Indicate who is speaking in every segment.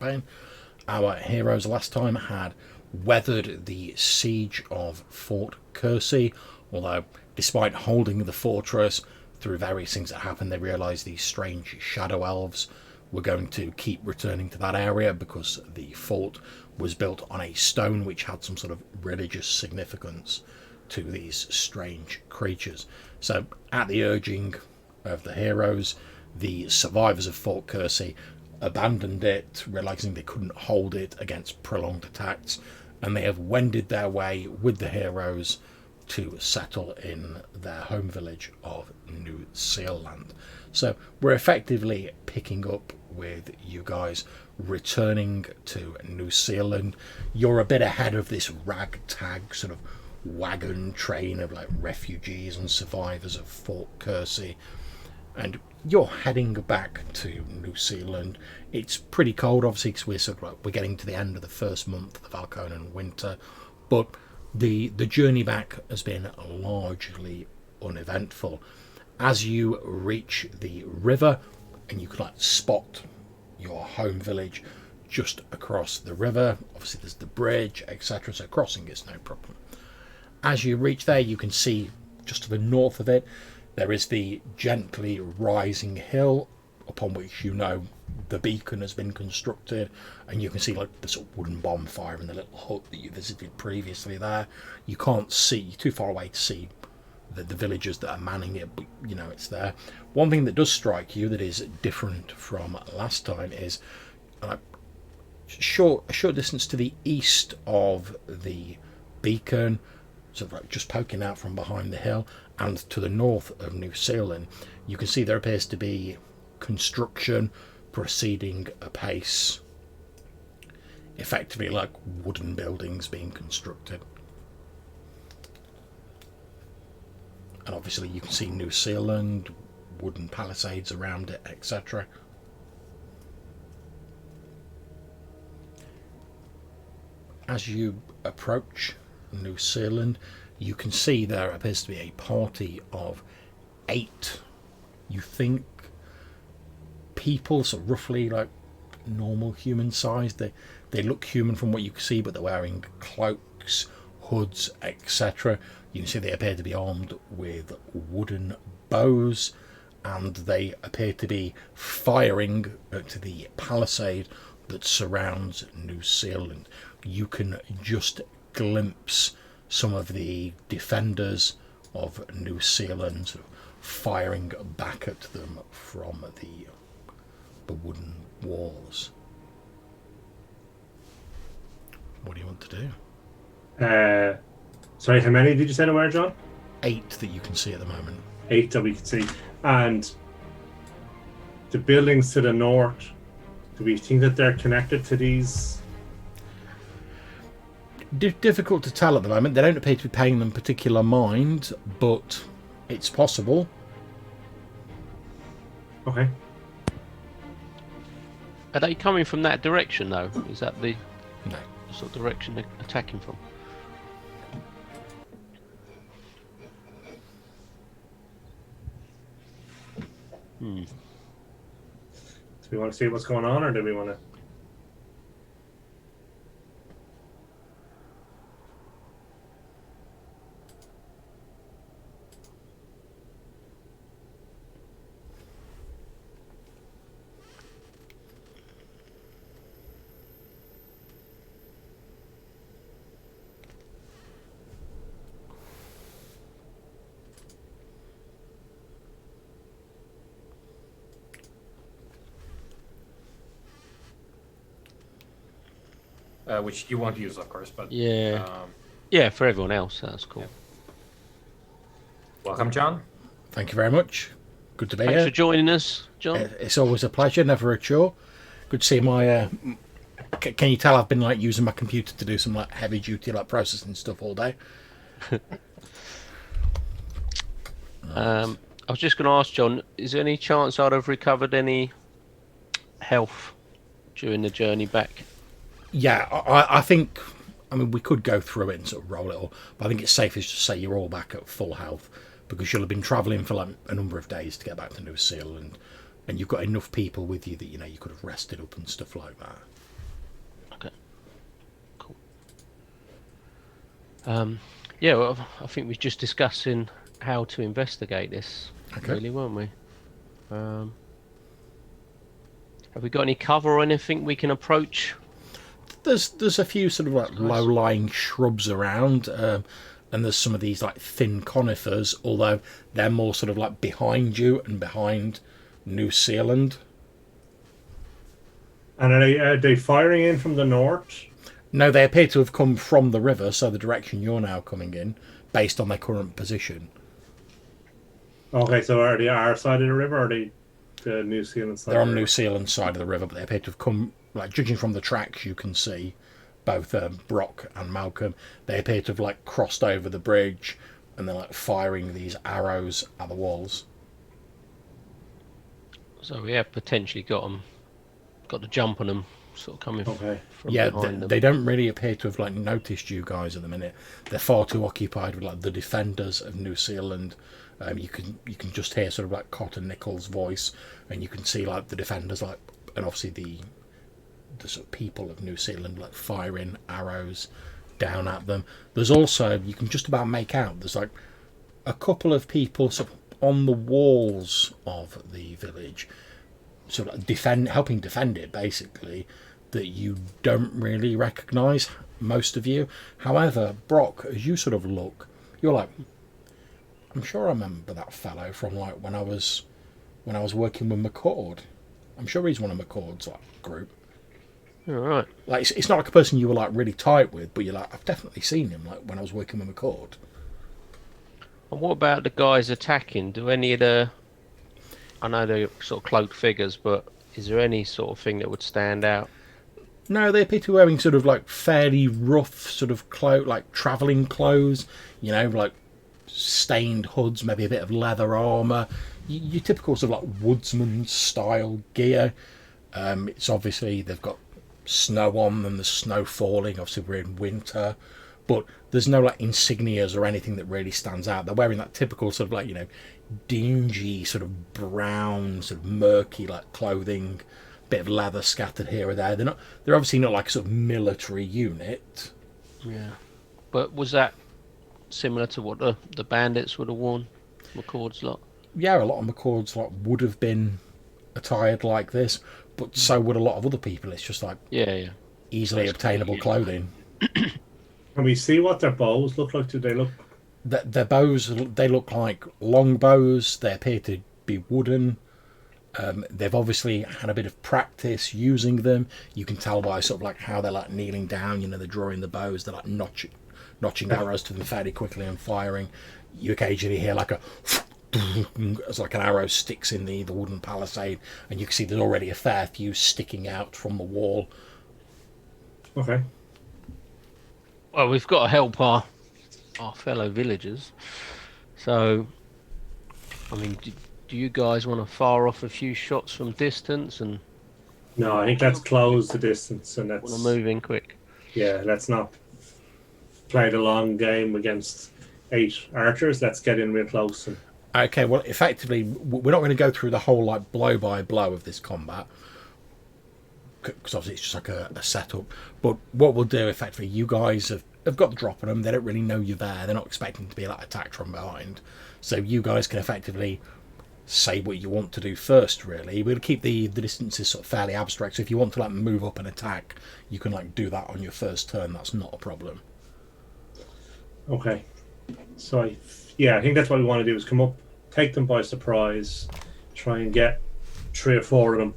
Speaker 1: campaign. Our heroes last time had weathered the siege of Fort Kersey, although despite holding the fortress, through various things that happened, they realised these strange shadow elves were going to keep returning to that area because the fort was built on a stone which had some sort of religious significance to these strange creatures. So, at the urging of the heroes, the survivors of Fort Kersey abandoned it, realising they couldn't hold it against prolonged attacks, and they have wended their way with the heroes to settle in their home village of New Sealand. So we're effectively picking up with you guys returning to New Sealand. You're a bit ahead of this ragtag sort of wagon train of like refugees and survivors of Fort Kersey, and you're heading back to New Zealand. It's pretty cold, obviously, because we're getting to the end of the first month of the Valconan winter, but the journey back has been largely uneventful. As you reach the river, and you can like spot your home village just across the river. Obviously, there's the bridge, etc. So crossing is no problem. As you reach there, you can see just to the north of it, there is the gently rising hill upon which you know the beacon has been constructed, and you can see like the sort of wooden bonfire and the little hut that you visited previously there. You can't see, you're too far away to see the villagers that are manning it, but you know it's there. One thing that does strike you that is different from last time is a short distance to the east of the beacon, sort of like just poking out from behind the hill, and to the north of New Zealand, you can see there appears to be construction proceeding apace, effectively like wooden buildings being constructed. And obviously you can see New Zealand, wooden palisades around it, etc. As you approach New Zealand, you can see there appears to be a party of 8, you think, people, so roughly like normal human size. They look human from what you can see, but they're wearing cloaks, hoods, etc. You can see they appear to be armed with wooden bows, and they appear to be firing to the palisade that surrounds New Zealand. You can just glimpse some of the defenders of New Zealand sort of firing back at them from the wooden walls. What do you want to do?
Speaker 2: Sorry, how many did you say there were, John?
Speaker 1: 8 that you can see at the moment.
Speaker 2: 8 that we can see. And the buildings to the north, do we think that they're connected to these?
Speaker 1: Difficult to tell at the moment. They don't appear to be paying them particular mind, but it's possible.
Speaker 2: Okay.
Speaker 3: Are they coming from that direction though? Is that the
Speaker 1: No.
Speaker 3: sort of direction they're attacking from?
Speaker 2: Do we want to see what's going on, or do we want to?
Speaker 4: Which you won't use, of course, but
Speaker 3: Yeah. Yeah, for everyone else, that's cool.
Speaker 4: Yeah. Welcome, John.
Speaker 1: Thank you very much. Good to be
Speaker 3: Thanks
Speaker 1: here.
Speaker 3: for joining us, John.
Speaker 1: It's always a pleasure, never a chore. Good to see my. Can you tell I've been like using my computer to do some like heavy duty like processing stuff all day?
Speaker 3: I was just going to ask John, is there any chance I'd have recovered any health during the journey back?
Speaker 1: Yeah, I think. I mean, we could go through it and sort of roll it all, but I think it's safest to say you're all back at full health because you'll have been travelling for like a number of days to get back to New Zealand, and you've got enough people with you that you know you could have rested up and stuff like that.
Speaker 3: Yeah, well, I think we're just discussing how to investigate this,
Speaker 1: Okay.
Speaker 3: really, weren't we? Have we got any cover or anything we can approach?
Speaker 1: There's a few sort of like low-lying shrubs around, and there's some of these like thin conifers, although they're more sort of like behind you and behind New Zealand.
Speaker 2: And are they firing in from the north?
Speaker 1: No, they appear to have come from the river, so the direction you're now coming in, based on their current position.
Speaker 2: Okay, so are they our side of the river, or are they the New Zealand side?
Speaker 1: They're
Speaker 2: of
Speaker 1: on
Speaker 2: the
Speaker 1: New
Speaker 2: river?
Speaker 1: Zealand side of the river, but they appear to have come, like judging from the tracks you can see, both Brock and Malcolm, they appear to have like crossed over the bridge and they're like firing these arrows at the walls.
Speaker 3: So we have potentially got the jump on them, sort of coming
Speaker 2: Okay.
Speaker 3: from
Speaker 1: Yeah,
Speaker 3: behind them.
Speaker 1: they don't really appear to have like noticed you guys at the minute. They're far too occupied with like the defenders of New Zealand. You can just hear sort of like Cotton Nichols' voice, and you can see like the defenders like, and obviously the sort of people of New Zealand like firing arrows down at them. There's also, you can just about make out, there's like a couple of people sort of on the walls of the village, sort of helping defend it basically, that you don't really recognise, most of you. However, Brock, as you sort of look, you're like, I'm sure I remember that fellow from like when I was working with McCord. I'm sure he's one of McCord's like group.
Speaker 3: All right.
Speaker 1: Like it's not like a person you were like really tight with, but you're like, I've definitely seen him like when I was working with McCord.
Speaker 3: And what about the guys attacking? Do any of the... I know they're sort of cloaked figures, but is there any sort of thing that would stand out?
Speaker 1: No, they appear to be wearing sort of like fairly rough sort of like travelling clothes, you know, like stained hoods, maybe a bit of leather armour, your typical sort of like woodsman style gear. It's obviously they've got snow on them, there's snow falling, obviously we're in winter, but there's no like insignias or anything that really stands out. They're wearing that typical sort of like, you know, dingy sort of brown, sort of murky like clothing, bit of leather scattered here or there. They're obviously not like a sort of military unit.
Speaker 3: Yeah. But was that similar to what the bandits would have worn? McCord's lot?
Speaker 1: Yeah, a lot of McCord's like would have been attired like this, but so would a lot of other people. It's just like
Speaker 3: Yeah.
Speaker 1: easily obtainable clothing.
Speaker 2: Can we see what their bows look like? Do they look?
Speaker 1: Their bows, they look like long bows. They appear to be wooden. They've obviously had a bit of practice using them. You can tell by sort of like how they're like kneeling down, you know, they're drawing the bows, they're like notching arrows to them fairly quickly and firing. You occasionally hear like a as like an arrow sticks in the wooden palisade, and you can see there's already a fair few sticking out from the wall.
Speaker 2: Okay.
Speaker 3: Well, we've got to help our fellow villagers. So, I mean, do you guys want to fire off a few shots from distance and
Speaker 2: No, I think let's close the distance and
Speaker 3: want
Speaker 2: let's
Speaker 3: to move in quick?
Speaker 2: yeah, let's not play the long game against 8 archers. Let's get in real close and
Speaker 1: Okay, well, effectively, we're not going to go through the whole like blow by blow of this combat, because obviously it's just like a setup. But what we'll do, effectively, you guys have got the drop on them. They don't really know you're there. They're not expecting to be like attacked from behind. So you guys can effectively say what you want to do first. Really, we'll keep the distances sort of fairly abstract. So if you want to like move up and attack, you can like do that on your first turn. That's not a problem.
Speaker 2: okay. So I think that's what we want to do is come up, take them by surprise, try and get 3 or 4 of them,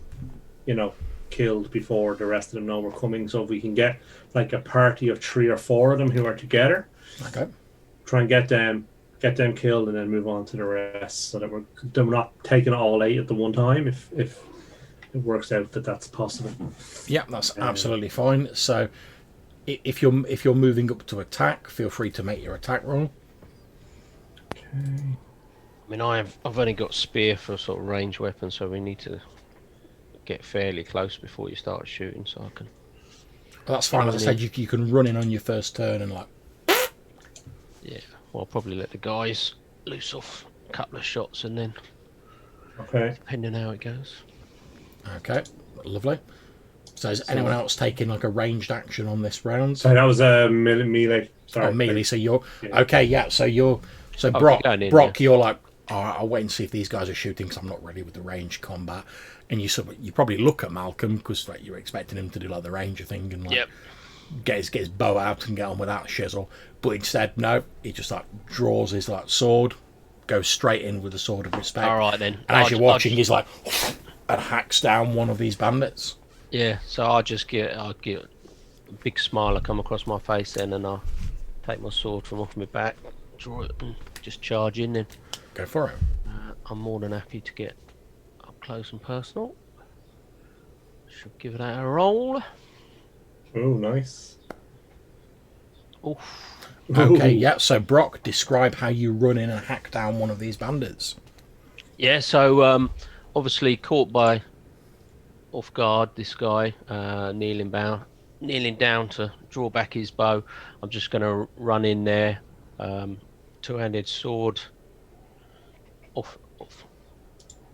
Speaker 2: you know, killed before the rest of them know we're coming. So if we can get like a party of 3 or 4 of them who are together,
Speaker 1: Okay.
Speaker 2: try and get them killed and then move on to the rest, so that we're not taking all 8 at the one time. If it works out that that's possible.
Speaker 1: Yeah, that's absolutely fine. So if you're moving up to attack, feel free to make your attack roll.
Speaker 3: I mean, I've only got spear for sort of range weapons, so we need to get fairly close before you start shooting, so I can...
Speaker 1: Well, that's fine. As I said, you can run in on your first turn and like...
Speaker 3: Yeah, well, I'll probably let the guys loose off a couple of shots and then,
Speaker 2: Okay.
Speaker 3: depending how it goes.
Speaker 1: Okay, lovely. So is anyone else taking like a ranged action on this round?
Speaker 2: So that was a melee. Sorry,
Speaker 1: Oh, melee. So you're
Speaker 2: Yeah.
Speaker 1: okay. Yeah. So you're
Speaker 3: Oh,
Speaker 1: Brock.
Speaker 3: you're going in,
Speaker 1: Brock,
Speaker 3: yeah.
Speaker 1: you're like, all right, I'll wait and see if these guys are shooting because I'm not ready with the ranged combat. And you probably look at Malcolm because like you're expecting him to do like the ranger thing and like
Speaker 3: Yep.
Speaker 1: get his bow out and get on with that shizzle. But instead, no, he just like draws his like sword, goes straight in with the sword of respect.
Speaker 3: All right then.
Speaker 1: And as you're watching, he's like and hacks down one of these bandits.
Speaker 3: Yeah, so I'll get a big smile come across my face then, and I'll take my sword from off my back, draw it, and just charge in. Then
Speaker 1: Go for it.
Speaker 3: I'm more than happy to get up close and personal. Should give that a roll.
Speaker 2: Oh, nice.
Speaker 3: Oof.
Speaker 1: Okay,
Speaker 2: Ooh.
Speaker 1: yeah. So Brock, describe how you run in and hack down one of these bandits.
Speaker 3: Yeah, so obviously caught by off guard, this guy kneeling down to draw back his bow. I'm just going to run in there, two-handed sword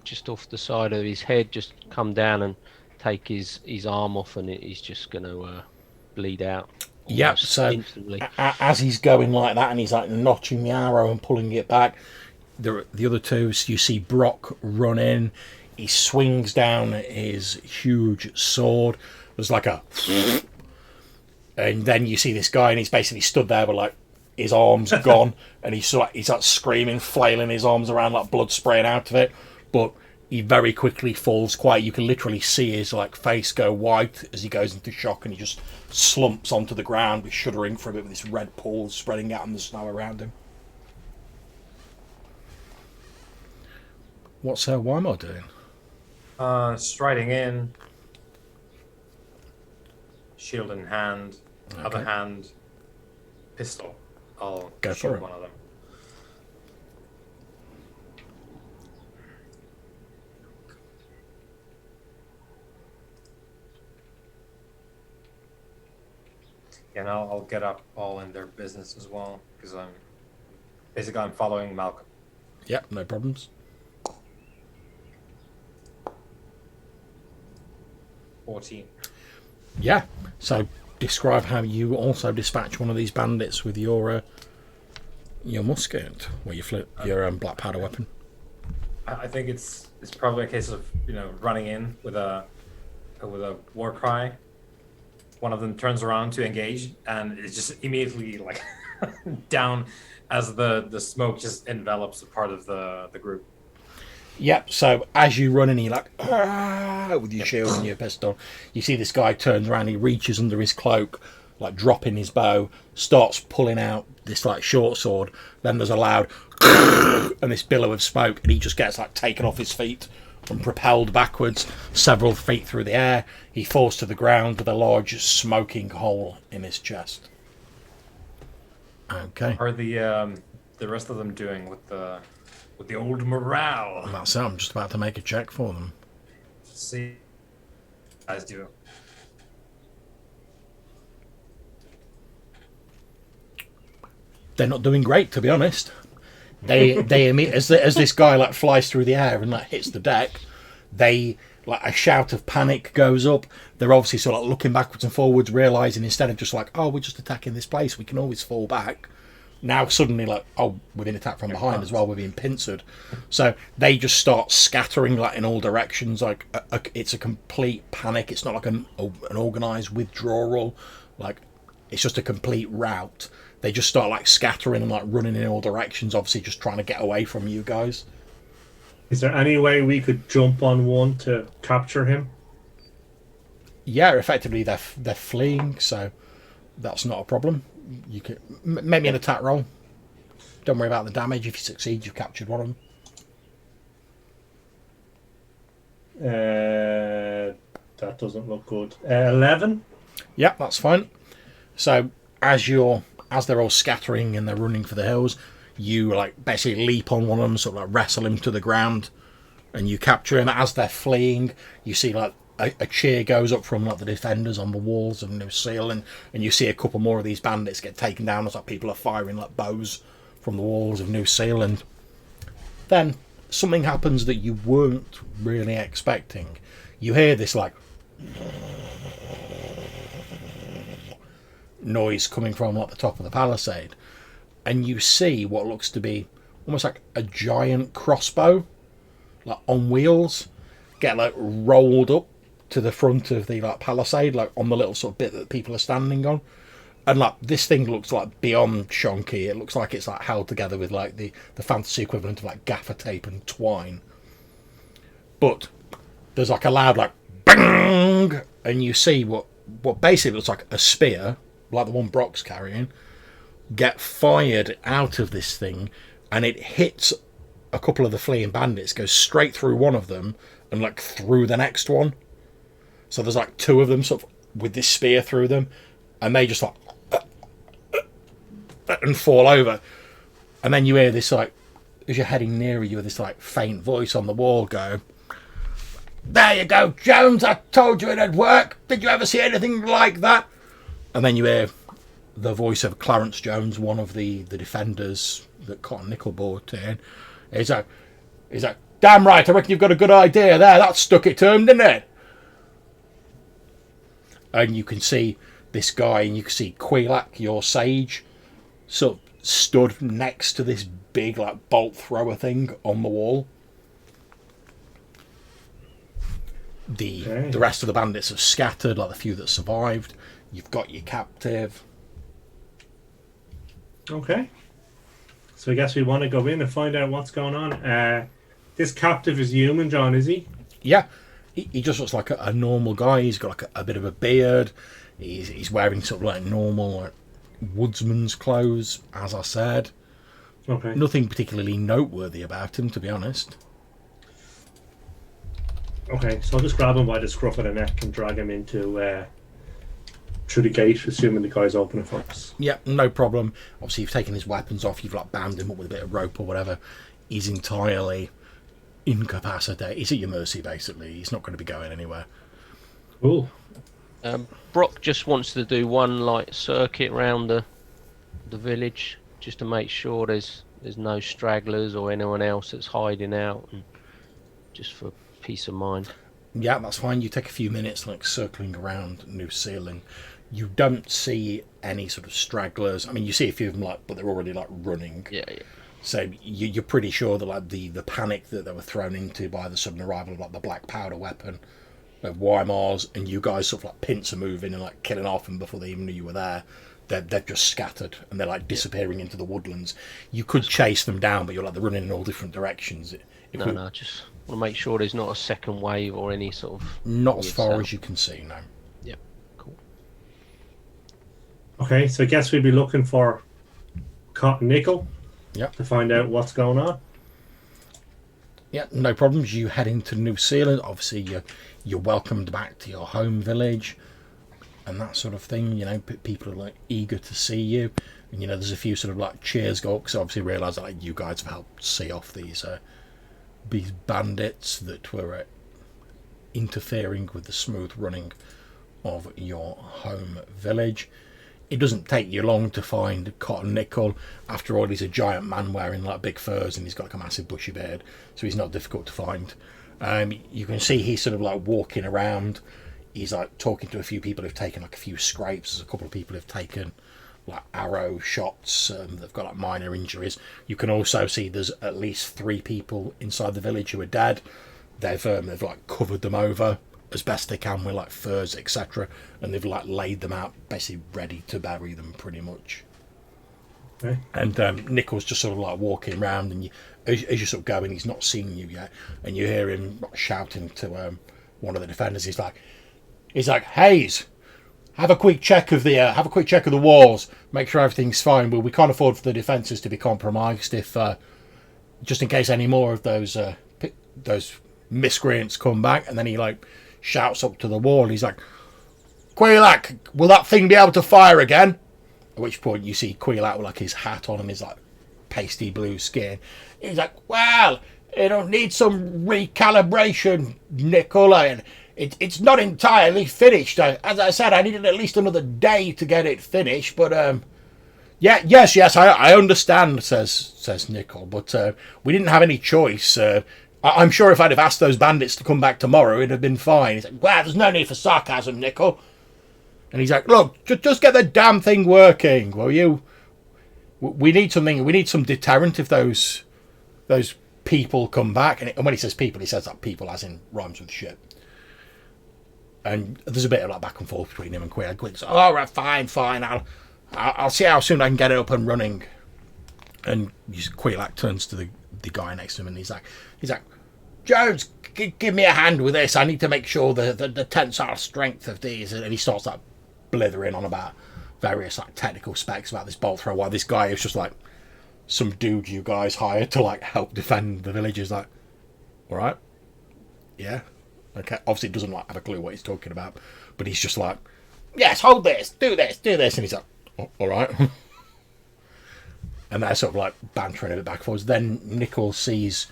Speaker 3: just off the side of his head, just come down and take his arm off, and he's just going to bleed out.
Speaker 1: Yeah,
Speaker 3: almost
Speaker 1: so
Speaker 3: instantly.
Speaker 1: as he's going like that and he's like notching the arrow and pulling it back, the other two, you see Brock run in. He swings down his huge sword. There's like a... And then you see this guy and he's basically stood there with like his arms gone and he's like screaming, flailing his arms around like blood spraying out of it. But he very quickly falls quiet. You can literally see his like face go white as he goes into shock and he just slumps onto the ground with shuddering for a bit with this red pool spreading out in the snow around him. What's Wymo doing?
Speaker 4: Striding in, shield in hand, other hand, pistol. I'll
Speaker 1: Go
Speaker 4: shoot
Speaker 1: for it.
Speaker 4: one of them. And I'll get up all in their business as well, because I'm following Malcolm.
Speaker 1: Yep, no problems.
Speaker 4: 14.
Speaker 1: Yeah, so describe how you also dispatch one of these bandits with your musket, or your black powder weapon.
Speaker 4: I think it's probably a case of running in with a war cry. One of them turns around to engage, and it's just immediately like down as the smoke just envelops a part of the group.
Speaker 1: Yep, so as you run in, you're like, with your shield and your pistol, you see this guy turns around, he reaches under his cloak, like dropping his bow, starts pulling out this like short sword, then there's a loud and this billow of smoke, and he just gets like taken off his feet and propelled backwards several feet through the air. He falls to the ground with a large smoking hole in his chest. Okay.
Speaker 4: How are the rest of them doing with the old morale?
Speaker 1: That's it, I'm just about to make a check for them.
Speaker 4: Let's see, guys do.
Speaker 1: They're not doing great, to be honest. They as this guy like flies through the air and like hits the deck, they like a shout of panic goes up. They're obviously sort of like looking backwards and forwards, realizing instead of just like, oh, we're just attacking this place, we can always fall back. Now suddenly like, oh, we're being attacked from behind as well, we're being pincered. So they just start scattering like in all directions. Like it's a complete panic. It's not like an organized withdrawal. Like it's just a complete rout. They just start like scattering and like running in all directions, obviously just trying to get away from you guys.
Speaker 2: Is there any way we could jump on one to capture him?
Speaker 1: Yeah, effectively they're fleeing, so that's not a problem. You could make me an attack roll. Don't worry about the damage. If you succeed, you've captured one of them.
Speaker 2: That doesn't look good. 11?
Speaker 1: Yeah, that's fine. So as they're all scattering and they're running for the hills, you like basically leap on one of them, sort of like wrestle him to the ground, and you capture him. As they're fleeing, you see like a cheer goes up from like the defenders on the walls of New Seal, and you see a couple more of these bandits get taken down as like people are firing like bows from the walls of New Seal, and then something happens that you weren't really expecting. You hear this like noise coming from like the top of the palisade, and you see what looks to be almost like a giant crossbow, like on wheels, get like rolled up to the front of the like palisade, like on the little sort of bit that people are standing on. And like this thing looks like beyond shonky. It looks like it's like held together with like the fantasy equivalent of like gaffer tape and twine. But there's like a loud like bang, and you see what basically looks like a spear, like the one Brock's carrying, get fired out of this thing, and it hits a couple of the fleeing bandits, goes straight through one of them and like through the next one. So there's like two of them sort of with this spear through them, and they just like and fall over. And then you hear this like, as you're heading nearer you, this like faint voice on the wall go, "There you go, Jones, I told you it'd work. Did you ever see anything like that?" And then you hear the voice of Clarence Jones, one of the defenders that Cotton Nickel brought in. He's like, "Damn right, I reckon you've got a good idea there. That stuck it to him, didn't it?" And you can see this guy, and you can see Quilak, your sage, sort of stood next to this big like bolt thrower thing on the wall. The rest of the bandits have scattered, like the few that survived. You've got your captive.
Speaker 2: Okay. So I guess we want to go in and find out what's going on. This captive is human, John, is he?
Speaker 1: Yeah. He just looks like a normal guy. He's got like a bit of a beard. He's wearing sort of like normal like woodsman's clothes, as I said.
Speaker 2: Okay.
Speaker 1: Nothing particularly noteworthy about him, to be honest.
Speaker 2: Okay, so I'll just grab him by the scruff of the neck and drag him into through the gate, assuming the guy's opening for us.
Speaker 1: Yeah, no problem. Obviously, you've taken his weapons off. You've like bound him up with a bit of rope or whatever. He's entirely incapacitated. He's at your mercy, basically. He's not going to be going anywhere.
Speaker 2: Cool.
Speaker 3: Brock just wants to do one like circuit around the village, just to make sure there's no stragglers or anyone else that's hiding out, and just for peace of mind.
Speaker 1: Yeah, that's fine. You take a few minutes like circling around New Zealand. You don't see any sort of stragglers. I mean, you see a few of them, like, but they're already like running.
Speaker 3: Yeah.
Speaker 1: So you're pretty sure that like the panic that they were thrown into by the sudden arrival of like the black powder weapon of Weimars, and you guys sort of like pincer moving and like killing off them before they even knew you were there. They've just scattered and they're like disappearing into the woodlands. You could chase them down, but they're running in all different directions.
Speaker 3: No, just want to make sure there's not a second wave or any sort of...
Speaker 1: Not as far as you can see, no.
Speaker 3: Yeah, cool.
Speaker 2: Okay, so I guess we'd be looking for Cotton Nickel.
Speaker 1: Yep.
Speaker 2: To find out what's going on.
Speaker 1: Yeah, no problems. You head into New Zealand. Obviously, you're welcomed back to your home village and that sort of thing. You know, people are like eager to see you, and you know there's a few sort of like cheers go up, because obviously realise that like, you guys have helped see off these bandits that were interfering with the smooth running of your home village. It doesn't take you long to find Cotton Nickel. After all, he's a giant man wearing like big furs, and he's got like a massive bushy beard, so he's not difficult to find. You can see he's sort of like walking around. He's like talking to a few people who've taken like a few scrapes. There's a couple of people who've taken like arrow shots. They've got like minor injuries. You can also see there's at least 3 people inside the village who are dead. They've like covered them over as best they can with like furs, etc., and they've like laid them out, basically ready to bury them, pretty much.
Speaker 2: Okay.
Speaker 1: And Nickel's just sort of like walking around, and as you're sort of going, he's not seen you yet, and you hear him shouting to one of the defenders. He's like, "Hayes, have a quick check of the walls. Make sure everything's fine. Well, we can't afford for the defences to be compromised if just in case any more of those miscreants come back." And then he like shouts up to the wall. He's like, "Quilak, will that thing be able to fire again?" At which point you see Quilak with like his hat on and his like pasty blue skin. He's like, "Well, it'll need some recalibration, Nickel, and it's not entirely finished. As I said, I needed at least another day to get it finished, but yes, I understand," says Nickel, "but we didn't have any choice. I'm sure if I'd have asked those bandits to come back tomorrow, it'd have been fine." He's like, "Well, there's no need for sarcasm, Nickel. And he's like, look, just get the damn thing working, will you? We need something. We need some deterrent if those people come back. And when he says people, he says that people as in rhymes with shit. And there's a bit of like back and forth between him and Quill. Quill's, all right, fine. I'll see how soon I can get it up and running. And Quillac turns to the guy next to him, and he's like, Jones, give me a hand with this. I need to make sure the tensile strength of these. And he starts like blithering on about various like technical specs about this bolt thrower. While this guy is just like some dude you guys hired to like help defend the village. Is like, all right, yeah, okay. Obviously, doesn't like have a clue what he's talking about, but he's just like, yes, hold this, do this, and he's like, oh, all right. And they're sort of like bantering a bit back and forwards. Then Nickel sees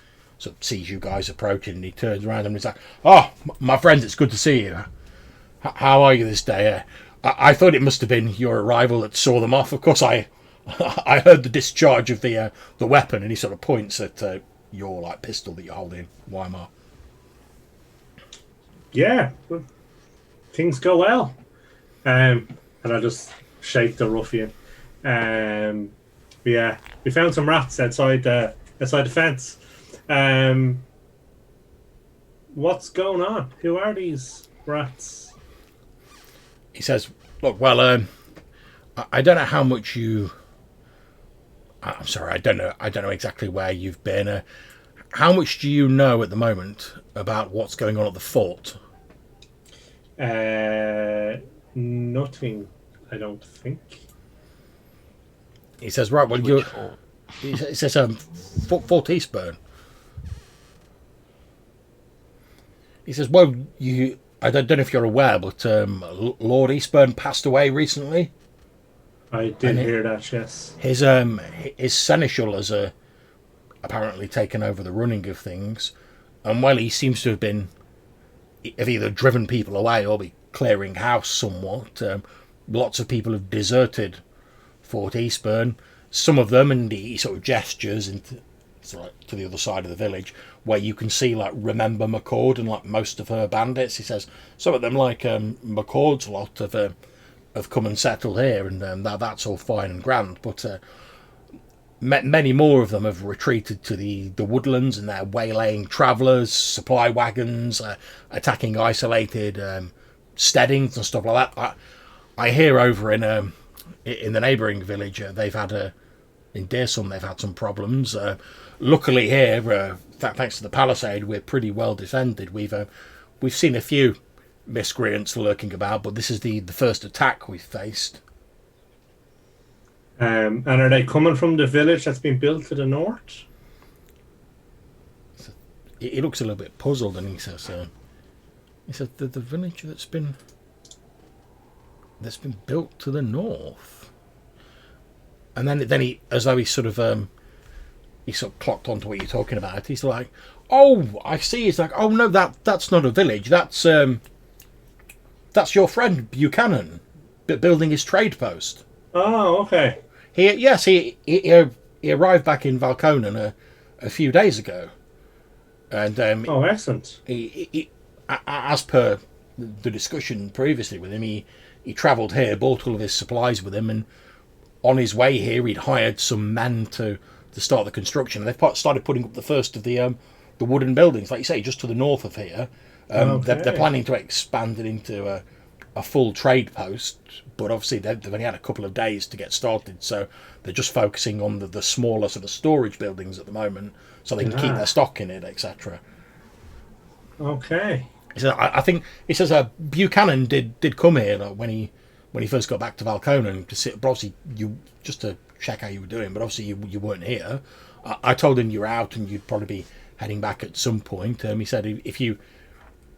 Speaker 1: you guys approaching, and he turns around and he's like, "Oh, my friends, it's good to see you. How are you this day? I thought it must have been your arrival that saw them off. Of course, I heard the discharge of the weapon," and he sort of points at your like pistol that you're holding, Weimar.
Speaker 2: Yeah, well, things go well. And I just shake the ruffian. Yeah, we found some rats outside the fence. What's going on? Who are these rats?
Speaker 1: He says, "Look, well, I don't know how much you. I'm sorry, I don't know exactly where you've been. How much do you know at the moment about what's going on at the fort?"
Speaker 2: Nothing, I don't think.
Speaker 1: He says, "Right, well, you." He says, Fort Eastburn." He says, "Well, you. I don't know if you're aware, but Lord Eastburn passed away recently."
Speaker 2: I did hear that. Yes.
Speaker 1: His seneschal has apparently taken over the running of things, and well, he seems to have either driven people away or be clearing house somewhat. Lots of people have deserted Fort Eastburn. Some of them, and he sort of gestures to the other side of the village, where you can see like Remember McCord and like most of her bandits. He says some of them, like McCord's lot, have come and settled here, and that's all fine and grand. But many more of them have retreated to the woodlands, and they're waylaying travellers, supply wagons, attacking isolated steadings and stuff like that. I hear over in the neighbouring village, they've had in Deersum they've had some problems. Luckily here, thanks to the palisade, we're pretty well defended. We've seen a few miscreants lurking about, but this is the first attack we've faced.
Speaker 2: And are they coming from the village that's been built to the north?
Speaker 1: He looks a little bit puzzled, and he says the village that's been built to the north. And then he, as though he sort of clocked onto what you're talking about. He's like, "Oh, I see." He's like, "Oh no, that's not a village. That's your friend Buchanan, building his trade post."
Speaker 2: Oh, okay.
Speaker 1: He arrived back in Valconan a few days ago, and
Speaker 2: oh, excellent.
Speaker 1: He, as per the discussion previously with him, he travelled here, bought all of his supplies with him, and on his way here, he'd hired some men to start the construction. And they've started putting up the first of the wooden buildings, like you say, just to the north of here.
Speaker 2: Okay.
Speaker 1: They're planning to expand it into a full trade post, but obviously they've only had a couple of days to get started, so they're just focusing on the smaller sort of storage buildings at the moment, so they can keep their stock in it, etc.
Speaker 2: Okay.
Speaker 1: He says, I think he says Buchanan did come here when he first got back to Valconan to sit. But obviously, just to check how you were doing. But obviously, you weren't here. I told him you were out and you'd probably be heading back at some point. He said if you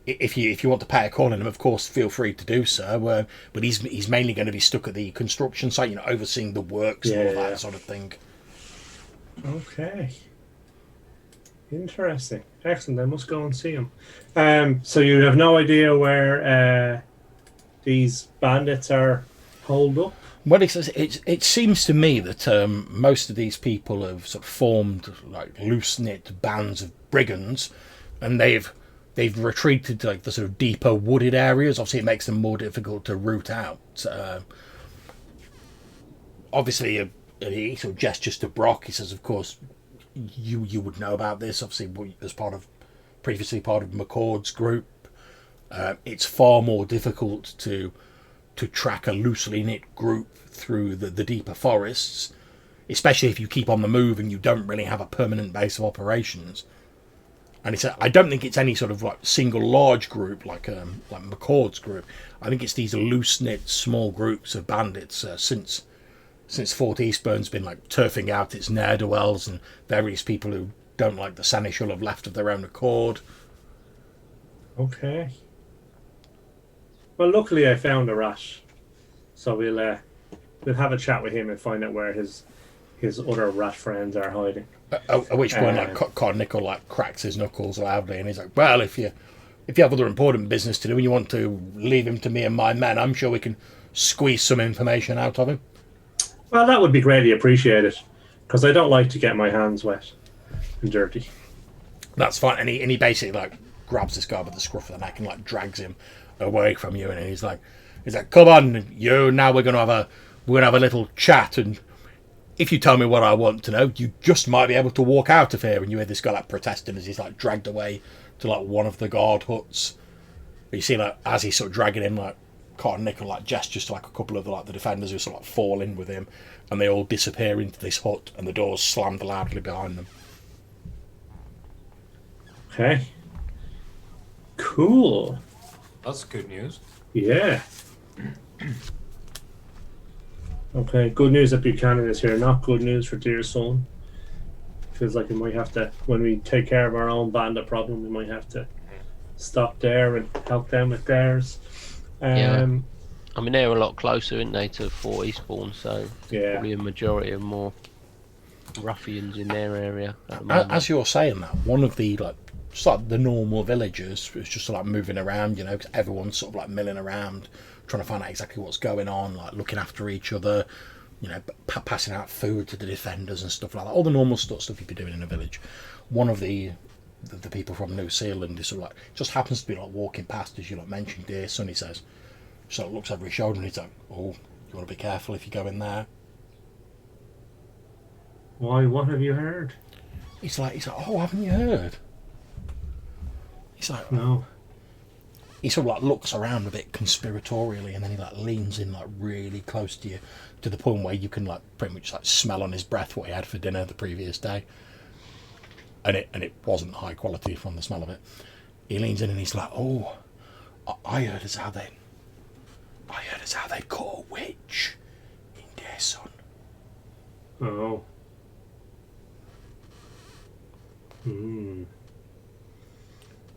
Speaker 1: want to pay a call on him, of course, feel free to do so. But he's mainly going to be stuck at the construction site, overseeing the works and all that sort of thing.
Speaker 2: Okay. Interesting. Excellent. I must go and see him. So you have no idea where these bandits are holed up?
Speaker 1: Well, it seems to me that most of these people have sort of formed like loose-knit bands of brigands, and they've they've retreated to like the sort of deeper wooded areas. Obviously, it makes them more difficult to root out. Obviously, he sort of gestures to Brock. He says, "Of course, you would know about this. Obviously, as previously part of McCord's group. It's far more difficult to track a loosely knit group through the deeper forests, especially if you keep on the move and you don't really have a permanent base of operations." And he said, "I don't think it's any sort of like single large group like McCord's group. I think it's these loose knit small groups of bandits since Fort Eastburn's been like turfing out its ne'er-do-wells and various people who don't like the Seneschal have left of their own accord."
Speaker 2: Okay. Well, luckily I found a rat, so we'll have a chat with him and find out where his other rat friends are hiding.
Speaker 1: At which point, Carnickel like cracks his knuckles loudly, and he's like, "Well, if you have other important business to do and you want to leave him to me and my men, I'm sure we can squeeze some information out of him."
Speaker 2: Well, that would be greatly appreciated, because I don't like to get my hands wet and dirty.
Speaker 1: That's fine, and he basically like grabs this guy by the scruff of the neck and like drags him away from you, and he's like, "Come on, you. Now we're gonna have a little chat, and if you tell me what I want to know, you just might be able to walk out of here." And you hear this guy like protesting as he's like dragged away to like one of the guard huts. But you see like as he's sort of dragging him, like Carnickel like gestures to like a couple of the defenders who sort of like fall in with him, and they all disappear into this hut, and the doors slammed loudly behind them.
Speaker 2: Okay. Cool.
Speaker 4: That's good news.
Speaker 2: Yeah. Okay, good news that Buchanan is here. Not good news for dear son. Feels like we might have to, when we take care of our own bandit problem, we might have to stop there and help them with theirs.
Speaker 3: Yeah. I mean, they're a lot closer, aren't they, to Fort Eastbourne, so
Speaker 2: Yeah.
Speaker 3: probably a majority of more ruffians in their area at the moment.
Speaker 1: As you're saying that, one of the like just like the normal villagers was just like moving around, you know, because everyone's sort of like milling around, trying to find out exactly what's going on, like looking after each other, you know, passing out food to the defenders and stuff like that. All the normal stuff you'd be doing in a village. One of the people from New Zealand is sort of like just happens to be like walking past as you like mentioned, dear son. He says, so it looks over his shoulder and he's like, "Oh, you want to be careful if you go in there."
Speaker 2: Why? What have you heard?
Speaker 1: He's like, "Oh, haven't you heard?" He's like,
Speaker 2: No.
Speaker 1: He sort of like looks around a bit conspiratorially, and then he like leans in like really close to you, to the point where you can like pretty much like smell on his breath what he had for dinner the previous day, and it wasn't high quality from the smell of it. He leans in and he's like, "Oh, I heard as how they caught a witch in there, son."
Speaker 2: Oh. Hmm.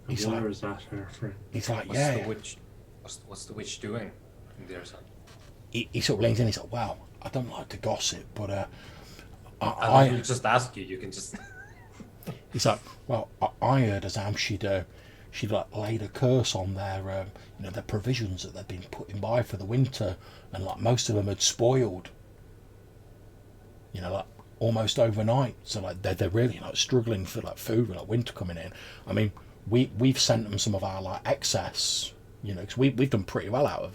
Speaker 1: He's
Speaker 2: Where
Speaker 1: like-
Speaker 2: is that, her friend?
Speaker 1: He's like,
Speaker 4: What's
Speaker 1: "Yeah."
Speaker 4: the witch? What's the witch doing in there, son?
Speaker 1: He sort of leans in. He's like, "Well, I don't like to gossip, but
Speaker 4: I will just ask you. You can just.
Speaker 1: He's like, "Well, I heard as how she'd like laid a curse on their their provisions that they'd been putting by for the winter, and like most of them had spoiled. You know, like almost overnight. So like they're really like struggling for like food with like winter coming in. I mean, we've sent them some of our like excess, you know, because we've done pretty well out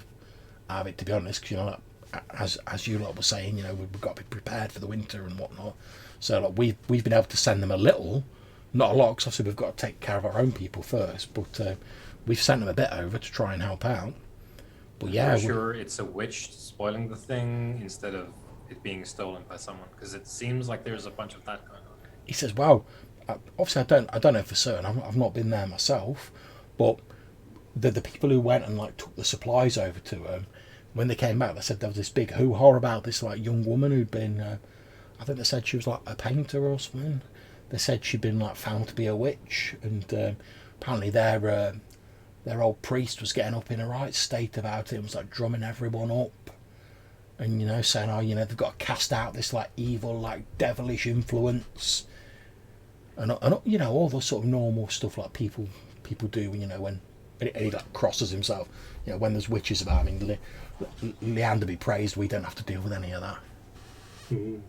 Speaker 1: of it, to be honest. Because you know, like, as you lot were saying, you know, we've got to be prepared for the winter and whatnot. So like we've been able to send them a little, not a lot, because obviously we've got to take care of our own people first. But we've sent them a bit over to try and help out. But yeah,
Speaker 4: Are you sure it's a witch spoiling the thing instead of it being stolen by someone? Because it seems like there's a bunch of that going on.
Speaker 1: he says, "Well, obviously I don't know for certain. I've not been there myself, but the people who went and like took the supplies over to them, when they came back, they said there was this big hoo-ha about this like young woman who'd been, I think they said she was like a painter or something. They said she'd been like found to be a witch, and apparently their old priest was getting up in a right state about it and was like drumming everyone up, and you know saying, oh, you know, they've got to cast out this like evil, like devilish influence, and you know, all the sort of normal stuff like people do, you know, when and he like crosses himself, you know, when there's witches about. I mean, Leander be praised, we don't have to deal with any of that.
Speaker 2: Mm.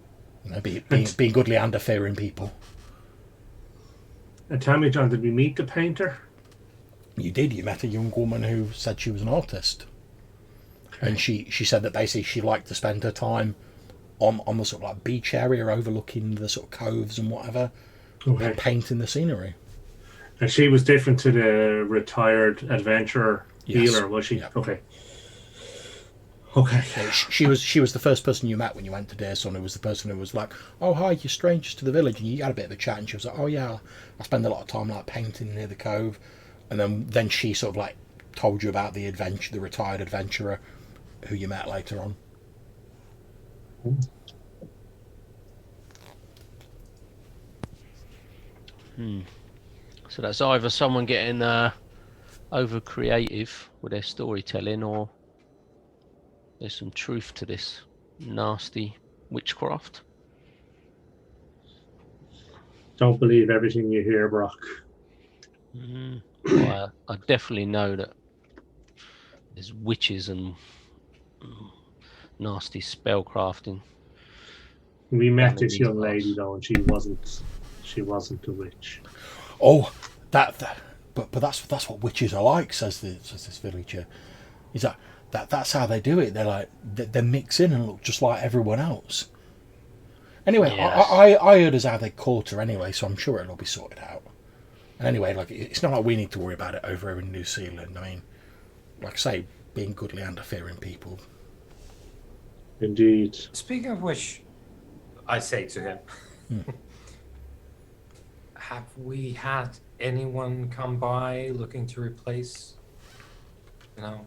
Speaker 1: You know, being good Leander fearing people.
Speaker 2: And tell me, John, did we meet the painter?
Speaker 1: You did. You met a young woman who said she was an artist. And she said that basically she liked to spend her time on the sort of like beach area overlooking the sort of coves and whatever,
Speaker 2: Okay.
Speaker 1: painting the scenery.
Speaker 2: And she was different to the retired adventurer
Speaker 1: Yes.
Speaker 2: healer, was she?
Speaker 1: Yeah.
Speaker 2: Okay. Okay.
Speaker 1: She was the first person you met when you went to Dearson, who was the person who was like, "Oh hi, you're strangers to the village," and you had a bit of a chat, and she was like, "Oh yeah, I spend a lot of time like painting near the cove," and then she sort of like told you about the retired adventurer who you met later on.
Speaker 3: So that's either someone getting over creative with their storytelling, or there's some truth to this nasty witchcraft.
Speaker 2: Don't believe everything you hear, Brock.
Speaker 3: Well, I definitely know that there's witches and nasty spellcrafting.
Speaker 2: We met
Speaker 3: Down in
Speaker 2: this
Speaker 3: these
Speaker 2: young
Speaker 3: parts.
Speaker 2: lady though, and she wasn't a witch.
Speaker 1: Oh, but that's what witches are like, says this villager. Is that's how they do it? They're like they mix in and look just like everyone else. Anyway,
Speaker 3: Yes.
Speaker 1: I heard as how they caught her anyway, so I'm sure it'll be sorted out. And anyway, like it's not like we need to worry about it over here in New Zealand. I mean, like I say, being goodly and fearing people.
Speaker 2: Indeed.
Speaker 4: Speaking of which, I say to him, have we had anyone come by looking to replace, the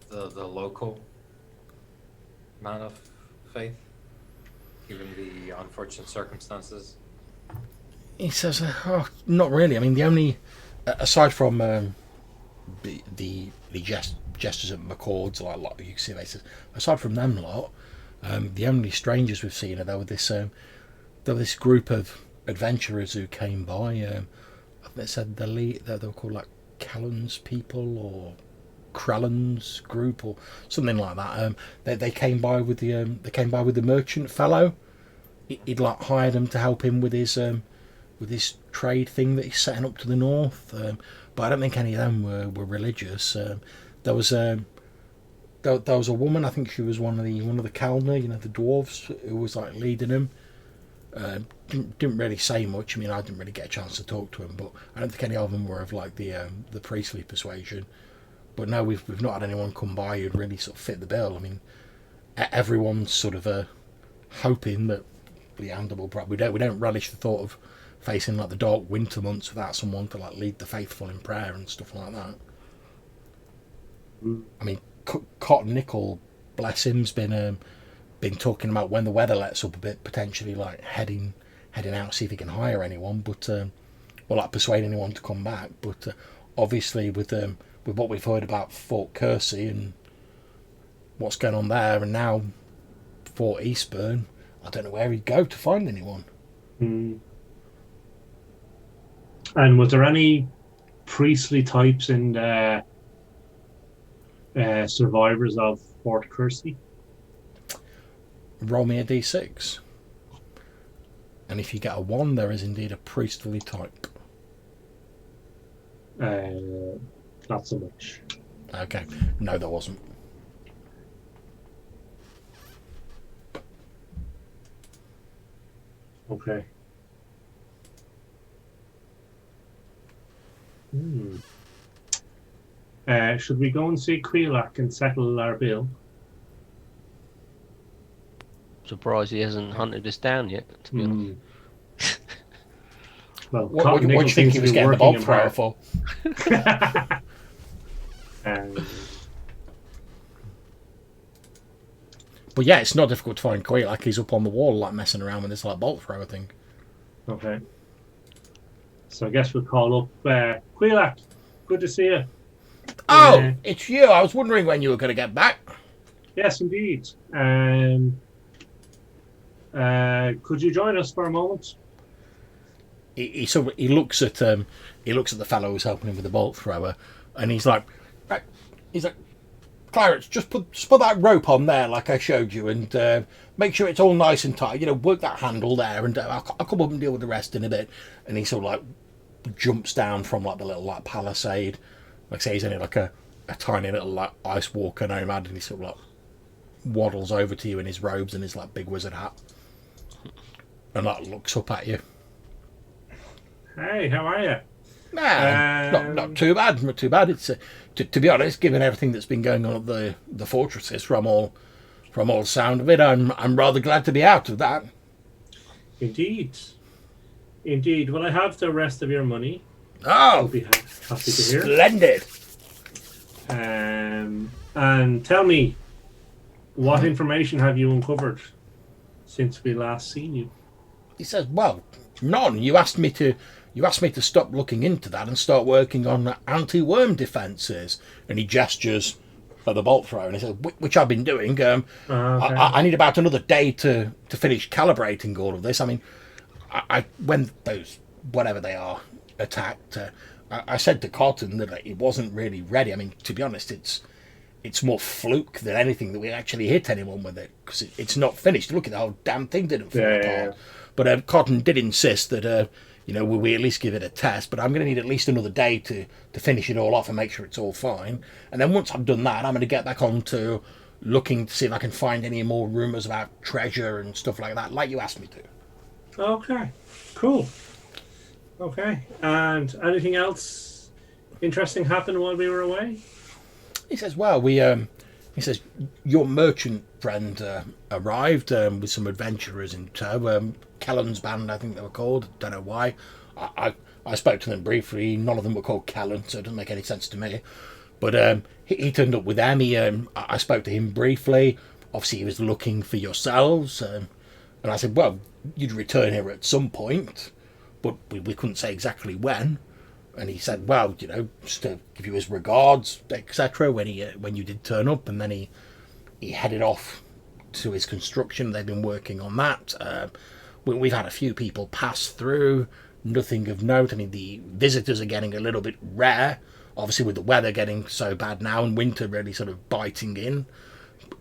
Speaker 4: local man of faith, given the unfortunate circumstances?
Speaker 1: He says, "Oh, not really. I mean, the only aside from the gestures at McCord's, like you can see, they says, aside from them lot, the only strangers we've seen are there were this group of adventurers who came by. I think they said they were called like Callan's people or Krellan's group or something like that. They came by with the merchant fellow. He'd like hired them to help him with his trade thing that he's setting up to the north. But I don't think any of them were religious. There was a woman. I think she was one of the Kalna, the dwarves, who was like leading him. Didn't really say much. I mean, I didn't really get a chance to talk to him, but I don't think any of them were of like the priestly persuasion. But no, we've not had anyone come by who'd really sort of fit the bill. I mean, everyone's sort of hoping that Leander will probably we don't relish the thought of facing like the dark winter months without someone to like lead the faithful in prayer and stuff like that. I mean, Cotton Nickel, bless him's been talking about when the weather lets up a bit, potentially like heading out, see if he can hire anyone, but or like persuade anyone to come back. But obviously with what we've heard about Fort Kersey and what's going on there, and now Fort Eastburn, I don't know where he'd go to find anyone.
Speaker 2: And was there any priestly types in survivors of Fort Kersey?
Speaker 1: Roll me a d6. And if you get a 1, there is indeed a priestly type.
Speaker 2: Not so much.
Speaker 1: Okay. No, there wasn't.
Speaker 2: Okay. Should we go and see Quilak and settle our bill?
Speaker 3: Surprised he hasn't hunted us down yet, to be honest.
Speaker 2: Well,
Speaker 1: What do you think he was getting the bolt thrower for? But yeah, it's not difficult to find Quilak. Like he's up on the wall, like messing around with this like bolt thrower thing.
Speaker 2: Okay. So I guess we'll call up Quilak. Good to see you.
Speaker 1: Oh, it's you. I was wondering when you were going to get back.
Speaker 2: Yes, indeed. Could you join us for a moment?
Speaker 1: He looks at the fellow who's helping him with the bolt thrower, and he's like, Clarence, just put that rope on there like I showed you, and make sure it's all nice and tight. Work that handle there, and I'll come up and deal with the rest in a bit. And he sort of like jumps down from like the little like palisade. Like I say, he's only like a tiny little like ice walker nomad, and he sort of like waddles over to you in his robes and his like big wizard hat, and like looks up at you.
Speaker 2: Hey, how are you?
Speaker 1: Nah, not too bad. Not too bad. It's to be honest, given everything that's been going on at the fortresses, from all sound of it, I'm rather glad to be out of that.
Speaker 2: Indeed. Will I have the rest of your money?
Speaker 1: Oh,
Speaker 2: I'll be happy to hear.
Speaker 1: Splendid.
Speaker 2: And tell me, what information have you uncovered since we last seen you?
Speaker 1: He says, "Well, none. You asked me to stop looking into that and start working on anti-worm defences." And he gestures at the bolt thrower, and he says, "Which I've been doing.
Speaker 2: Okay.
Speaker 1: I need about another day to finish calibrating all of this. I mean, I when those whatever they are attacked, I said to Cotton that it wasn't really ready. I mean, to be honest, it's more fluke than anything that we actually hit anyone with it, because it's not finished. Look at the whole damn thing didn't fall apart."
Speaker 2: Yeah.
Speaker 1: But Cotton did insist that we at least give it a test. But I'm going to need at least another day to finish it all off and make sure it's all fine. And then once I've done that, I'm going to get back on to looking to see if I can find any more rumours about treasure and stuff like that, like you asked me to.
Speaker 2: Okay. Cool. Okay. And anything else interesting happened while we were away?
Speaker 1: He says, "Well, he says your merchant friend arrived with some adventurers in tow. Kellen's band, I think they were called. Don't know why. I spoke to them briefly. None of them were called Kellen, so it doesn't make any sense to me. But he turned up with them. I spoke to him briefly. Obviously, he was looking for yourselves. And I said, well, you'd return here at some point, but we couldn't say exactly when. And he said, well, just to give you his regards, etc. When you did turn up, and then he headed off to his construction. They've been working on that. We've had a few people pass through, nothing of note. I mean, the visitors are getting a little bit rare, obviously with the weather getting so bad now and winter really sort of biting in.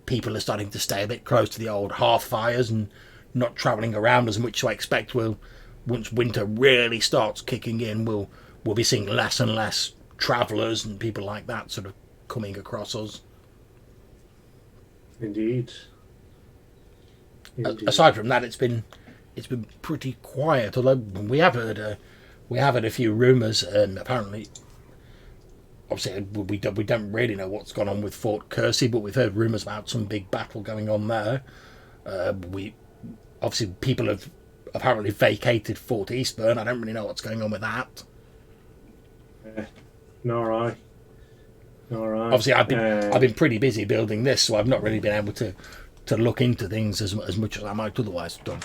Speaker 1: People are starting to stay a bit close to the old hearth fires and not travelling around as much. So I expect once winter really starts kicking in, we'll be seeing less and less travellers and people like that sort of coming across us.
Speaker 2: Indeed.
Speaker 1: Aside from that, it's been pretty quiet. Although we have heard a few rumours, and apparently, obviously, we don't really know what's gone on with Fort Kersey, but we've heard rumours about some big battle going on there. Obviously people have apparently vacated Fort Eastburn. I don't really know what's going on with that.
Speaker 2: Nor I.
Speaker 1: Obviously, I've been pretty busy building this, so I've not really been able to look into things as much as I might otherwise have done.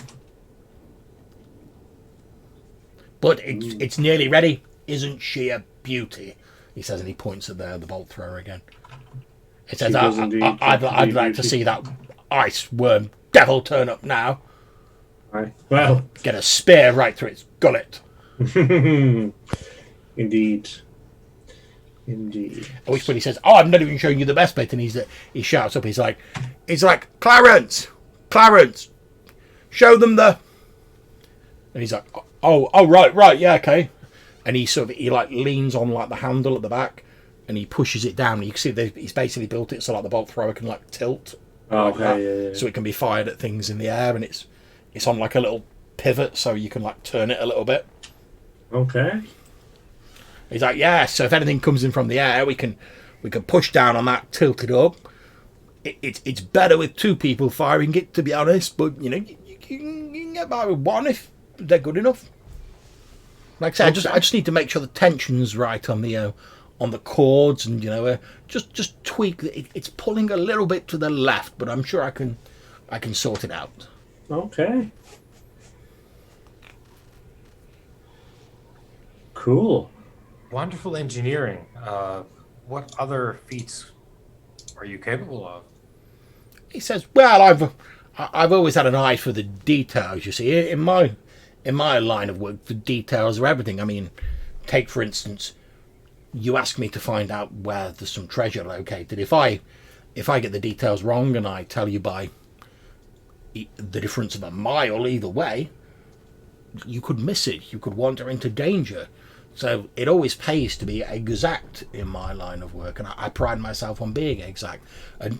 Speaker 1: But it's nearly ready. Isn't she a beauty? He says, and he points at the bolt thrower again. He says, I'd like to see that ice worm devil turn up now.
Speaker 2: Aye. Well,
Speaker 1: get a spear right through its gullet.
Speaker 2: Indeed.
Speaker 1: At which point he says, "Oh, I'm not even showing you the best bit," and he shouts up. He's like, Clarence, show them the. And he's like, oh, right, yeah, okay. And he leans on like the handle at the back, and he pushes it down. And you can see that he's basically built it so like the bolt thrower can like tilt.
Speaker 2: Okay, yeah.
Speaker 1: So it can be fired at things in the air, and it's on like a little pivot, so you can like turn it a little bit.
Speaker 2: Okay.
Speaker 1: He's like, yeah, so if anything comes in from the air, we can push down on that, tilt it up. It's better with two people firing it, to be honest, but you can get by with one if they're good enough. Like I say, I just need to make sure the tension's right on the cords, and just tweak. It's pulling a little bit to the left, but I'm sure I can sort it out.
Speaker 2: Okay. Cool.
Speaker 4: Wonderful engineering. What other feats are you capable of?
Speaker 1: He says, "Well, I've always had an eye for the details. You see, in my line of work, the details are everything. I mean, take for instance, you ask me to find out where there's some treasure located. If I get the details wrong and I tell you by the difference of a mile either way, you could miss it. You could wander into danger. So it always pays to be exact in my line of work, and I pride myself on being exact. And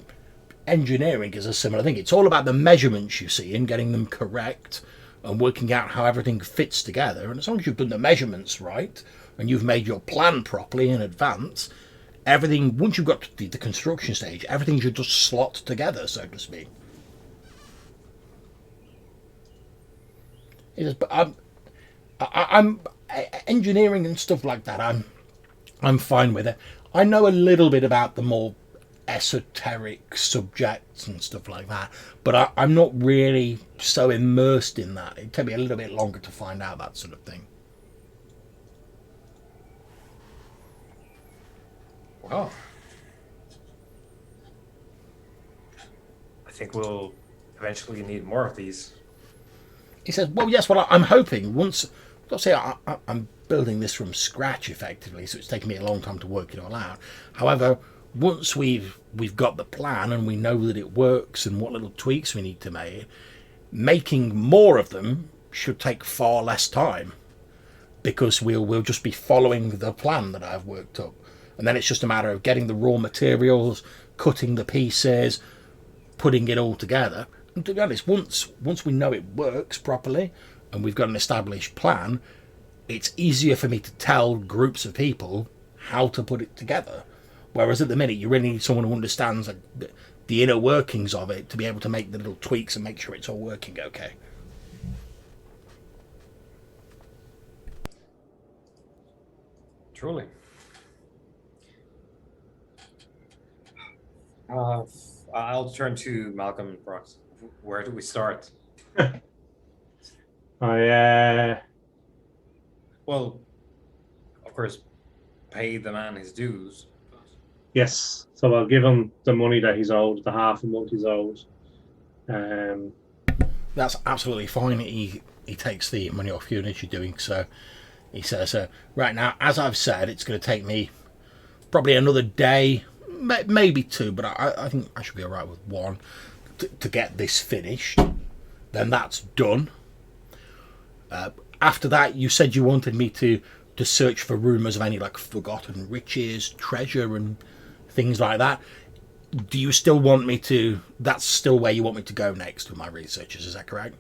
Speaker 1: engineering is a similar thing. It's all about the measurements you see and getting them correct and working out how everything fits together. And as long as you've done the measurements right and you've made your plan properly in advance, everything, once you've got to the construction stage, everything should just slot together, so to speak. It is, but I'm engineering and stuff like that. I'm fine with it. I know a little bit about the more esoteric subjects and stuff like that, but I'm not really so immersed in that. It'd take me a little bit longer to find out that sort of thing.
Speaker 4: Well, I think we'll eventually need more of these.
Speaker 1: He says, well, yes, well, I'm hoping once, let's say I'm building this from scratch effectively, so it's taken me a long time to work it all out. However, once we've got the plan and we know that it works and what little tweaks we need to make, making more of them should take far less time, because we'll just be following the plan that I've worked up. And then it's just a matter of getting the raw materials, cutting the pieces, putting it all together. And to be honest, once we know it works properly and we've got an established plan, it's easier for me to tell groups of people how to put it together. Whereas at the minute, you really need someone who understands the inner workings of it to be able to make the little tweaks and make sure it's all working okay.
Speaker 4: Truly. I'll turn to Malcolm and Brox. Where do we start? Well, of course, pay the man his dues.
Speaker 2: Yes, so I'll give him the money that he's owed, the half a month he's owed.
Speaker 1: That's absolutely fine. He takes the money off you, and as you're doing so, he says, right now, as I've said, it's going to take me probably another day, maybe two, but I think I should be all right with one to get this finished. Then that's done. After that, you said you wanted me to search for rumours of any like forgotten riches, treasure, and things like that. Do you still want me to? That's still where you want me to go next with my researches. Is that correct?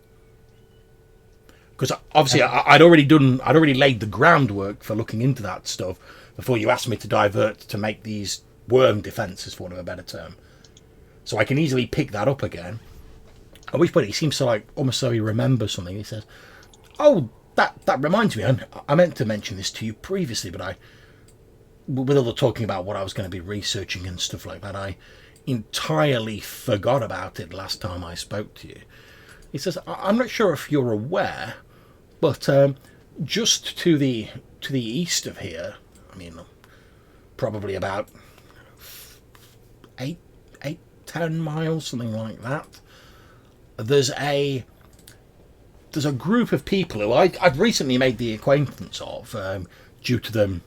Speaker 1: Because obviously, I'd already laid the groundwork for looking into that stuff before you asked me to divert to make these worm defences, for want of a better term. So I can easily pick that up again. At which point he seems to like almost so he remembers something. He says, "Oh, that reminds me. I meant to mention this to you previously, but with all the talking about what I was going to be researching and stuff like that, I entirely forgot about it last time I spoke to you." He says, "I'm not sure if you're aware, but just to the east of here, I mean, probably about 10 miles, something like that, there's a group of people who I've recently made the acquaintance of, due to them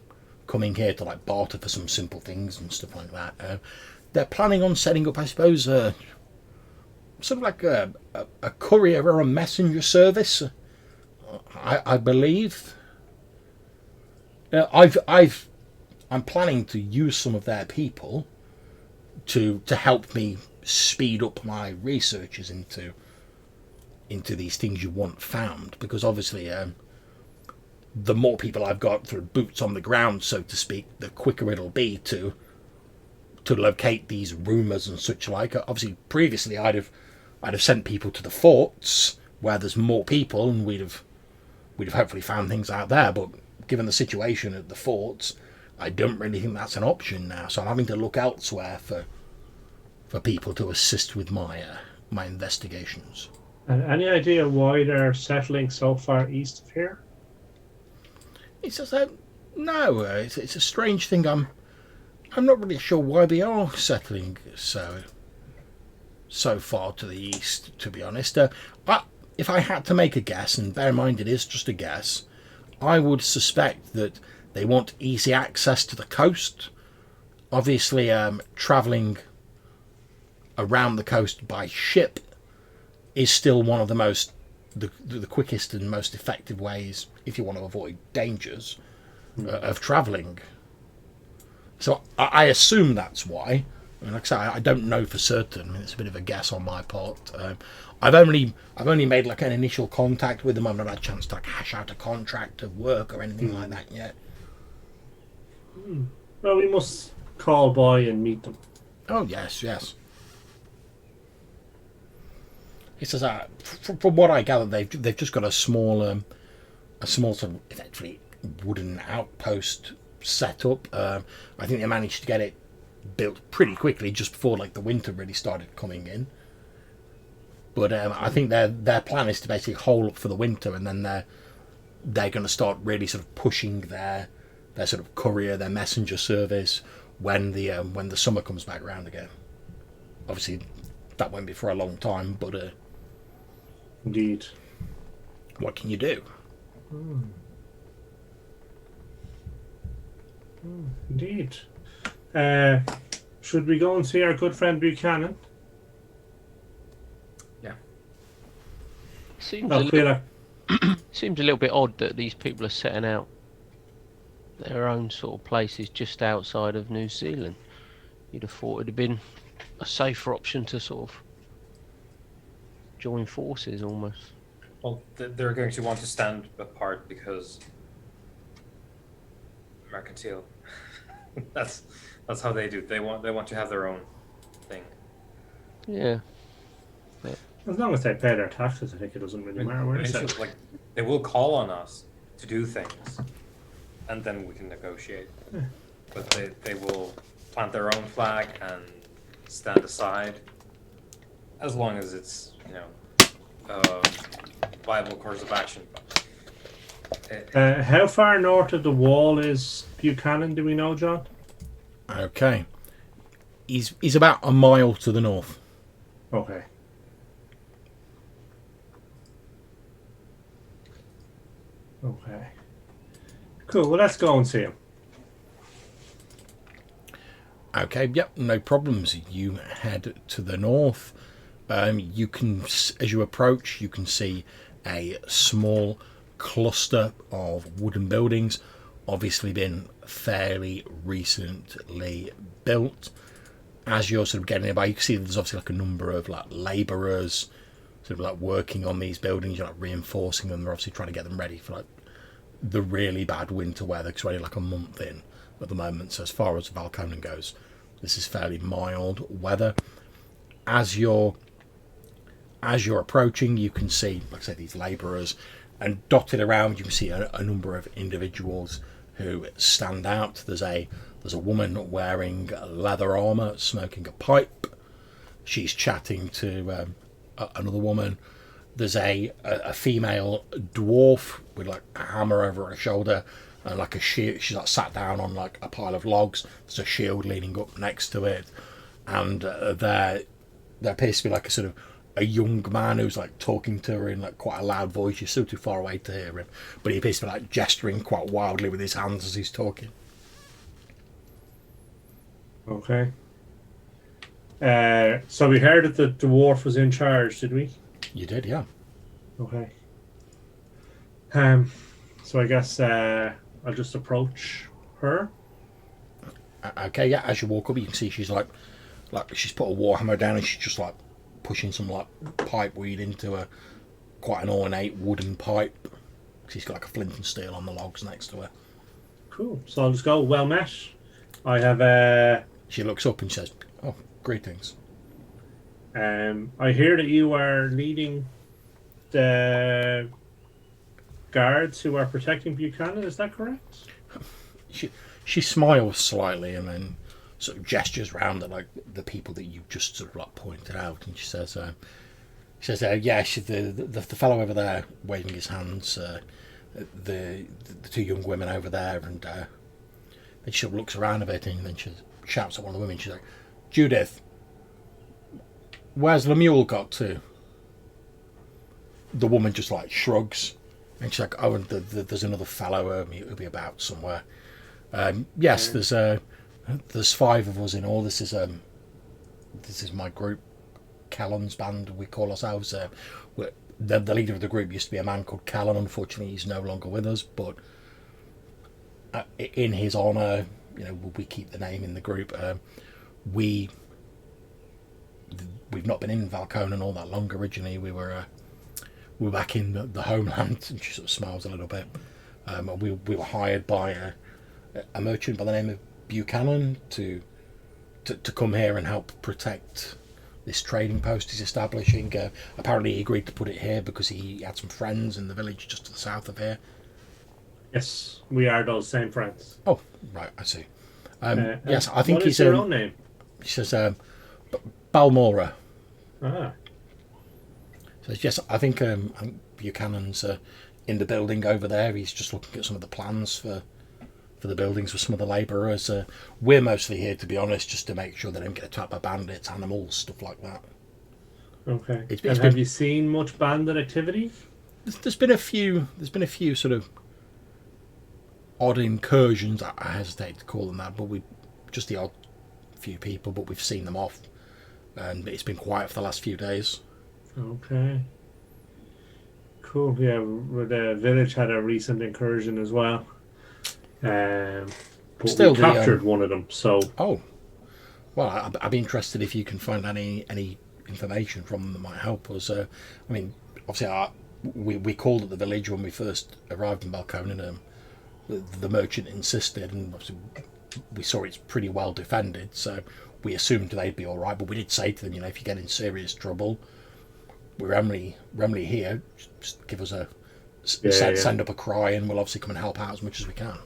Speaker 1: coming here to like barter for some simple things and stuff like that. They're planning on setting up, I suppose, sort of like a courier or a messenger service, I believe. I'm planning to use some of their people to help me speed up my researches into these things you want found, because obviously the more people I've got for boots on the ground, so to speak, the quicker it'll be to locate these rumours and such like. Obviously previously I'd have sent people to the forts where there's more people, and we'd have hopefully found things out there, but given the situation at the forts, I don't really think that's an option now, so I'm having to look elsewhere for people to assist with my investigations.
Speaker 2: And any idea why they're settling so far east of here?
Speaker 1: He says, no, it's a strange thing. I'm not really sure why they are settling so far to the east, to be honest. If I had to make a guess, and bear in mind it is just a guess, I would suspect that they want easy access to the coast. Obviously, travelling around the coast by ship is still one of the quickest and most effective ways if you want to avoid dangers. of travelling. So I assume that's why. I mean, like I say, I don't know for certain. I mean, it's a bit of a guess on my part. I've only made like an initial contact with them. I've not had a chance to like hash out a contract of work or anything like that yet.
Speaker 2: Well, we must call by and meet them.
Speaker 1: Oh yes. He says, from what I gather, they've just got a small sort of effectively wooden outpost set up. I think they managed to get it built pretty quickly just before like the winter really started coming in. But I think their plan is to basically hole up for the winter, and then they're going to start really sort of pushing their sort of courier, their messenger service when the summer comes back around again. Obviously, that won't be for a long time, but
Speaker 2: Indeed.
Speaker 1: what can you do?
Speaker 2: Indeed. Should we go and see our good friend Buchanan?
Speaker 4: Yeah.
Speaker 3: Seems
Speaker 2: I feel like
Speaker 3: seems a little bit odd that these people are setting out their own sort of places just outside of New Zealand. You'd have thought it'd have been a safer option to sort of join forces almost.
Speaker 4: Well, they're going to want to stand apart because mercantile. that's how they do. They want to have their own thing.
Speaker 3: Yeah.
Speaker 2: as long as they pay their taxes, I think it doesn't really matter where they
Speaker 4: Eventually,
Speaker 2: sit.
Speaker 4: like they will call on us to do things, and then we can negotiate. But they will plant their own flag and stand aside, as long as it's viable course of action.
Speaker 2: How far north of the wall is Buchanan? Do we know, John?
Speaker 1: Okay. He's about a mile to the north.
Speaker 2: Okay. Okay. Cool. Well, let's go and see him.
Speaker 1: Okay, yep, no problems. You head to the north. You can, as you approach, you can see a small cluster of wooden buildings, obviously been fairly recently built. As you're sort of getting by, you can see there's obviously like a number of like labourers sort of like working on these buildings. You're like reinforcing them. They're obviously trying to get them ready for like the really bad winter weather, because we're only like a month in at the moment. So as far as Valconan goes, this is fairly mild weather. As you're approaching, you can see, like I say, these labourers, and dotted around you can see a number of individuals who stand out. There's a woman wearing leather armour, smoking a pipe. She's chatting to another woman. There's a female dwarf with like a hammer over her shoulder and like a shield. She's like sat down on like a pile of logs. There's a shield leaning up next to it, and there appears to be like a sort of a young man who's like talking to her in like quite a loud voice. You're still too far away to hear him, but he appears to be like gesturing quite wildly with his hands as he's talking.
Speaker 2: Okay. So we heard that the dwarf was in charge, did we?
Speaker 1: You did, yeah.
Speaker 2: Okay. So I guess I'll just approach her.
Speaker 1: Okay, yeah. As you walk up, you can see she's like she's put a warhammer down, and she's just like pushing some like pipe weed into quite an ornate wooden pipe. She's got like a flint and steel on the logs next to her.
Speaker 2: Cool. So I'll just go. Well met. I have.
Speaker 1: She looks up and says, "Oh, greetings."
Speaker 2: I hear that you are leading the guards who are protecting Buchanan. Is that correct?
Speaker 1: She smiles slightly and then sort of gestures round at like the people that you just sort of like pointed out, and she says, "Yeah, the fellow over there waving his hands, the two young women over there," and then she sort of looks around a bit and then she shouts at one of the women. She's like, "Judith, where's Lemuel got to?" The woman just like shrugs, and she's like, "Oh, and there's another fellow. He'll be about somewhere." Yes, there's 5 of us in all. This is my group, Callan's band. We call ourselves. The leader of the group used to be a man called Callan. Unfortunately, he's no longer with us. But in his honour, we keep the name in the group. We've not been in Valconan all that long. Originally, we were back in the homeland, and she sort of smiles a little bit. We were hired by a merchant by the name of Buchanan to come here and help protect this trading post he's establishing. Apparently he agreed to put it here because he had some friends in the village just to the south of here.
Speaker 2: Yes, we are those same friends.
Speaker 1: Oh, right, I see. Yes, I think
Speaker 2: what
Speaker 1: he's...
Speaker 2: is your own name?
Speaker 1: He says, Balmora.
Speaker 2: Ah.
Speaker 1: So yes, I think Buchanan's in the building over there. He's just looking at some of the plans for the buildings with some of the labourers. We're mostly here, to be honest, just to make sure they don't get attacked by bandits, animals, stuff like that.
Speaker 2: Okay.
Speaker 1: It's
Speaker 2: have you seen much bandit activity?
Speaker 1: There's been a few sort of odd incursions. I hesitate to call them that, but just the odd few people, but we've seen them off, and it's been quiet for the last few days.
Speaker 2: Okay. Cool. Yeah, the village had a recent incursion as well. But
Speaker 1: Still,
Speaker 2: we captured one of them. So.
Speaker 1: Oh, well, I'd be interested if you can find any information from them that might help us. I mean, obviously, we called at the village when we first arrived in Balconan. The merchant insisted, and obviously we saw it's pretty well defended, so we assumed they'd be all right. But we did say to them, if you get in serious trouble, we're only here. Just give us send up a cry, and we'll obviously come and help out as much as we can.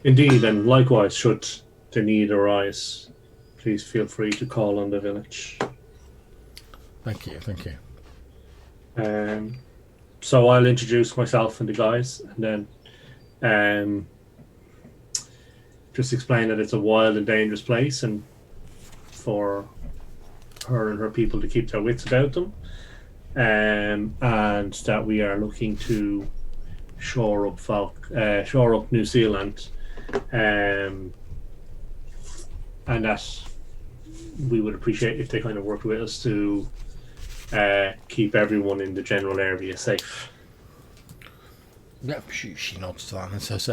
Speaker 2: Indeed, and likewise, should the need arise, please feel free to call on the village.
Speaker 1: Thank you.
Speaker 2: So I'll introduce myself and the guys, and then just explain that it's a wild and dangerous place, and for her and her people to keep their wits about them, and that we are looking to shore up New Zealand, and that we would appreciate if they kind of worked with us to keep everyone in the general area safe.
Speaker 1: Yeah, she nods to that and says,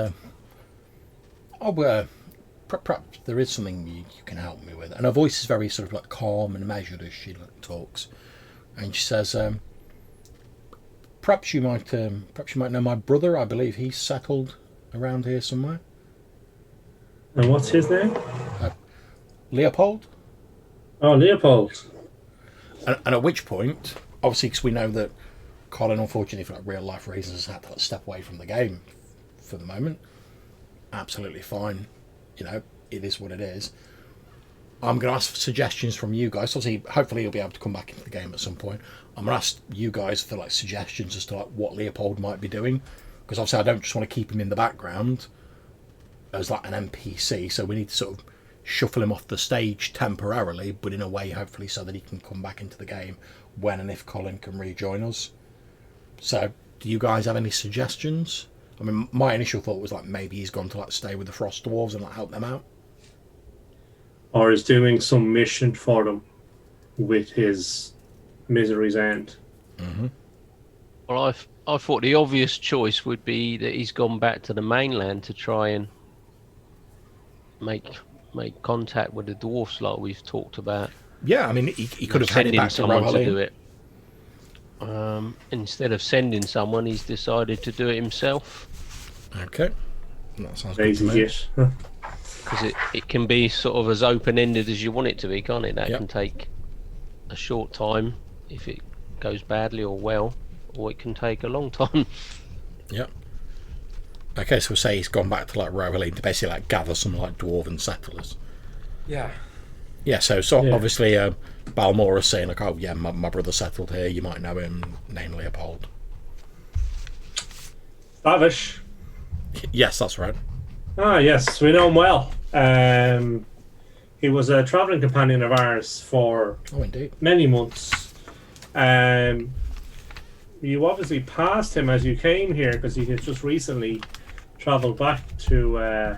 Speaker 1: perhaps there is something you can help me with. And her voice is very sort of like calm and measured as she talks. And she says, perhaps you might know my brother. I believe he's settled around here somewhere.
Speaker 2: And what's his name?
Speaker 1: Leopold.
Speaker 2: Oh, Leopold.
Speaker 1: And at which point, obviously, because we know that Colin, unfortunately, for real life reasons, has had to step away from the game for the moment. Absolutely fine. It is what it is. I'm going to ask for suggestions from you guys. Obviously, hopefully he'll be able to come back into the game at some point. I'm going to ask you guys for suggestions as to what Leopold might be doing, because obviously I don't just want to keep him in the background as an NPC. So we need to sort of shuffle him off the stage temporarily, but in a way, hopefully, so that he can come back into the game when and if Colin can rejoin us. So, do you guys have any suggestions? I mean, my initial thought was maybe he's gone to stay with the Frost Dwarves and help them out.
Speaker 2: Or is doing some mission for them with his Misery's End.
Speaker 1: Mm-hmm.
Speaker 3: Well, I thought the obvious choice would be that he's gone back to the mainland to try and make contact with the dwarfs like we've talked about.
Speaker 1: Yeah, I mean, he could have headed back to
Speaker 3: someone
Speaker 1: Rohirrim.
Speaker 3: to do it. Instead of sending someone, he's decided to do it himself.
Speaker 1: Okay, that sounds good to me.
Speaker 3: Because it can be sort of as open-ended as you want it to be, can't it? That can take a short time if it goes badly or well, or it can take a long time.
Speaker 1: Yep. Okay, so we'll say he's gone back to Rohirrim to basically gather some dwarven settlers.
Speaker 4: Yeah.
Speaker 1: Yeah, so obviously Balmora's saying oh yeah, my brother settled here, you might know him, named Leopold.
Speaker 2: Bavish.
Speaker 1: Yes, that's right.
Speaker 2: Ah, yes, we know him well. He was a travelling companion of ours for many months. You obviously passed him as you came here because he had just recently travelled back to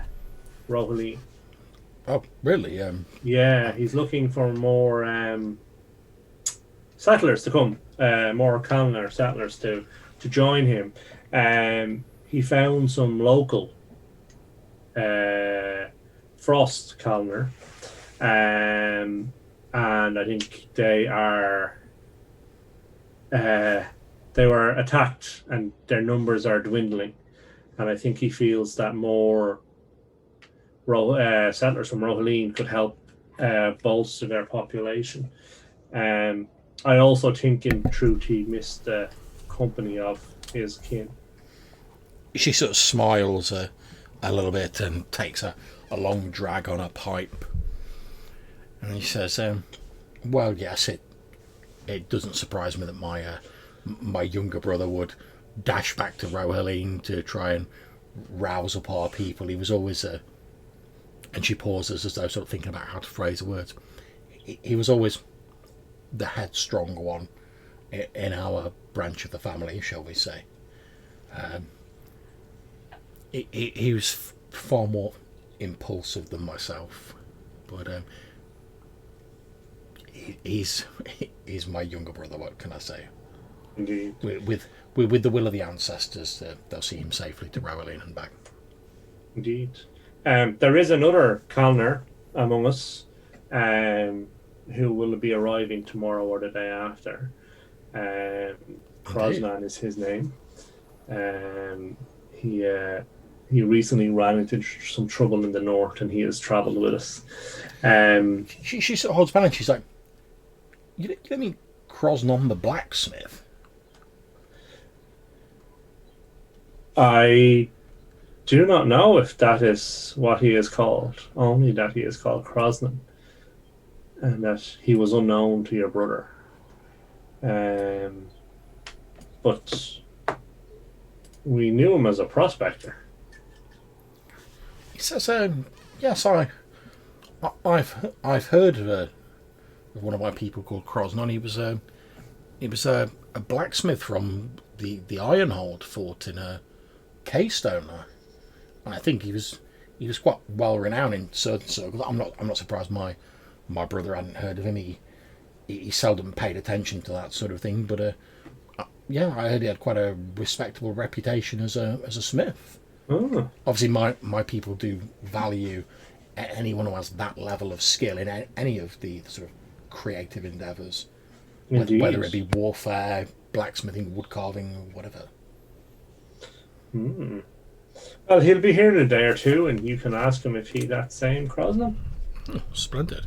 Speaker 2: Rohirrim.
Speaker 1: Oh, really?
Speaker 2: Yeah, he's looking for more settlers to come, more Kalnar settlers to join him. He found some local Frost Colner, and I think they were attacked and their numbers are dwindling, and I think he feels that more settlers from Rohaleen could help bolster their population. I also think in truth he missed the company of his kin.
Speaker 1: She sort of smiles a little bit and takes a long drag on her pipe. And he says, well, yes, it doesn't surprise me that my younger brother would dash back to Rohaleen to try and rouse up our people. He was always and she pauses as though sort of thinking about how to phrase the words. He was always the headstrong one in our branch of the family, shall we say. He was far more impulsive than myself, but he's my younger brother. What can I say?
Speaker 2: Indeed.
Speaker 1: With the will of the ancestors, they'll see him safely to Rohaleen and back.
Speaker 2: Indeed. There is another Colner among us who will be arriving tomorrow or the day after. Krosnan is his name. He recently ran into some trouble in the north, and he has travelled with us.
Speaker 1: She sort of holds back and she's like, "You don't mean Krosnan the blacksmith?"
Speaker 2: I do not know if that is what he is called. Only that he is called Krosnan, and that he was unknown to your brother. But we knew him as a prospector.
Speaker 1: He says, "Yes, I've heard of one of my people called Krosnan. He was a blacksmith from the Ironhold fort in Keystone, and I think he was quite well renowned in certain circles. I'm not surprised my brother hadn't heard of him. He seldom paid attention to that sort of thing, but yeah, I heard he had quite a respectable reputation as a smith.
Speaker 2: Oh.
Speaker 1: Obviously, my people do value anyone who has that level of skill in any of the sort of creative endeavours, whether it be warfare, blacksmithing, wood carving, whatever."
Speaker 2: Well, he'll be here in a day or two, and you can ask him if he's that same Krosnan.
Speaker 1: Oh, splendid.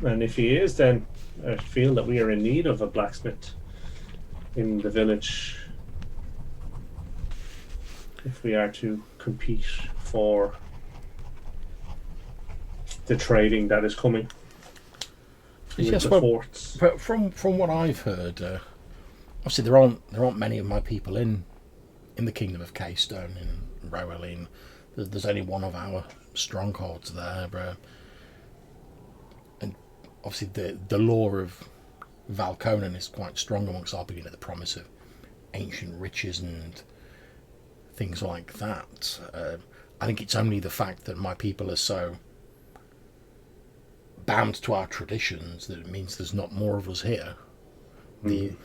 Speaker 2: And if he is, then I feel that we are in need of a blacksmith in the village if we are to compete for the trading that is coming with the forts.
Speaker 1: But from what I've heard, obviously there aren't many of my people in the Kingdom of Keystone in Rohaleen. There's only one of our strongholds there, and obviously the law of Valconan is quite strong amongst our people, the promise of ancient riches and things like that. I think it's only the fact that my people are so bound to our traditions that it means there's not more of us here. The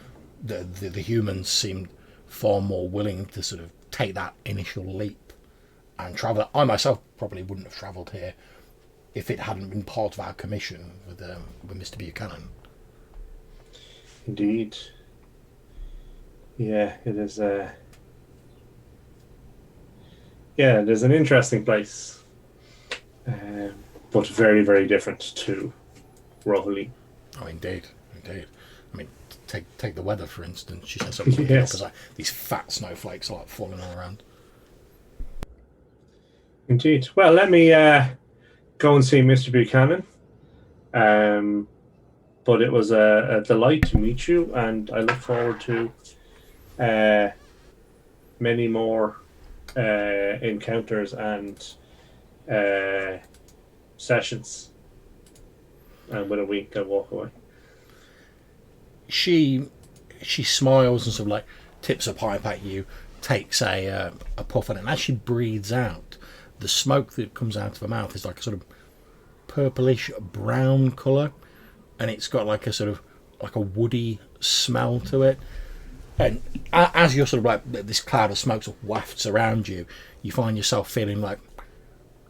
Speaker 1: humans seem far more willing to sort of take that initial leap and travel. I myself probably wouldn't have travelled here if it hadn't been part of our commission with Mr. Buchanan.
Speaker 2: Indeed. Yeah, it is. Yeah, it is an interesting place, but very, very different to Rohaleen.
Speaker 1: Oh, indeed. I mean, take the weather for instance. She said something
Speaker 2: Yes.
Speaker 1: because these fat snowflakes are like falling all around.
Speaker 2: Indeed. Well, let me go and see Mr. Buchanan. But it was a delight to meet you, and I look forward to many more encounters and sessions. And with a wink, I walk away.
Speaker 1: She smiles and sort of like tips a pipe at you, takes a puff on it, and as she breathes out, the smoke that comes out of her mouth is like a sort of purplish brown colour, and it's got like a sort of like a woody smell to it. And as you're sort of like this cloud of smoke sort of wafts around you, you find yourself feeling like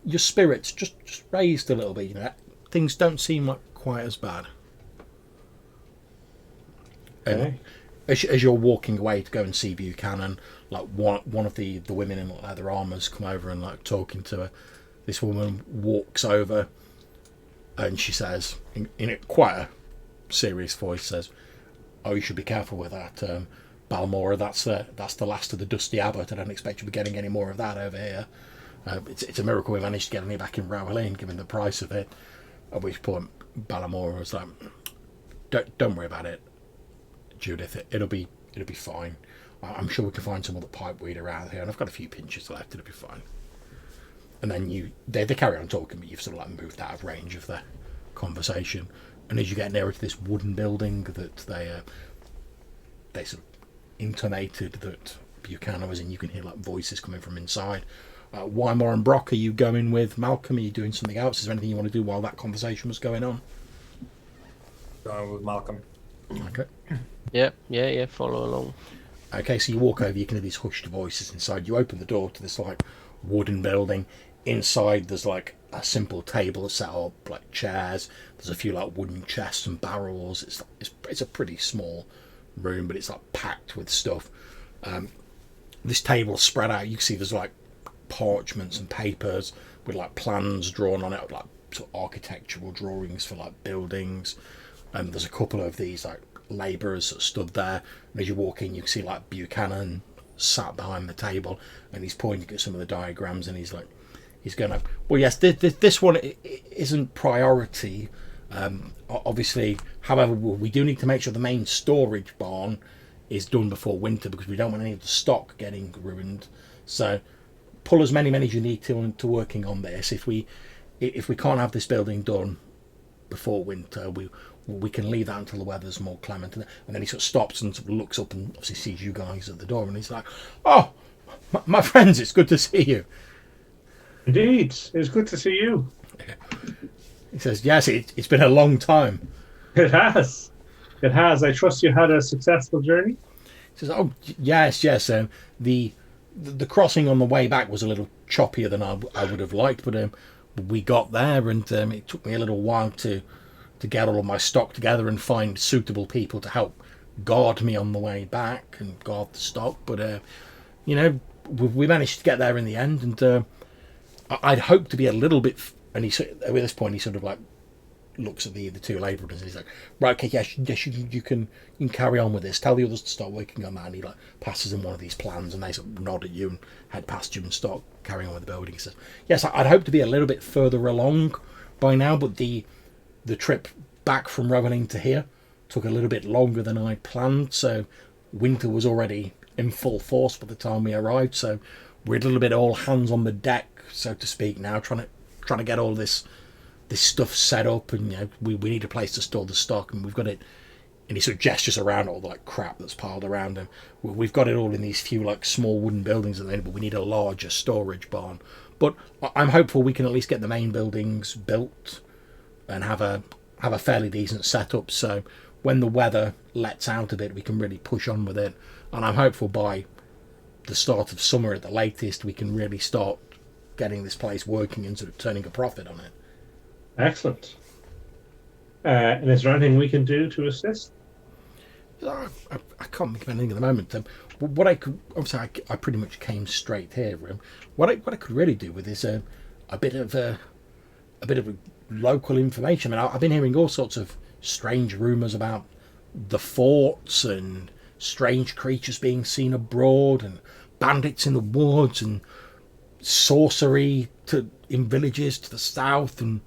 Speaker 1: your spirits just raised a little bit. You know, things don't seem like quite as bad. And
Speaker 2: Okay.
Speaker 1: as you're walking away to go and see Buchanan, like one of the women in leather armors come over and like talking to her. This woman walks over and she says, in quite a serious voice, says, "Oh, you should be careful with that, Balmora. That's the last of the Dusty Abbot. I don't expect you to be getting any more of that over here. It's a miracle we managed to get any back in Rowlene, given the price of it." At which point, Balmora was like, "Don't worry about it, Judith. It'll be fine. I'm sure we can find some other pipe weed around here, and I've got a few pinches left. It'll be fine." And then they carry on talking, but you've sort of like moved out of range of the conversation. And as you get nearer to this wooden building that they sort of intimated that Buchanan was in, you can hear like voices coming from inside. Wymore and Brock, are you going with Malcolm? Are you doing something else? Is there anything you want to do while that conversation was going on?
Speaker 4: Going with Malcolm.
Speaker 1: Okay.
Speaker 3: Yeah. Follow along.
Speaker 1: Okay, so you walk over, you can hear these hushed voices inside. You open the door to this like wooden building. Inside there's like a simple table set up, like chairs. There's a few like wooden chests and barrels. It's a pretty small room, but it's like packed with stuff. This table spread out, you can see there's like parchments and papers with like plans drawn on it, like sort of architectural drawings for like buildings. And there's a couple of these like labourers that stood there. And as you walk in, you can see like Buchanan sat behind the table, and he's pointing at some of the diagrams, and he's going, "Well, yes, this one isn't priority, obviously. However, we do need to make sure the main storage barn is done before winter, because we don't want any of the stock getting ruined. So pull as many as you need to working on this. If we can't have this building done before winter, we can leave that until the weather's more clement." And then he sort of stops and sort of looks up and obviously sees you guys at the door, and he's like, "Oh, my friends, it's good to see you."
Speaker 2: Indeed, it's good to see you.
Speaker 1: He says, "Yes, it's been a long time."
Speaker 2: It has. It has. I trust you had a successful journey.
Speaker 1: He says, "Oh, yes. The crossing on the way back was a little choppier than I would have liked, but we got there, and it took me a little while to get all of my stock together and find suitable people to help guard me on the way back and guard the stock. But we managed to get there in the end, and I'd hoped to be a little bit." And at this point, he sort of like looks at the two labourers and he's like, "Right, okay, yes, you can carry on with this. Tell the others to start working on that." And he like passes them one of these plans, and they sort of nod at you and head past you and start carrying on with the building. He says, "Yes, I'd hoped to be a little bit further along by now, but the trip back from Rowening to here took a little bit longer than I planned. So winter was already in full force by the time we arrived. So we're a little bit all hands on the deck, so to speak, now, trying to get all this stuff set up, and we need a place to store the stock, and we've got it." And he sort of gestures around all the like crap that's piled around him. We've got it all in these few like small wooden buildings at the end, but we need a larger storage barn. But I'm hopeful we can at least get the main buildings built and have a fairly decent setup, so when the weather lets out a bit, we can really push on with it. And I'm hopeful by the start of summer at the latest, we can really start getting this place working and sort of turning a profit on it.
Speaker 2: Excellent. And is there anything we can do to assist?
Speaker 1: I can't think of anything at the moment. What I could, obviously, I pretty much came straight here. What I could really do with is a bit of local information. I mean, I've been hearing all sorts of strange rumours about the forts and strange creatures being seen abroad and bandits in the woods and sorcery in villages to the south and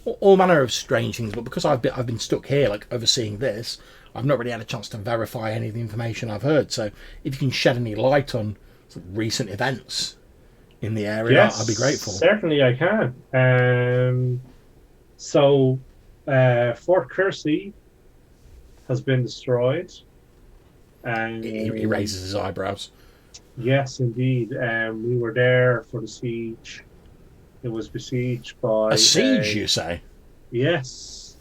Speaker 1: all manner of strange things. But because I've been stuck here, like overseeing this, I've not really had a chance to verify any of the information I've heard. So if you can shed any light on sort of recent events in the area,
Speaker 2: yes,
Speaker 1: I'd be grateful.
Speaker 2: Certainly I can. So Fort Kersey has been destroyed. And
Speaker 1: He raises his eyebrows.
Speaker 2: Yes, indeed. We were there for the siege. It was besieged by...
Speaker 1: A siege, you say?
Speaker 2: Yes.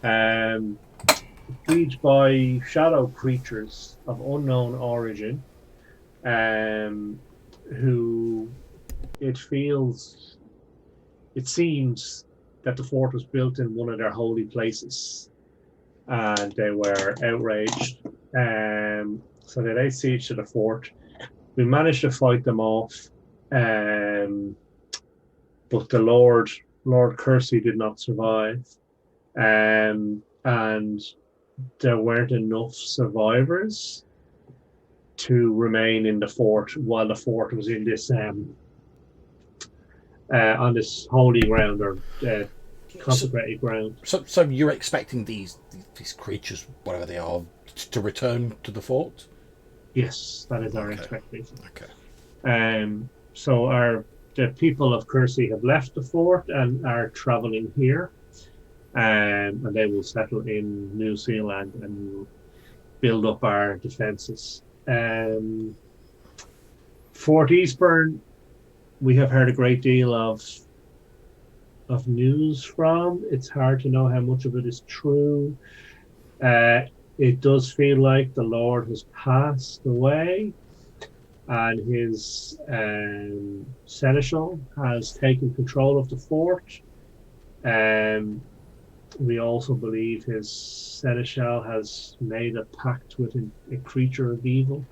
Speaker 2: Besieged by shadow creatures of unknown origin, who it feels it seems that the fort was built in one of their holy places, and they were outraged. So they laid siege to the fort. We managed to fight them off, but the Lord Kersey did not survive, and there weren't enough survivors to remain in the fort while the fort was in this on this holy ground or consecrated ground.
Speaker 1: So you're expecting these creatures, whatever they are, to return to the fort?
Speaker 2: Yes, that is our expectation.
Speaker 1: Okay.
Speaker 2: So the people of Kersey have left the fort and are traveling here, and they will settle in New Zealand and will build up our defences. Fort Eastburn, we have heard a great deal of news from. It's hard to know how much of it is true. It does feel like the Lord has passed away, and his seneschal has taken control of the fort. We also believe his seneschal has made a pact with a creature of evil.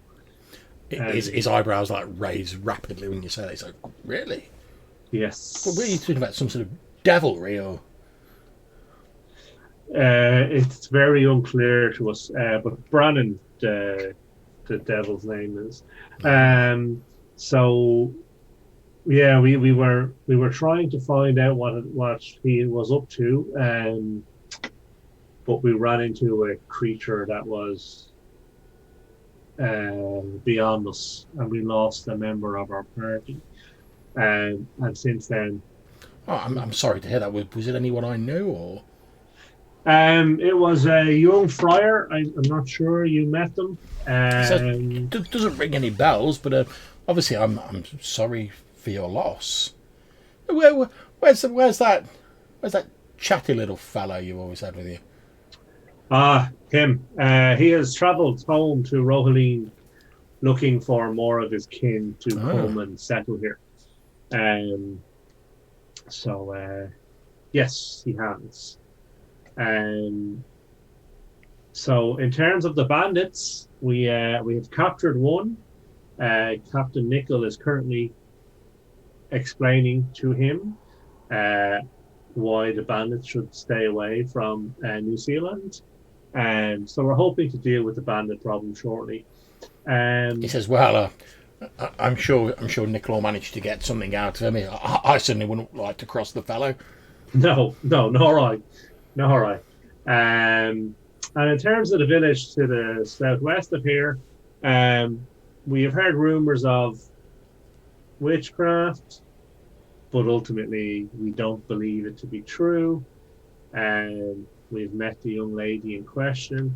Speaker 1: His eyebrows like raise rapidly when you say that. He's like, really?
Speaker 2: Yes.
Speaker 1: Well, were you talking about some sort of devilry or?
Speaker 2: It's very unclear to us, but Brannon, the devil's name is. So, yeah, we were trying to find out what he was up to, but we ran into a creature that was beyond us, and we lost a member of our party. And since then,
Speaker 1: I'm sorry to hear that. Was it anyone I knew or?
Speaker 2: it was a young friar. I'm not sure you met them.
Speaker 1: Doesn't ring any bells, but obviously I'm sorry for your loss. Where's that chatty little fellow you always had with you?
Speaker 2: Him. He has travelled home to Rohaleen looking for more of his kin to come and settle here. So yes, he has. So in terms of the bandits, we have captured one. Captain Nickel is currently explaining to him why the bandits should stay away from New Zealand. So we're hoping to deal with the bandit problem shortly.
Speaker 1: He says, "Well, I'm sure Nickel will manage to get something out of him. I certainly wouldn't like to cross the fellow."
Speaker 2: No, all right. And in terms of the village to the southwest of here, we have heard rumours of witchcraft, but ultimately we don't believe it to be true. We've met the young lady in question.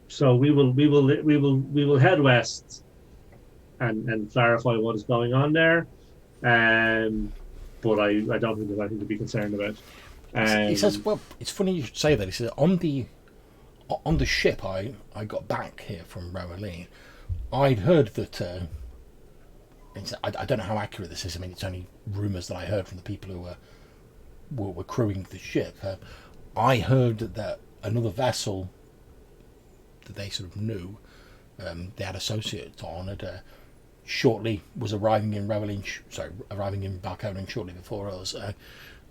Speaker 2: So we will head west and clarify what is going on there. But I don't think there's anything to be concerned about.
Speaker 1: He says, "Well, it's funny you should say that." He says, "On the ship I got back here from Rohaleen, I'd heard that." I don't know how accurate this is. I mean, it's only rumours that I heard from the people who were crewing the ship. I heard that another vessel that they sort of knew, they had associates on it, shortly was arriving in Balconen shortly before us,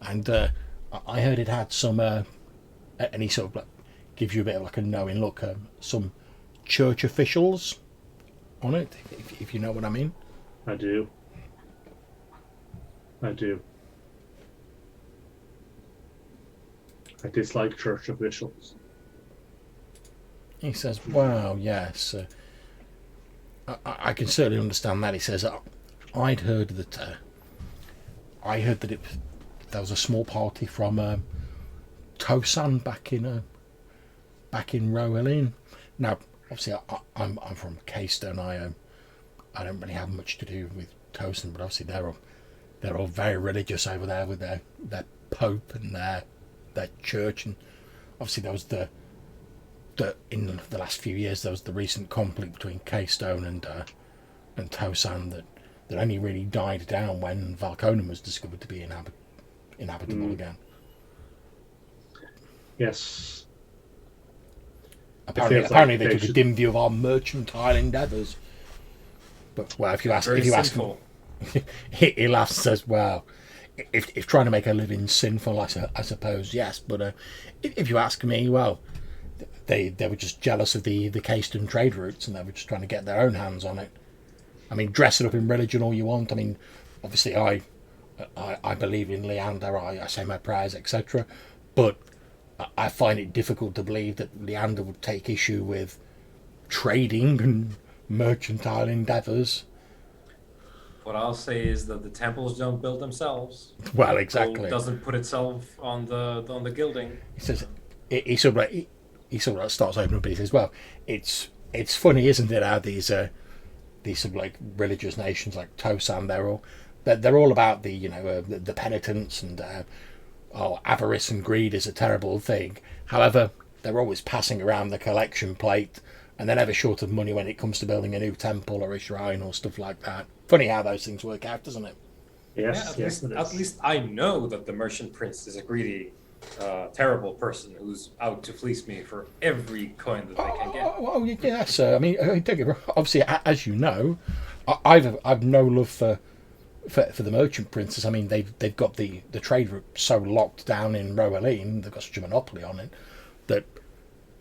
Speaker 1: and I heard it had some, and he sort of like gives you a bit of like a knowing look, some church officials on it, if you know what I mean.
Speaker 2: I do. I dislike church officials.
Speaker 1: He says, "Wow, yes, I can certainly understand that." He says, "I'd heard that. There was a small party from Tosan back in Rohaleen. Now, obviously, I'm from Keystone. I don't really have much to do with Tosan, but obviously they're all very religious over there with their pope and their church, and obviously there was in the last few years there was the recent conflict between Keystone and Tosan that that only really died down when Valconen was discovered to be inhabitable again.
Speaker 2: Yes.
Speaker 1: Apparently they took a dim view of our mercantile endeavours. But well, if you ask him, he laughs and says, "Well, if trying to make a living sinful, I suppose yes. But if you ask me, well, they were just jealous of the Caiston trade routes, and they were just trying to get their own hands on it. I mean, dress it up in religion all you want. I mean, obviously I believe in Leander. I say my prayers, etc. But I find it difficult to believe that Leander would take issue with trading and mercantile endeavours.
Speaker 4: What I'll say is that the temples don't build themselves.
Speaker 1: Well, exactly.
Speaker 4: Gold doesn't put itself on the gilding.
Speaker 1: He says he sort of starts opening up. He says, "Well, it's funny, isn't it? How these sort of like religious nations like Tosan, they're all about the the penitence and avarice and greed is a terrible thing. However, they're always passing around the collection plate, and they're never short of money when it comes to building a new temple or a shrine or stuff like that. Funny how those things work out, doesn't it?"
Speaker 2: Yes,
Speaker 4: at least I know that the merchant prince is a greedy, terrible person who's out to fleece me for every coin that they can get.
Speaker 1: Yes. I mean, don't get me wrong, obviously, as you know, I've no love for the merchant princes. I mean, they've got the trade route so locked down in Roeline, they've got such a monopoly on it that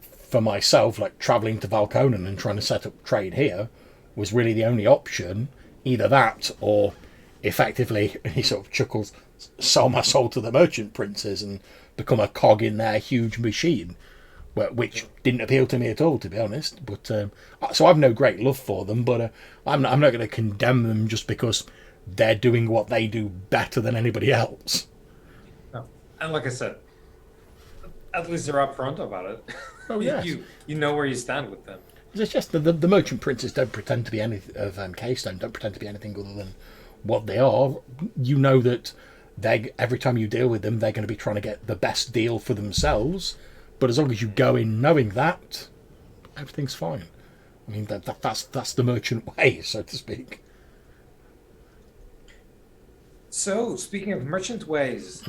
Speaker 1: for myself, like travelling to Valconen and trying to set up trade here was really the only option. Either that or effectively, he sort of chuckles, sell my soul to the merchant princes and become a cog in their huge machine, which didn't appeal to me at all, to be honest. But so I've no great love for them, but I'm not going to condemn them just because they're doing what they do better than anybody else.
Speaker 4: No. And like I said, at least they're upfront about it.
Speaker 1: Oh yes.
Speaker 4: you know where you stand with them.
Speaker 1: It's just the merchant princes don't pretend to be anything of Caiston, don't pretend to be anything other than what they are. You know that every time you deal with them, they're going to be trying to get the best deal for themselves. But as long as you go in knowing that, everything's fine. I mean that's the merchant way, so to speak.
Speaker 4: So, speaking of merchant ways,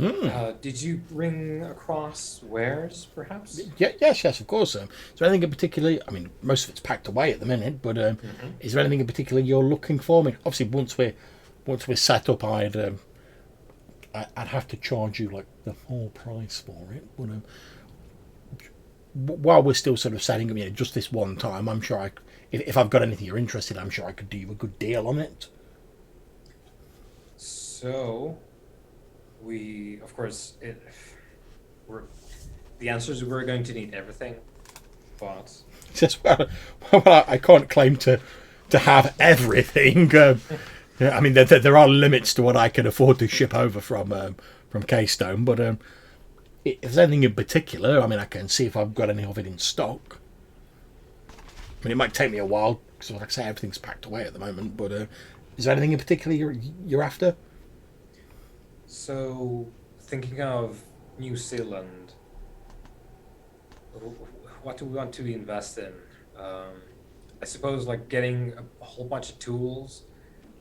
Speaker 4: did you bring across wares, perhaps?
Speaker 1: Yes, of course. Is there anything in particular? I mean, most of it's packed away at the minute, but is there anything in particular you're looking for? I mean, obviously, once we're set up, I'd have to charge you like the full price for it. But while we're still sort of setting up, just this one time, I'm sure if I've got anything you're interested in, I'm sure I could do you a good deal on it.
Speaker 4: So, of course, the answer is we're going to need everything, but...
Speaker 1: Just, well, I can't claim to have everything. I mean, there are limits to what I can afford to ship over from Caiston, but if there's anything in particular, I mean, I can see if I've got any of it in stock. I mean, it might take me a while, because like I say, everything's packed away at the moment, but is there anything in particular you're after?
Speaker 4: So, thinking of New Zealand, what do we want to invest in? I suppose like getting a whole bunch of tools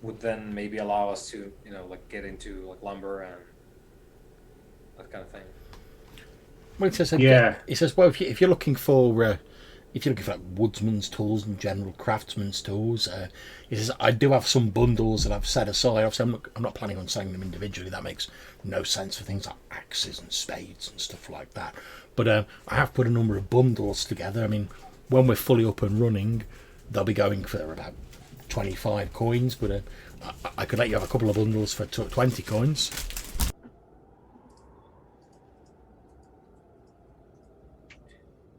Speaker 4: would then maybe allow us to, like get into like lumber and that kind of thing.
Speaker 1: Well, it says, well, if you're looking for like woodsman's tools and general craftsman's tools, he says I do have some bundles that I've set aside. Obviously, I'm not planning on selling them individually. That makes no sense for things like axes and spades and stuff like that. But I have put a number of bundles together. I mean, when we're fully up and running, they'll be going for about 25 coins. But I could let you have a couple of bundles for 20 coins.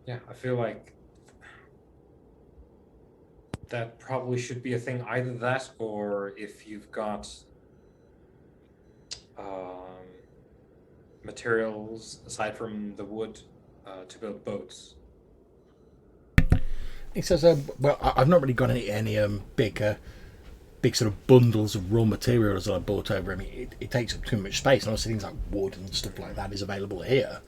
Speaker 4: Yeah, I feel like that probably should be a thing. Either that, or if you've got materials aside from the wood to build boats.
Speaker 1: He says, well, I've not really got any big sort of bundles of raw materials that I bought over. I mean, it takes up too much space, and obviously things like wood and stuff like that is available here.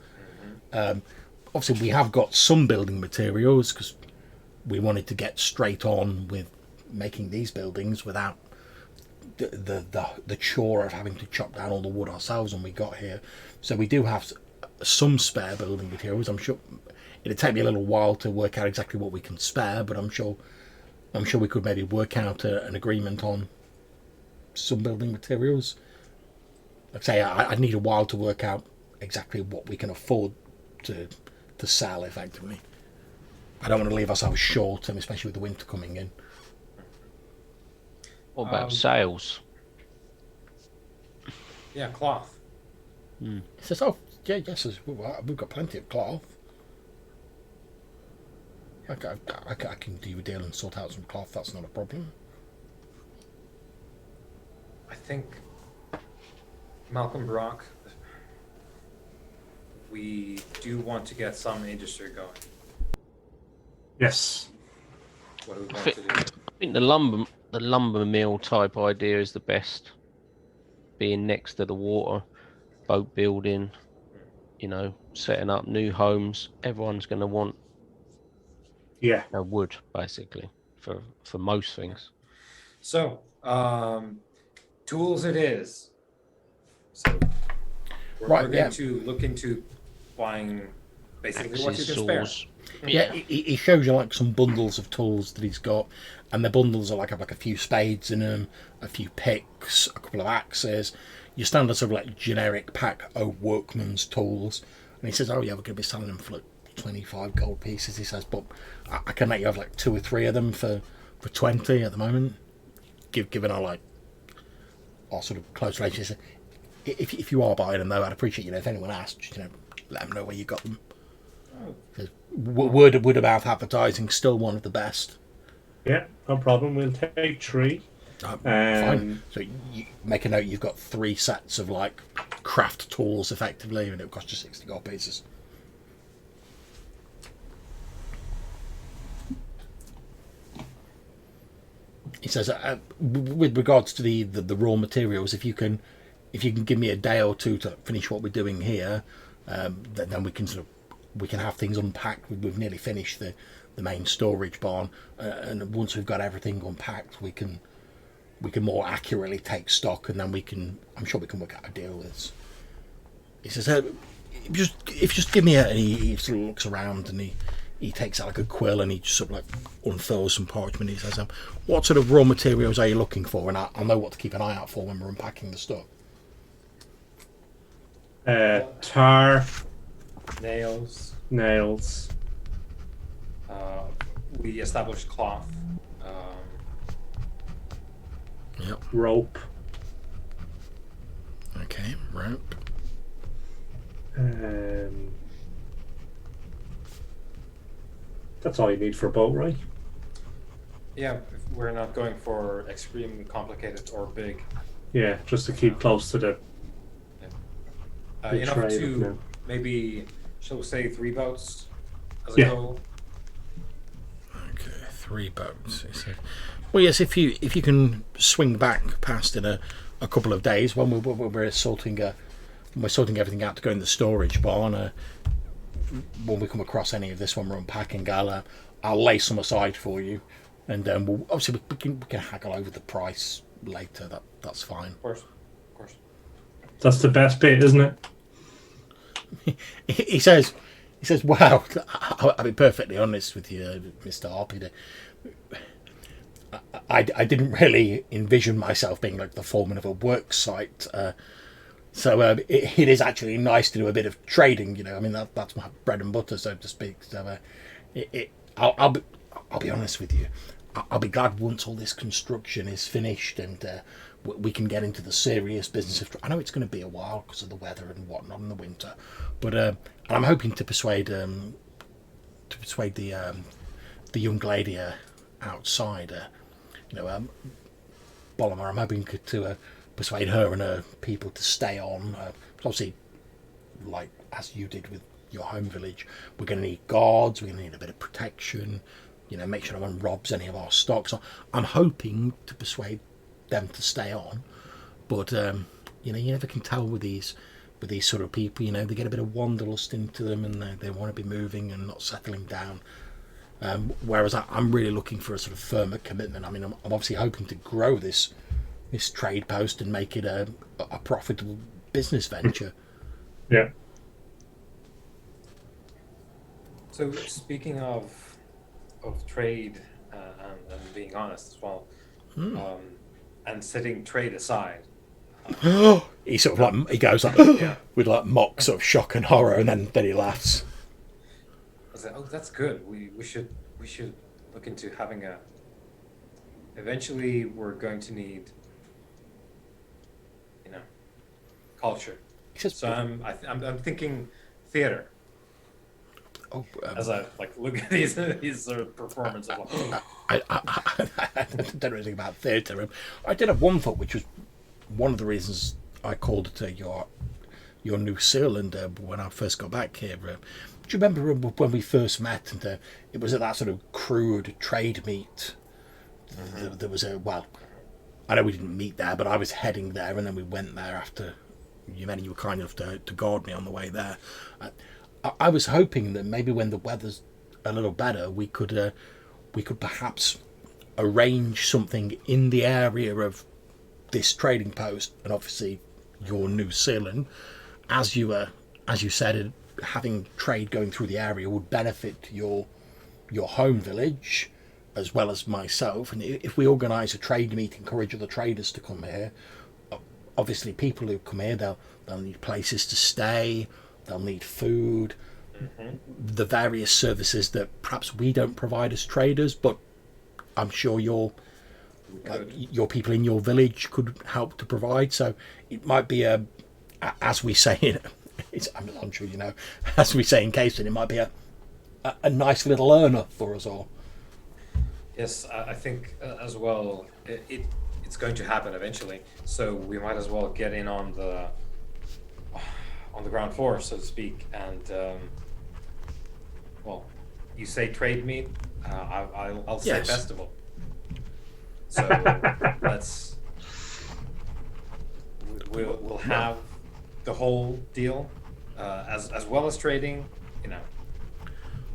Speaker 1: Obviously, we have got some building materials because we wanted to get straight on with making these buildings without the chore of having to chop down all the wood ourselves when we got here. So we do have some spare building materials. I'm sure it'd take me a little while to work out exactly what we can spare, but I'm sure we could maybe work out an agreement on some building materials. Like I say, I'd need a while to work out exactly what we can afford to sell effectively. I don't want to leave ourselves short, especially with the winter coming in.
Speaker 3: What about sales?
Speaker 4: Yeah, cloth.
Speaker 1: He says, "Oh, yeah, yes, we've got plenty of cloth. I can do a deal and sort out some cloth. That's not a problem."
Speaker 4: I think Malcolm Brock, we do want to get some industry going.
Speaker 2: Yes.
Speaker 4: What do we want to do?
Speaker 3: I think the lumber mill type idea is the best. Being next to the water, boat building, setting up new homes. Everyone's going to want wood, basically, for most things.
Speaker 4: So, tools it is. So, we're going to look into buying basically
Speaker 3: Axes,
Speaker 4: what you can spare.
Speaker 3: saws.
Speaker 1: Yeah, he shows you like some bundles of tools that he's got, and the bundles are have like a few spades in them, a few picks, a couple of axes, your standard sort of like generic pack of workman's tools. And he says, "Oh yeah, we're going to be selling them for like 25 gold pieces." He says, "But I can let you have like 2 or 3 of them for 20 at the moment." Given our sort of close relationship, if you are buying them though, I'd appreciate if anyone asked, just, let them know where you got them. Word of mouth advertising still one of the best.
Speaker 2: Yeah, no problem. We'll take 3.
Speaker 1: Fine. So you make a note. You've got 3 sets of craft tools, effectively, and it'll cost you 60 gold pieces. He says, with regards to the raw materials, if you can give me a day or 2 to finish what we're doing here, then we can have things unpacked. We've nearly finished the main storage barn, and once we've got everything unpacked, we can more accurately take stock, and then I'm sure we can work out a deal with this. He says, if you just give me and he sort of looks around, and he takes out a quill, and he just sort of unfurls some parchment. He says, "What sort of raw materials are you looking for?" And I'll know what to keep an eye out for when we're unpacking the stuff.
Speaker 2: Tar,
Speaker 4: Nails. We established cloth.
Speaker 1: Yep.
Speaker 2: Rope.
Speaker 1: Okay, rope.
Speaker 2: That's all you need for a boat, right?
Speaker 4: Yeah, if we're not going for extremely complicated or big.
Speaker 2: Yeah, just to keep close to the.
Speaker 4: Enough
Speaker 2: trade,
Speaker 4: to maybe, shall we say, 3 boats as a goal.
Speaker 1: Okay, 3 boats. He said. Well, yes, if you can swing back past in a couple of days when we're sorting everything out to go in the storage barn. When we come across any of this when we're unpacking, I'll lay some aside for you, and we'll, obviously we can haggle over the price later. That's fine.
Speaker 4: Of course.
Speaker 2: That's the best bit, isn't it?
Speaker 1: He says, "Wow, I'll be perfectly honest with you, Mr. Harpy. I didn't really envision myself being the foreman of a work site. So it is actually nice to do a bit of trading. I mean that's my bread and butter, so to speak. So I'll be honest with you. I'll be glad once all this construction is finished and we can get into the serious business of. I know it's going to be a while because of the weather and whatnot in the winter, but and I'm hoping to persuade the young lady outside. Bollimer. I'm hoping to persuade her and her people to stay on. Obviously, as you did with your home village, we're going to need guards. We're going to need a bit of protection. Make sure no one robs any of our stock. So I'm hoping to persuade them to stay on. But you never can tell with these sort of people. They get a bit of wanderlust into them, and they want to be moving and not settling down. Whereas I'm really looking for a sort of firmer commitment. I mean, I'm obviously hoping to grow this this trade post and make it a profitable business venture.
Speaker 2: Yeah.
Speaker 4: So speaking of trade and being honest as well, and setting trade aside,
Speaker 1: He sort of like he goes like
Speaker 4: Yeah.
Speaker 1: with like mock sort of shock and horror, and then he laughs.
Speaker 4: I was like, oh, that's good. We should look into having a. Eventually, we're going to need, culture.
Speaker 1: He says,
Speaker 4: So I'm thinking theater.
Speaker 1: oh,
Speaker 4: As I look at these sort of performances.
Speaker 1: I don't know anything about theatre. I did have one thought, which was one of the reasons I called it your New Zealand when I first got back here. Do you remember when we first met? And it was at that sort of crude trade meet. There was I know we didn't meet there, but I was heading there, and then we went there after you met, and you were kind enough to guard me on the way there. I was hoping that maybe when the weather's a little better, we could perhaps arrange something in the area of this trading post, and obviously your New Zealand, as you said, having trade going through the area would benefit your home village as well as myself. And if we organise a trade meet, encourage other traders to come here, obviously people who come here, they'll need places to stay, they'll need food, the various services that perhaps we don't provide as traders, but I'm sure your people in your village could help to provide. So it might be as we say I'm sure you know, as we say in Caseton, it might be a nice little earner for us all.
Speaker 4: Yes, I think as well. It's going to happen eventually, so we might as well get in on the ground floor, so to speak. And you say trade meet, I'll say
Speaker 1: Yes.
Speaker 4: festival. So we'll have the whole deal, as well as trading.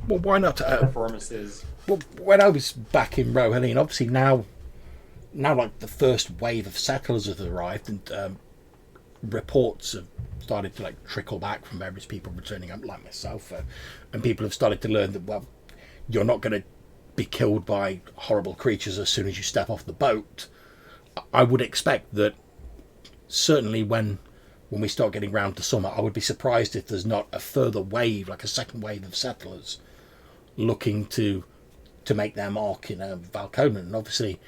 Speaker 1: Well, why not?
Speaker 4: Performances.
Speaker 1: Well, when I was back in Rohilly, and obviously now like the first wave of settlers has arrived, and reports have started to trickle back from various people returning up, like myself, and people have started to learn that you're not going to be killed by horrible creatures as soon as you step off the boat. I would expect that certainly when we start getting round to summer, I would be surprised if there's not a further wave, like a second wave of settlers looking to make their mark in Valconan. And obviously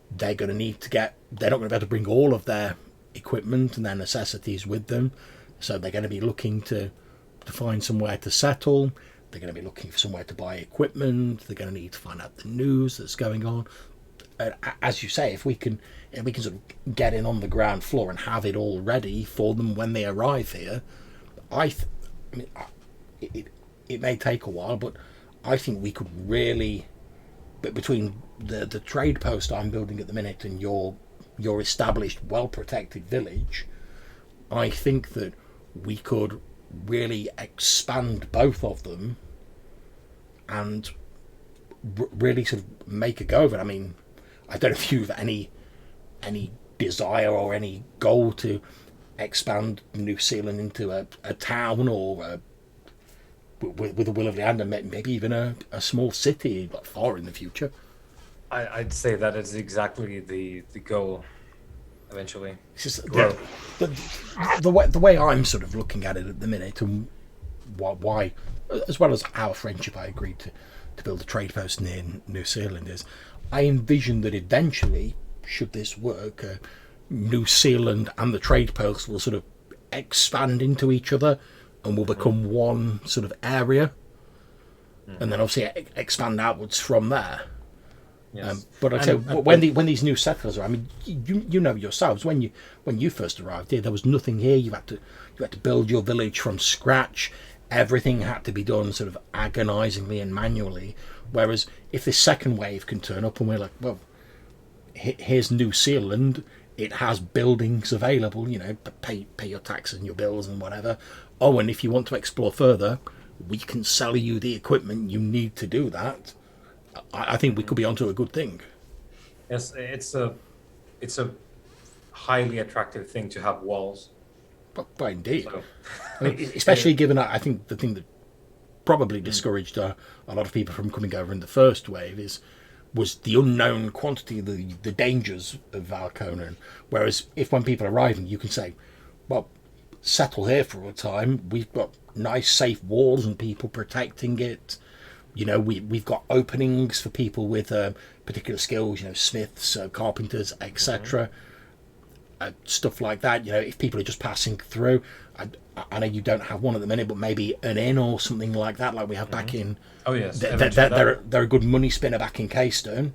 Speaker 1: they're going to need to they're not going to be able to bring all of their equipment and their necessities with them, so they're going to be looking to find somewhere to settle. They're going to be looking for somewhere to buy equipment. They're going to need to find out the news that's going on. As you say, if we can sort of get in on the ground floor and have it all ready for them when they arrive here, it may take a while, but I think we could really, but between the trade post I'm building at the minute and your established, well-protected village, I think that we could really expand both of them and really sort of make a go of it. I mean, I don't know if you've any desire or any goal to expand New Zealand into a town or with a will of the hand, and maybe even a small city, like far in the future.
Speaker 4: I'd say that is exactly the goal eventually.
Speaker 1: It's just
Speaker 4: Grow.
Speaker 1: the way I'm sort of looking at it at the minute, and why, as well as our friendship, I agreed to build a trade post near New Zealand, is I envision that eventually, should this work, New Zealand and the trade post will sort of expand into each other and will become one sort of area, and then obviously expand outwards from there.
Speaker 4: Yes.
Speaker 1: But I say, when these new settlers are, I mean, you know yourselves, when you first arrived here, there was nothing here. You had to build your village from scratch. Everything had to be done sort of agonisingly and manually. Whereas if this second wave can turn up and we're like, well, here's New Zealand, it has buildings available, pay your taxes and your bills and whatever. Oh, and if you want to explore further, we can sell you the equipment you need to do that. I think we could be onto a good thing.
Speaker 4: Yes, it's a highly attractive thing to have walls.
Speaker 1: But indeed.
Speaker 4: So,
Speaker 1: I mean, especially given that I think the thing that probably discouraged a lot of people from coming over in the first wave was the unknown quantity, the dangers of Valconan. Whereas if when people are arriving, you can say, well, settle here for a time. We've got nice, safe walls and people protecting it. You know, we've got openings for people with particular skills. You know, smiths, carpenters, etc. Stuff like that. You know, if people are just passing through, I know you don't have one at the minute, but maybe an inn or something like that, like we have back in.
Speaker 4: Oh yes,
Speaker 1: they're a good money spinner back in Keystone.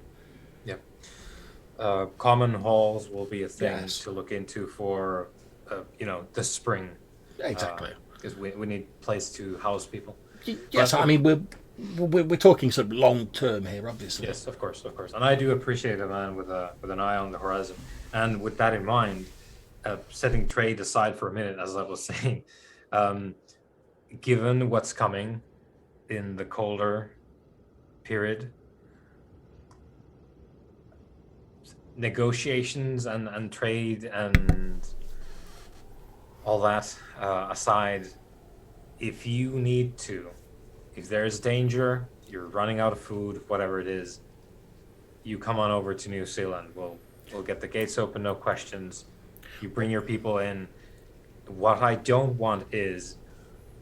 Speaker 4: Yep. Common halls will be a thing
Speaker 1: Yes.
Speaker 4: to look into for, the spring.
Speaker 1: Exactly.
Speaker 4: Because we need a place to house people.
Speaker 1: Yes, I mean we're talking sort of long term here, obviously.
Speaker 4: Yes, of course, and I do appreciate a man with an eye on the horizon. And with that in mind, setting trade aside for a minute, as I was saying, given what's coming in the colder period, negotiations and trade and all that aside, if you need to, if there's danger, you're running out of food, whatever it is, you come on over to New Zealand. We'll get the gates open, no questions. You bring your people in. What I don't want is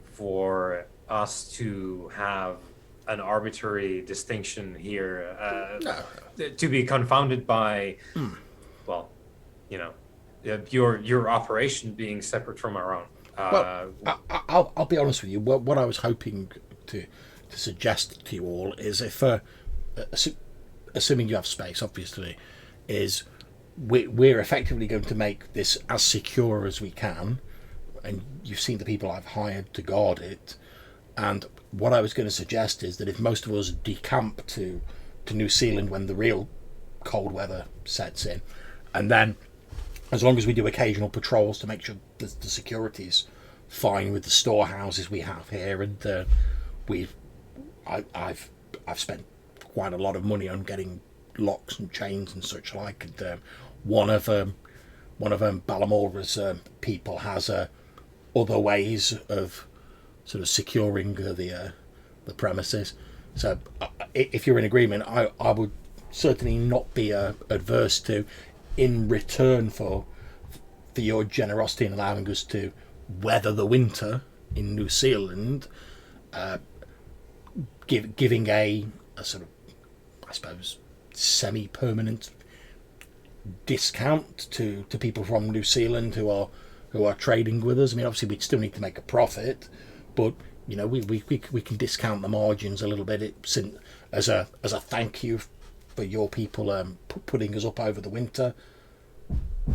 Speaker 4: for us to have an arbitrary distinction here, to be confounded by, well, your operation being separate from our own.
Speaker 1: Well, I'll be honest with you. What I was hoping to suggest to you all is if, assuming you have space, obviously, is we're effectively going to make this as secure as we can, and you've seen the people I've hired to guard it. And what I was going to suggest is that if most of us decamp to New Zealand when the real cold weather sets in, and then as long as we do occasional patrols to make sure the security's fine with the storehouses we have here, and I've spent quite a lot of money on getting locks and chains and such like, and one of Balamor's people has other ways of sort of securing the premises. So if you're in agreement, I would certainly not be adverse to, in return for your generosity in allowing us to weather the winter in New Zealand, giving a sort of, I suppose, semi-permanent discount to people from New Zealand who are trading with us. I mean, obviously we'd still need to make a profit, but we can discount the margins a little bit as a thank you for your people putting us up over the winter,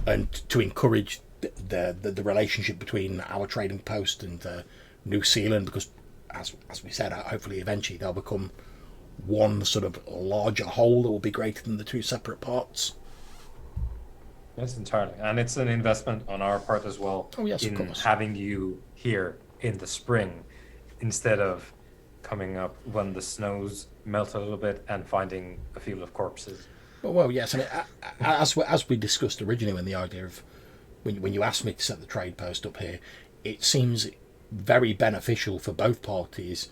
Speaker 1: and to encourage the relationship between our trading post and New Zealand, because as we said, hopefully eventually they'll become one sort of larger whole that will be greater than the two separate parts.
Speaker 4: Yes, entirely. And it's an investment on our part as well.
Speaker 1: Oh, yes,
Speaker 4: in
Speaker 1: of course.
Speaker 4: having you here in the spring instead of coming up when the snows melt a little bit and finding a field of corpses.
Speaker 1: Well, yes. I mean, as we discussed originally, when the idea of when you asked me to set the trade post up here, it seems very beneficial for both parties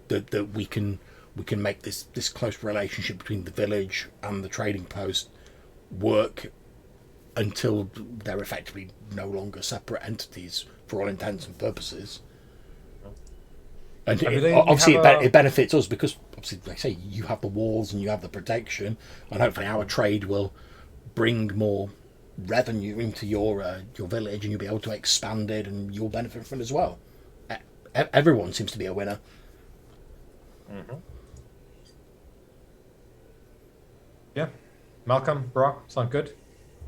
Speaker 1: that we can make this close relationship between the village and the trading post work until they're effectively no longer separate entities for all intents and purposes. And obviously it benefits us because, obviously, like I say, you have the walls and you have the protection, and hopefully our trade will bring more revenue into your village, and you'll be able to expand it, and you'll benefit from it as well. Everyone seems to be a winner.
Speaker 4: Mm-hmm. Yeah. Malcolm, Brock, sound good?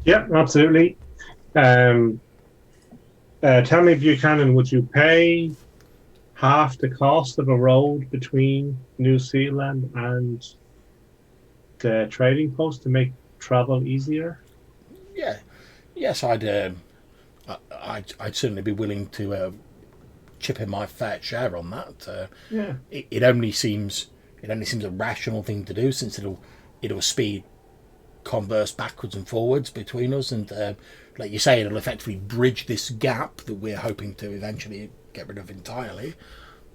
Speaker 2: Yeah, absolutely. Tell me, Buchanan, would you pay half the cost of a road between New Zealand and the trading post to make travel easier?
Speaker 1: Yeah, yes, I'd certainly be willing to chip in my fair share on that.
Speaker 2: Yeah,
Speaker 1: it only seems a rational thing to do, since it'll speed converse backwards and forwards between us, and like you say, it'll effectively bridge this gap that we're hoping to eventually get rid of entirely.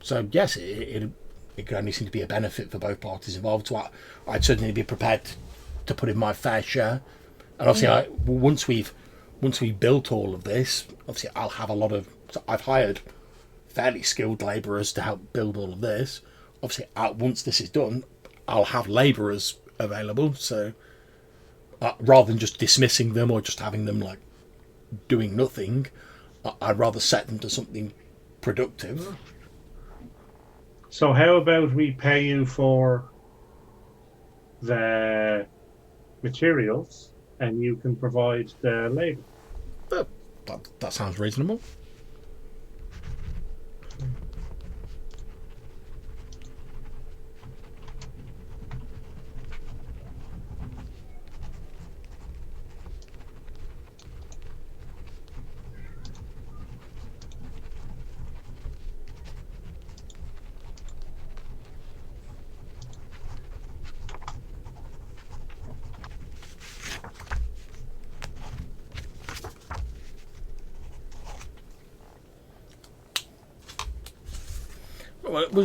Speaker 1: So yes, it could only seem to be a benefit for both parties involved. So I'd certainly be prepared to put in my fair share. And obviously, once we've built all of this, obviously I'll have a lot of. So I've hired fairly skilled labourers to help build all of this. Obviously, once this is done, I'll have labourers available. So rather than just dismissing them or just having them like doing nothing, I'd rather set them to something productive.
Speaker 2: So how about we pay you for the materials and you can provide the labour?
Speaker 1: That sounds reasonable.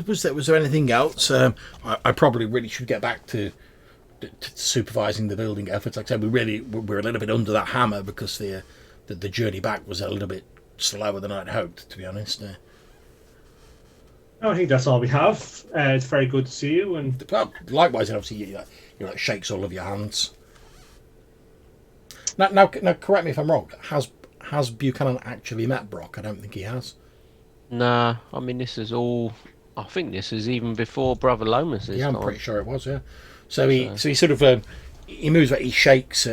Speaker 1: Was there anything else? I probably really should get back to supervising the building efforts. Like I said, we're a little bit under that hammer because the journey back was a little bit slower than I'd hoped, to be honest.
Speaker 2: I think that's all we have. It's very good to see you, and
Speaker 1: Well, likewise, and obviously you like shakes all of your hands. Now, correct me if I'm wrong. Has Buchanan actually met Brock? I don't think he has.
Speaker 3: Nah, I mean this is all. I think this is even before Brother Lomas's
Speaker 1: Yeah, I'm
Speaker 3: time.
Speaker 1: pretty sure it was. Yeah. So he sort of he moves, he shakes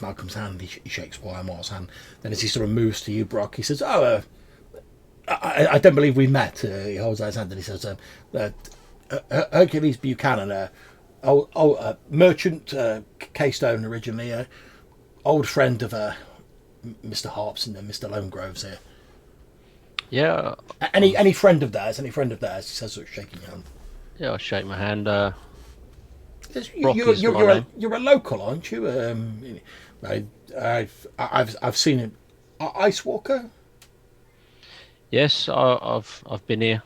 Speaker 1: Malcolm's hand, he shakes Wymore's hand. Then as he sort of moves to you, Brock, he says, "Oh, I don't believe we met." He holds out his hand and he says, "Hercules Buchanan, merchant, Keystone originally, old friend of Mr. Harps and Mr. Lonegroves here."
Speaker 3: Yeah.
Speaker 1: Any friend of theirs? He says, sort of shaking your hand.
Speaker 3: Yeah, I'll shake my hand.
Speaker 1: Yes,
Speaker 3: Brock is my name.
Speaker 1: you're a local, aren't you? I've seen him. Ice Walker.
Speaker 3: Yes, I've been here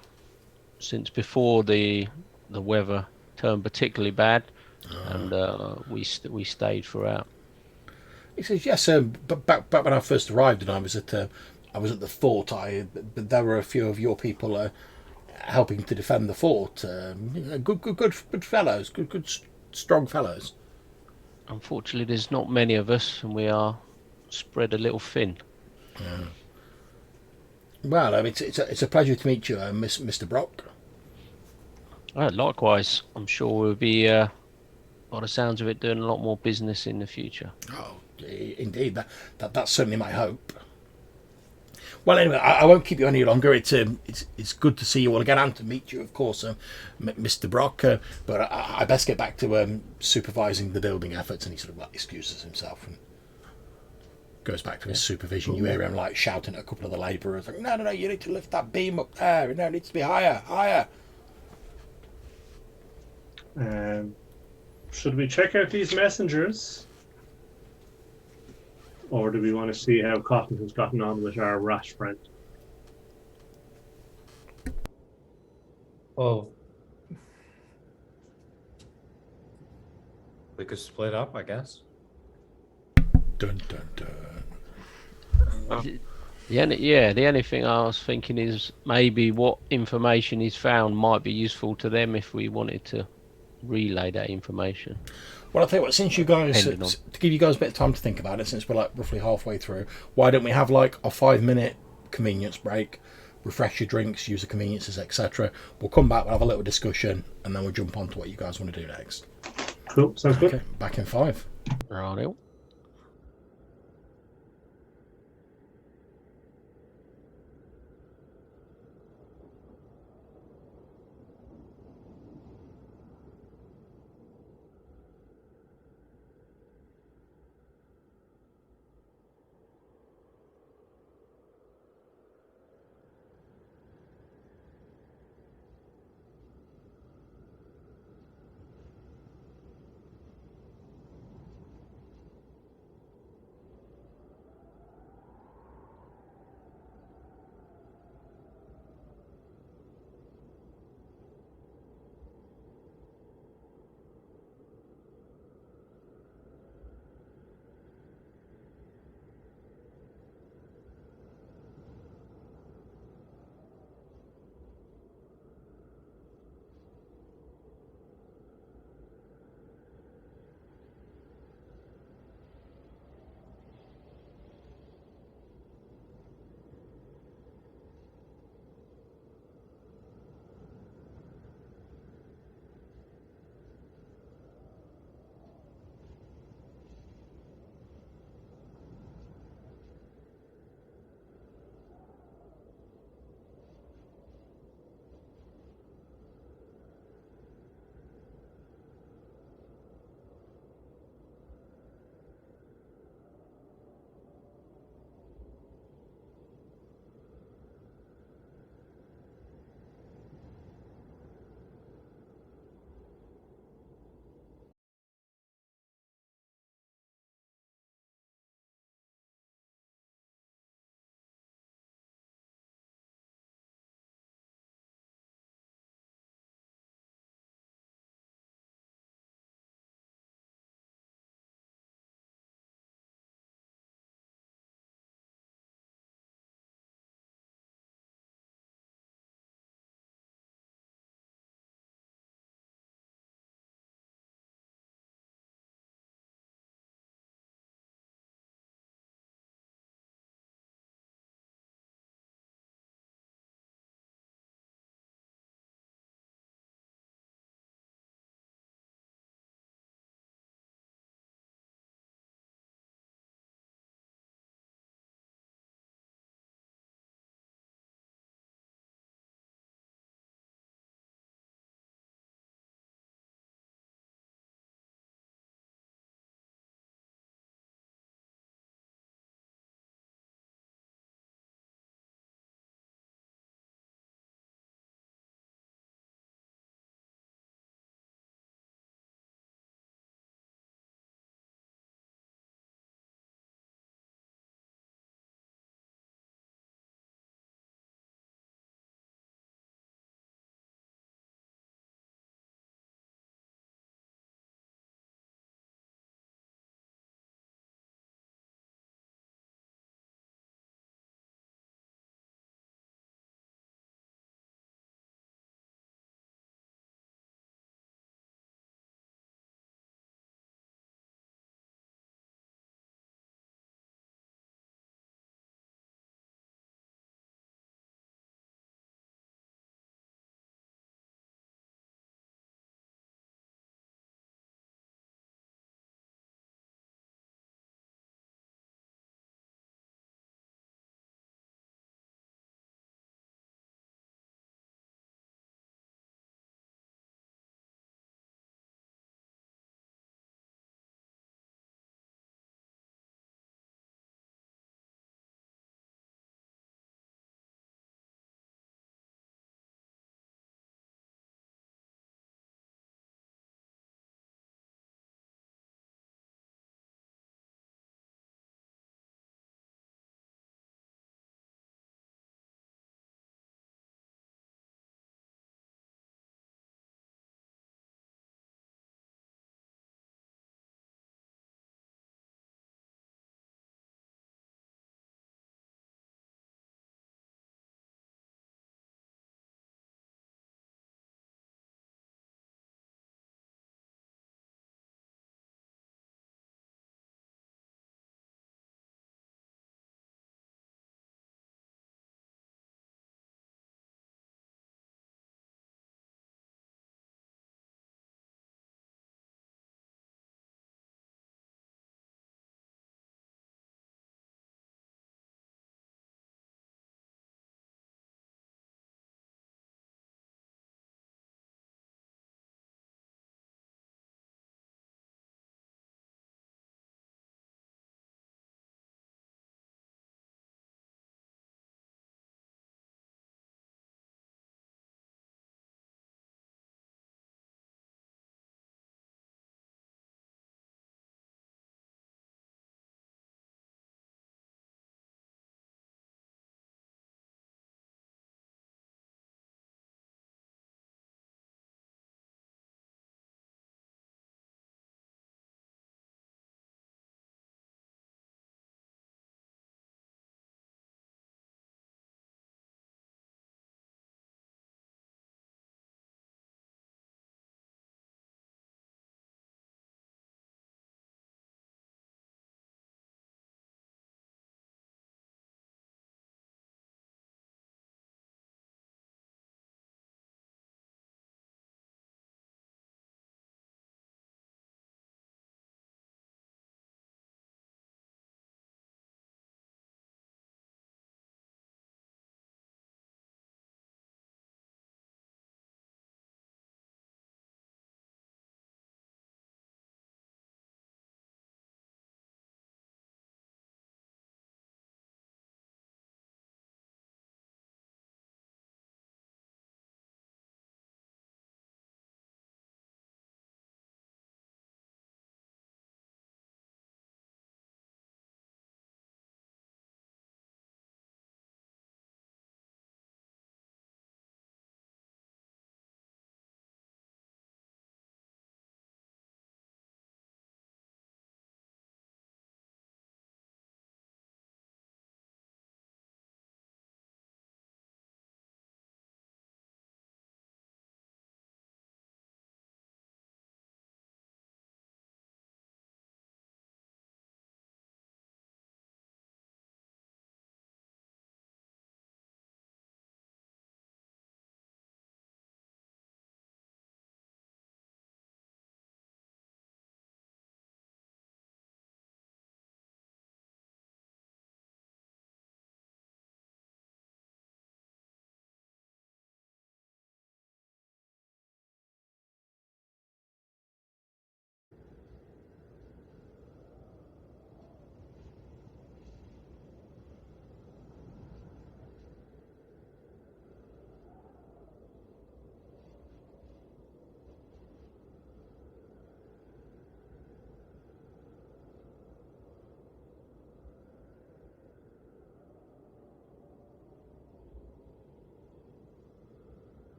Speaker 3: since before the weather turned particularly bad, and we stayed throughout.
Speaker 1: He says yes. But back when I first arrived, and I was at the fort. There were a few of your people helping to defend the fort. Good fellows. Good strong fellows.
Speaker 3: Unfortunately, there's not many of us, and we are spread a little thin.
Speaker 1: Yeah. Well, it's a pleasure to meet you, Mr. Brock.
Speaker 3: Likewise, I'm sure we'll be, by the sounds of it, doing a lot more business in the future.
Speaker 1: Oh, indeed. That's certainly my hope. Well, anyway, I won't keep you any longer. It's good to see you all again and to meet you, of course, Mr. Brock. But I best get back to supervising the building efforts, and he sort of excuses himself and goes back to his supervision. You hear him shouting at a couple of the labourers, like, "No, you need to lift that beam up there. No, it needs to be higher."
Speaker 2: should we check out these messengers? Or do we want to see how Cotton has gotten on with our rash friend?
Speaker 4: Well, we could split up, I guess.
Speaker 1: Dun dun dun.
Speaker 3: The only thing I was thinking is maybe what information he's found might be useful to them if we wanted to relay that information.
Speaker 1: Well, I'll tell you what, since you guys, to give you guys a bit of time to think about it, since we're roughly halfway through, why don't we have a 5-minute convenience break, refresh your drinks, use the conveniences, etc. We'll come back, we'll have a little discussion, and then we'll jump on to what you guys want to do next.
Speaker 2: Cool, sounds good.
Speaker 1: Okay, back in 5.
Speaker 3: Right.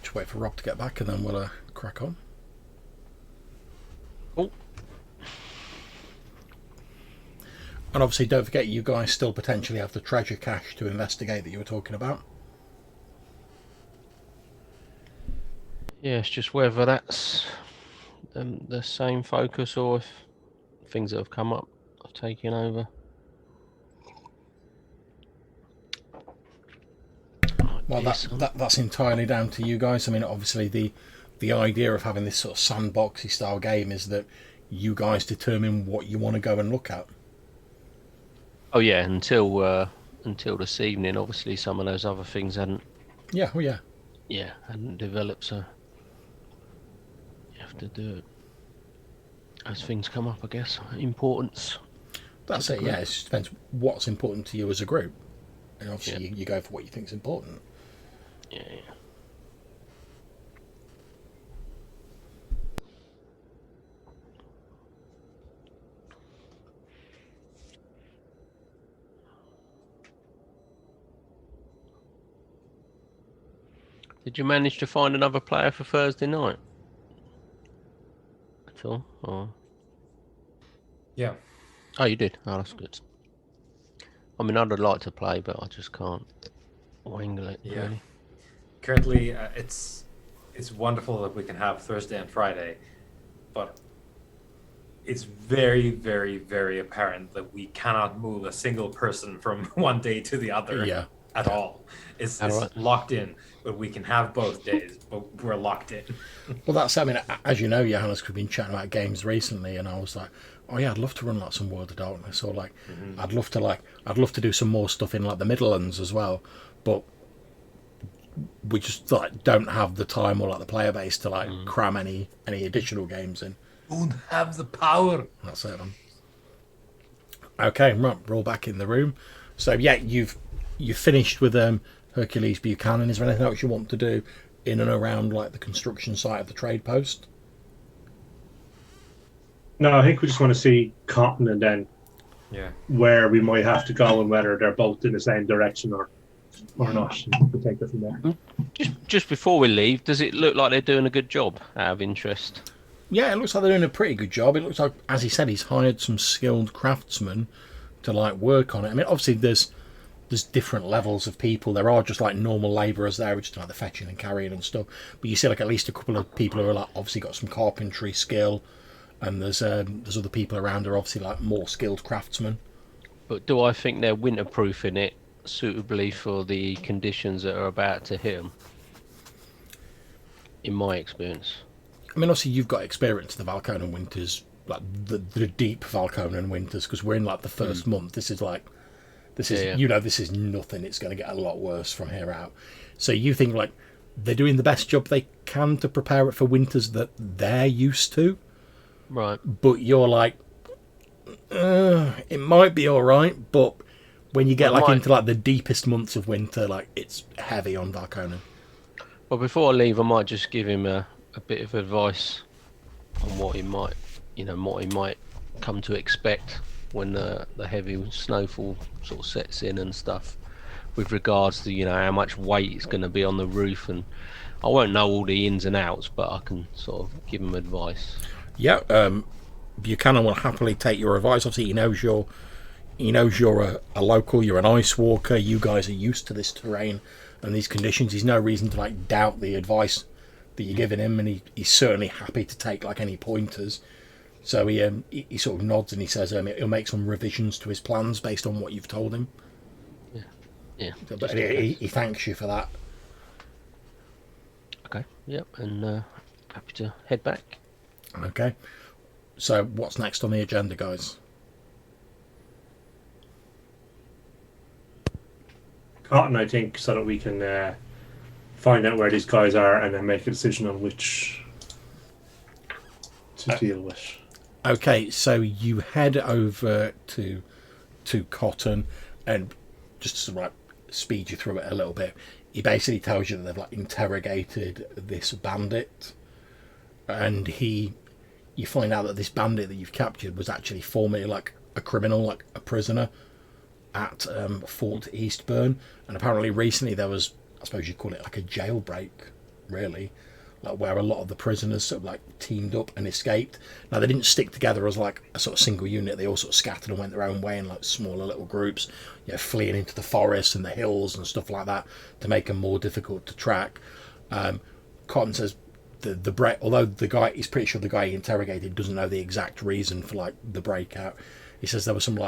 Speaker 1: Just wait for Rob to get back and then we'll crack on.
Speaker 3: Oh.
Speaker 1: And obviously, don't forget, you guys still potentially have the treasure cache to investigate that you were talking about.
Speaker 3: Yeah, it's just whether that's the same focus or if things that have come up have taken over.
Speaker 1: Well, that's entirely down to you guys. I mean, obviously, the idea of having this sort of sandboxy style game is that you guys determine what you want to go and look at.
Speaker 3: Oh yeah, until this evening, obviously some of those other things hadn't.
Speaker 1: Yeah, well, yeah.
Speaker 3: Yeah, hadn't developed, so you have to do it as things come up, I guess. Importance.
Speaker 1: That's it. Yeah, it just depends what's important to you as a group, and obviously you go for what you think is important.
Speaker 3: Yeah. Did you manage to find another player for Thursday night? At all? Or...
Speaker 4: Yeah.
Speaker 3: Oh, you did? Oh, that's good. I mean, I'd like to play, but I just can't wangle it,
Speaker 4: Yeah.
Speaker 3: really.
Speaker 4: Currently, it's wonderful that we can have Thursday and Friday, but it's very, very, very apparent that we cannot move a single person from one day to the other at all. It's
Speaker 3: right.
Speaker 4: locked in, but we can have both days, but we're locked in.
Speaker 1: Well, that's, I mean, as you know, Johannes, we've been chatting about games recently, and I was like, oh yeah, I'd love to run like some World of Darkness, or like, I'd love to do some more stuff in like the Midlands as well, but we just like don't have the time or like the player base to like cram any additional games in.
Speaker 4: Don't have the power.
Speaker 1: That's it. Okay, right, we're all back in the room. So yeah, you've finished with Hercules Buchanan. Is there anything else you want to do in and around like the construction site of the trade post?
Speaker 2: No, I think we just want to see Cotton and then where we might have to go and whether they're both in the same direction or not. We'll take it from there.
Speaker 3: Just before we leave, does it look like they're doing a good job out of interest?
Speaker 1: Yeah, it looks like they're doing a pretty good job. It looks like, as he said, he's hired some skilled craftsmen to like work on it. I mean, obviously there's different levels of people. There are just like normal labourers there, which is like the fetching and carrying and stuff. But you see like at least a couple of people who are like obviously got some carpentry skill, and there's other people around who are obviously like more skilled craftsmen.
Speaker 3: But do I think they're winterproofing it suitably for the conditions that are about to hit them? In my experience.
Speaker 1: I mean, obviously you've got experience of the Valconan winters, like the deep Valconan winters, because we're in like the first month. This is this is nothing. It's going to get a lot worse from here out. So you think like they're doing the best job they can to prepare it for winters that they're used to,
Speaker 3: right?
Speaker 1: But you're like, it might be all right, but when you get into like the deepest months of winter, like it's heavy on Valconan.
Speaker 3: Well, before I leave, I might just give him a bit of advice on what he might come to expect when the heavy snowfall sort of sets in and stuff, with regards to how much weight it's going to be on the roof. And I won't know all the ins and outs, but I can sort of give him advice.
Speaker 1: Yeah, Buchanan will happily take your advice. Obviously, he knows you're a local, you're an ice walker, you guys are used to this terrain and these conditions. There's no reason to like doubt the advice that you're giving him, and he's certainly happy to take like any pointers. So he sort of nods and he says he'll make some revisions to his plans based on what you've told him.
Speaker 3: Yeah.
Speaker 1: But he thanks you for that.
Speaker 3: Okay. Yep. And happy to head back.
Speaker 1: Okay. So what's next on the agenda, guys?
Speaker 2: Cotton, I think, so that we can find out where these guys are and then make a decision on which to deal with.
Speaker 1: Okay, so you head over to Cotton, and just to sort of speed you through it a little bit, he basically tells you that they've like interrogated this bandit, and you find out that this bandit that you've captured was actually formerly like a criminal, like a prisoner at Fort Eastburn, and apparently recently there was, I suppose you'd call it like a jailbreak really, like where a lot of the prisoners sort of like teamed up and escaped. Now they didn't stick together as like a sort of single unit. They all sort of scattered and went their own way in like smaller little groups, fleeing into the forests and the hills and stuff like that to make them more difficult to track. Cotton says although the guy, he's pretty sure the guy he interrogated doesn't know the exact reason for like the breakout. He says there was some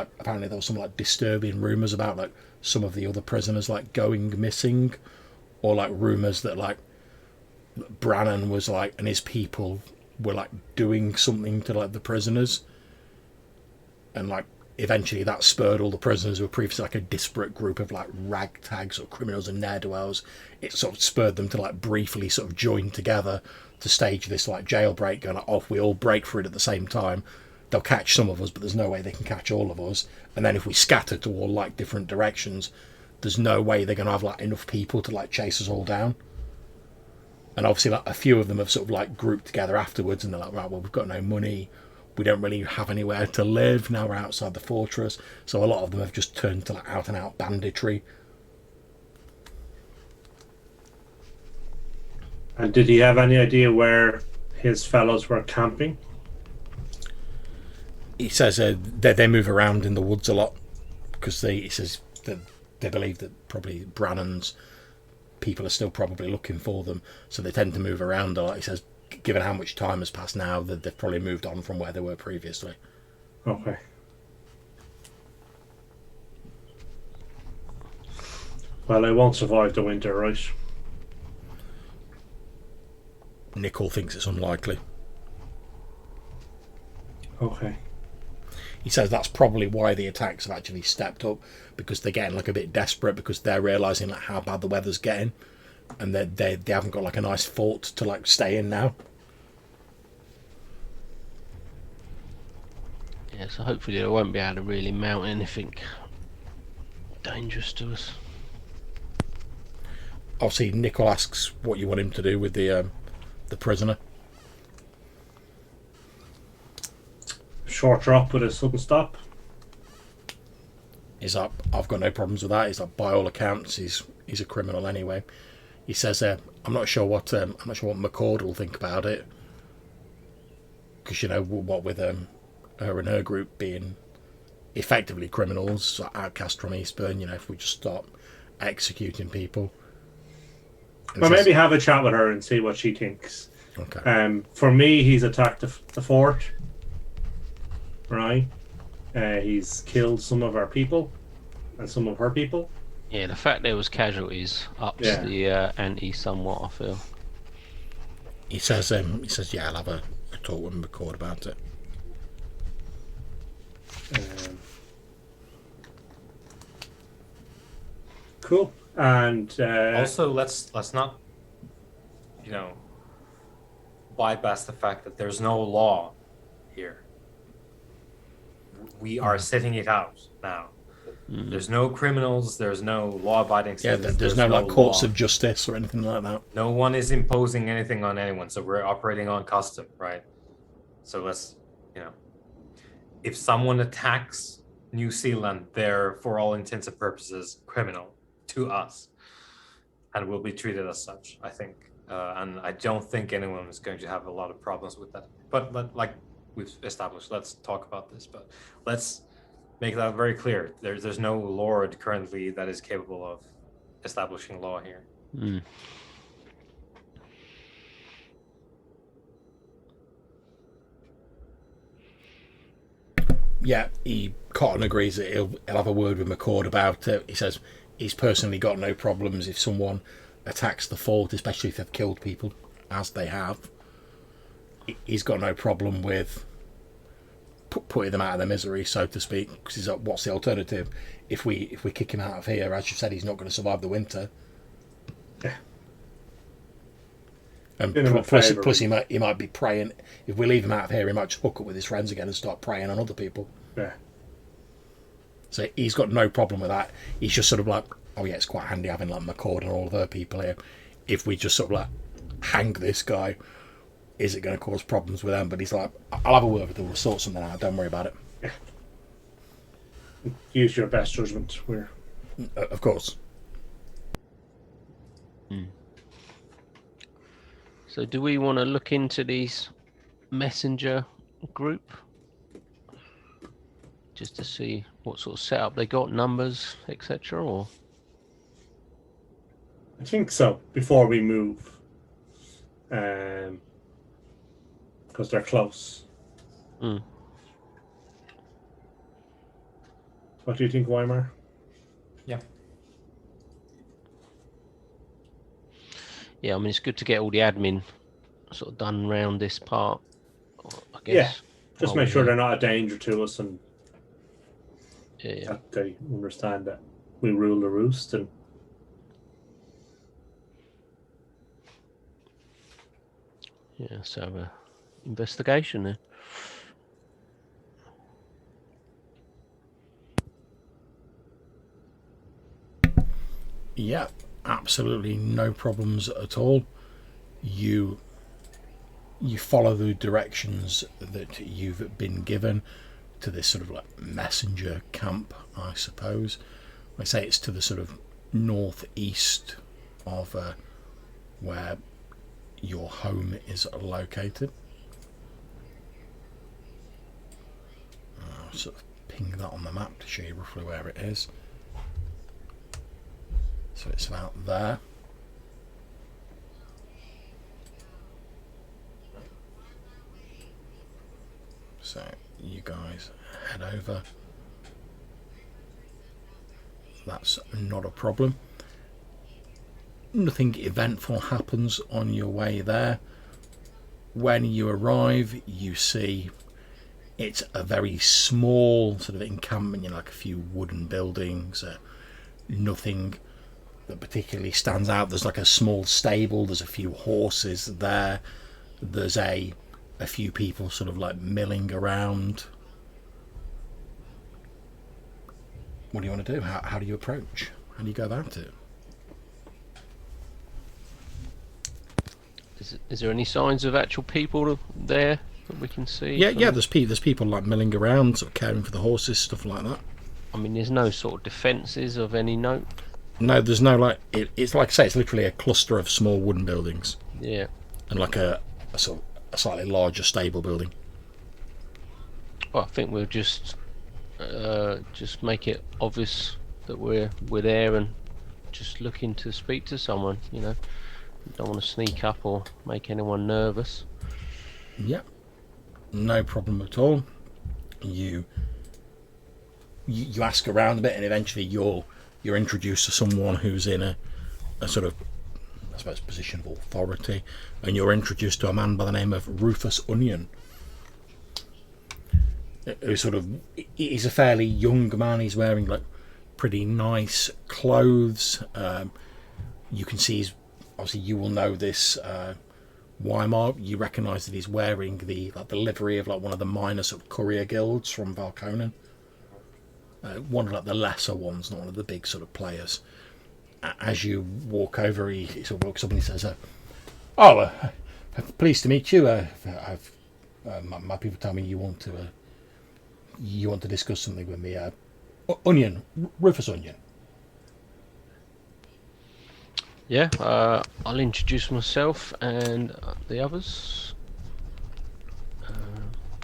Speaker 1: disturbing rumours about like some of the other prisoners like going missing, or like rumours that like Brannon was like and his people were like doing something to like the prisoners, and like eventually that spurred all the prisoners who were previously like a disparate group of like ragtags or criminals and ne'er-do-wells. It sort of spurred them to like briefly sort of join together to stage this like jailbreak, going like, if we all break for it at the same time, they'll catch some of us, but there's no way they can catch all of us. And then if we scatter to all like different directions, there's no way they're going to have like enough people to like chase us all down. And obviously like a few of them have sort of like grouped together afterwards, and they're like, right, well, we've got no money, we don't really have anywhere to live, now we're outside the fortress. So a lot of them have just turned to like out and out banditry.
Speaker 2: And did he have any idea where his fellows were camping?
Speaker 1: He says they move around in the woods a lot because he says that they believe that probably Brannon's people are still probably looking for them, so they tend to move around a lot. He says, given how much time has passed now, that they've probably moved on from where they were previously.
Speaker 2: Okay. Well, they won't survive the winter, right?
Speaker 1: Nicol thinks it's unlikely.
Speaker 2: Okay.
Speaker 1: He says that's probably why the attacks have actually stepped up, because they're getting like a bit desperate, because they're realising like how bad the weather's getting, and they haven't got like a nice fort to like stay in now.
Speaker 3: Yeah, so hopefully they won't be able to really mount anything dangerous to us.
Speaker 1: Obviously, Nicol asks what you want him to do with the prisoner.
Speaker 2: Short drop with a sudden stop.
Speaker 1: He's like, I've got no problems with that. He's like, by all accounts, he's a criminal anyway. He says, I'm not sure what McCord will think about it, because what with her and her group being effectively criminals, outcast from Eastburn. If we just stop executing people.
Speaker 2: Well, maybe have a chat with her and see what she thinks.
Speaker 1: Okay.
Speaker 2: For me, he's attacked the fort. Right. He's killed some of our people and some of her people.
Speaker 3: Yeah, the fact there was casualties ups the ante somewhat, I feel.
Speaker 1: He says, yeah, I'll have a talk with McCord about it.
Speaker 2: Cool. And
Speaker 4: also, let's not, bypass the fact that there's no law here. We are setting it out now. Mm. There's no criminals. There's no law-abiding citizens.
Speaker 1: Yeah, there's no like courts of justice or anything like that.
Speaker 4: No one is imposing anything on anyone. So we're operating on custom, right? So let's, if someone attacks New Zealand, they're, for all intents and purposes, criminal to us, and will be treated as such, I think. And I don't think anyone is going to have a lot of problems with that. But like we've established, let's talk about this. But let's make that very clear. There's no lord currently that is capable of establishing law here.
Speaker 3: Mm.
Speaker 1: Yeah, Cotton agrees that he'll have a word with McCord about it. He says he's personally got no problems if someone attacks the fort, especially if they've killed people, as they have. He's got no problem with putting them out of their misery, so to speak, because he's like, what's the alternative? If we kick him out of here, as you said, he's not going to survive the winter.
Speaker 2: Yeah.
Speaker 1: And plus he might be preying. If we leave him out of here, he might just hook up with his friends again and start preying on other people.
Speaker 2: Yeah.
Speaker 1: So he's got no problem with that. He's just sort of like, oh yeah, it's quite handy having like McCord and all of her people here. If we just sort of like hang this guy, is it going to cause problems with them? But he's like, I'll have a word with them, we'll sort something out, don't worry about it.
Speaker 2: Yeah. Use your best judgment.
Speaker 1: Of course.
Speaker 3: Mm. So do we want to look into these messenger group just to see what sort of setup they got, numbers, etc., or?
Speaker 2: I think so. Before we move, because they're close.
Speaker 3: Mm.
Speaker 2: What do you think, Weimar?
Speaker 4: Yeah.
Speaker 3: Yeah, I mean, it's good to get all the admin sort of done around this part, I guess.
Speaker 2: Yeah, just
Speaker 3: while
Speaker 2: make sure
Speaker 3: we're-
Speaker 2: they're not a danger to us, and
Speaker 3: Yeah.
Speaker 2: that they understand that we rule the roost. And
Speaker 3: Yeah, so investigation then.
Speaker 1: Yeah, absolutely no problems at all. You follow the directions that you've been given to this sort of like messenger camp, I suppose. I say it's to the sort of northeast of where your home is located. I'll sort of ping that on the map to show you roughly where it is. So it's about there. So you guys head over. That's not a problem. Nothing eventful happens on your way there. When you arrive, you see it's a very small sort of encampment, you know, like a few wooden buildings, nothing that particularly stands out. There's like a small stable, there's a few horses there, there's a few people sort of like milling around. What do you want to do? How do you approach? How do you go about it?
Speaker 3: Is there any signs of actual people there that we can see?
Speaker 1: Yeah, there's people like milling around, sort of caring for the horses, stuff like that.
Speaker 3: I mean, there's no sort of defences of any note.
Speaker 1: No, there's no like. It's like I say, it's literally a cluster of small wooden buildings.
Speaker 3: Yeah.
Speaker 1: And like a sort of a slightly larger stable building.
Speaker 3: Well, I think we'll just make it obvious that we're there and just looking to speak to someone. You know, don't want to sneak up or make anyone nervous.
Speaker 1: Yeah, no problem at all. You ask around a bit, and eventually you're introduced to someone who's in a sort of, I suppose, position of authority, and you're introduced to a man by the name of Rufus Onion. Who sort of, he's a fairly young man. He's wearing like pretty nice clothes. You can see he's obviously, you will know this, Weimar. You recognise that he's wearing the livery of like one of the minor sort of courier guilds from Valconan. One of like the lesser ones, not one of the big sort of players. As you walk over, he sort of walks up and he says, pleased to meet you. I've my people tell me you want to discuss something with me. Onion, Rufus Onion.
Speaker 3: Yeah, I'll introduce myself and the others.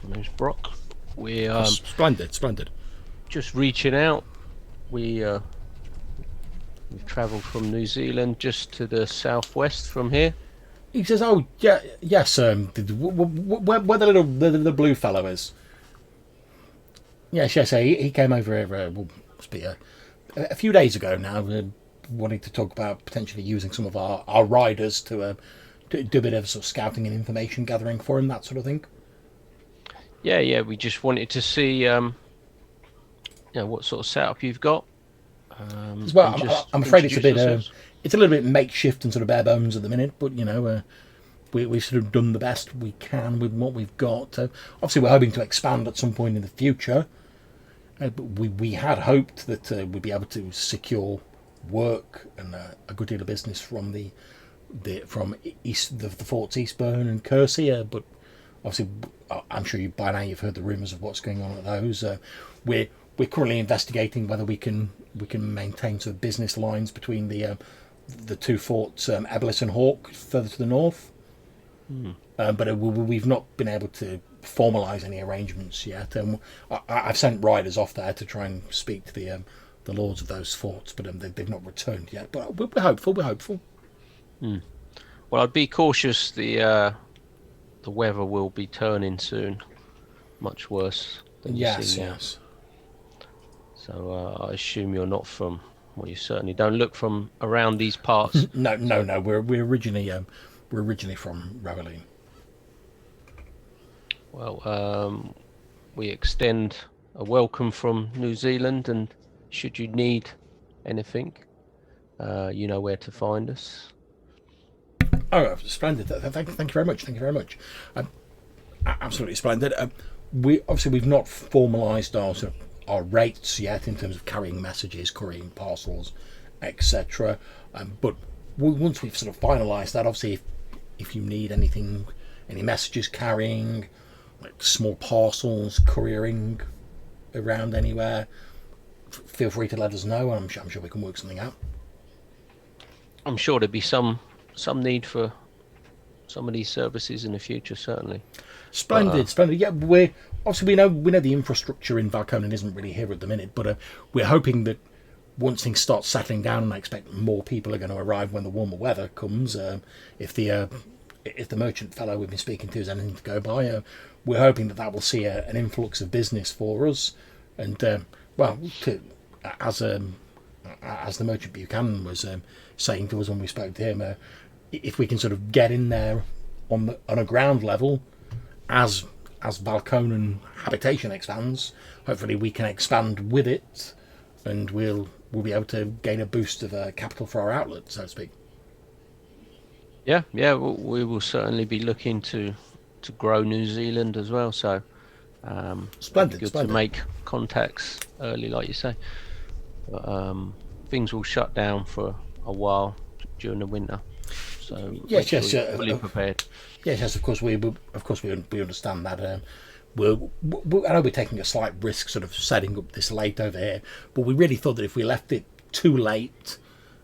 Speaker 3: My name's Brock. We
Speaker 1: Splendid.
Speaker 3: Just reaching out. We've travelled from New Zealand just to the southwest from here.
Speaker 1: He says, "Oh, yeah, yes. Where the blue fellow is." Yes. He came over here. Must be a few days ago now, wanting to talk about potentially using some of our riders to do a bit of sort of scouting and information gathering for him, that sort of thing.
Speaker 3: Yeah. We just wanted to see, what sort of setup you've got.
Speaker 1: Well, I'm afraid it's a bit. It's a little bit makeshift and sort of bare bones at the minute, but we've sort of done the best we can with what we've got. Obviously, we're hoping to expand at some point in the future. But we had hoped that we'd be able to secure work and a good deal of business from the forts Eastburn and Kersey, but obviously I'm sure by now you've heard the rumours of what's going on at those. We're currently investigating whether we can maintain sort of business lines between the two forts, Eblis and Hawk, further to the north. But we've not been able to formalise any arrangements yet. I've sent riders off there to try and speak to the lords of those forts, but they've not returned yet. But we're hopeful. We're hopeful.
Speaker 3: Well, I'd be cautious. The weather will be turning soon, much worse than you're seeing now.
Speaker 1: Yes.
Speaker 3: So I assume you're not from. Well, you certainly don't look from around these parts.
Speaker 1: No. We're originally from Rowaleen.
Speaker 3: Well, we extend a welcome from New Zealand, and should you need anything, you know where to find us.
Speaker 1: Oh, splendid! Thank you very much. Thank you very much. Absolutely splendid. We've not formalised our rates yet in terms of carrying messages, couriering parcels, etc. But once we've sort of finalised that, obviously, if you need anything, any messages carrying, like small parcels, couriering around anywhere, feel free to let us know. I'm sure we can work something out.
Speaker 3: I'm sure there'd be some need for some of these services in the future, certainly.
Speaker 1: Splendid. Yeah, we know the infrastructure in Valconin isn't really here at the minute, but we're hoping that once things start settling down, and I expect more people are going to arrive when the warmer weather comes. If the merchant fellow we've been speaking to is anything to go by, we're hoping that will see an influx of business for us. And as the merchant Buchanan was saying to us when we spoke to him, if we can sort of get in there on a ground level, as Valconan habitation expands, hopefully we can expand with it, and we'll be able to gain a boost of capital for our outlet, so to speak.
Speaker 3: Yeah, we will certainly be looking to grow New Zealand as well. So,
Speaker 1: splendid.
Speaker 3: To make contacts early, like you say. But, things will shut down for a while during the winter. So
Speaker 1: yes,
Speaker 3: fully prepared.
Speaker 1: Yes. Of course, we understand that. I know we're taking a slight risk, sort of setting up this late over here, but we really thought that if we left it too late,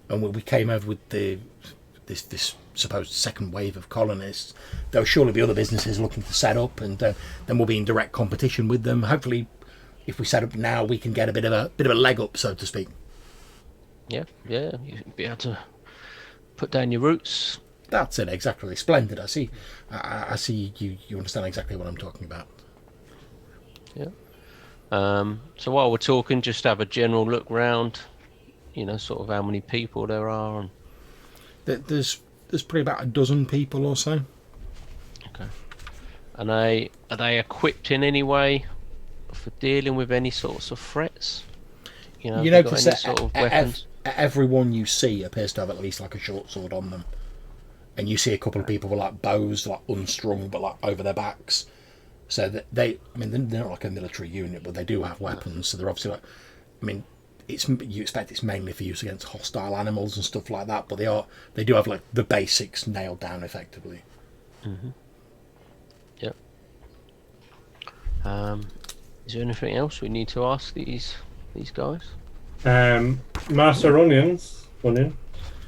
Speaker 1: and when we came over with this supposed second wave of colonists, there will surely be other businesses looking to set up, and then we'll be in direct competition with them. Hopefully, if we set up now, we can get a bit of a leg up, so to speak.
Speaker 3: Yeah, you'll be able to put down your roots.
Speaker 1: That's it, exactly. Splendid. I see you understand exactly what I'm talking about.
Speaker 3: Yeah. So while we're talking, just have a general look round, sort of how many people there are. And
Speaker 1: there's probably about a dozen people or so.
Speaker 3: Okay. And are they equipped in any way for dealing with any sorts of threats?
Speaker 1: Because
Speaker 3: any sort of weapons?
Speaker 1: Everyone you see appears to have at least like a short sword on them, and you see a couple of people with like bows, like unstrung, but like over their backs. So that they're not like a military unit, but they do have weapons. So they're obviously like, you expect it's mainly for use against hostile animals and stuff like that, but they do have like the basics nailed down effectively.
Speaker 3: Mm-hmm. Yep. Is there anything else we need to ask these guys?
Speaker 2: Master Onion.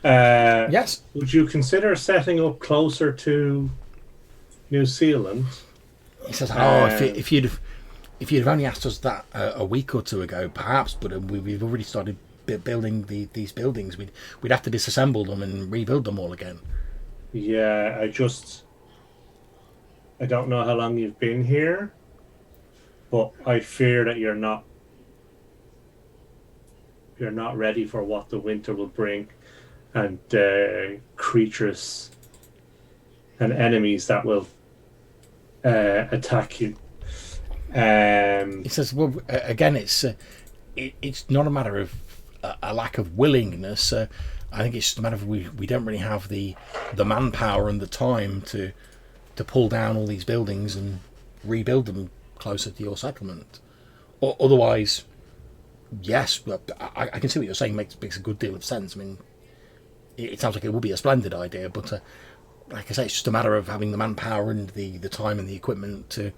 Speaker 1: Yes.
Speaker 2: Would you consider setting up closer to New Zealand?
Speaker 1: He says, if you'd have only asked us that a week or two ago, perhaps, but we've already started building these buildings. We'd have to disassemble them and rebuild them all again.
Speaker 2: Yeah, I don't know how long you've been here, but I fear that you're not ready for what the winter will bring, and creatures and enemies that will attack you.
Speaker 1: He says, well, again, it's not a matter of a lack of willingness. I think it's just a matter of we don't really have the manpower and the time to pull down all these buildings and rebuild them closer to your settlement. Or otherwise, yes, but I can see what you're saying makes a good deal of sense. It sounds like it would be a splendid idea, but like I say, it's just a matter of having the manpower and the time and the equipment to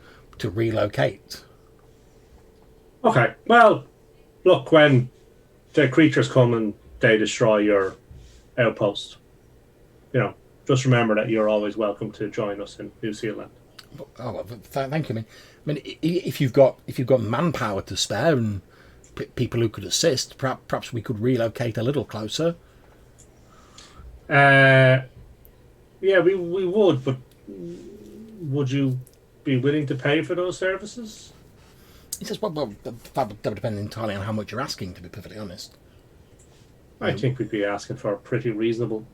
Speaker 1: relocate.
Speaker 2: Okay, well, look, when the creatures come and they destroy your outpost, just remember that you're always welcome to join us in New Zealand.
Speaker 1: Oh, well, thank you. If you've got manpower to spare and people who could assist, perhaps we could relocate a little closer.
Speaker 2: Yeah, we would, but would you be willing to pay for those services?
Speaker 1: He says, well, that would depend entirely on how much you're asking, to be perfectly honest.
Speaker 2: I think we'd be asking for pretty reasonable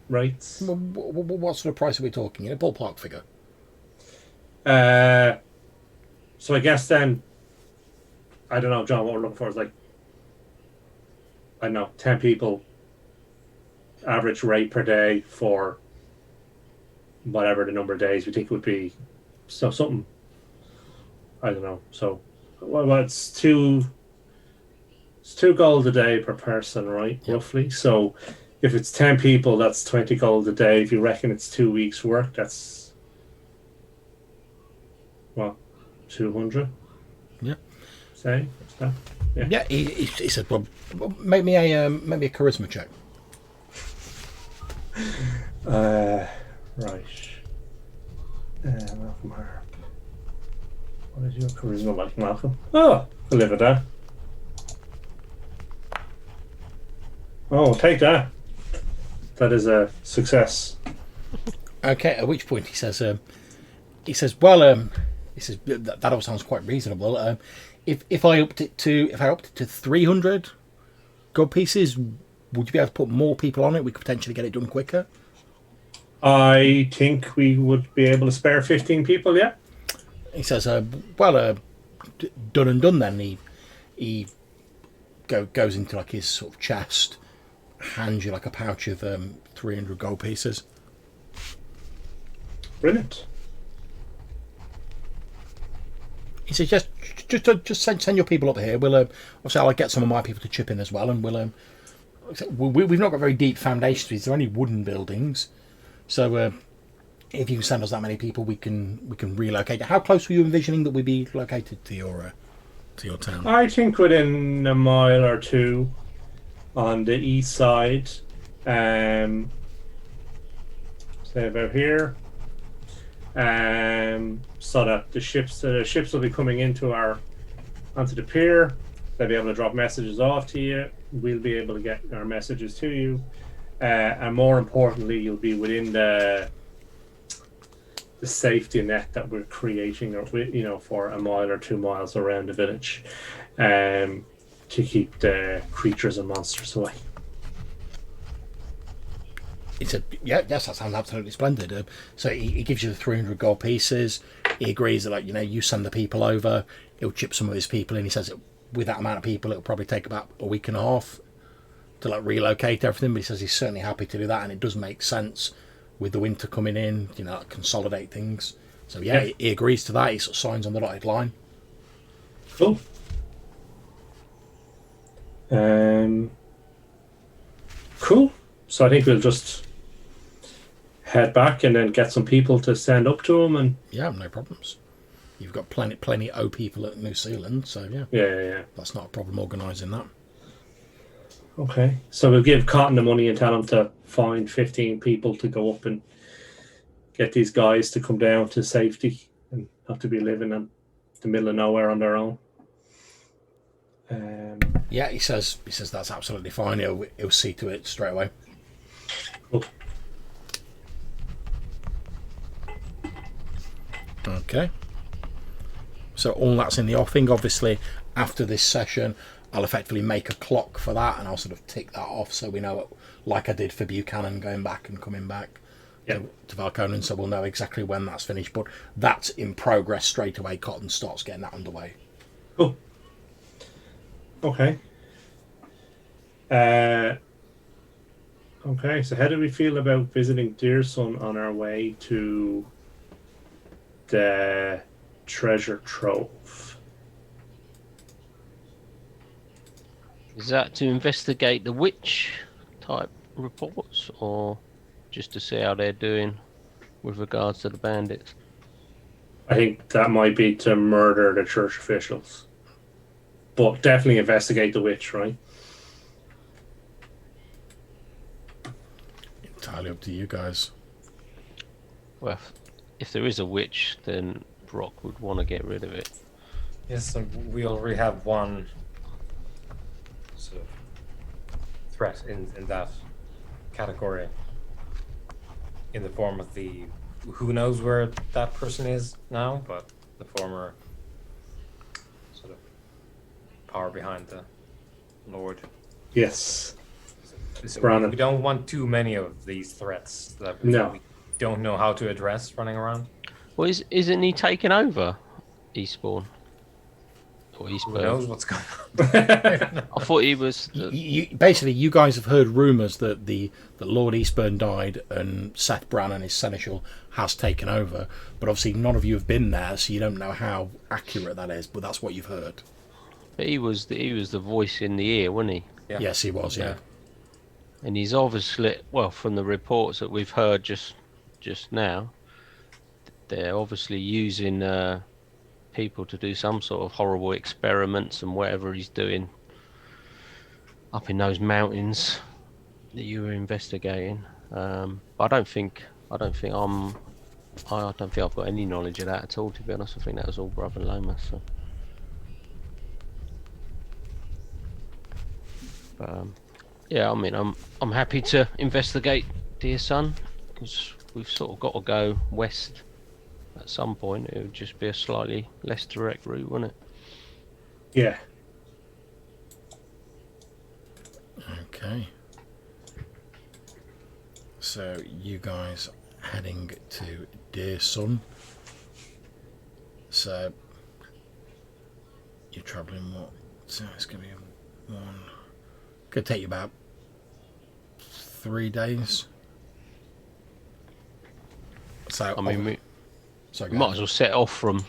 Speaker 2: rates.
Speaker 1: Well, what sort of price are we talking? In a ballpark figure?
Speaker 2: So I guess then, I don't know, John, what we're looking for is like, I don't know, 10 people, average rate per day for whatever the number of days we think would be. So something, I don't know. So, well, it's two gold a day per person, right?
Speaker 1: Yep.
Speaker 2: Roughly. So if it's 10 people, that's 20 gold a day. If you reckon it's 2 weeks' work, that's, well, 200.
Speaker 1: Yeah.
Speaker 2: Say, what's that?
Speaker 1: Yeah. He said, well, make me a charisma check.
Speaker 2: Right. Malcolm Harp. What is your charisma like, Malcolm? Oh, I'll live with that. Oh, take that. That is a success.
Speaker 1: Okay. At which point he says, that all sounds quite reasonable. If I upped it to 300 gold pieces, would you be able to put more people on it? We could potentially get it done quicker.
Speaker 2: I think we would be able to spare 15 people, yeah.
Speaker 1: He says, done and done then. He goes into like his sort of chest, hands you like a pouch of 300 gold pieces.
Speaker 2: Brilliant.
Speaker 1: He says, just send your people up here. We'll obviously I'll get some of my people to chip in as well, and we've not got very deep foundations. These are only wooden buildings, so if you can send us that many people, we can relocate. How close were you envisioning that we'd be located to your town?
Speaker 2: I think within a mile or two on the east side. Say about here. So that the ships will be coming onto the pier. They'll be able to drop messages off to you. We'll be able to get our messages to you, and more importantly, you'll be within the safety net that we're creating, or for a mile or 2 miles around the village, to keep the creatures and monsters away.
Speaker 1: He said, yes, that sounds absolutely splendid. So he gives you the 300 gold pieces. He agrees that, you send the people over. He'll chip some of his people in. He says with that amount of people, it'll probably take about a week and a half to relocate everything. But he says he's certainly happy to do that, and it does make sense with the winter coming in. Consolidate things. So yeah. He agrees to that. He sort of signs on the dotted line.
Speaker 2: Cool. Cool. So I think we'll just head back and then get some people to send up to him, and
Speaker 1: yeah, no problems. You've got plenty of people at New Zealand, so
Speaker 2: yeah.
Speaker 1: That's not a problem organising that.
Speaker 2: Okay, so we'll give Cotton the money and tell him to find 15 people to go up and get these guys to come down to safety and not to be living in the middle of nowhere on their own.
Speaker 1: Yeah, he says that's absolutely fine. He'll see to it straight away.
Speaker 2: Cool.
Speaker 1: Okay. So all that's in the offing. Obviously, after this session, I'll effectively make a clock for that, and I'll sort of tick that off so we know, like I did for Buchanan, going back and coming back to Valconan, so we'll know exactly when that's finished. But that's in progress straight away. Cotton starts getting that underway.
Speaker 2: Cool. Okay. Okay, so how do we feel about visiting Deersun on our way to the treasure trove?
Speaker 3: Is that to investigate the witch type reports, or just to see how they're doing with regards to the bandits?
Speaker 2: I think that might be to murder the church officials. But definitely investigate the witch, right?
Speaker 1: Entirely up to you guys.
Speaker 3: Well, if there is a witch, then Brock would want to get rid of it.
Speaker 4: Yes, and we already have one sort of threat in that category, in the form of the who knows where that person is now, but the former sort of power behind the Lord.
Speaker 2: Yes.
Speaker 4: So
Speaker 2: Brannon.
Speaker 4: we don't want too many of these threats that
Speaker 2: No.
Speaker 4: we don't know how to address running around.
Speaker 3: Well, isn't he taking over Eastbourne? Or
Speaker 4: Who
Speaker 3: Eastbourne?
Speaker 4: knows what's going
Speaker 3: I thought he was.
Speaker 1: Basically, you guys have heard rumours that that Lord Eastbourne died and Seth Brannon, his seneschal, has taken over. But obviously, none of you have been there, so you don't know how accurate that is. But that's what you've heard.
Speaker 3: But he was the voice in the ear, wasn't he?
Speaker 4: Yeah.
Speaker 1: Yes, he was. Yeah.
Speaker 3: And he's obviously, well, from the reports that we've heard just now, they're obviously using people to do some sort of horrible experiments and whatever he's doing up in those mountains that you were investigating. But I don't think I've got any knowledge of that at all. To be honest, I think that was all Brother Lomas. So. But, yeah, I mean, I'm happy to investigate, dear son, because we've sort of got to go west at some point. It would just be a slightly less direct route, wouldn't it?
Speaker 2: Yeah.
Speaker 1: Okay. So you guys heading to Dear Son. So you're travelling what? So it's going to be one. Could take you about 3 days. So
Speaker 3: I mean, we
Speaker 1: so
Speaker 3: might as well set off from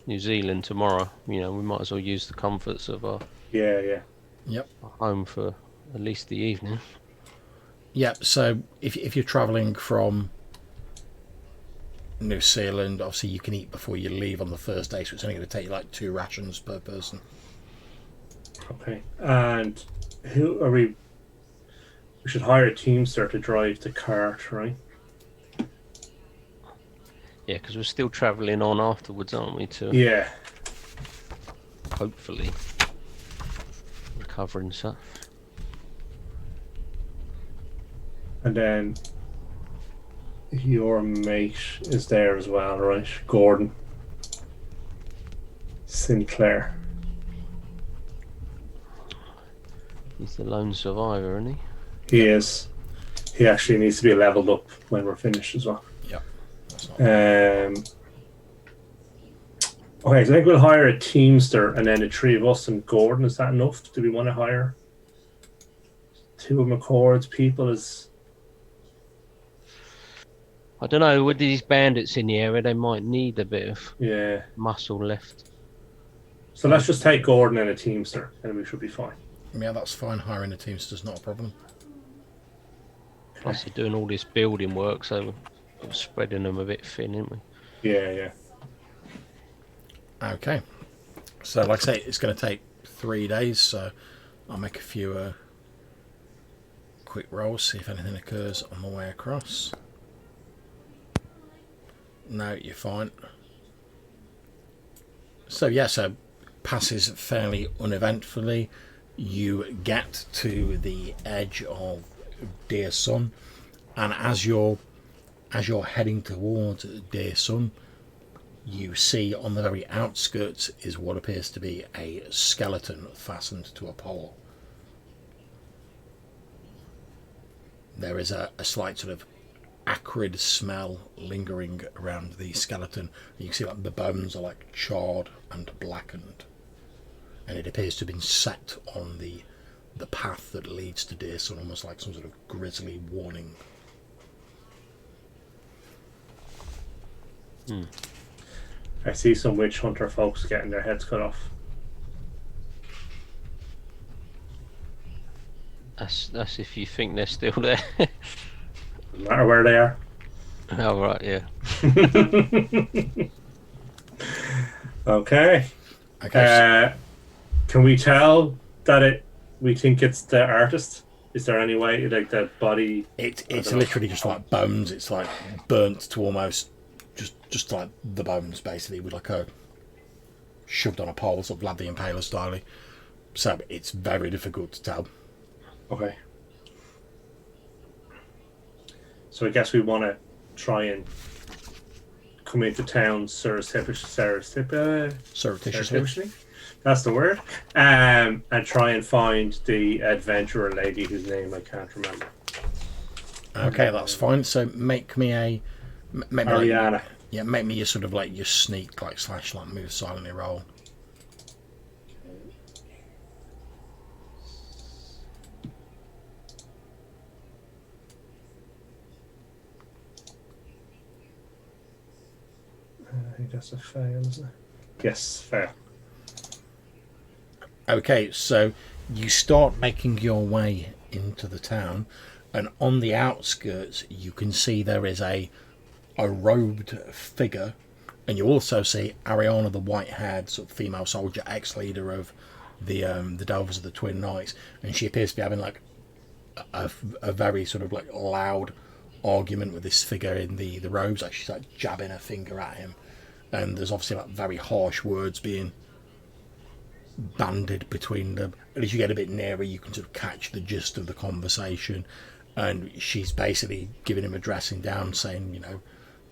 Speaker 3: New Zealand tomorrow. You know, we might as well use the comforts of our
Speaker 2: Yeah.
Speaker 1: Yep.
Speaker 3: home for at least the evening.
Speaker 1: Yep. So if you're travelling from New Zealand, obviously you can eat before you leave on the first day, so it's only going to take you like 2 rations per person.
Speaker 2: Okay. And who are we? We should hire a teamster to drive the cart, right?
Speaker 3: Yeah, because we're still travelling on afterwards, aren't we? To
Speaker 2: Yeah.
Speaker 3: hopefully recover and stuff.
Speaker 2: And then your mate is there as well, right? Gordon Sinclair.
Speaker 3: He's the lone survivor, isn't he?
Speaker 2: He is. He actually needs to be leveled up when we're finished as well.
Speaker 1: Yep. That's not
Speaker 2: Okay, so I think we'll hire a teamster and then the 3 of us and Gordon. Is that enough? Do we want to hire 2 of McCord's people as...
Speaker 3: I don't know, with these bandits in the area, they might need a bit of
Speaker 2: Yeah.
Speaker 3: muscle left.
Speaker 2: So let's just take Gordon and a teamster and we should be fine.
Speaker 1: Yeah, that's fine. Hiring a teamster's not a problem.
Speaker 3: Plus, they're doing all this building work, so we're spreading them a bit thin, aren't we?
Speaker 2: Yeah.
Speaker 1: Okay. So, like I say, it's going to take 3 days, so I'll make a few quick rolls, see if anything occurs on the way across. No, you're fine. So, yeah, so passes fairly uneventfully. You get to the edge of Dear Son, and as you're heading towards Dear Son, you see on the very outskirts is what appears to be a skeleton fastened to a pole. There is a slight sort of acrid smell lingering around the skeleton. You can see like the bones are like charred and blackened, and it appears to have been set on the path that leads to Dear Son, almost like some sort of grisly warning.
Speaker 2: I see some witch hunter folks getting their heads cut off.
Speaker 3: That's if you think they're still there.
Speaker 2: No matter where they are.
Speaker 3: Oh, right, yeah.
Speaker 2: Okay.
Speaker 1: Okay.
Speaker 2: Can we tell that we think it's the artist? Is there any way, like, the body?
Speaker 1: It's literally just like bones. It's like burnt to almost just like the bones, basically, with like a shoved on a pole, sort of Vlad the Impaler style. So it's very difficult to tell.
Speaker 2: Okay. So I guess we want to try and come into town surreptitiously. That's the word. And try and find the adventurer lady whose name I can't remember.
Speaker 1: Okay, that's fine. So make me a...
Speaker 2: Ariana.
Speaker 1: Make me your sort of like your sneak, like / like move silently roll.
Speaker 2: I think that's a fail, isn't it? Yes, fail.
Speaker 1: Okay, so you start making your way into the town, and on the outskirts you can see there is a robed figure, and you also see Ariana, the white-haired sort of female soldier, ex-leader of the Delvers of the Twin Knights, and she appears to be having like a very sort of like loud argument with this figure in the robes. Like she's like jabbing her finger at him, and there's obviously like very harsh words being banded between them. And as you get a bit nearer, you can sort of catch the gist of the conversation, and she's basically giving him a dressing down, saying, you know,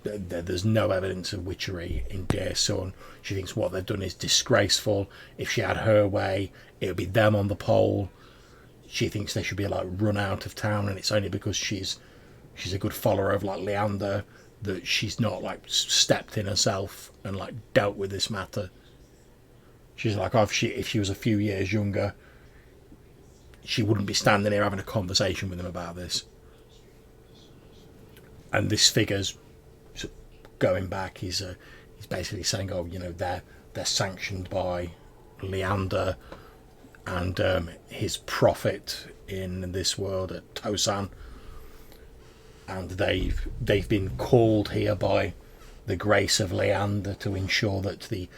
Speaker 1: there's no evidence of witchery in Dear Son. She thinks what they've done is disgraceful. If she had her way, it would be them on the pole. She thinks they should be like run out of town, and it's only because she's a good follower of like Leander that she's not like stepped in herself and like dealt with this matter. She's like, if she was a few years younger, she wouldn't be standing here having a conversation with him about this. And this figure's going back. He's basically saying, oh, you know, they're sanctioned by Leander and his prophet in this world at Tosan, and they've been called here by the grace of Leander to ensure that the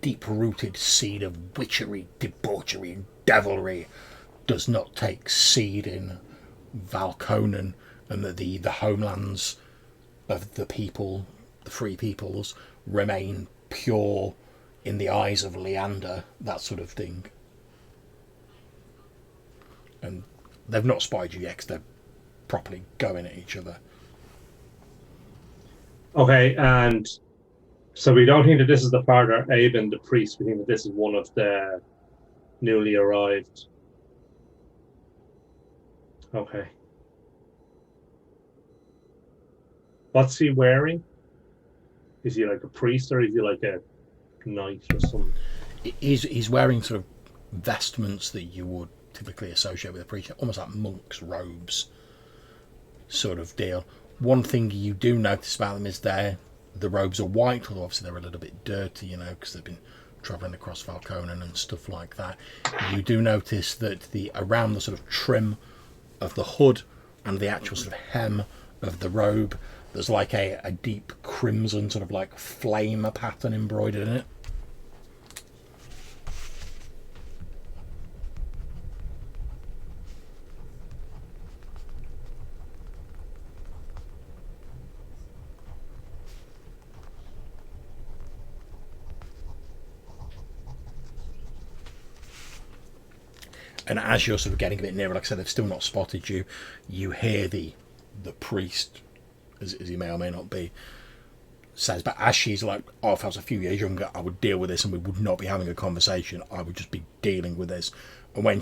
Speaker 1: deep-rooted seed of witchery, debauchery, and devilry does not take seed in Valconan, and that the homelands of the people, the free peoples, remain pure in the eyes of Leander, that sort of thing. And they've not spied you yet because they're properly going at each other.
Speaker 2: Okay, and so we don't think that this is the Father Aben, the priest. We think that this is one of the newly arrived. Okay. What's he wearing? Is he like a priest, or is he like a knight or something?
Speaker 1: He's wearing sort of vestments that you would typically associate with a priest, almost like monks' robes sort of deal. One thing you do notice about them is the robes are white, although obviously they're a little bit dirty, you know, because they've been travelling across Valconan and stuff like that. You do notice that around the sort of trim of the hood and the actual sort of hem of the robe, there's like a deep crimson sort of like flame pattern embroidered in it. And as you're sort of getting a bit nearer, like I said, they've still not spotted you. You hear the priest, as he may or may not be, says, but as she's like, oh, if I was a few years younger, I would deal with this and we would not be having a conversation. I would just be dealing with this. And when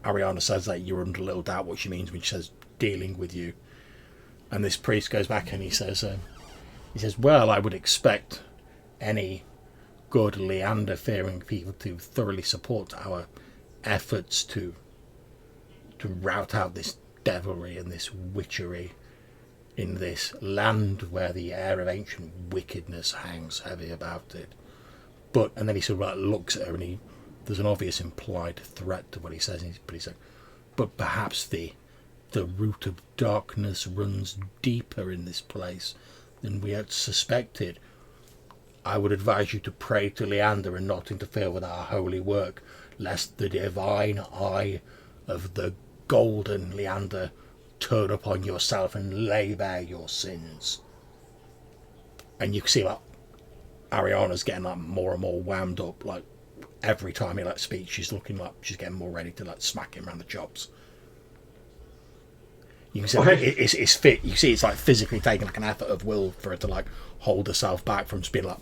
Speaker 1: Ariana says that, you're under a little doubt what she means when she says dealing with you. And this priest goes back and he says, well, I would expect any good Leander-fearing people to thoroughly support our efforts to rout out this devilry and this witchery in this land where the air of ancient wickedness hangs heavy about it. And then he sort of like looks at her, and there's an obvious implied threat to what he says, but he's like, but perhaps the root of darkness runs deeper in this place than we had suspected. I would advise you to pray to Leander and not interfere with our holy work, lest the divine eye of the golden Leander turn upon yourself and lay bare your sins. And you can see like Ariana's getting like more and more wound up. Like every time he like speaks, she's looking like she's getting more ready to like smack him around the chops. You can see like, it's fit. You see it's like physically taking like an effort of will for her to like hold herself back from just being like.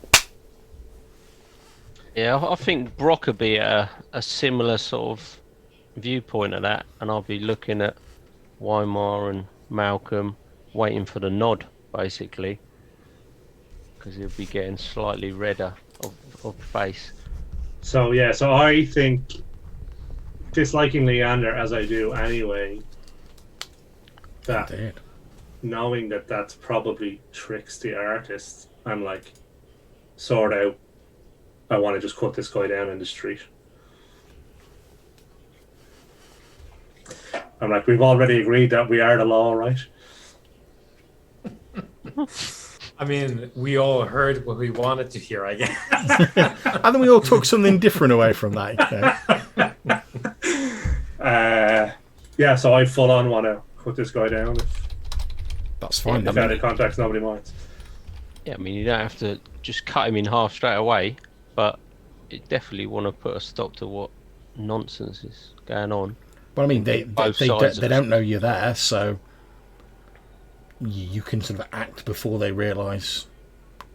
Speaker 3: Yeah, I think Brock would be a similar sort of viewpoint of that, and I'll be looking at Weimar and Malcolm, waiting for the nod, basically, because he'll be getting slightly redder of face.
Speaker 2: So yeah, so I think disliking Leander as I do anyway, that
Speaker 1: Indeed.
Speaker 2: knowing that that's probably tricks the artist, I'm like, sort out. I want to just cut this guy down in the street. I'm like, we've already agreed that we are the law, right?
Speaker 4: I mean, we all heard what we wanted to hear, I guess.
Speaker 1: I think we all took something different away from that.
Speaker 2: Yeah, so I full on want to cut this guy down.
Speaker 1: That's fine.
Speaker 2: If out of context, nobody minds.
Speaker 3: Yeah, I mean, you don't have to just cut him in half straight away, but you definitely want to put a stop to what nonsense is going on.
Speaker 1: But I mean, they don't know you're there, so you can sort of act before they realise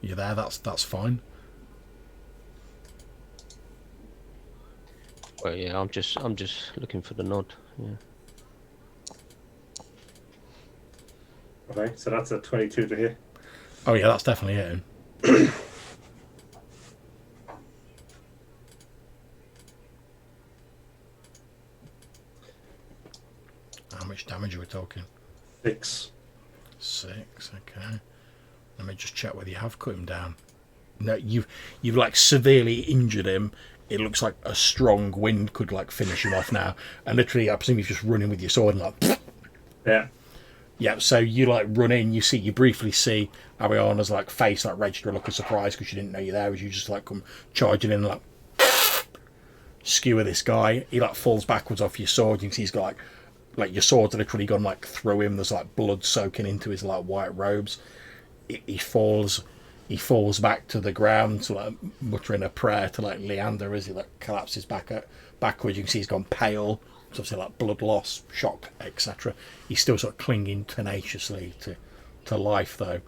Speaker 1: you're there. That's fine.
Speaker 3: Well, yeah, I'm just looking for the nod. Yeah.
Speaker 2: Okay, so that's a 22 to hit.
Speaker 1: Oh yeah, that's definitely it. How much damage are we talking?
Speaker 2: 6.
Speaker 1: 6, okay. Let me just check whether you have cut him down. No, you've like severely injured him. It looks like a strong wind could like finish him off now. And literally, I presume you're just running with your sword and like.
Speaker 2: Yeah.
Speaker 1: Yeah. So you like run in. You briefly see Ariana's like face like register a look of surprise because she didn't know you're there. As you just like come charging in and like skewer this guy. He like falls backwards off your sword. You can see he's got like your sword's literally gone like through him. There's like blood soaking into his like white robes. He falls back to the ground, so, like muttering a prayer to like Leander as he like collapses backwards. You can see he's gone pale. It's obviously like blood loss, shock, etc. He's still sort of clinging tenaciously to life though.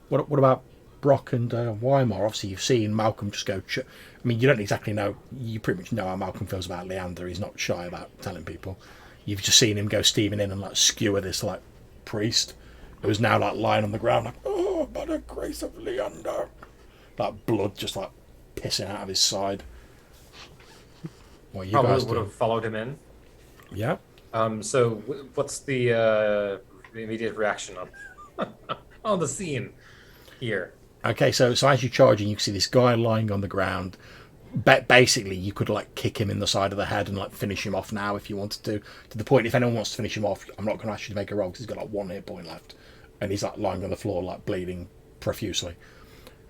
Speaker 1: What about Brock and Weimar? Obviously you've seen Malcolm just go. I mean, you don't exactly know. You pretty much know how Malcolm feels about Leander. He's not shy about telling people. You've just seen him go steaming in and like skewer this like priest who is now like lying on the ground like, oh, by the grace of Leander, like blood just like pissing out of his side. What you
Speaker 4: Probably
Speaker 1: guys
Speaker 4: would
Speaker 1: do?
Speaker 4: have followed him in.
Speaker 1: Yeah.
Speaker 4: So what's the immediate reaction on the scene here?
Speaker 1: Okay, so as you're charging, you can see this guy lying on the ground. Basically, you could like kick him in the side of the head and like finish him off now if you wanted to. To the point, if anyone wants to finish him off, I'm not going to ask you to make a roll because he's got like 1 hit point left, and he's like lying on the floor like bleeding profusely.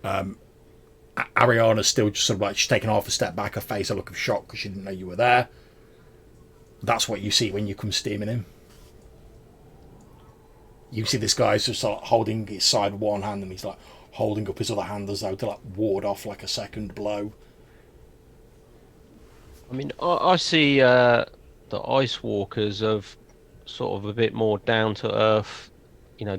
Speaker 1: Ariana's still just sort of like she's taken half a step back, her face a look of shock because she didn't know you were there. That's what you see when you come steaming in. You see this guy's just like holding his side with one hand and he's like holding up his other hand as though to like ward off like a second blow.
Speaker 3: I mean, I see the Ice Walkers of sort of a bit more down to earth,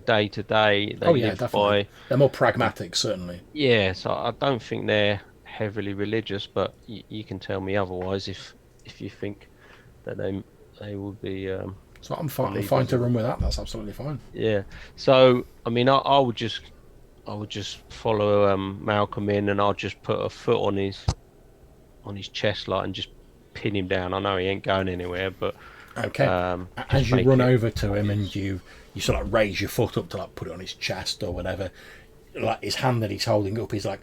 Speaker 3: day to day. They live
Speaker 1: definitely. They're more pragmatic, certainly.
Speaker 3: Yeah, so I don't think they're heavily religious, but you can tell me otherwise if you think that they would be.
Speaker 1: So I'm fine to run with that. That's absolutely fine.
Speaker 3: Yeah. So I mean, I would just follow Malcolm in, and I'll just put a foot on his chest, like, and just pin him down. I know he ain't going anywhere, but
Speaker 1: okay. As you run over to him and you sort of raise your foot up to like put it on his chest or whatever, like his hand that he's holding up, he's like,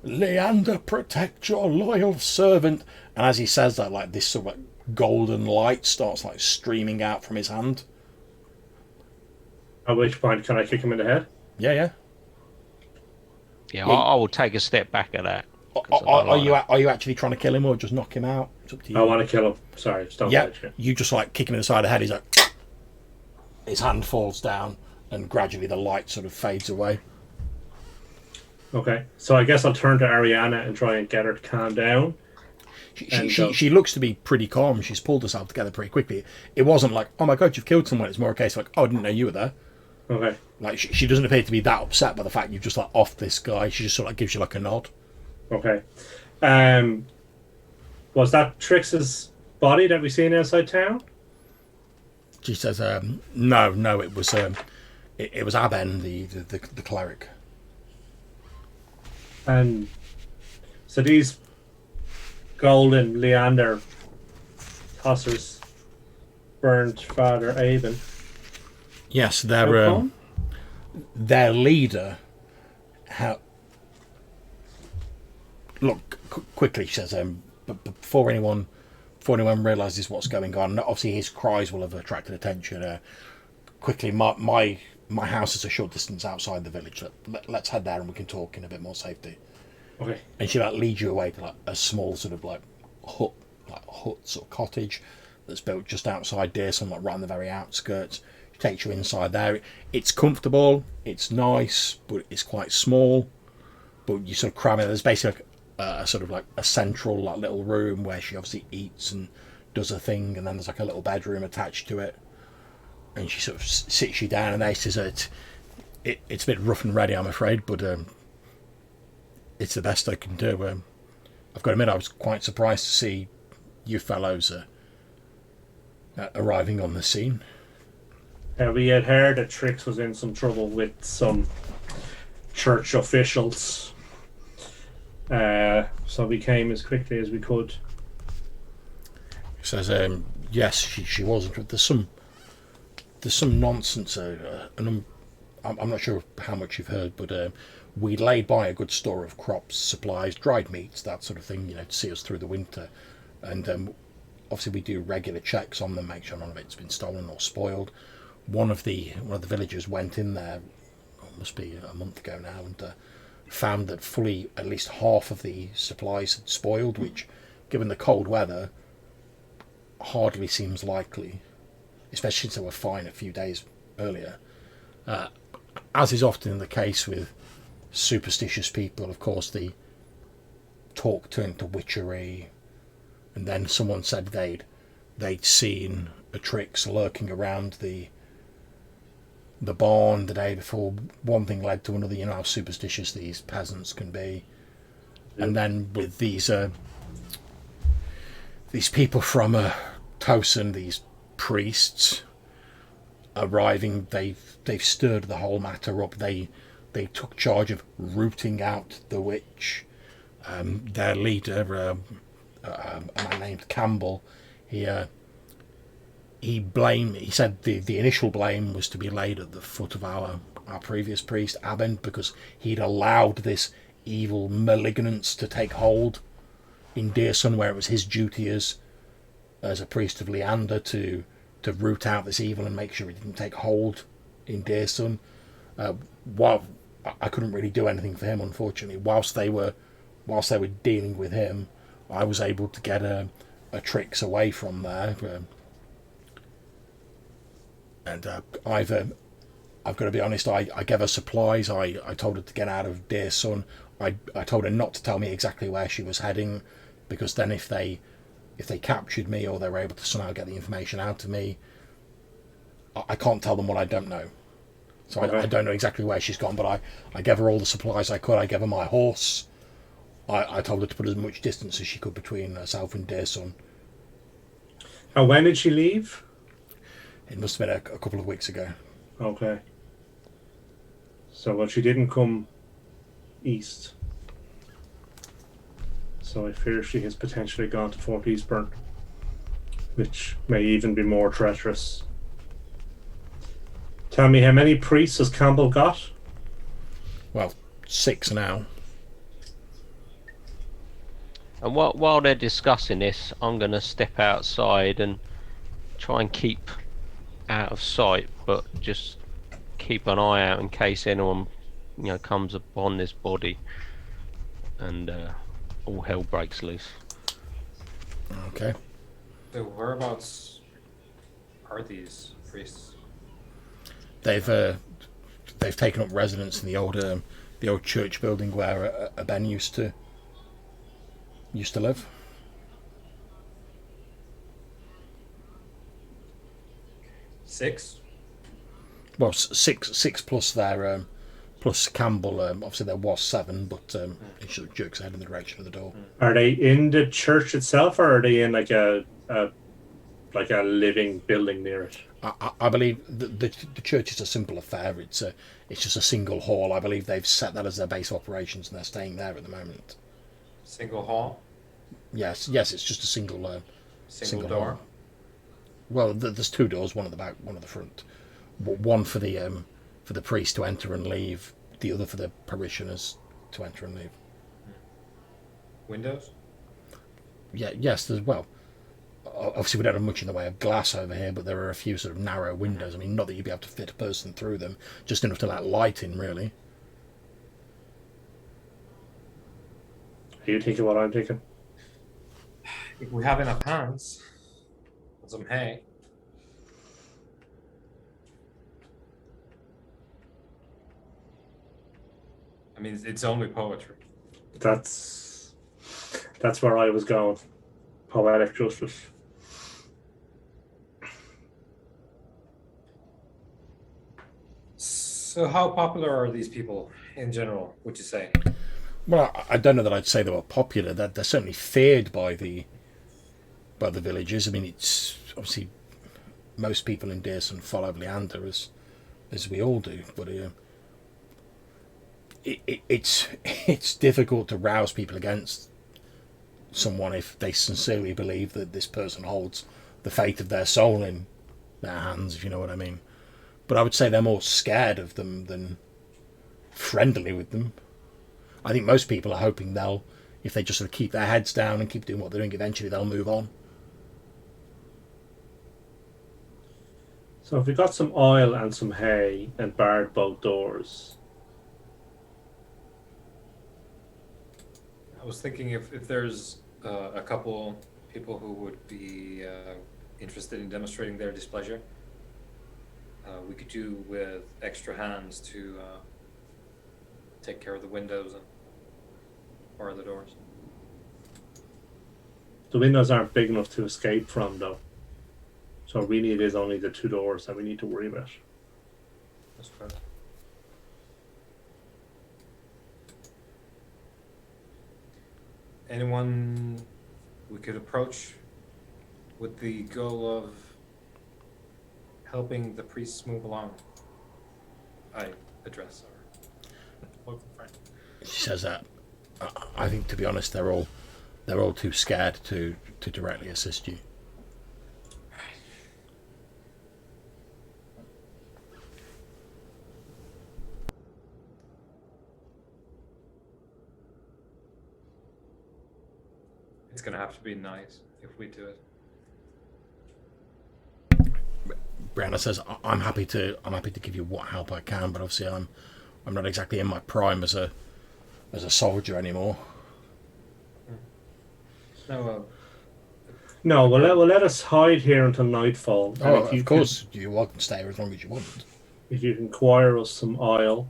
Speaker 1: "Leander, protect your loyal servant." And as he says that, like this sort of like golden light starts like streaming out from his hand.
Speaker 2: At which point, can I kick him in the head?
Speaker 1: Yeah.
Speaker 3: Yeah, I will take a step back at that.
Speaker 1: Are you actually trying to kill him or just knock him out? It's up to you.
Speaker 2: I want to kill him. Sorry, stone
Speaker 1: Yeah,
Speaker 2: village.
Speaker 1: you just like kick him in the side of the head. He's like, his hand falls down, and gradually the light sort of fades away.
Speaker 2: Okay, so I guess I'll turn to Ariana and try and get her to calm down.
Speaker 1: She looks to be pretty calm. She's pulled herself together pretty quickly. It wasn't like, oh my god, you've killed someone. It's more a case of like, oh, I didn't know you were there.
Speaker 2: Okay.
Speaker 1: Like she doesn't appear to be that upset by the fact you've just like off this guy. She just sort of like gives you like a nod.
Speaker 2: Okay. Was that Trix's body that we seen outside town?
Speaker 1: She says, no, it was Aben, the cleric.
Speaker 2: And so these golden Leander tossers burned Father Aben.
Speaker 1: Yes,
Speaker 2: How
Speaker 1: their leader. Look quickly, she says. But before anyone realizes what's going on, obviously his cries will have attracted attention. Quickly, my house is a short distance outside the village. Let's head there and we can talk in a bit more safety.
Speaker 2: Okay.
Speaker 1: And she like leads you away to like a small sort of like hut sort of cottage that's built just outside Dearson, like right on the very outskirts. She takes you inside there. It's comfortable, it's nice, but it's quite small. But you sort of cram in. There's basically a sort of like a central like little room where she obviously eats and does her thing, and then there's like a little bedroom attached to it. And she sort of sits you down, and they says it's a bit rough and ready, I'm afraid, but it's the best I can do. I've got to admit, I was quite surprised to see you fellows arriving on the scene.
Speaker 2: We had heard that Trix was in some trouble with some church officials. So we came as quickly as we could.
Speaker 1: He says, yes, she wasn't. There's some nonsense, and I'm not sure how much you've heard, but we laid by a good store of crops, supplies, dried meats, that sort of thing, to see us through the winter. And obviously we do regular checks on them, make sure none of it's been stolen or spoiled. One of the villagers went in there, it must be a month ago now, and found that fully at least half of the supplies had spoiled, which, given the cold weather, hardly seems likely, especially since they were fine a few days earlier. As is often the case with superstitious people, of course, the talk turned to witchery, and then someone said they'd seen a Trix lurking around the barn the day before. One thing led to another. You know how superstitious these peasants can be. Yep. And then with these people from Tosin, these priests arriving, they've stirred the whole matter up. They took charge of rooting out the witch. Their leader, a man named Campbell, he said the initial blame was to be laid at the foot of our previous priest Aben, because he'd allowed this evil malignance to take hold in Dearson, where it was his duty as a priest of Leander to root out this evil and make sure it didn't take hold in Dearson. While I couldn't really do anything for him, unfortunately, whilst they were dealing with him, I was able to get a Trix away from there. And I've got to be honest, I gave her supplies. I told her to get out of Dearson. I told her not to tell me exactly where she was heading, because then if they captured me, or they were able to somehow get the information out of me, I can't tell them what I don't know. So okay. I don't know exactly where she's gone, but I gave her all the supplies I could. I gave her my horse. I told her to put as much distance as she could between herself and Dearson.
Speaker 2: And when did she leave?
Speaker 1: It must have been a couple of weeks ago.
Speaker 2: Okay. So, well, she didn't come east. So I fear she has potentially gone to Fort Eastburn, which may even be more treacherous. Tell me, how many priests has Campbell got?
Speaker 1: Well, 6 now.
Speaker 3: And while they're discussing this, I'm going to step outside and try and keep out of sight, but just keep an eye out in case anyone comes upon this body and all hell breaks loose.
Speaker 1: Okay.
Speaker 4: So whereabouts are these priests?
Speaker 1: They've taken up residence in the old church building where Ben used to live.
Speaker 4: 6?
Speaker 1: Well, six plus their plus Campbell. Obviously there was 7, but he sort of jerks ahead in the direction of the door.
Speaker 2: Are they in the church itself, or are they in like a living building near it?
Speaker 1: I believe the church is a simple affair. It's just a single hall. I believe they've set that as their base of operations, and they're staying there at the moment.
Speaker 4: Single hall?
Speaker 1: Yes, it's just a single
Speaker 4: Single door?
Speaker 1: hall. Well, there's 2 doors, one at the back, one at the front. One for the priest to enter and leave, the other for the parishioners to enter and leave.
Speaker 4: Windows?
Speaker 1: Yeah, yes, there's well. Obviously, we don't have much in the way of glass over here, but there are a few sort of narrow windows. I mean, not that you'd be able to fit a person through them, just enough to let light in, really.
Speaker 2: Are you thinking what I'm thinking?
Speaker 4: If we have enough hands and some hay. I mean, it's only poetry.
Speaker 2: That's where I was going. Poetic justice.
Speaker 4: So how popular are these people in general, would you say?
Speaker 1: Well, I don't know that I'd say they were popular. They're certainly feared by the villagers. I mean, it's obviously most people in Dearson follow Leander as we all do, but it's difficult to rouse people against someone if they sincerely believe that this person holds the fate of their soul in their hands, if you know what I mean. But I would say they're more scared of them than friendly with them. I think most people are hoping if they just sort of keep their heads down and keep doing what they're doing, eventually they'll move on.
Speaker 2: So if we got some oil and some hay and barred both doors.
Speaker 4: I was thinking if there's a couple people who would be interested in demonstrating their displeasure, we could do with extra hands to take care of the windows and bar the doors.
Speaker 2: The windows aren't big enough to escape from, though. So really it is only the 2 doors that we need to worry about.
Speaker 4: That's correct. Anyone we could approach with the goal of helping the priests move along? I address our local friend.
Speaker 1: She says that. I think, to be honest, they're all too scared to directly assist you.
Speaker 4: It's gonna have to be nice if we do it.
Speaker 1: Brianna says, "I'm happy to give you what help I can, but obviously I'm not exactly in my prime as a soldier anymore."
Speaker 4: No,
Speaker 2: No, we'll let us hide here until nightfall. And
Speaker 1: Oh,
Speaker 2: if you
Speaker 1: of course, you're welcome to stay here as long as you want.
Speaker 2: If you can acquire us some oil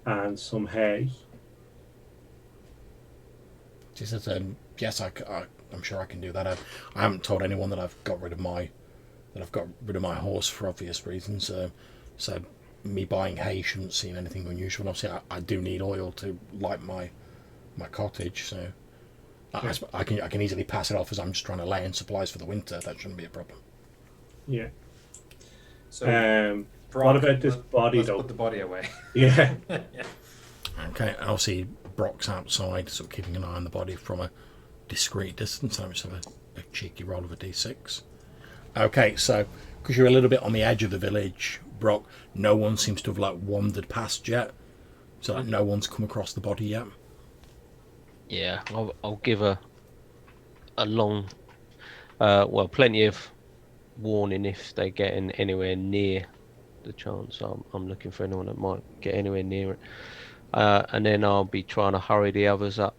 Speaker 2: and some hay.
Speaker 1: She says, "Yes, I'm sure I can do that. I haven't told anyone that I've got rid of my horse for obvious reasons. So me buying hay shouldn't seem anything unusual. Obviously, I do need oil to light my cottage, so I can easily pass it off as I'm just trying to lay in supplies for the winter. That shouldn't be a problem."
Speaker 2: Yeah.
Speaker 4: so Brock,
Speaker 2: what about this body,
Speaker 4: let's
Speaker 2: though?
Speaker 4: put the body away.
Speaker 2: Yeah.
Speaker 1: Okay, and obviously Brock's outside, sort of keeping an eye on the body from a discreet distance. I just have a cheeky roll of a d6. Okay, so because you're a little bit on the edge of the village, Brock, no one seems to have wandered past yet. So no one's come across the body yet.
Speaker 3: Yeah, I'll give a long, plenty of warning if they get anywhere near the chance. I'm looking for anyone that might get anywhere near it, and then I'll be trying to hurry the others up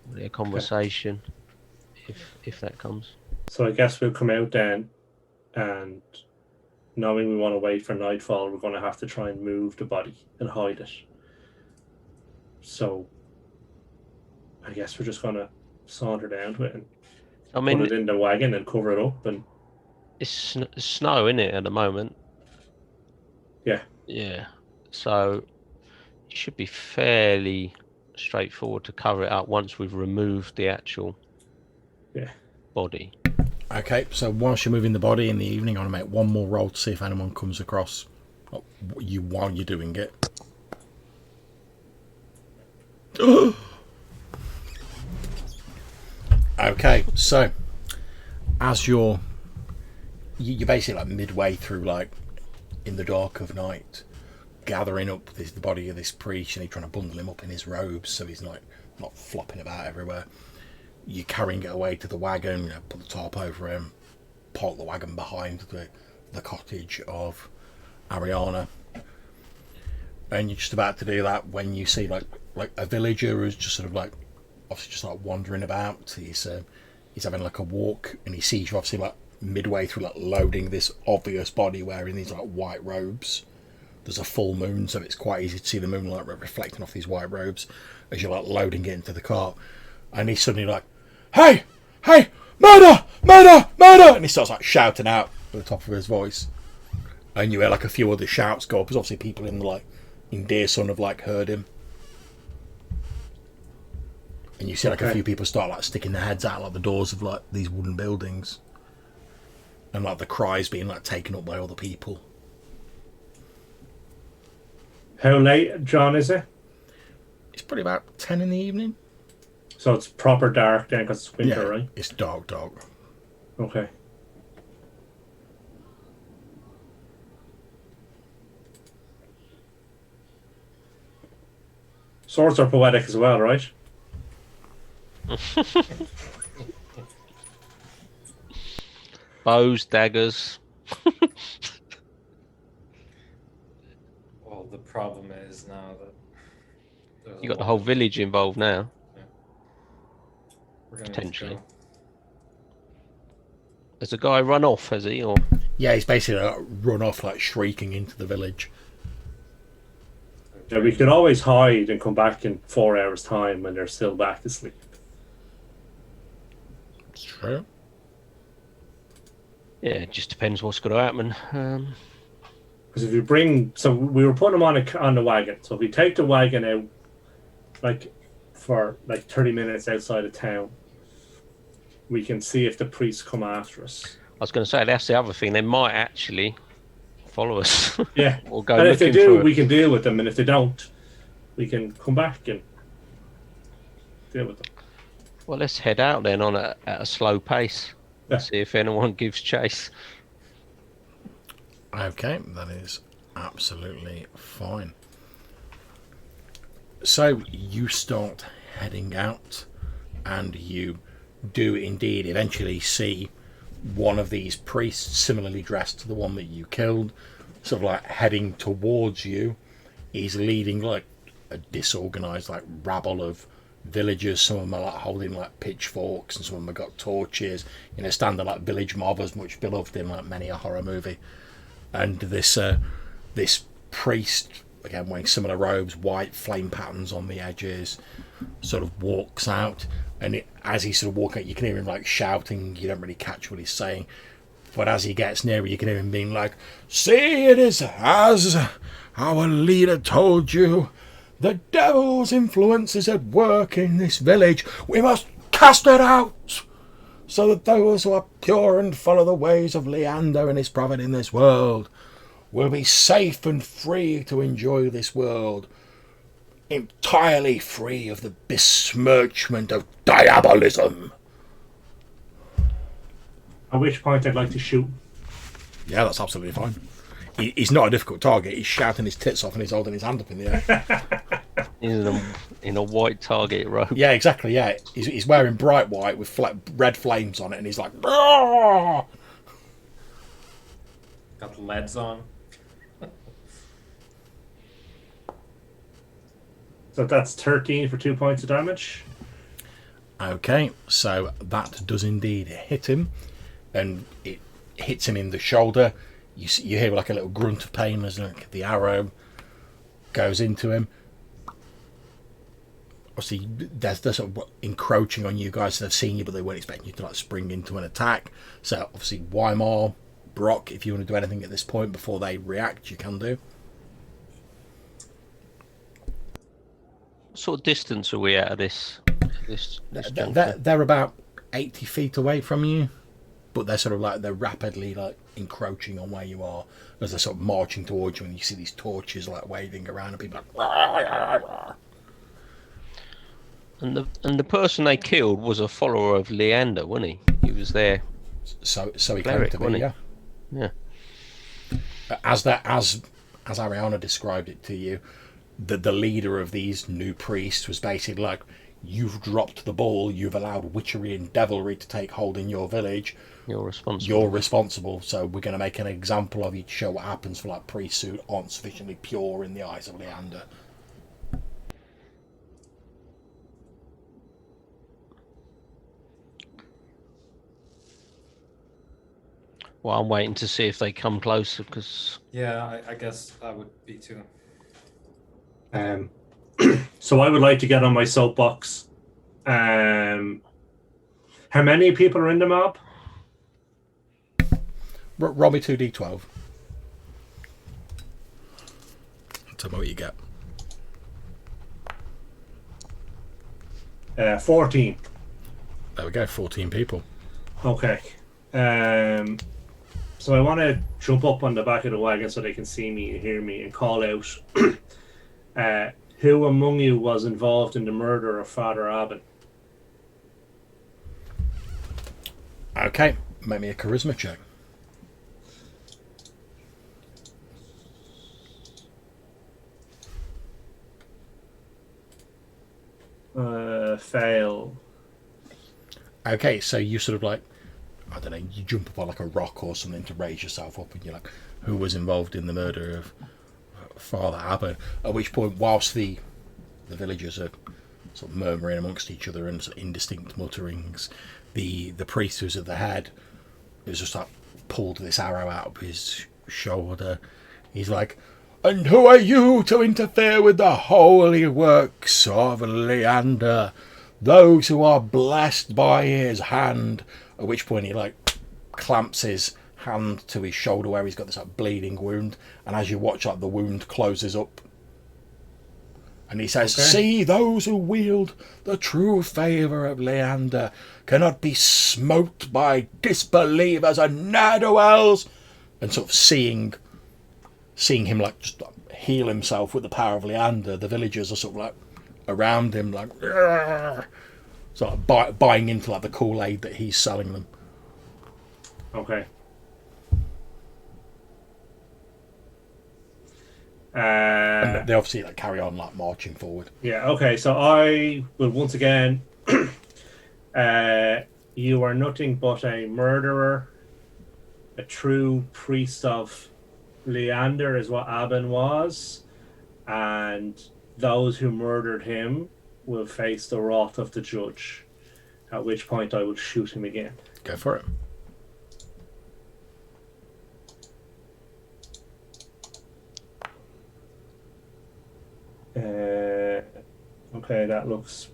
Speaker 3: with their conversation if that comes.
Speaker 2: So I guess we'll come out then, and knowing we want to wait for nightfall, we're going to have to try and move the body and hide it. So I guess we're just going to saunter down to it and
Speaker 3: I mean,
Speaker 2: put it in the wagon and cover it up. And
Speaker 3: it's snow, isn't it, at the moment?
Speaker 2: yeah.
Speaker 3: Yeah. So it should be fairly straightforward to cover it up once we've removed the actual body.
Speaker 1: Okay, so whilst you're moving the body in the evening, I'm going to make one more roll to see if anyone comes across you while you're doing it. Okay, so as you're basically like midway through, like in the dark of night, gathering up the body of this priest, and you're trying to bundle him up in his robes so he's like not flopping about everywhere. You're carrying it away to the wagon, put the top over him, park the wagon behind the cottage of Ariana, and you're just about to do that when you see like a villager who's just sort of like obviously just like wandering about. He's having like a walk, and he sees you obviously like midway through like loading this obvious body wearing these like white robes. There's a full moon, so it's quite easy to see the moonlight reflecting off these white robes as you're like loading it into the cart. And he's suddenly like, hey, murder, murder, murder! And he starts like shouting out at the top of his voice. And you hear like a few other shouts go up, because obviously people in Dear Son have like heard him. And you see like a few people start like sticking their heads out like the doors of like these wooden buildings. And like the cries being like taken up by other people.
Speaker 2: How late, John, is it?
Speaker 1: It's probably about 10 in the evening.
Speaker 2: So it's proper dark then because it's winter, right?
Speaker 1: It's dark.
Speaker 2: Okay. Swords are poetic as well, right?
Speaker 3: Bows, daggers.
Speaker 4: Well, the problem is now that
Speaker 3: You got the whole village involved now.
Speaker 4: We're gonna
Speaker 3: Potentially.
Speaker 4: need to go.
Speaker 3: Has a guy run off, has he? Or
Speaker 1: Yeah, he's basically like run off like shrieking into the village.
Speaker 2: Yeah, we could always hide and come back in 4 hours' time when they're still back to sleep.
Speaker 1: It's true.
Speaker 3: yeah, it just depends what's going to happen.
Speaker 2: Because if you bring, so we were putting them on the wagon. So if we take the wagon out, like for like 30 minutes outside of town, we can see if the priests come after us.
Speaker 3: I was going to say that's the other thing. They might actually follow us.
Speaker 2: Yeah.
Speaker 3: Or go
Speaker 2: And if they
Speaker 3: looking
Speaker 2: do,
Speaker 3: for
Speaker 2: we
Speaker 3: it.
Speaker 2: can deal with them. And if they don't, we can come back and deal with them.
Speaker 3: Well, let's head out then at a slow pace.
Speaker 2: Yeah.
Speaker 3: See if anyone gives chase.
Speaker 1: Okay, that is absolutely fine. So you start heading out, and you do indeed eventually see one of these priests, similarly dressed to the one that you killed, sort of like heading towards you. He's leading like a disorganized like rabble of villagers. Some of them are like holding like pitchforks, and some of them have got torches. Standard like village mob, as much beloved in like many a horror movie. And this priest, again wearing similar robes, white flame patterns on the edges, sort of walks out. And as he's sort of walking out, you can hear him like shouting. You don't really catch what he's saying, but as he gets nearer, you can hear him being like, "See, it is as our leader told you. The devil's influence is at work in this village. We must cast it out, so that those who are pure and follow the ways of Leander and his prophet in this world will be safe and free to enjoy this world, entirely free of the besmirchment of diabolism."
Speaker 2: At which point I'd like to shoot.
Speaker 1: Yeah, that's absolutely fine. He's not a difficult target. He's shouting his tits off and he's holding his hand up in the air.
Speaker 3: in a white target robe.
Speaker 1: Yeah, exactly, yeah. He's wearing bright white with red flames on it, and he's like, "Brrr!"
Speaker 4: Got the leads on.
Speaker 2: So that's 13 for 2 points of damage.
Speaker 1: Okay, so that does indeed hit him, and it hits him in the shoulder. You hear like a little grunt of pain as like the arrow goes into him. Obviously, they're sort of encroaching on you guys, so they've seen you, but they weren't expecting you to like spring into an attack. So obviously, Weimar, Brock, if you want to do anything at this point before they react, you can do.
Speaker 3: What sort of distance are we at of this
Speaker 1: They're about 80 feet away from you, but they're sort of like they're rapidly like encroaching on where you are as they're sort of marching towards you, and you see these torches like waving around, and people like.
Speaker 3: And the person they killed was a follower of Leander, wasn't he? He was there.
Speaker 1: So he
Speaker 3: Cleric,
Speaker 1: came to be,
Speaker 3: wasn't
Speaker 1: yeah.
Speaker 3: Yeah.
Speaker 1: As Ariana described it to you, the leader of these new priests was basically like, you've dropped the ball, you've allowed witchery and devilry to take hold in your village.
Speaker 3: You're responsible.
Speaker 1: You're responsible, so we're going to make an example of you to show what happens for like priests who aren't sufficiently pure in the eyes of Leander.
Speaker 3: Well, I'm waiting to see if they come closer, because...
Speaker 4: Yeah, I guess that would be too.
Speaker 2: So I would like to get on my soapbox. How many people are in the mob?
Speaker 1: Roll me 2d12. Tell me what you get.
Speaker 2: 14.
Speaker 1: There we go, 14 people.
Speaker 2: Okay. So I want to jump up on the back of the wagon so they can see me and hear me and call out. Who among you was involved in the murder of Father Aben?
Speaker 1: Okay, make me a charisma check.
Speaker 2: Fail.
Speaker 1: Okay, so you sort of like, I don't know, you jump up on like a rock or something to raise yourself up, and you're like, who was involved in the murder of Father Abbott? At which point, whilst the villagers are sort of murmuring amongst each other and sort of indistinct mutterings, the priest who's at the head has just like pulled this arrow out of his shoulder. He's like, and who are you to interfere with the holy works of Leander, those who are blessed by his hand? At which point he like clamps his hand to his shoulder where he's got this like bleeding wound, and as you watch, like the wound closes up, and he says,
Speaker 2: okay.
Speaker 1: See, those who wield the true favour of Leander cannot be smote by disbelievers and ne'er-do-wells. And sort of seeing him like just heal himself with the power of Leander, the villagers are sort of like around him, like sort of buying into like the Kool-Aid that he's selling them.
Speaker 2: Okay.
Speaker 1: And they obviously like carry on like marching forward.
Speaker 2: Yeah, okay, so I will once again you are nothing but a murderer, a true priest of Leander is what Aben was, and those who murdered him will face the wrath of the judge, at which point I will shoot him again.
Speaker 1: Go for it.
Speaker 2: Okay, that looks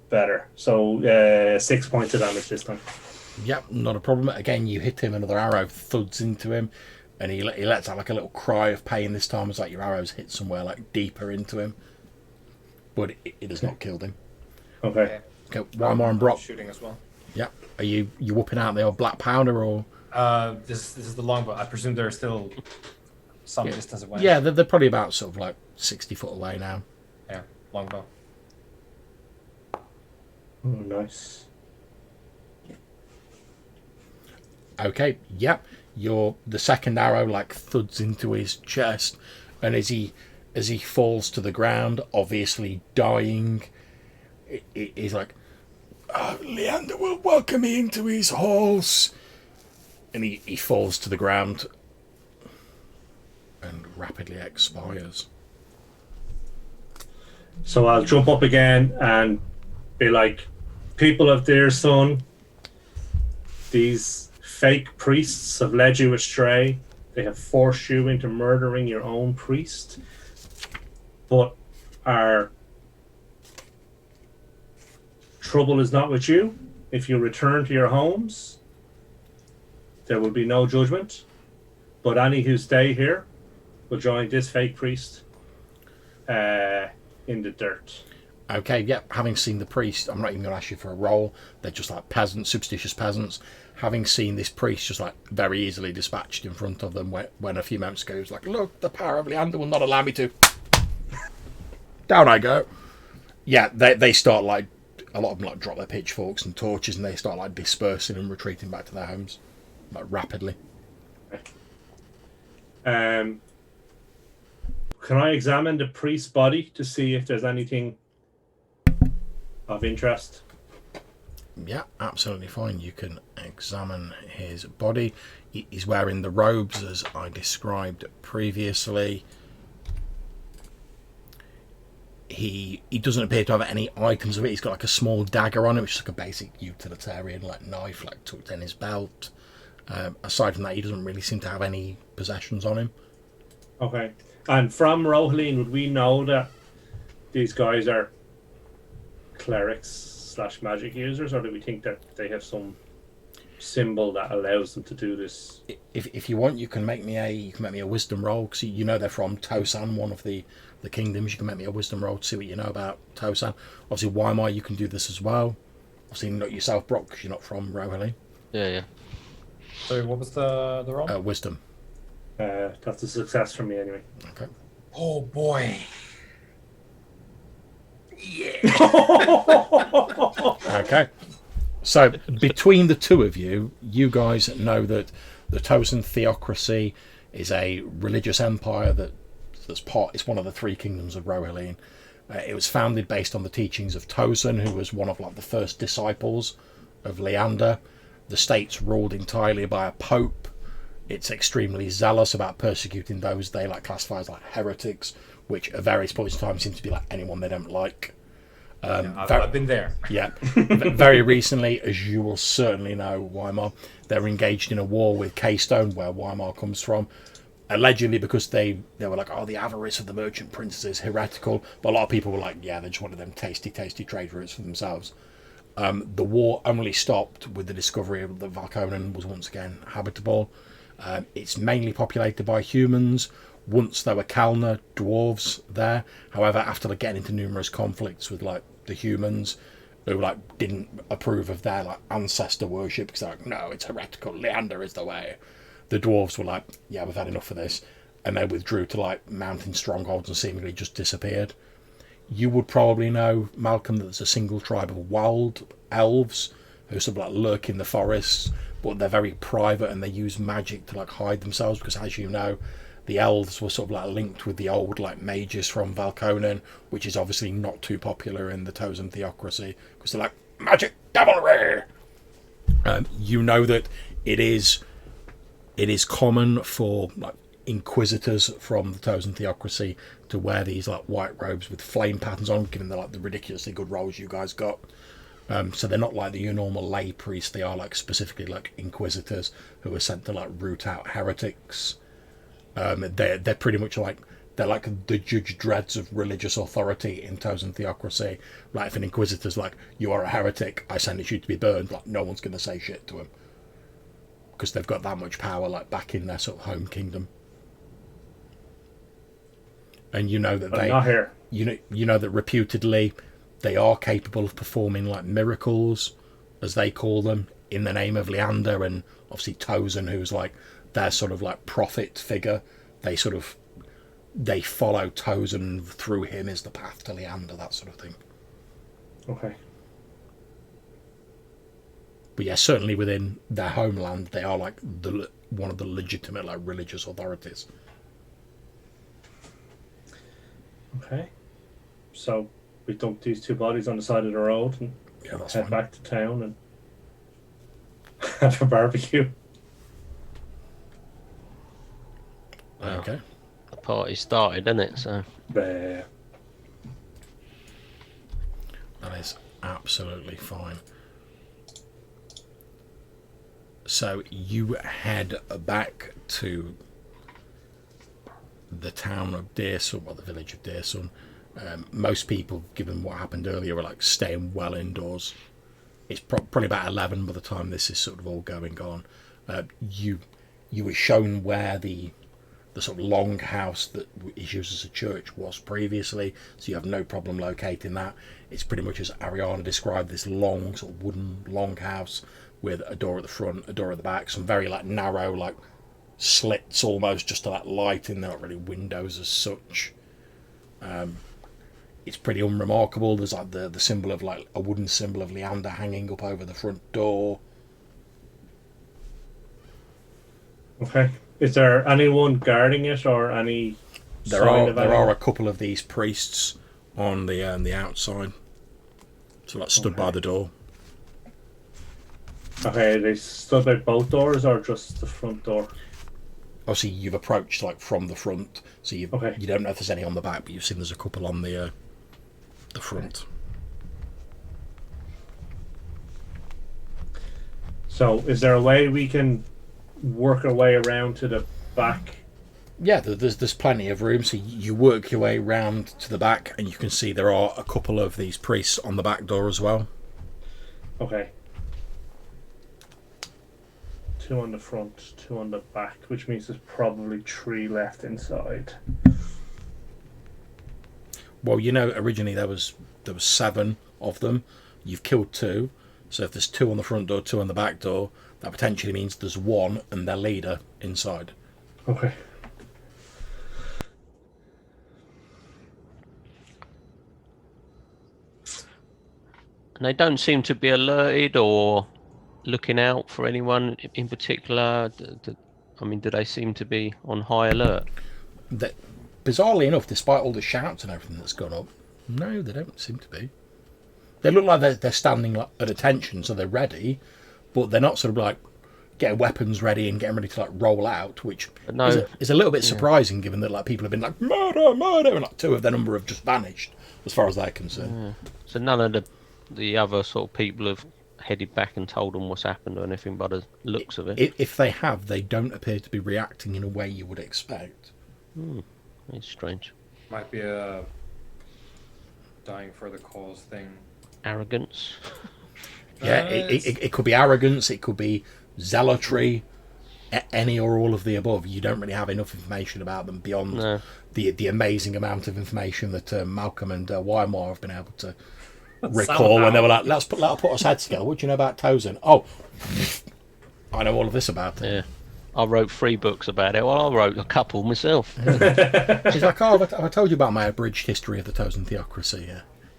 Speaker 2: better. So 6 points of damage this time.
Speaker 1: Yep, not a problem. Again, you hit him, another arrow thuds into him, and he lets out like a little cry of pain this time. It's like your arrows hit somewhere like deeper into him, but it has not killed him.
Speaker 2: Okay.
Speaker 1: Okay, Weimar and Brock.
Speaker 4: Shooting as well.
Speaker 1: Yep. Are you whooping out the old black powder or?
Speaker 4: This is the longbow. I presume they're still some distance away.
Speaker 1: Yeah, they're probably about sort of like 60 foot away now.
Speaker 4: Yeah, longbow.
Speaker 2: Oh, nice.
Speaker 1: Okay, yep. The second arrow like thuds into his chest, and as he falls to the ground, obviously dying, he's like, Leander will welcome me into his halls. And he falls to the ground and rapidly expires.
Speaker 2: So I'll jump up again and be like, people of their son, these fake priests have led you astray. They have forced you into murdering your own priest. But our trouble is not with you. If you return to your homes, there will be no judgment. But any who stay here will join this fake priest in the dirt.
Speaker 1: Okay, yep. Having seen the priest, I'm not even going to ask you for a roll. They're just like peasants, superstitious peasants. Having seen this priest just like very easily dispatched in front of them when a few moments ago he was like, look, the power of Leander will not allow me to. Down I go. Yeah, they start like, a lot of them like drop their pitchforks and torches and they start like dispersing and retreating back to their homes like rapidly.
Speaker 2: Can I examine the priest's body to see if there's anything of interest?
Speaker 1: Yeah, absolutely fine. You can examine his body. He's wearing the robes as I described previously. He doesn't appear to have any items of it. He's got like a small dagger on him, which is like a basic utilitarian like knife, like tucked in his belt. Aside from that, he doesn't really seem to have any possessions on him.
Speaker 2: Okay. And from Rohaleen, would we know that these guys are clerics / magic users, or do we think that they have some symbol that allows them to do this?
Speaker 1: If you want, you can make me a wisdom roll, because you know they're from Tosan, one of the kingdoms. You can make me a wisdom roll to see what you know about Tosan. Obviously, Weimar, you can do this as well. Obviously, not yourself, Brock, because you're not from Rohaleen.
Speaker 3: Yeah.
Speaker 4: So what was the roll?
Speaker 1: Wisdom.
Speaker 2: That's a success for me anyway.
Speaker 1: Okay.
Speaker 4: Oh boy.
Speaker 1: Okay. So between the two of you, you guys know that the Tosan theocracy is a religious empire it's one of the three kingdoms of Rohaleen. It was founded based on the teachings of Tosan, who was one of like the first disciples of Leander. The state's ruled entirely by a pope. It's extremely zealous about persecuting those they like classify as like heretics, which at various points in time seem to be like anyone they don't like.
Speaker 4: I've been there.
Speaker 1: Yeah. Very recently, as you will certainly know, Weimar, they're engaged in a war with Keystone, where Weimar comes from. Allegedly because they were like, oh, the avarice of the merchant princes is heretical. But a lot of people were like, yeah, they just wanted them tasty trade routes for themselves. The war only stopped with the discovery of that Valkonen was once again habitable. It's mainly populated by humans. Once there were Kalna dwarves there. However, after getting into numerous conflicts with like the humans, who like didn't approve of their like ancestor worship, because they're like, no, it's heretical, Leander is the way. The dwarves were like, yeah, we've had enough of this, and they withdrew to like mountain strongholds and seemingly just disappeared. You would probably know, Malcolm, that there's a single tribe of wild elves who sort of like lurk in the forests, but they're very private and they use magic to like hide themselves, because as you know, the elves were sort of like linked with the old like mages from Valkonen, which is obviously not too popular in the Tosan theocracy, because they're like, magic devilry! You know that it is common for like inquisitors from the Tosan theocracy to wear these like white robes with flame patterns on, given the like the ridiculously good rolls you guys got. So they're not like your normal lay priests. They are like specifically like inquisitors who are sent to like root out heretics. They're pretty much like, they're like the Judge Dreads of religious authority in Tosan theocracy. Like if an inquisitor's like, you are a heretic, I sentence you to be burned, like no one's going to say shit to him, because they've got that much power like back in their sort of home kingdom. And you know that
Speaker 2: not here.
Speaker 1: You know that reputedly they are capable of performing like miracles, as they call them, in the name of Leander, and obviously Tosan, who's like their sort of like prophet figure. They follow Tosan, through him is the path to Leander, that sort of thing.
Speaker 2: Okay.
Speaker 1: But yeah, certainly within their homeland, they are like one of the legitimate like religious authorities.
Speaker 2: Okay. So we dump these two bodies on the side of the road and head back to town and have a barbecue.
Speaker 3: Well,
Speaker 1: Okay.
Speaker 3: the party started, didn't it? So
Speaker 2: There.
Speaker 1: That is absolutely fine. So you head back to the town of Deersun, or the village of Deersun. Most people, given what happened earlier, are like staying well indoors. It's probably about 11 by the time this is sort of all going on. You were shown where the sort of long house that is used as a church was previously, so you have no problem locating that. It's pretty much as Ariana described, this long sort of wooden long house with a door at the front, a door at the back, some very like narrow like slits almost just to let light in. They're not really windows as such. It's pretty unremarkable. There's like the symbol of like a wooden symbol of Leander hanging up over the front door.
Speaker 2: Okay. Is there anyone guarding it or any?
Speaker 1: There are a couple of these priests on the outside, so like stood by the door.
Speaker 2: Okay, they stood by both doors or just the front door?
Speaker 1: Obviously, you've approached like from the front, so you don't know if there's any on the back, but you've seen there's a couple on the front.
Speaker 2: So, is there a way we can work our way around to the back?
Speaker 1: Yeah, there's plenty of room, so you work your way round to the back, and you can see there are a couple of these priests on the back door as well.
Speaker 2: Okay. 2 on the front, 2 on the back, which means there's probably 3 left inside.
Speaker 1: Well, you know, originally there was 7 of them. You've killed 2, so if there's 2 on the front door, 2 on the back door, that potentially means there's 1 and their leader inside.
Speaker 2: Okay.
Speaker 3: And they don't seem to be alerted or looking out for anyone in particular. I mean, do they seem to be on high alert?
Speaker 1: Bizarrely enough, despite all the shouts and everything that's gone up, no, they don't seem to be. They look like they're standing like, at attention, so they're ready, but they're not sort of like getting weapons ready and getting ready to like roll out, which is a little bit surprising given that like people have been like murder, murder, and like 2 of their number have just vanished as far as they're concerned.
Speaker 3: Yeah. So none of the other sort of people have headed back and told them what's happened or anything by the looks of it.
Speaker 1: If they have, they don't appear to be reacting in a way you would expect.
Speaker 3: It's strange.
Speaker 4: Might be a dying for the cause thing.
Speaker 3: Arrogance.
Speaker 1: Yeah, it could be arrogance, it could be zealotry, any or all of the above. You don't really have enough information about them beyond the amazing amount of information that Malcolm and Wymar have been able to recall when they were like, let's put our heads together. What do you know about Tozen? Oh, I know all of this about it.
Speaker 3: Yeah. I wrote 3 books about it. Well, I wrote a couple myself.
Speaker 1: She's like, oh, have I told you about my abridged history of the Tozen theocracy?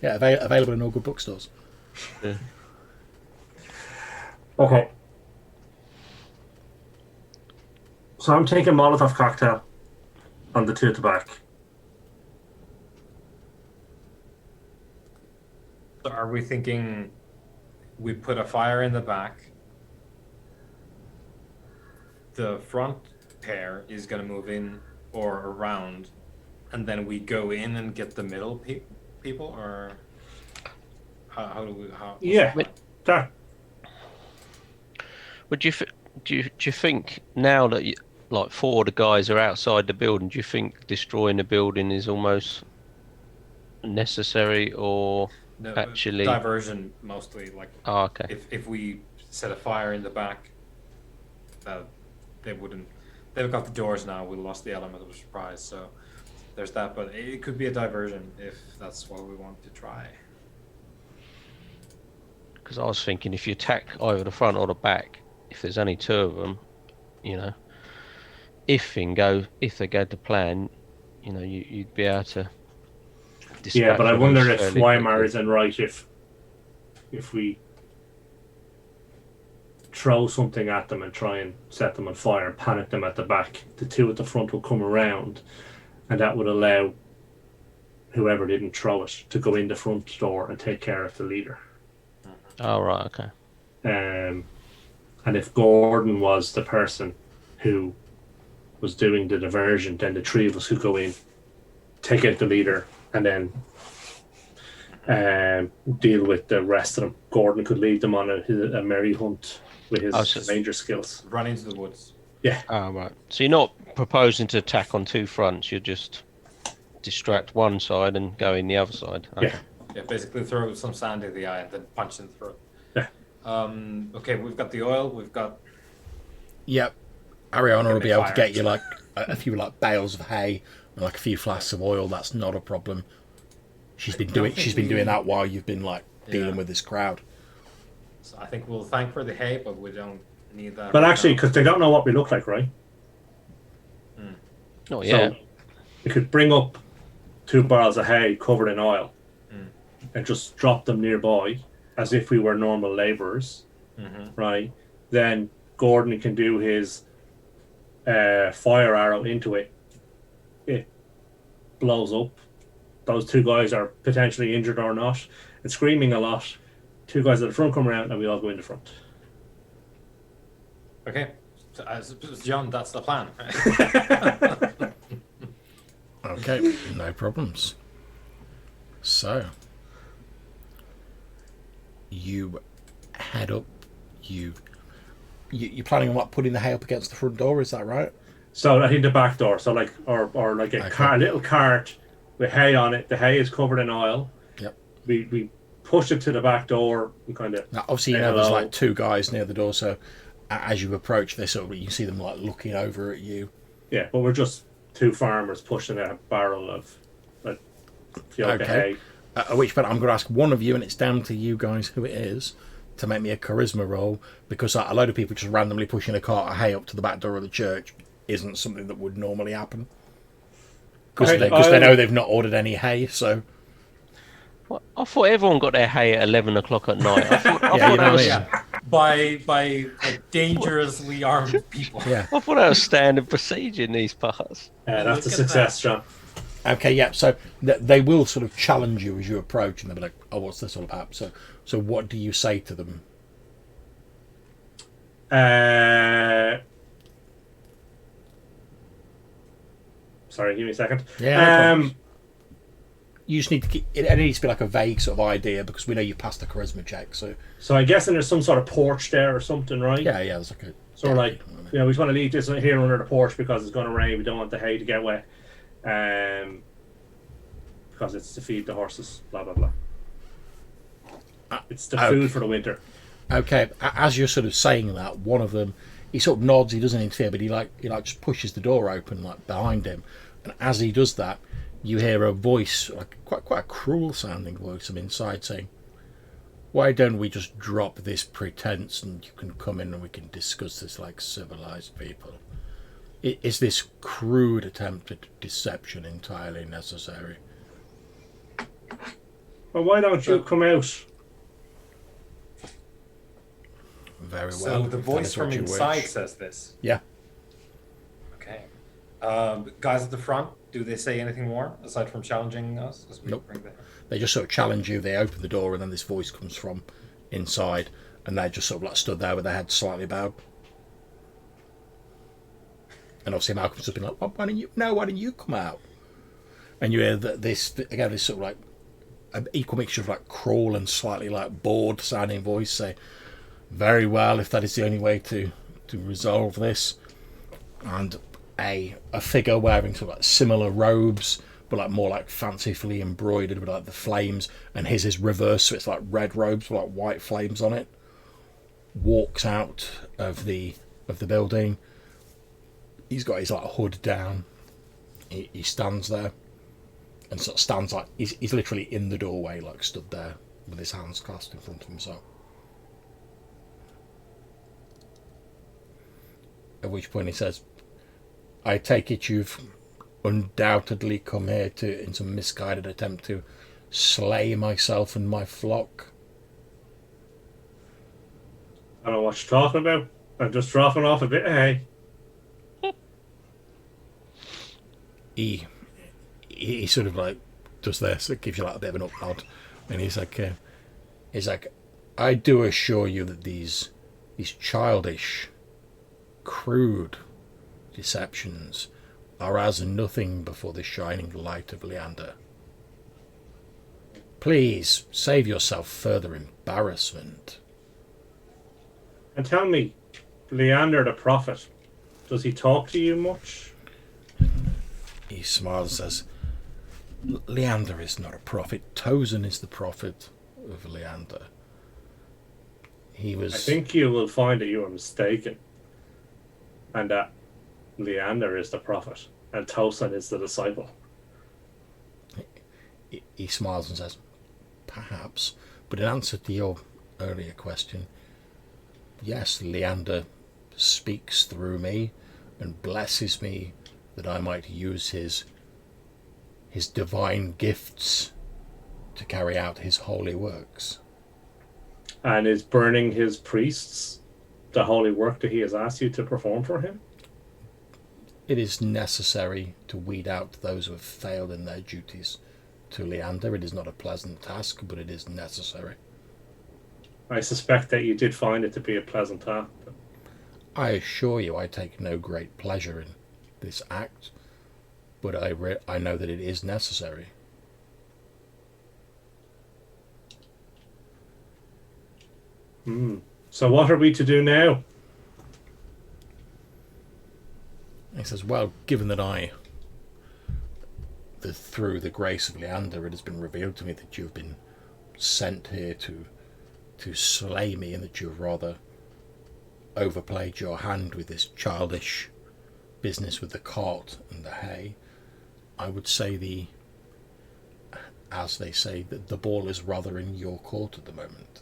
Speaker 1: Yeah, available in all good bookstores.
Speaker 3: Yeah.
Speaker 2: Okay. So I'm taking Molotov cocktail on the 2 at the back.
Speaker 4: So are we thinking we put a fire in the back? The front pair is going to move in or around, and then we go in and get the middle people, or how do we?
Speaker 2: Yeah. That.
Speaker 3: Would do you think now that like 4 of the guys are outside the building, do you think destroying the building is almost necessary, or actually
Speaker 4: diversion mostly? Like,
Speaker 3: okay.
Speaker 4: If we set a fire in the back, they wouldn't. They've got the doors now. We lost the element of surprise, so there's that. But it could be a diversion if that's what we want to try.
Speaker 3: Because I was thinking, if you attack either the front or the back, if there's only 2 of them, you know, if they go to plan, you know, you'd be able to.
Speaker 2: Yeah, but I wonder if Weimar isn't right if we throw something at them and try and set them on fire and panic them at the back. The 2 at the front will come around, and that would allow whoever didn't throw it to go in the front door and take care of the leader.
Speaker 3: Oh, right, okay.
Speaker 2: And if Gordon was the person who was doing the diversion, then the 3 of us could go in, take out the leader, and then deal with the rest of them. Gordon could lead them on a merry hunt with his
Speaker 3: Oh, so-
Speaker 2: ranger skills.
Speaker 4: Run into the woods.
Speaker 3: Oh, right. So you're not proposing to attack on two fronts. You're just distract one side and go in the other side. Okay.
Speaker 2: Yeah.
Speaker 4: Yeah, basically throw some sand in the eye and then punch in the throat.
Speaker 2: Yeah.
Speaker 4: Okay, we've got the oil. We've got.
Speaker 1: Yep. Ariana will be able to
Speaker 4: Fire.
Speaker 1: get you like a few like bales of hay and like a few flasks of oil. That's not a problem. She's been doing that while you've been like dealing with this crowd.
Speaker 4: So I think we'll thank for the hay, but we don't need that.
Speaker 2: But
Speaker 4: right
Speaker 2: actually,
Speaker 4: now.
Speaker 2: because they don't know what we look like, right?
Speaker 3: Not yet.
Speaker 2: So we could bring up 2 barrels of hay covered in oil and just drop them nearby as if we were normal labourers, right? Then Gordon can do his fire arrow into it. It blows up. Those 2 guys are potentially injured or not and screaming a lot. 2 guys at the front come around and we all go in the front.
Speaker 4: Okay, so, John, that's the plan.
Speaker 1: Okay, no problems. So you head up. You're planning on what, putting the hay up against the front door? Is that right?
Speaker 2: So I think the back door. So like or like a little cart with hay on it. The hay is covered in oil.
Speaker 1: Yep.
Speaker 2: We push it to the back door. We kind of
Speaker 1: Now, obviously, you know, there's like 2 guys near the door. So as you approach, they sort of you see them like looking over at you.
Speaker 2: yeah, but we're just 2 farmers pushing a barrel of like field of hay.
Speaker 1: At which point, I'm going to ask one of you, and it's down to you guys who it is, to make me a charisma roll, because a load of people just randomly pushing a cart of hay up to the back door of the church isn't something that would normally happen. Because they know they've not ordered any hay, so...
Speaker 3: What? I thought everyone got their hay at 11 o'clock at night. I thought
Speaker 1: you
Speaker 3: that
Speaker 1: know
Speaker 3: was,
Speaker 1: what I mean?
Speaker 4: by like, dangerously armed people.
Speaker 1: Yeah.
Speaker 3: I thought that was standard procedure in these parts.
Speaker 2: That's a
Speaker 4: Look at
Speaker 2: success, John.
Speaker 1: Okay, yeah, so they will sort of challenge you as you approach, and they'll be like, oh, what's this all about? So what do you say to them?
Speaker 2: Sorry, give me a second.
Speaker 1: Yeah, no problems. You just need to keep... It needs to be like a vague sort of idea, because we know you passed the charisma check, so...
Speaker 2: So I guess there's some sort of porch there or something, right?
Speaker 1: Yeah, there's like a...
Speaker 2: So we're like, we just want to leave this here under the porch because it's going to rain. We don't want the hay to get wet. Because it's to feed the horses, blah, blah, blah. It's the food for the winter.
Speaker 1: Okay, as you're sort of saying that, one of them, he sort of nods, he doesn't interfere, but he just pushes the door open, like, behind him. And as he does that, you hear a voice, like quite a cruel sounding voice from inside saying, why don't we just drop this pretense and you can come in and we can discuss this like civilized people? Is this crude attempt at deception entirely necessary?
Speaker 2: Well, why don't you come out?
Speaker 1: Very well.
Speaker 4: So the
Speaker 1: if that
Speaker 4: voice
Speaker 1: is what
Speaker 4: from
Speaker 1: you
Speaker 4: inside
Speaker 1: wish.
Speaker 4: says this.
Speaker 1: Yeah.
Speaker 4: Okay. Guys at the front, do they say anything more aside from challenging us? As we
Speaker 1: Nope.
Speaker 4: bring the...
Speaker 1: They just sort of challenge you. They open the door, and then this voice comes from inside, and they just sort of like stood there with their heads slightly bowed. And obviously Malcolm's just been like, why don't you come out? And you hear that this sort of like an equal mixture of like crawl and slightly like bored sounding voice say, very well, if that is the only way to resolve this. And a figure wearing sort of like similar robes, but like more like fancifully embroidered with like the flames, and his is reverse, so it's like red robes with like white flames on it, walks out of the building. He's got his like hood down. He stands there and sort of stands like he's literally in the doorway, like stood there with his hands clasped in front of himself. At which point he says, I take it you've undoubtedly come here in some misguided attempt to slay myself and my flock.
Speaker 2: I don't know what you're talking about. I'm just dropping off a bit of hay.
Speaker 1: He sort of like does this, it gives you like a bit of an up nod, and he's like, I do assure you that these childish, crude deceptions are as nothing before the shining light of Leander. Please save yourself further embarrassment.
Speaker 2: And tell me, Leander the prophet, does he talk to you much?
Speaker 1: He smiles and says, Leander is not a prophet. Tozen is the prophet of Leander. He was...
Speaker 2: I think you will find that you are mistaken. And that Leander is the prophet. And Tozen is the disciple.
Speaker 1: He smiles and says, perhaps. But in answer to your earlier question, yes, Leander speaks through me and blesses me that I might use his divine gifts to carry out his holy works.
Speaker 2: And is burning his priests the holy work that he has asked you to perform for him?
Speaker 1: It is necessary to weed out those who have failed in their duties to Leander. It is not a pleasant task, but it is necessary.
Speaker 2: I suspect that you did find it to be a pleasant task.
Speaker 1: I assure you I take no great pleasure in this act, but I know that it is necessary.
Speaker 2: So what are we to do now?
Speaker 1: He says, well, given that through the grace of Leander, it has been revealed to me that you have been sent here to slay me, and that you have rather overplayed your hand with this childish business with the cart and the hay, I would say as they say, that the ball is rather in your court at the moment.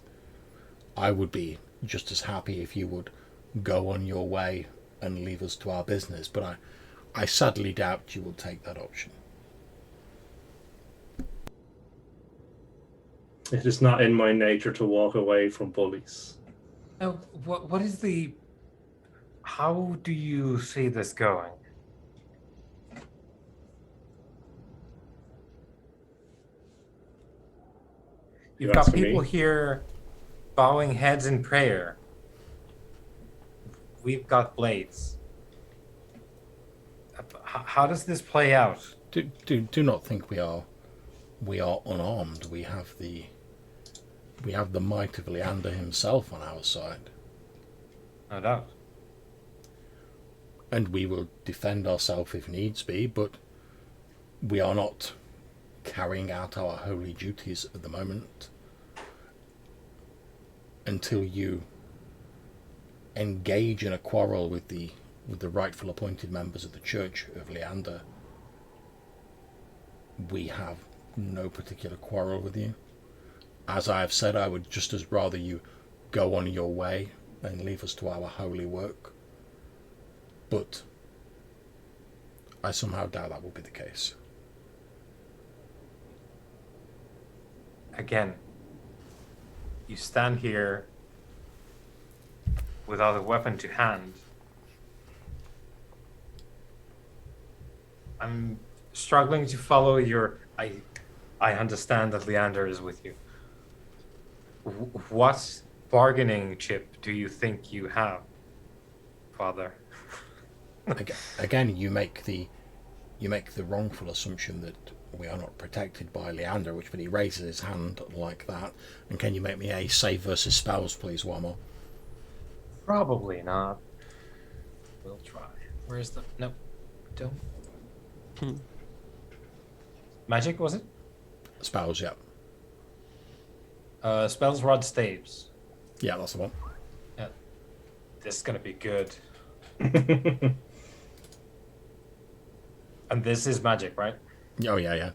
Speaker 1: I would be just as happy if you would go on your way and leave us to our business, but I sadly doubt you will take that option.
Speaker 2: It is not in my nature to walk away from bullies.
Speaker 4: Now, what is the... How do you see this going? You've got people here bowing heads in prayer. We've got blades. How does this play out?
Speaker 1: Do not think we are unarmed. We have the might of Leander himself on our side.
Speaker 4: No doubt.
Speaker 1: And we will defend ourselves if needs be, but we are not carrying out our holy duties at the moment until you engage in a quarrel with the rightful appointed members of the Church of Leander. We have no particular quarrel with you. As I have said, I would just as rather you go on your way and leave us to our holy work. But I somehow doubt that will be the case.
Speaker 4: Again, you stand here without a weapon to hand. I'm struggling to follow your... I understand that Leander is with you. What bargaining chip do you think you have, Father?
Speaker 1: Again, you make the wrongful assumption that we are not protected by Leander, which when he raises his hand like that. And can you make me a save versus spells, please, one more?
Speaker 4: Probably not. We'll try. Where's the... No. Don't. Magic, was it?
Speaker 1: Spells, yeah.
Speaker 4: Spells, rod, staves.
Speaker 1: Yeah, that's the one.
Speaker 4: Yeah. This is gonna be good. And this is magic, right?
Speaker 1: Oh, yeah.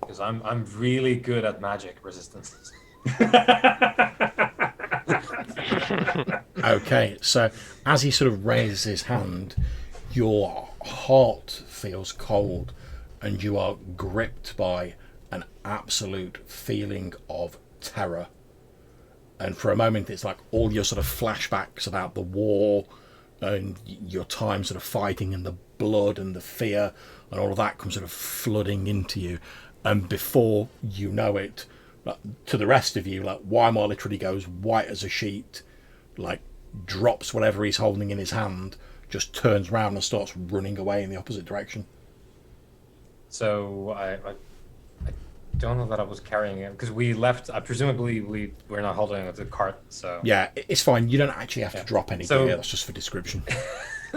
Speaker 4: Because I'm really good at magic resistance.
Speaker 1: Okay, so as he sort of raises his hand, your heart feels cold and you are gripped by an absolute feeling of terror. And for a moment, it's like all your sort of flashbacks about the war and your time sort of fighting and the blood and the fear and all of that comes sort of flooding into you. And before you know it, to the rest of you, like Weimar literally goes white as a sheet, like drops whatever he's holding in his hand, just turns around and starts running away in the opposite direction.
Speaker 4: So I don't know that I was carrying it because we left. Presumably we're not holding it to the cart. So
Speaker 1: Yeah, it's fine. You don't actually have to drop any
Speaker 4: So-
Speaker 1: gear. That's just for description.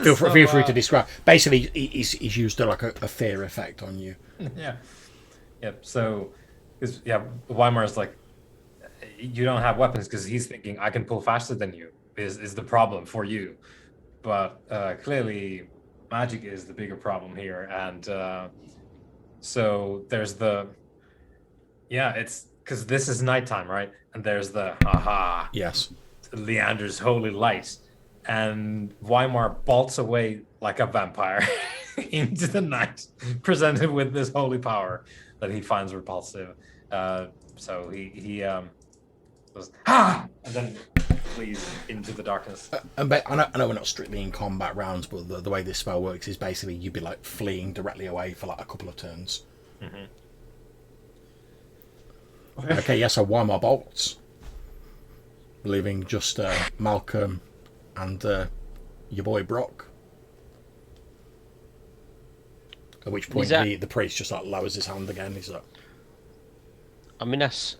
Speaker 1: Feel free to describe. Basically, he's used like a fear effect on you.
Speaker 4: yeah, yep. So, Weimar's like, you don't have weapons because he's thinking I can pull faster than you is the problem for you, but clearly magic is the bigger problem here, and so there's it's because this is nighttime, right? And there's the haha.
Speaker 1: Yes.
Speaker 4: Leander's holy light, and Weimar bolts away like a vampire into the night, presented with this holy power that he finds repulsive. So he goes and then flees into the darkness.
Speaker 1: And I know we're not strictly in combat rounds, but the way this spell works is basically you'd be like fleeing directly away for like a couple of turns.
Speaker 4: Mm-hmm.
Speaker 1: Okay, yes, so Weimar bolts, leaving just Malcolm and your boy Brock. At which point the priest just like lowers his hand again. He's like,
Speaker 3: I mean, that's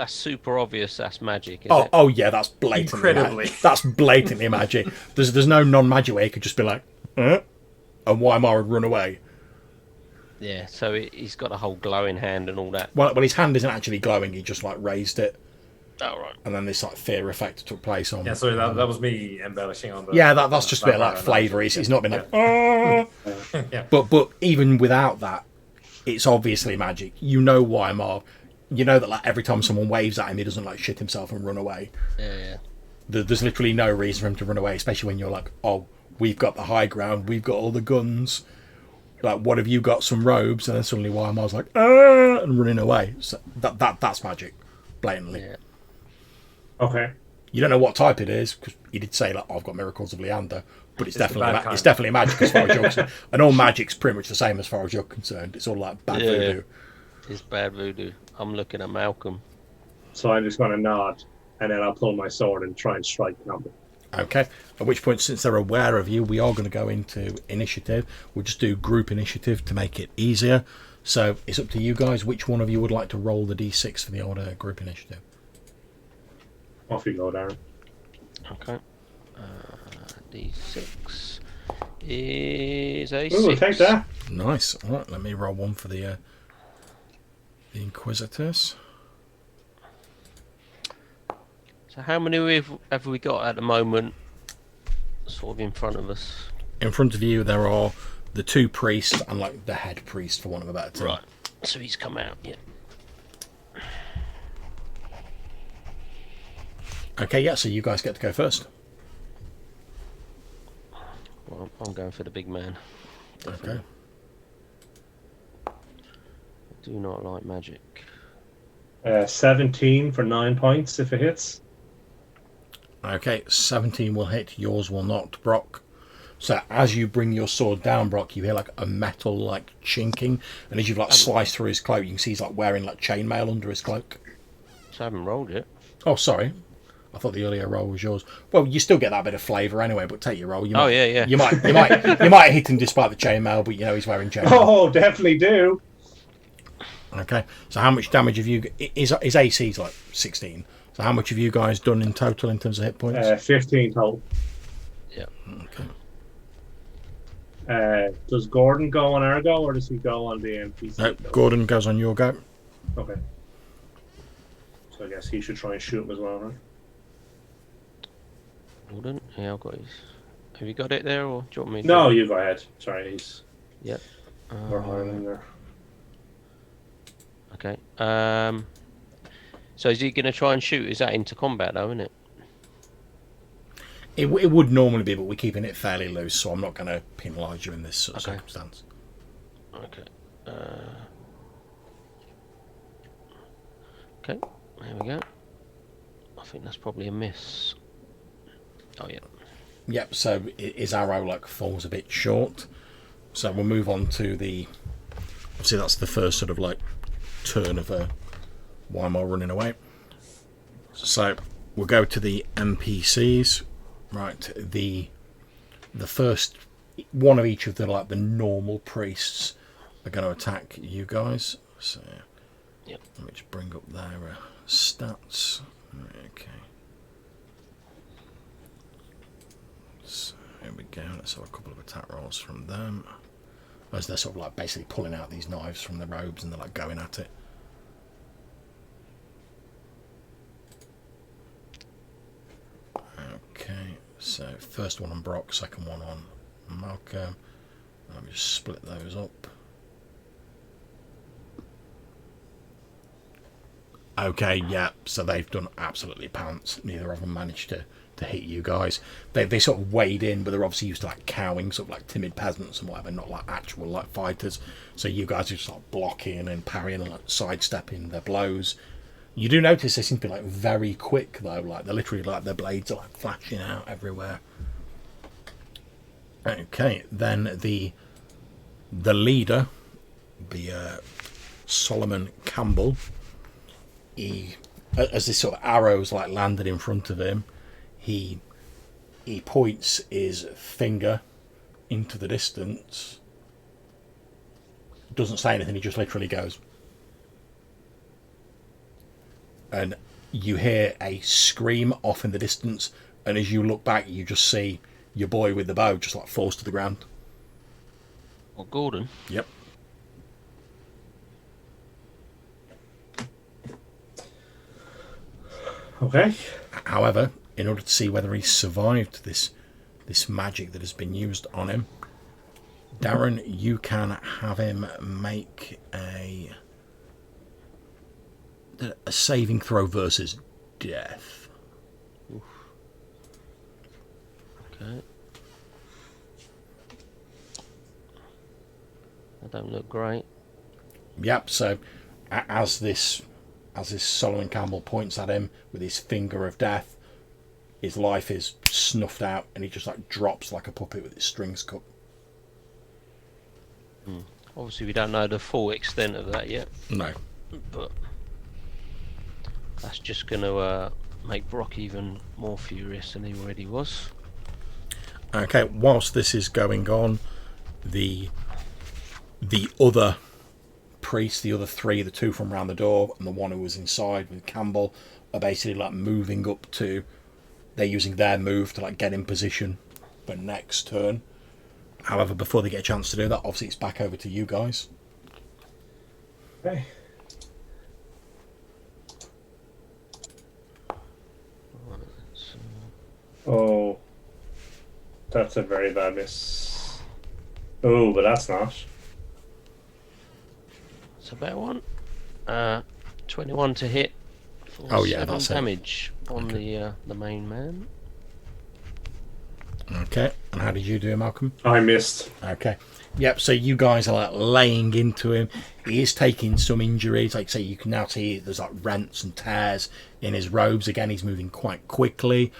Speaker 3: super obvious. That's magic. Isn't it?
Speaker 1: Oh yeah, that's blatantly
Speaker 4: Incredibly.
Speaker 1: That's blatantly magic. There's no non-magic way he could just be like, and Weimar would run away.
Speaker 3: Yeah. So he's got a whole glowing hand and all that.
Speaker 1: Well, his hand isn't actually glowing. He just like raised it,
Speaker 3: Oh right.
Speaker 1: and then this like fear effect took place on.
Speaker 4: Yeah, sorry, that was me embellishing on the.
Speaker 1: Yeah, that's just a bit of like flavour. He's not been like,
Speaker 4: Yeah.
Speaker 1: But even without that, it's obviously magic. You know Weimar. You know that like every time someone waves at him, he doesn't like shit himself and run away.
Speaker 3: Yeah.
Speaker 1: There's literally no reason for him to run away, especially when you're like, oh, we've got the high ground, we've got all the guns. Like, what have you got? Some robes? And then suddenly Weimar's like, and running away. So that's magic, blatantly.
Speaker 3: Yeah.
Speaker 2: Okay.
Speaker 1: You don't know what type it is because he did say like, oh, I've got miracles of Leander, but it's
Speaker 4: the bad kind.
Speaker 1: it's definitely magic as far as you're concerned. And all magic's pretty much the same as far as you're concerned. It's all like bad voodoo.
Speaker 3: It's bad voodoo. I'm looking at Malcolm.
Speaker 2: So I'm just going to nod, and then I'll pull my sword and try and strike Malcolm.
Speaker 1: Okay. At which point, since they're aware of you, we are going to go into initiative. We'll just do group initiative to make it easier. So it's up to you guys. Which one of you would like to roll the d6 for the old group initiative?
Speaker 2: Off you go, Darren.
Speaker 3: Okay. D6 is a
Speaker 2: Ooh,
Speaker 3: 6.
Speaker 2: take that.
Speaker 1: Nice. All right. Let me roll one for the Inquisitors.
Speaker 3: So how many have we got at the moment, sort of in front of us?
Speaker 1: In front of you, there are the two priests and like the head priest, for want of a better term.
Speaker 3: Right. So he's come out. Yeah.
Speaker 1: Okay. Yeah. So you guys get to go first.
Speaker 3: Well, I'm going for the big man. Definitely.
Speaker 1: Okay.
Speaker 3: I do not like magic.
Speaker 2: 17 for 9 points if it hits.
Speaker 1: Okay, 17 will hit, yours will not, Brock. So as you bring your sword down, Brock, you hear like a metal like chinking, and as you've like sliced through his cloak, you can see he's like wearing like chainmail under his cloak.
Speaker 3: So I haven't rolled it.
Speaker 1: Oh, sorry. I thought the earlier roll was yours. Well, you still get that bit of flavour anyway, but take your roll. You might,
Speaker 3: yeah.
Speaker 1: You might hit him despite the chainmail, but you know he's wearing chainmail.
Speaker 2: Oh, definitely do.
Speaker 1: Okay, so how much damage have you... His AC's like 16. So how much have you guys done in total in terms of hit points?
Speaker 2: 15 total.
Speaker 3: Yeah.
Speaker 1: Okay.
Speaker 2: Does Gordon go on our go, or does he go on the NPC?
Speaker 1: No, Gordon goes on your go.
Speaker 2: Okay. So I guess he should try and shoot him as well, right?
Speaker 3: Gordon? Yeah, I've got his. Have you got it there, or do you want me to?
Speaker 2: No, you go ahead. Sorry, he's...
Speaker 3: Yep.
Speaker 2: We're hiring there.
Speaker 3: Okay. So is he going to try and shoot? Is that into combat, though, isn't it?
Speaker 1: It would normally be, but we're keeping it fairly loose, so I'm not going to penalise you in this sort of circumstance.
Speaker 3: Okay. Okay. There we go. I think that's probably a miss. Oh yeah.
Speaker 1: Yep. So his arrow like falls a bit short. So we'll move on to the. Obviously, that's the first sort of like turn of Weimar running away. So we'll go to the NPCs. Right. The first one of each of the like the normal priests are going to attack you guys. So
Speaker 3: Yep.
Speaker 1: Let me just bring up their stats. Okay. So here we go. Let's have a couple of attack rolls from them. As they're sort of like basically pulling out these knives from the robes and they're like going at it. Okay, so first one on Brock, second one on Malcolm. Let me just split those up. Okay, yeah, so they've done absolutely pants. Neither of them managed to hit you guys. They sort of wade in, but they're obviously used to like cowing, sort of like timid peasants and whatever, not like actual like fighters. So you guys are just like blocking and parrying and like sidestepping their blows. You do notice they seem to be like very quick though, like they're literally like their blades are like flashing out everywhere. Okay, then the leader, the Solomon Campbell, he, as this sort of arrows like landed in front of him, he points his finger into the distance. Doesn't say anything, he just literally goes. And you hear a scream off in the distance, and as you look back you just see your boy with the bow just like falls to the ground.
Speaker 3: Well, Gordon.
Speaker 1: Yep.
Speaker 2: Okay.
Speaker 1: However, in order to see whether he survived this magic that has been used on him, Darren, you can have him make a saving throw versus death.
Speaker 3: Oof. Okay. That don't look great.
Speaker 1: Yep. So, as this Solomon Campbell points at him with his finger of death, his life is snuffed out, and he just like drops like a puppet with his strings cut.
Speaker 3: Obviously, we don't know the full extent of that yet,
Speaker 1: No.
Speaker 3: but that's just going to make Brock even more furious than he already was.
Speaker 1: Okay. Whilst this is going on, the other priests, the other three, the two from around the door and the one who was inside with Campbell, are basically like moving up to. They're using their move to like get in position for next turn. However, before they get a chance to do that, obviously it's back over to you guys.
Speaker 2: Okay. Oh, that's a very bad miss. Oh, but that's not.
Speaker 3: It's a better one. 21 to hit. For
Speaker 1: Oh, yeah,
Speaker 3: 7
Speaker 1: that's it.
Speaker 3: damage on the main man.
Speaker 1: Okay. And how did you do, Malcolm?
Speaker 2: I missed.
Speaker 1: Okay. Yep, so you guys are like laying into him. He is taking some injuries. Like say, you can now see there's like rents and tears in his robes. Again, he's moving quite quickly.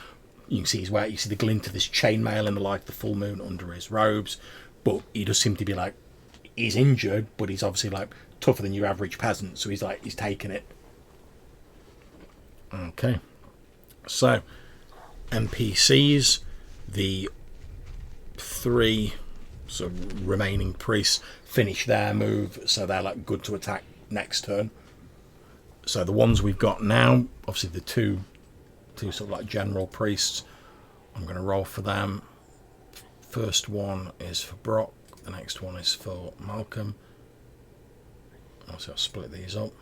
Speaker 1: You can see his weight. You see the glint of this chainmail in the light of the full moon under his robes. But he does seem to be like, he's injured, but he's obviously like tougher than your average peasant. So he's taking it. Okay. So, NPCs, the three sort of remaining priests finish their move, so they're like good to attack next turn. So the ones we've got now, obviously the two sort of like general priests, I'm going to roll for them. First one is for Brock, the next one is for Malcolm. Also, I'll split these up.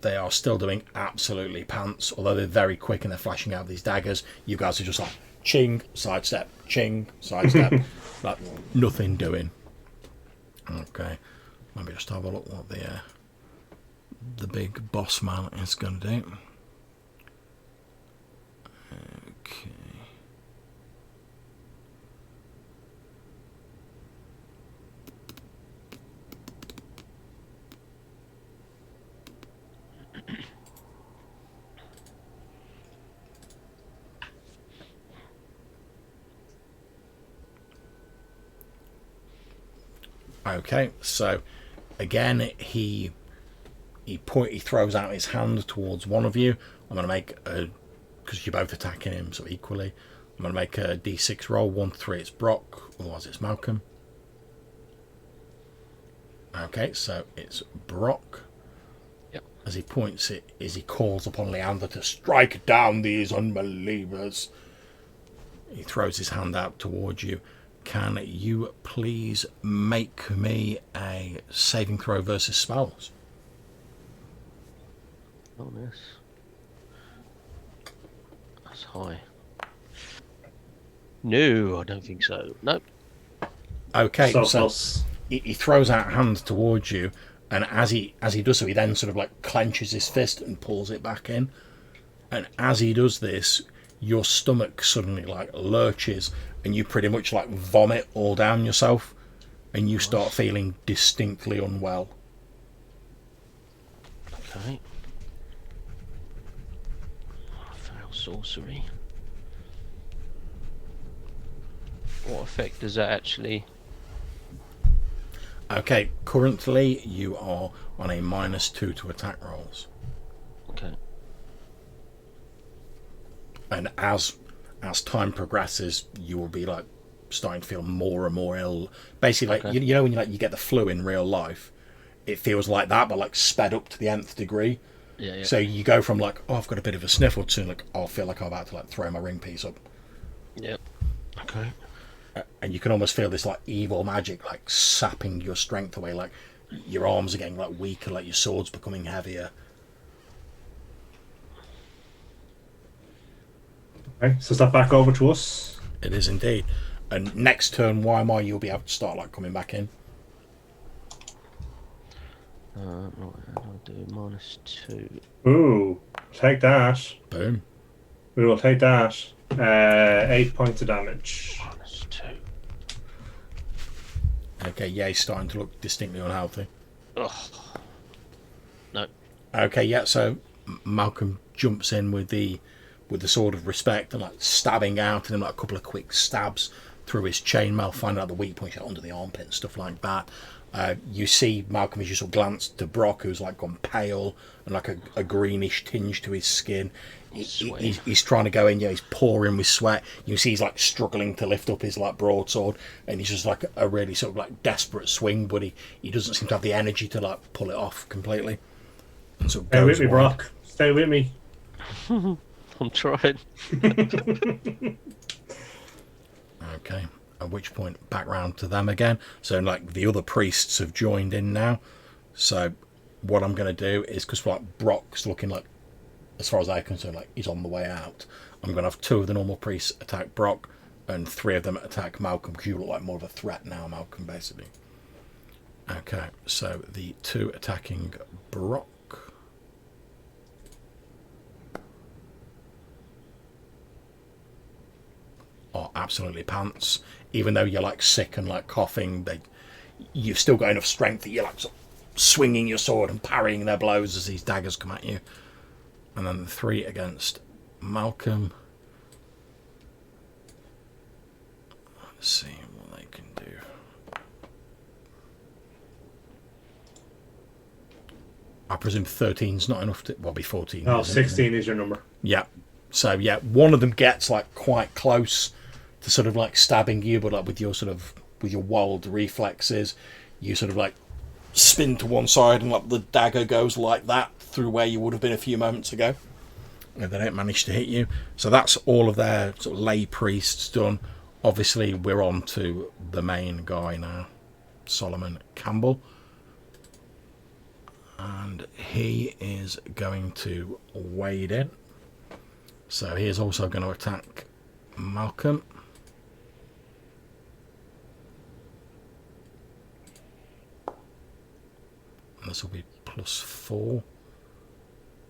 Speaker 1: They are still doing absolutely pants, although they're very quick and they're flashing out these daggers. You guys are just like ching, sidestep, like nothing doing. Okay, let me just have a look what the big boss man is going to do. Okay. Okay, so again he throws out his hand towards one of you. I'm going to make because you're both attacking him so equally. I'm going to make a d6 roll. 1 to 3 it's Brock, otherwise it's Malcolm. Okay, so it's Brock.
Speaker 3: Yep.
Speaker 1: As he points it, as he calls upon Leander to strike down these unbelievers. He throws his hand out towards you. Can you please make me a saving throw versus spells?
Speaker 3: Oh, yes. That's high. No, I don't think so. Nope.
Speaker 1: Okay,
Speaker 2: So
Speaker 1: so
Speaker 2: close.
Speaker 1: he throws out hands towards you, and as he does so, he then sort of like clenches his fist and pulls it back in. And as he does this, your stomach suddenly like lurches, and you pretty much like vomit all down yourself, and you start feeling distinctly unwell.
Speaker 3: Okay. Fail sorcery. What effect does that actually...
Speaker 1: Okay, currently you are on a -2 to attack rolls.
Speaker 3: Okay.
Speaker 1: And as time progresses, you will be like starting to feel more and more ill. Basically, like
Speaker 3: Okay.
Speaker 1: you know when you get the flu in real life, it feels like that, but like sped up to the nth degree.
Speaker 3: Yeah, yeah.
Speaker 1: So you go from like, oh, I've got a bit of a sniffle to like, oh, I feel like I'm about to like throw my ring piece up,
Speaker 3: Yep. Okay.
Speaker 1: and you can almost feel this like evil magic like sapping your strength away. Like your arms are getting like weaker, like your sword's becoming heavier.
Speaker 2: Okay, so is that back over to us?
Speaker 1: It is indeed. And next turn, Weimar, you'll be able to start like coming back in.
Speaker 3: Right, I'll do -2.
Speaker 2: Ooh, take that.
Speaker 1: Boom.
Speaker 2: We will take that. 8 points of damage.
Speaker 3: -2.
Speaker 1: Okay, yeah, he's starting to look distinctly unhealthy.
Speaker 3: Ugh. No.
Speaker 1: Okay, yeah, so Malcolm jumps in with the sword of respect and like stabbing out and then like a couple of quick stabs through his chainmail, finding out the weak points under the armpit and stuff like that. You see Malcolm as you sort of glance to Brock, who's like gone pale and like a greenish tinge to his skin. He's trying to go in, yeah, he's pouring with sweat. You see he's like struggling to lift up his like broadsword, and he's just like a really sort of like desperate swing, but he doesn't seem to have the energy to like pull it off completely. And so
Speaker 2: Stay with me, Brock. Stay with me.
Speaker 3: I'm trying.
Speaker 1: Okay, at which point back round to them again. So like the other priests have joined in now. So what I'm going to do is, because like Brock's looking like, as far as I'm concerned, like he's on the way out, I'm going to have 2 of the normal priests attack Brock and 3 of them attack Malcolm, because you look like more of a threat now, Malcolm, basically. Okay, so the 2 attacking Brock. Are absolutely pants. Even though you're like sick and like coughing, you've still got enough strength that you're like sort of swinging your sword and parrying their blows as these daggers come at you. And then the 3 against Malcolm. Let's see what they can do. I presume 13's not enough to... Well, be 14.
Speaker 2: Oh, 16 is your number.
Speaker 1: Yeah. So, yeah, one of them gets, like, quite close to sort of, like, stabbing you, but, like, with your sort of... With your wild reflexes, you sort of, like, spin to one side and, like, the dagger goes like that through where you would have been a few moments ago. And they don't manage to hit you. So that's all of their sort of lay priests done. Obviously, we're on to the main guy now, Solomon Campbell. And he is going to wade in. So he is also going to attack Malcolm. And this will be +4.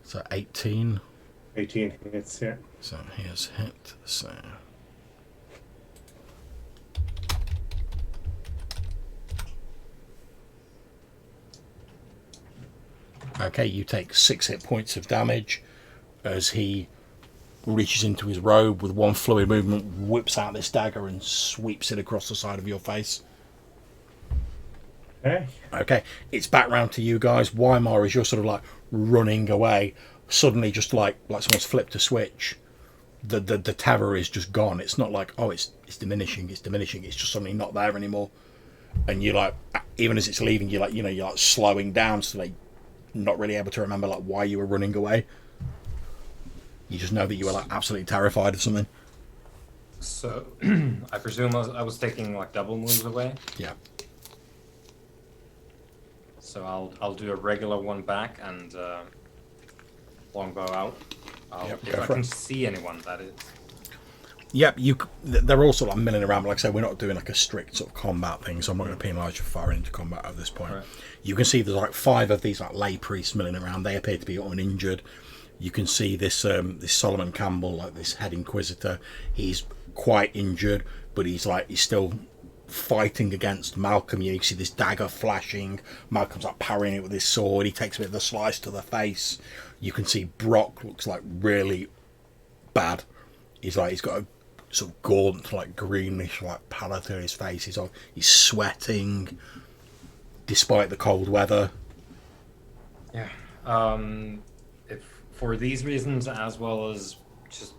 Speaker 1: So 18.
Speaker 2: 18 hits, yeah.
Speaker 1: So he has hit. So okay, you take 6 hit points of damage as he reaches into his robe with one fluid movement, whips out this dagger and sweeps it across the side of your face. Okay, it's back round to you guys. Weimar, as you're sort of like running away, suddenly just like someone's flipped a switch. The terror is just gone. It's not like, oh, it's diminishing, it's just suddenly not there anymore. And you like even as it's leaving, you're like slowing down, so like not really able to remember like why you were running away. You just know that you were like absolutely terrified of something.
Speaker 4: So I presume I was taking like double moves away.
Speaker 1: Yeah.
Speaker 4: So I'll do a regular one back and longbow out.
Speaker 1: Yep,
Speaker 4: If
Speaker 1: go
Speaker 4: I
Speaker 1: for
Speaker 4: can
Speaker 1: it.
Speaker 4: see anyone, that is.
Speaker 1: Yep, they're all sort of like milling around, but like I say, we're not doing like a strict sort of combat thing, so I'm not going to penalise you for firing into combat at this point.
Speaker 4: Right.
Speaker 1: You can see there's like 5 of these like lay priests milling around. They appear to be uninjured. You can see this this Solomon Campbell, like this head inquisitor. He's quite injured, but he's still fighting against Malcolm. You see this dagger flashing. Malcolm's like parrying it with his sword. He takes a bit of a slice to the face. You can see Brock looks like really bad. He's got a sort of gaunt, like greenish, like pallor to his face. He's sweating, despite the cold weather.
Speaker 4: Yeah. If for these reasons, as well as just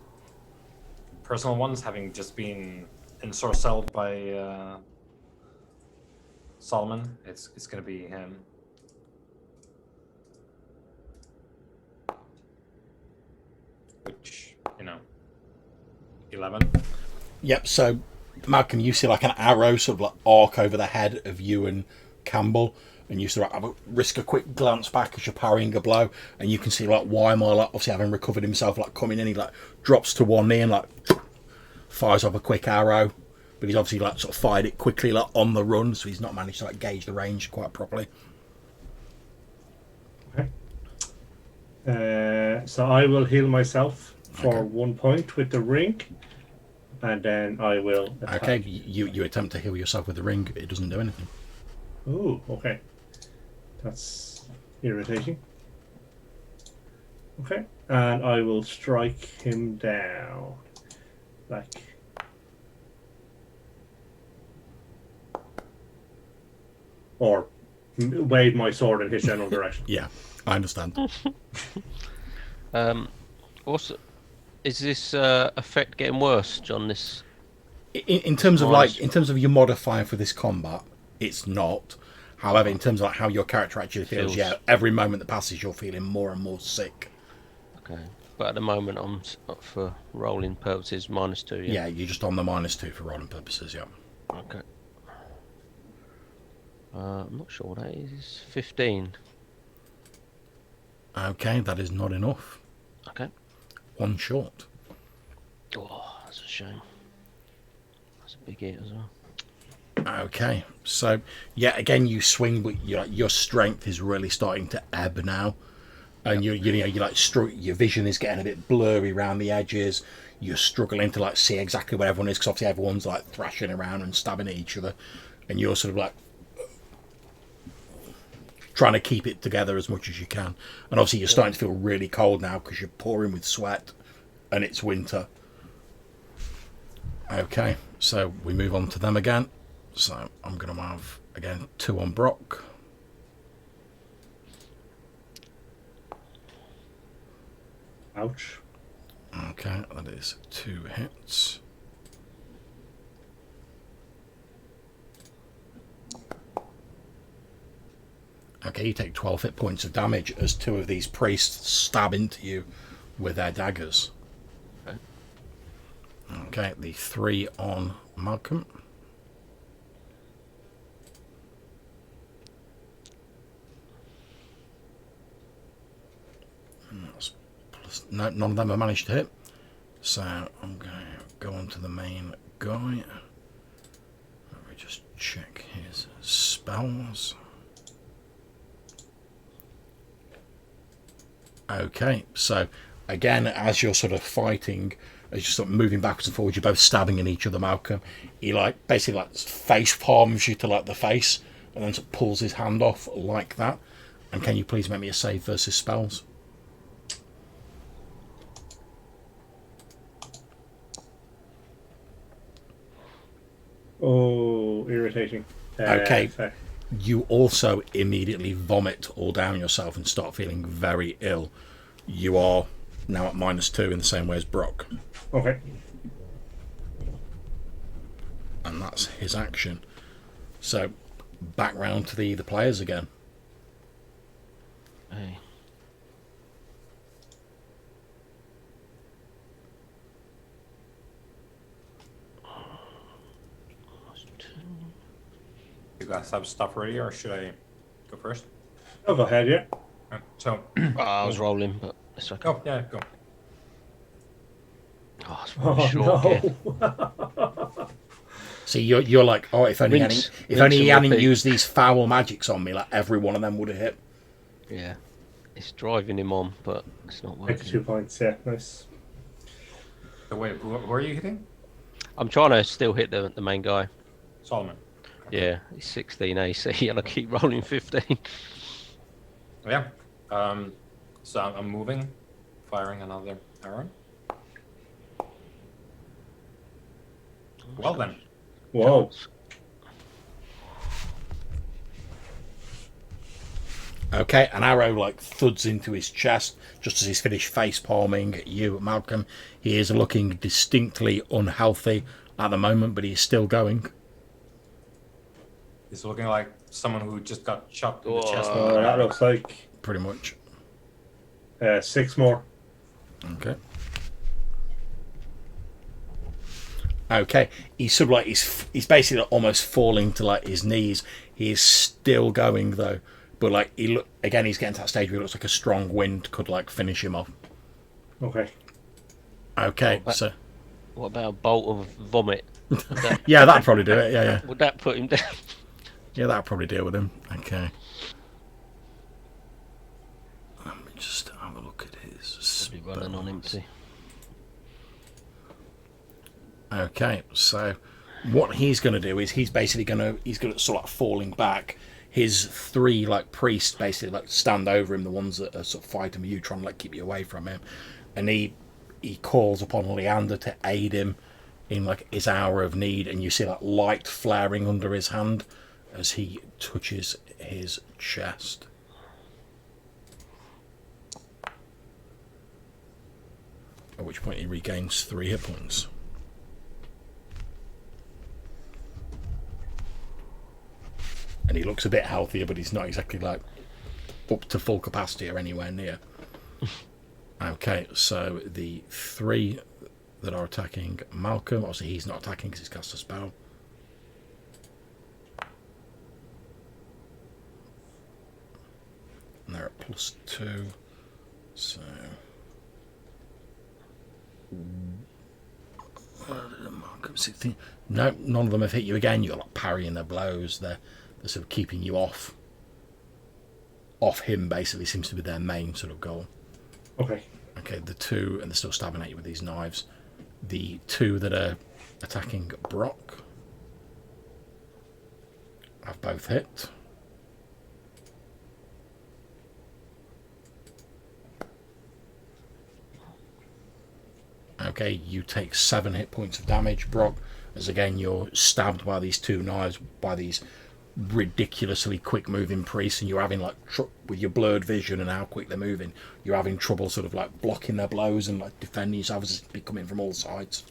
Speaker 4: personal ones, having just been ensorcelled by Solomon, it's gonna be him. Which 11.
Speaker 1: Yep. So Malcolm, you see like an arrow sort of like arc over the head of you and Campbell, and you sort of risk a quick glance back as you're parrying a blow, and you can see like Weimar, like obviously having recovered himself, like coming in, he like drops to one knee and like fires off a quick arrow, but he's obviously like sort of fired it quickly, like on the run, so he's not managed to like gauge the range quite properly.
Speaker 2: Okay. So I will heal myself for
Speaker 1: Okay.
Speaker 2: 1 point with the ring, and then I will attack.
Speaker 1: Okay, you attempt to heal yourself with the ring, it doesn't do anything.
Speaker 2: Ooh, okay. That's irritating. Okay, and I will strike him down. Like. Or wave my sword in his general direction.
Speaker 1: Yeah, I understand.
Speaker 3: Also, is this effect getting worse, John? This
Speaker 1: In terms of
Speaker 3: Minus-
Speaker 1: in terms of your modifier for this combat, it's not. However, in terms of like how your character actually feels, yeah, every moment that passes, you're feeling more and more sick.
Speaker 3: okay, but at the moment I'm up for rolling purposes -2.
Speaker 1: Yeah, you're just on the -2 for rolling purposes. Yeah.
Speaker 3: Okay. I'm not sure what that is. 15.
Speaker 1: Okay, that is not enough.
Speaker 3: Okay.
Speaker 1: One short.
Speaker 3: Oh, that's a shame. That's a big hit as well.
Speaker 1: Okay, so yeah, again you swing, but your strength is really starting to ebb now, and you your vision is getting a bit blurry around the edges. You're struggling to like see exactly where everyone is, because obviously everyone's like thrashing around and stabbing at each other, and you're sort of like trying to keep it together as much as you can. And obviously you're starting to feel really cold now because you're pouring with sweat, and it's winter. Okay, so we move on to them again. So I'm going to have, again, 2 on Brock.
Speaker 2: Ouch.
Speaker 1: Okay, that is 2 hits. Okay, you take 12 hit points of damage as 2 of these priests stab into you with their daggers. Okay, the 3 on Malcolm. No, none of them have managed to hit. So I'm going to go on to the main guy. Let me just check his spells. Okay, so again, as you're sort of fighting, as you're sort of moving backwards and forwards, you're both stabbing at each other, Malcolm. He like basically like face palms you to like the face, and then sort of pulls his hand off like that. And can you please make me a save versus spells?
Speaker 2: Oh, irritating.
Speaker 1: Okay.
Speaker 2: Effect.
Speaker 1: You also immediately vomit all down yourself and start feeling very ill. You are now at -2 in the same way as Brock.
Speaker 2: Okay.
Speaker 1: And that's his action. So back round to the players again.
Speaker 3: Hey.
Speaker 4: You guys have stuff ready, or should I go first?
Speaker 2: Oh, go ahead, yeah.
Speaker 4: So,
Speaker 3: I was rolling, but it's okay.
Speaker 4: oh yeah, go.
Speaker 3: Oh, it's
Speaker 2: Oh,
Speaker 3: really short,
Speaker 2: no.
Speaker 1: See, you're like, oh, if only
Speaker 3: Rinse
Speaker 1: he hadn't
Speaker 3: and repeat.
Speaker 1: used these foul magics on me, like every one of them would have hit.
Speaker 3: Yeah, it's driving him on, but it's not
Speaker 2: Take 2
Speaker 3: working.
Speaker 2: points, yeah, nice.
Speaker 4: So wait, who are you hitting?
Speaker 3: I'm trying to still hit the main guy.
Speaker 4: Solomon.
Speaker 3: Yeah, he's 16 AC, and I keep rolling 15.
Speaker 4: Yeah. So I'm moving, firing another arrow. Well then.
Speaker 2: Whoa.
Speaker 1: Okay, an arrow like thuds into his chest just as he's finished face palming at you, Malcolm. He is looking distinctly unhealthy at the moment, but he's still going.
Speaker 4: He's looking like someone who just got chopped in the chest.
Speaker 2: Oh, that looks like
Speaker 1: Pretty much.
Speaker 2: 6 more.
Speaker 1: Okay. Okay, he's sort of like he's basically almost falling to like his knees. He is still going though, but like he's getting to that stage where it looks like a strong wind could like finish him off.
Speaker 2: Okay.
Speaker 1: Okay,
Speaker 3: What
Speaker 1: so
Speaker 3: What about a bolt of vomit?
Speaker 1: yeah, that'd probably do it. Yeah.
Speaker 3: Would that put him down?
Speaker 1: Yeah, that'll probably deal with him. Okay. Let me just have a look at his
Speaker 3: Be running on
Speaker 1: spells.
Speaker 3: empty.
Speaker 1: Okay, so what he's going to do is he's going to sort of falling back. His 3 like priests basically like stand over him, the ones that are sort of fighting with you, trying to like keep you away from him, and he calls upon Leander to aid him in like his hour of need, and you see that light flaring under his hand as he touches his chest. At which point he regains 3 hit points. And he looks a bit healthier, but he's not exactly like up to full capacity or anywhere near. Okay, so the 3 that are attacking Malcolm, obviously he's not attacking because he's cast a spell. And they're at +2, so Malcolm 16. No, none of them have hit you again. You're like parrying their blows. They're sort of keeping you off him. Basically, seems to be their main sort of goal.
Speaker 2: Okay.
Speaker 1: Okay, the 2, and they're still stabbing at you with these knives. The 2 that are attacking Brock have both hit. Okay, you take 7 hit points of damage, Brock, as again you're stabbed by these 2 knives, by these ridiculously quick moving priests, and you're having like with your blurred vision and how quick they're moving, you're having trouble sort of like blocking their blows and like defending yourself as it's coming from all sides.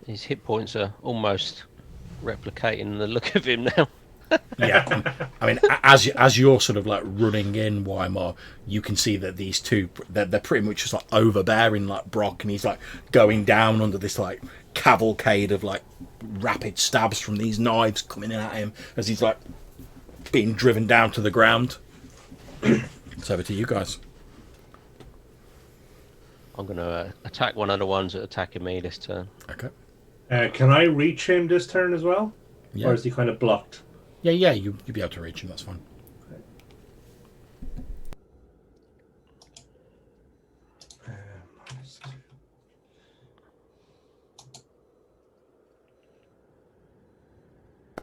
Speaker 3: His hit points are almost replicating the look of him now.
Speaker 1: Yeah, I mean, as you're sort of like running in, Weimar, you can see that these 2 they're pretty much just like overbearing like Brock, and he's like going down under this like cavalcade of like rapid stabs from these knives coming in at him as he's like being driven down to the ground. It's over to you guys.
Speaker 3: I'm going to attack one of the ones that are attacking me this turn.
Speaker 1: Okay.
Speaker 2: Can I reach him this turn as well?
Speaker 1: Yeah.
Speaker 2: Or is he kind of blocked?
Speaker 1: Yeah, you'll be able to reach him. That's fine.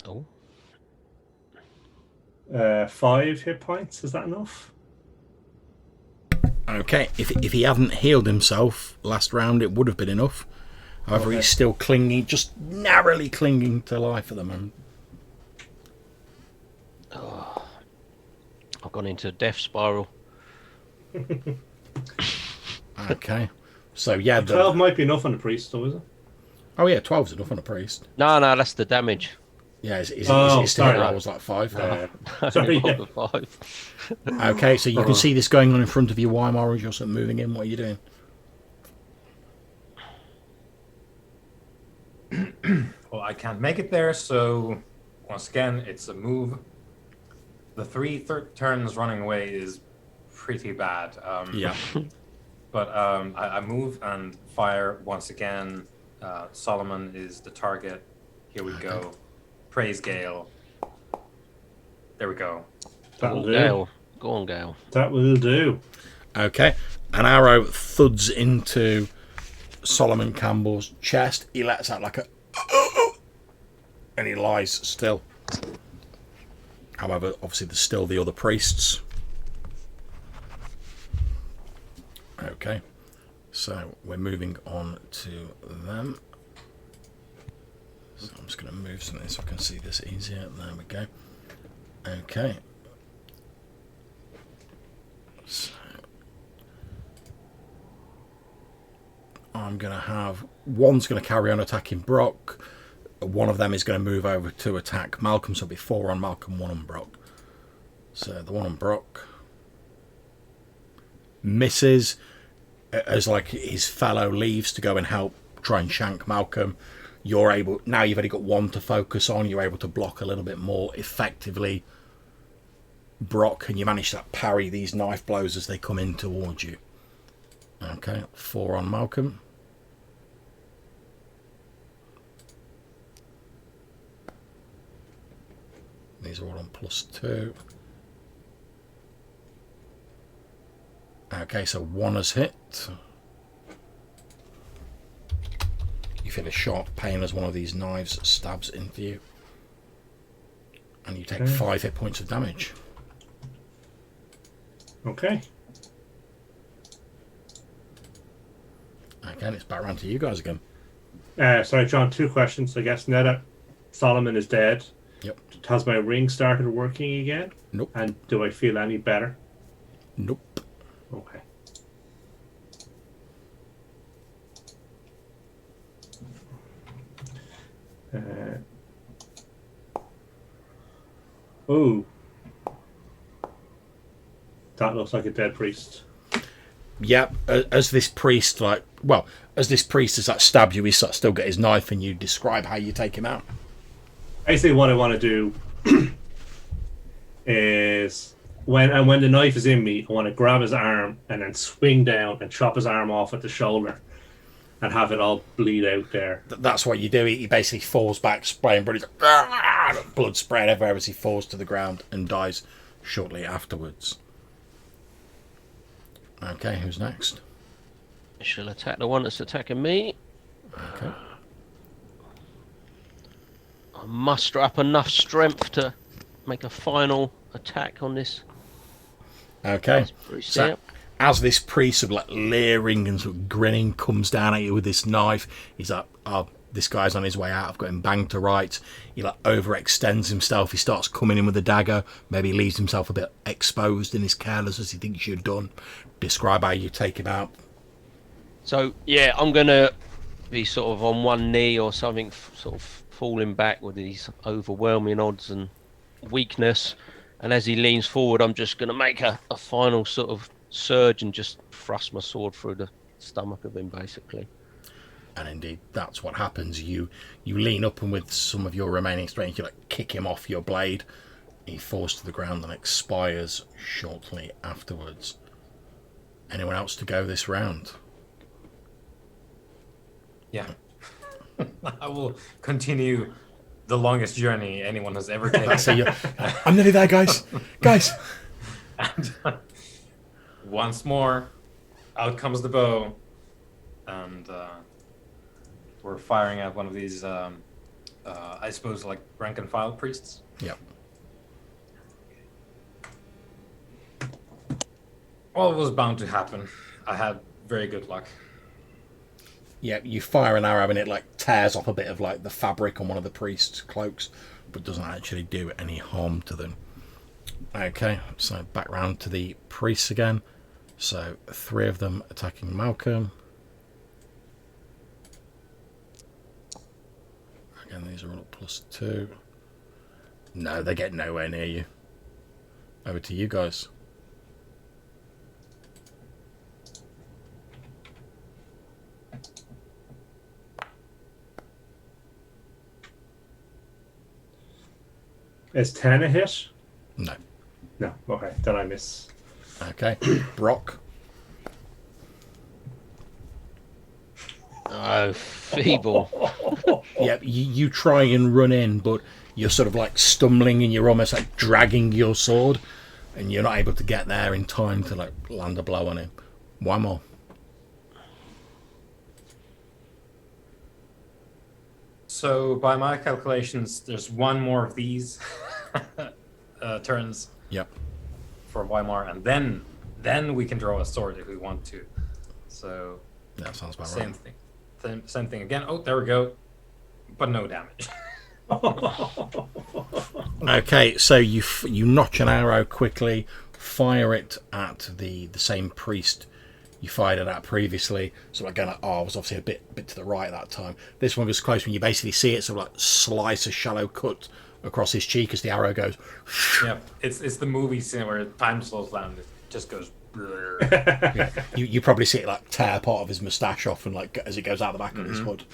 Speaker 3: Oh.
Speaker 2: 5 hit points. Is that enough?
Speaker 1: Okay, if he hadn't healed himself last round, it would have been enough. However,
Speaker 2: Okay.
Speaker 1: he's still clinging, just narrowly clinging to life at the moment.
Speaker 3: I've gone into a death spiral.
Speaker 1: Okay, so yeah,
Speaker 2: 12 might be enough on the priest, though, is it?
Speaker 1: oh yeah, 12's enough on a priest.
Speaker 3: No, that's the damage.
Speaker 1: Yeah, his
Speaker 2: Oh,
Speaker 1: hit
Speaker 2: sorry.
Speaker 1: roll was like 5.
Speaker 2: Sorry.
Speaker 3: Rolled a 5.
Speaker 1: Okay, so you can see this going on in front of you, Weimar, as you're sort of moving in. What are you doing?
Speaker 4: Well, I can't make it there, so once again, it's a move. The three turns running away is pretty bad.
Speaker 1: Yeah.
Speaker 4: But I move and fire once again. Solomon is the target. Here we go. Praise Gale. There we go.
Speaker 2: That'll do.
Speaker 3: Gale. Go on, Gale.
Speaker 2: That will do.
Speaker 1: Okay. An arrow thuds into Solomon Campbell's chest. He lets out like a and he lies still. However, obviously there's still the other priests. Okay, so we're moving on to them. So I'm just going to move something so I can see this easier. There we go. Okay. So I'm going to have one's going to carry on attacking Brock. One of them is going to move over to attack Malcolm, so it'll be 4 on Malcolm, 1 on Brock. So the one on Brock misses as like his fellow leaves to go and help try and shank Malcolm. You're able, now you've only got one to focus on, you're able to block a little bit more effectively, Brock, and you manage to parry these knife blows as they come in towards you. Okay, 4 on Malcolm. These are all on +2. Okay, so 1 has hit. You feel a sharp pain as one of these knives stabs into you. And you take 5 hit points of damage.
Speaker 2: Okay.
Speaker 1: Again, it's back around to you guys again.
Speaker 2: Sorry, John, 2 questions. I guess now that Solomon is dead,
Speaker 1: Yep.
Speaker 2: has my ring started working again?
Speaker 1: Nope.
Speaker 2: And do I feel any better?
Speaker 1: Nope.
Speaker 2: Okay. Oh. That looks like a dead priest.
Speaker 1: Yeah, as this priest, as this priest has stabbed you, he's still got his knife, and you describe how you take him out.
Speaker 2: Basically, what I want to do is when the knife is in me, I want to grab his arm and then swing down and chop his arm off at the shoulder and have it all bleed out there.
Speaker 1: That's what you do. He basically falls back, spraying blood. He's like, blood spraying everywhere as he falls to the ground and dies shortly afterwards. Okay, who's next?
Speaker 3: I shall attack the one that's attacking me.
Speaker 1: Okay.
Speaker 3: I muster up enough strength to make a final attack on this.
Speaker 1: Okay.
Speaker 3: Priest
Speaker 1: So,
Speaker 3: here.
Speaker 1: as this priest, sort of like leering and sort of grinning, comes down at you with this knife, he's like, "Oh, this guy's on his way out. I've got him banged to rights." He like overextends himself. He starts coming in with a dagger. Maybe leaves himself a bit exposed and is careless as he thinks you're done. Describe how you take him out.
Speaker 3: So yeah, I'm gonna be sort of on one knee or something, sort of falling back with these overwhelming odds and weakness. And as he leans forward, I'm just gonna make a final sort of surge and just thrust my sword through the stomach of him, basically.
Speaker 1: And indeed, that's what happens. You lean up, and with some of your remaining strength, you like kick him off your blade. He falls to the ground and expires shortly afterwards. Anyone else to go this round?
Speaker 4: Yeah. I will continue the longest journey anyone has ever taken.
Speaker 1: So I'm nearly there, guys. Guys.
Speaker 4: And once more, out comes the bow, and we're firing at one of these, I suppose, like rank and file priests.
Speaker 1: Yep.
Speaker 4: Well, it was bound to happen. I had very good luck.
Speaker 1: Yeah, you fire an arrow and it like tears off a bit of like the fabric on one of the priest's cloaks, but doesn't actually do any harm to them. Okay, so back round to the priests again. So 3 of them attacking Malcolm. Again, these are all +2. No, they get nowhere near you. Over to you guys.
Speaker 2: Is 10 a hit?
Speaker 1: No.
Speaker 2: No. Okay, then I miss.
Speaker 1: Okay. Brock.
Speaker 3: Oh, feeble.
Speaker 1: Yep, you try and run in, but you're sort of like stumbling and you're almost like dragging your sword, and you're not able to get there in time to like land a blow on him. One more.
Speaker 4: So by my calculations, there's one more of these turns
Speaker 1: Yep.
Speaker 4: for Weimar, and then we can draw a sword if we want to. So
Speaker 1: That sounds about
Speaker 4: same
Speaker 1: right.
Speaker 4: thing. Same thing again. Oh, there we go. But no damage.
Speaker 1: Okay, so you notch an arrow quickly, fire it at the same priest you fired it at previously. So again, it was obviously a bit to the right at that time. This one was close when you basically see it sort of like slice a shallow cut across his cheek as the arrow goes.
Speaker 4: Yeah, it's the movie scene where time slows down. It just goes.
Speaker 1: Yeah. You probably see it like tear part of his moustache off and like as it goes out the back of his hood.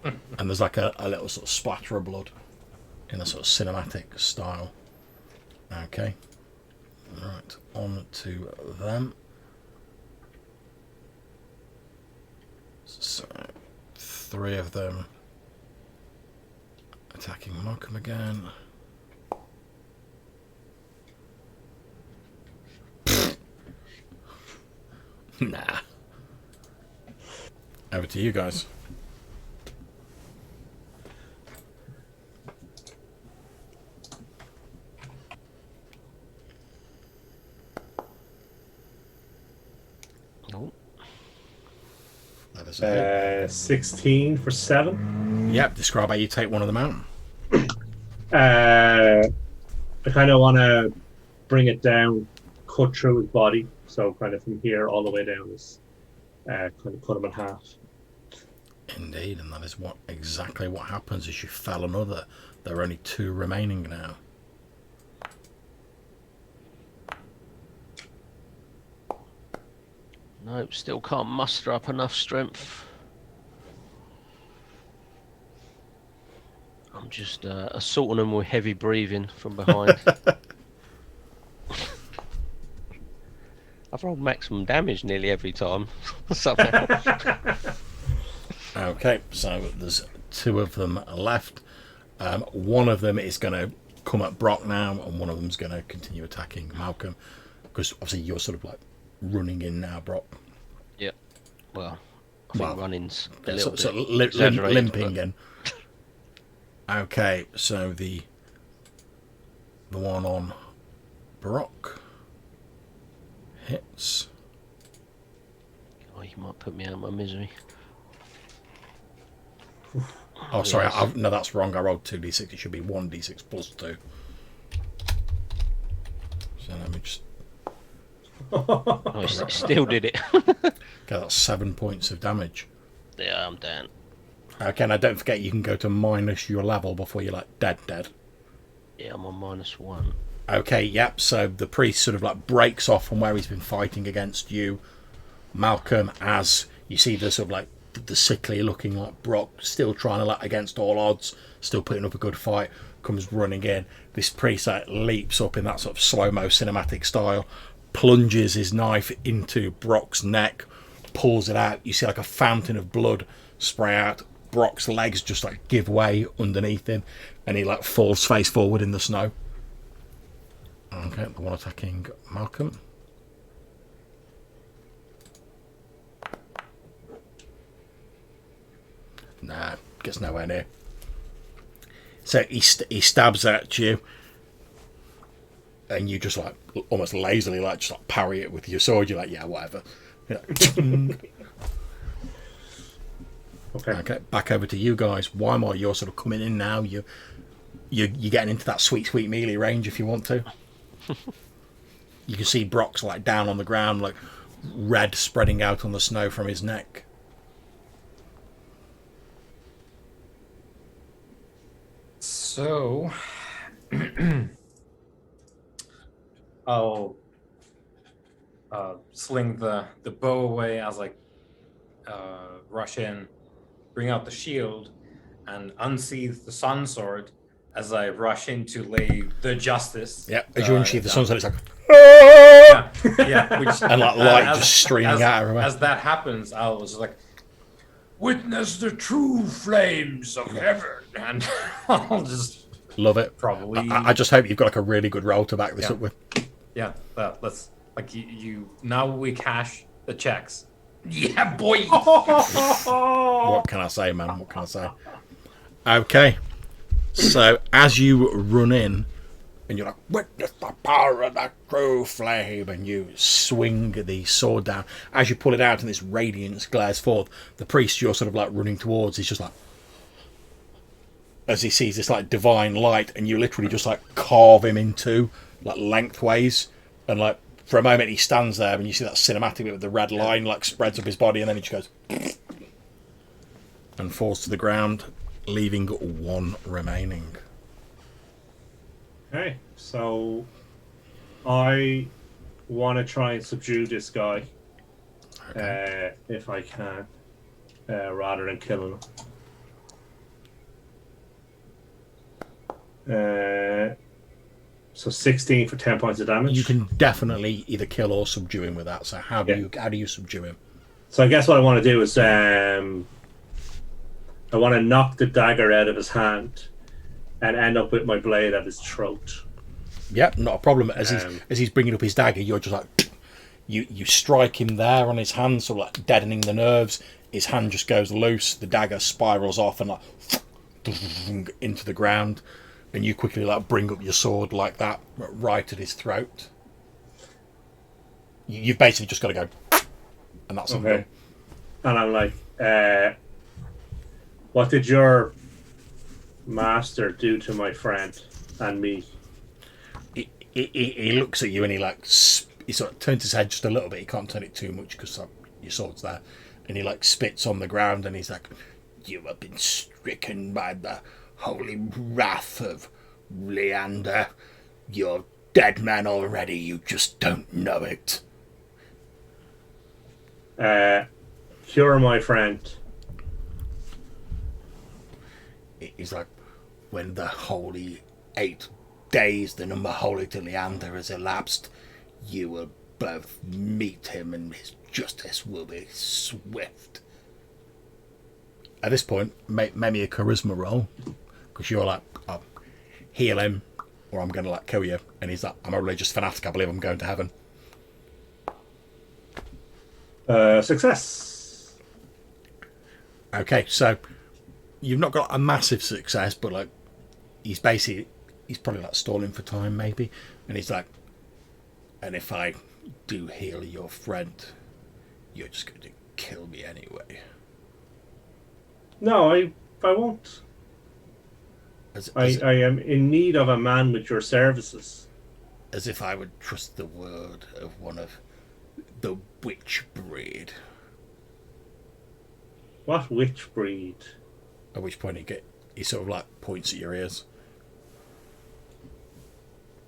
Speaker 1: And there's like a little sort of splatter of blood in a sort of cinematic style. Okay. Right, on to them. So, 3 of them attacking Malcolm again. Nah. Over to you guys.
Speaker 3: Oh,
Speaker 1: That is it.
Speaker 2: 16 for 7.
Speaker 1: Yep, describe how you take one of them out.
Speaker 2: I kind of want to bring it down, cut through his body. So kind of from here all the way down is kind of cut him in half.
Speaker 1: Indeed, and that is exactly what happens as you fell another. There are only 2 remaining now.
Speaker 3: nope, still can't muster up enough strength. I'm just assaulting them with heavy breathing from behind. I've rolled maximum damage nearly every time. Somehow.
Speaker 1: Okay, so there's 2 of them left. One of them is going to come at Brock now, and one of them's going to continue attacking Malcolm, because obviously you're sort of like running in now, Brock.
Speaker 3: Yep. Well, I think running's a little
Speaker 1: So
Speaker 3: bit exaggerated,
Speaker 1: limping
Speaker 3: but-
Speaker 1: in. Okay, so the one on Brock hits.
Speaker 3: Oh, you might put me out of my misery.
Speaker 1: Oh, sorry,
Speaker 3: yes.
Speaker 1: no, that's wrong. I rolled 2d6. It should be 1d6 plus 2. So let me just...
Speaker 3: Oh, he still did it.
Speaker 1: Okay, that's 7 points of damage.
Speaker 3: Yeah, I'm down.
Speaker 1: Okay, now don't forget you can go to minus your level before you're like dead.
Speaker 3: Yeah, I'm on -1.
Speaker 1: Okay, yep, so the priest sort of like breaks off from where he's been fighting against you, Malcolm, as you see the sort of like the sickly looking like Brock still trying to, like, against all odds, still putting up a good fight, comes running in. This priest like leaps up in that sort of slow-mo cinematic style, plunges his knife into Brock's neck, pulls it out. You see like a fountain of blood spray out. Brock's legs just like give way underneath him, and he like falls face forward in the snow. Okay, the one attacking Malcolm. Nah, gets nowhere near. So he stabs at you, and you just like almost lazily like just like parry it with your sword. You're like, yeah, whatever. You're like, okay, back over to you guys. Weimar, you're sort of coming in now. You're getting into that sweet melee range if you want to. You can see Brock's like down on the ground, like red spreading out on the snow from his neck.
Speaker 4: So, I'll sling the bow away as I rush in, bring out the shield, and unsheath the sun sword as I rush in to lay the justice.
Speaker 1: Yeah, as you unsheath the sun sword, it's like,
Speaker 4: yeah, which,
Speaker 1: and like light just streaming out everywhere.
Speaker 4: As that happens, I'll just like, witness the true flames of heaven, and I'll just
Speaker 1: love it.
Speaker 4: probably.
Speaker 1: I just hope you've got like a really good roll to back this up with.
Speaker 4: Yeah, let's like you. Now we cash the checks. Yeah, boy.
Speaker 1: What can I say, man? What can I say? Okay. So as you run in, and you're like, witness the power of that true flame, and you swing the sword down. As you pull it out and this radiance glares forth, the priest you're sort of like running towards is just like, as he sees this like divine light, and you literally just like carve him in two, like lengthways, and like for a moment he stands there, and you see that cinematic bit with the red line like spreads up his body, and then he just goes and falls to the ground, leaving one remaining.
Speaker 2: Okay, so I want to try and subdue this guy, if I can, rather than killing him. So 16 for 10 points of damage.
Speaker 1: You can definitely either kill or subdue him with that. So how do you subdue him?
Speaker 2: So I guess what I want to do is I want to knock the dagger out of his hand and end up with my blade at his throat.
Speaker 1: Yep, not a problem. As he's bringing up his dagger, you're just like you strike him there on his hand, so like deadening the nerves. His hand just goes loose. The dagger spirals off and like into the ground, and you quickly like bring up your sword like that, right at his throat. You've basically just got to go, and that's
Speaker 2: okay. And I'm like, what did your master do to my friend and me?
Speaker 1: He looks at you and he sort of turns his head just a little bit. He can't turn it too much because your sword's there, and he like spits on the ground and he's like, "You have been stricken by the holy wrath of Leander. You're dead man already. You just don't know it."
Speaker 2: Cure my friend.
Speaker 1: He's like, "When the holy 8 days, the number holy to Leander has elapsed, you will both meet him and his justice will be swift." At this point, make me a charisma roll, because you're like, "I'll heal him or I'm going to like kill you." And he's like, "I'm a religious fanatic. I believe I'm going to heaven."
Speaker 2: Success.
Speaker 1: Okay, so you've not got a massive success, but like he's probably like stalling for time maybe, and he's like, "And if I do heal your friend, you're just going to kill me anyway."
Speaker 2: No, I won't. I am in need of a man with your services.
Speaker 1: As if I would trust the word of one of the witch breed.
Speaker 2: What witch breed?
Speaker 1: At which point he sort of like points at your ears.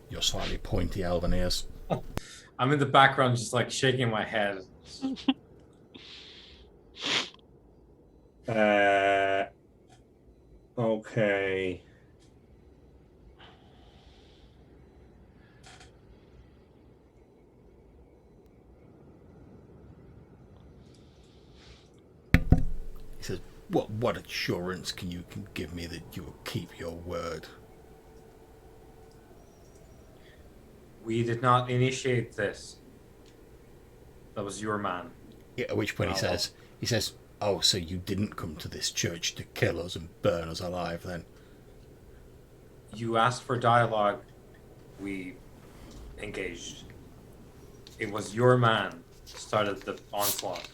Speaker 1: Your slightly pointy elven ears.
Speaker 4: I'm in the background just like shaking my head.
Speaker 2: Okay.
Speaker 1: He says, "What assurance can you give me that you will keep your word?"
Speaker 4: We did not initiate this. That was your man.
Speaker 1: Yeah, at which point he says, "Oh, so you didn't come to this church to kill us and burn us alive then?"
Speaker 4: You asked for dialogue. We engaged. It was your man who started the onslaught.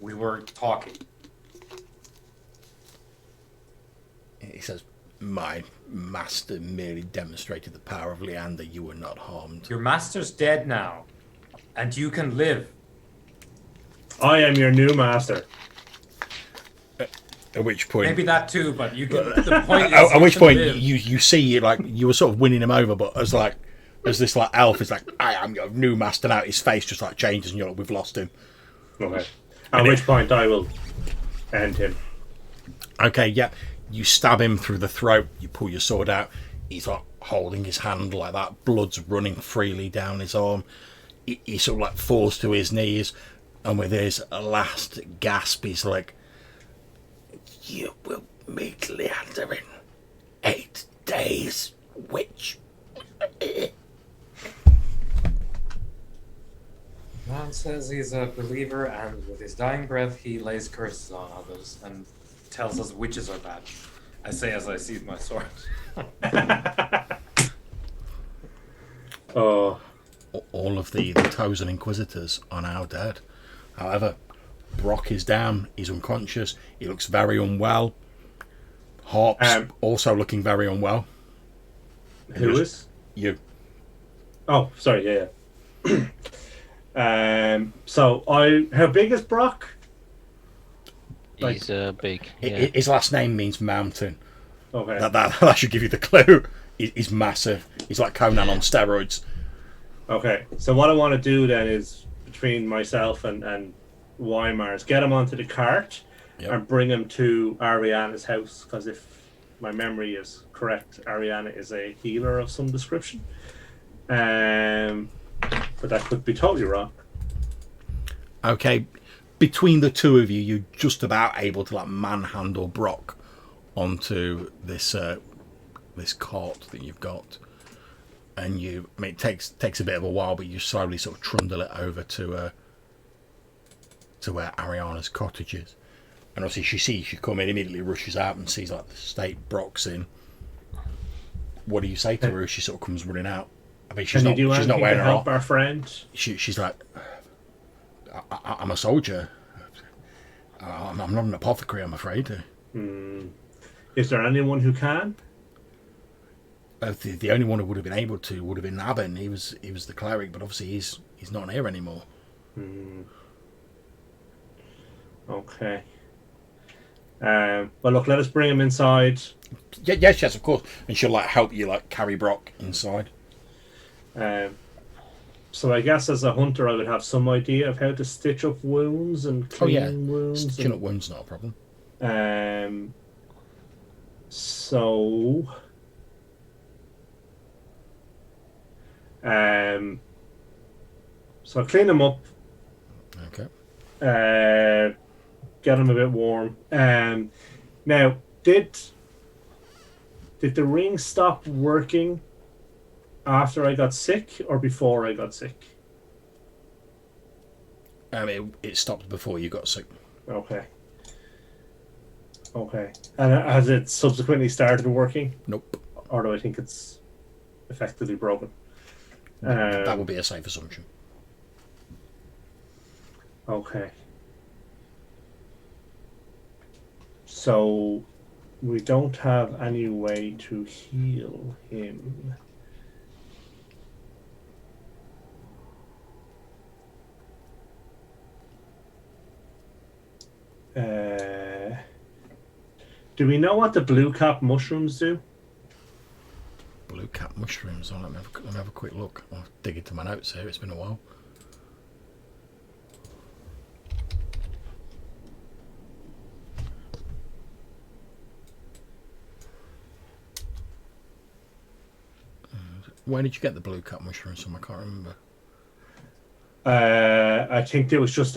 Speaker 4: We were talking.
Speaker 1: He says, "My master merely demonstrated the power of Leander. You were not harmed."
Speaker 4: Your master's dead now, and you can live.
Speaker 2: I am your new master.
Speaker 1: At which point,
Speaker 4: Maybe that too, but you can. The point is,
Speaker 1: at which point
Speaker 4: live.
Speaker 1: you see like you were sort of winning him over, but as like as this like elf is like, I am your new master now. His face just like changes, and you're like, we've lost him.
Speaker 2: Okay. At which point I will end him.
Speaker 1: Okay, yeah. You stab him through the throat. You pull your sword out. He's like holding his hand like that. Blood's running freely down his arm. He sort of like falls to his knees, and with his last gasp, he's like, "You will meet Leander in 8 days, witch."
Speaker 4: Man says he's a believer, and with his dying breath, he lays curses on others and tells us witches are bad. I say as I seize my sword.
Speaker 2: Oh,
Speaker 1: All of the Tozen Inquisitors are now dead. However, Brock is down. He's unconscious. He looks very unwell. Harp's also looking very unwell.
Speaker 2: who is?
Speaker 1: You.
Speaker 2: Oh, sorry. Yeah. So how big is Brock?
Speaker 3: He's big. Yeah.
Speaker 1: His last name means mountain.
Speaker 2: Okay.
Speaker 1: That should give you the clue. He's massive. He's like Conan on steroids.
Speaker 2: Okay. So what I want to do then is, between myself and Weimar, is get him onto the cart and bring him to Ariana's house, because if my memory is correct, Ariana is a healer of some description. But that could be totally wrong.
Speaker 1: Okay, between the two of you, you're just about able to like manhandle Brock onto this this cart that you've got, and I mean, it takes a bit of a while, but you slowly sort of trundle it over to where Ariana's cottage is. And obviously, she sees you come in, immediately rushes out and sees like the state Brock's in. What do you say to her as she sort of comes running out? I mean, she's not wearing her
Speaker 2: help
Speaker 1: off.
Speaker 2: our friend.
Speaker 1: She's like, I'm a soldier. I'm not an apothecary, I'm afraid.
Speaker 2: Is there anyone who can?
Speaker 1: The only one who would have been able to would have been Aben. He was the cleric, but obviously he's not here anymore.
Speaker 2: Okay. Well, look, let us bring him inside.
Speaker 1: Yes, of course. And she'll like help you like carry Brock inside.
Speaker 2: So I guess as a hunter, I would have some idea of how to stitch up wounds and clean wounds.
Speaker 1: Stitching up wounds not a problem.
Speaker 2: So I'll clean them up.
Speaker 1: Okay.
Speaker 2: Get them a bit warm. Now, did the ring stop working after I got sick or before I got sick?
Speaker 1: It stopped before you got sick.
Speaker 2: Okay. And has it subsequently started working?
Speaker 1: Nope.
Speaker 2: Or do I think it's effectively broken?
Speaker 1: That would be a safe assumption.
Speaker 2: Okay. So we don't have any way to heal him. Do we know what the blue cap mushrooms do?
Speaker 1: Blue cap mushrooms. Let me have a quick look. I'll dig into my notes here. It's been a while. Where did you get the blue cap mushrooms from? I can't remember.
Speaker 2: I think it was just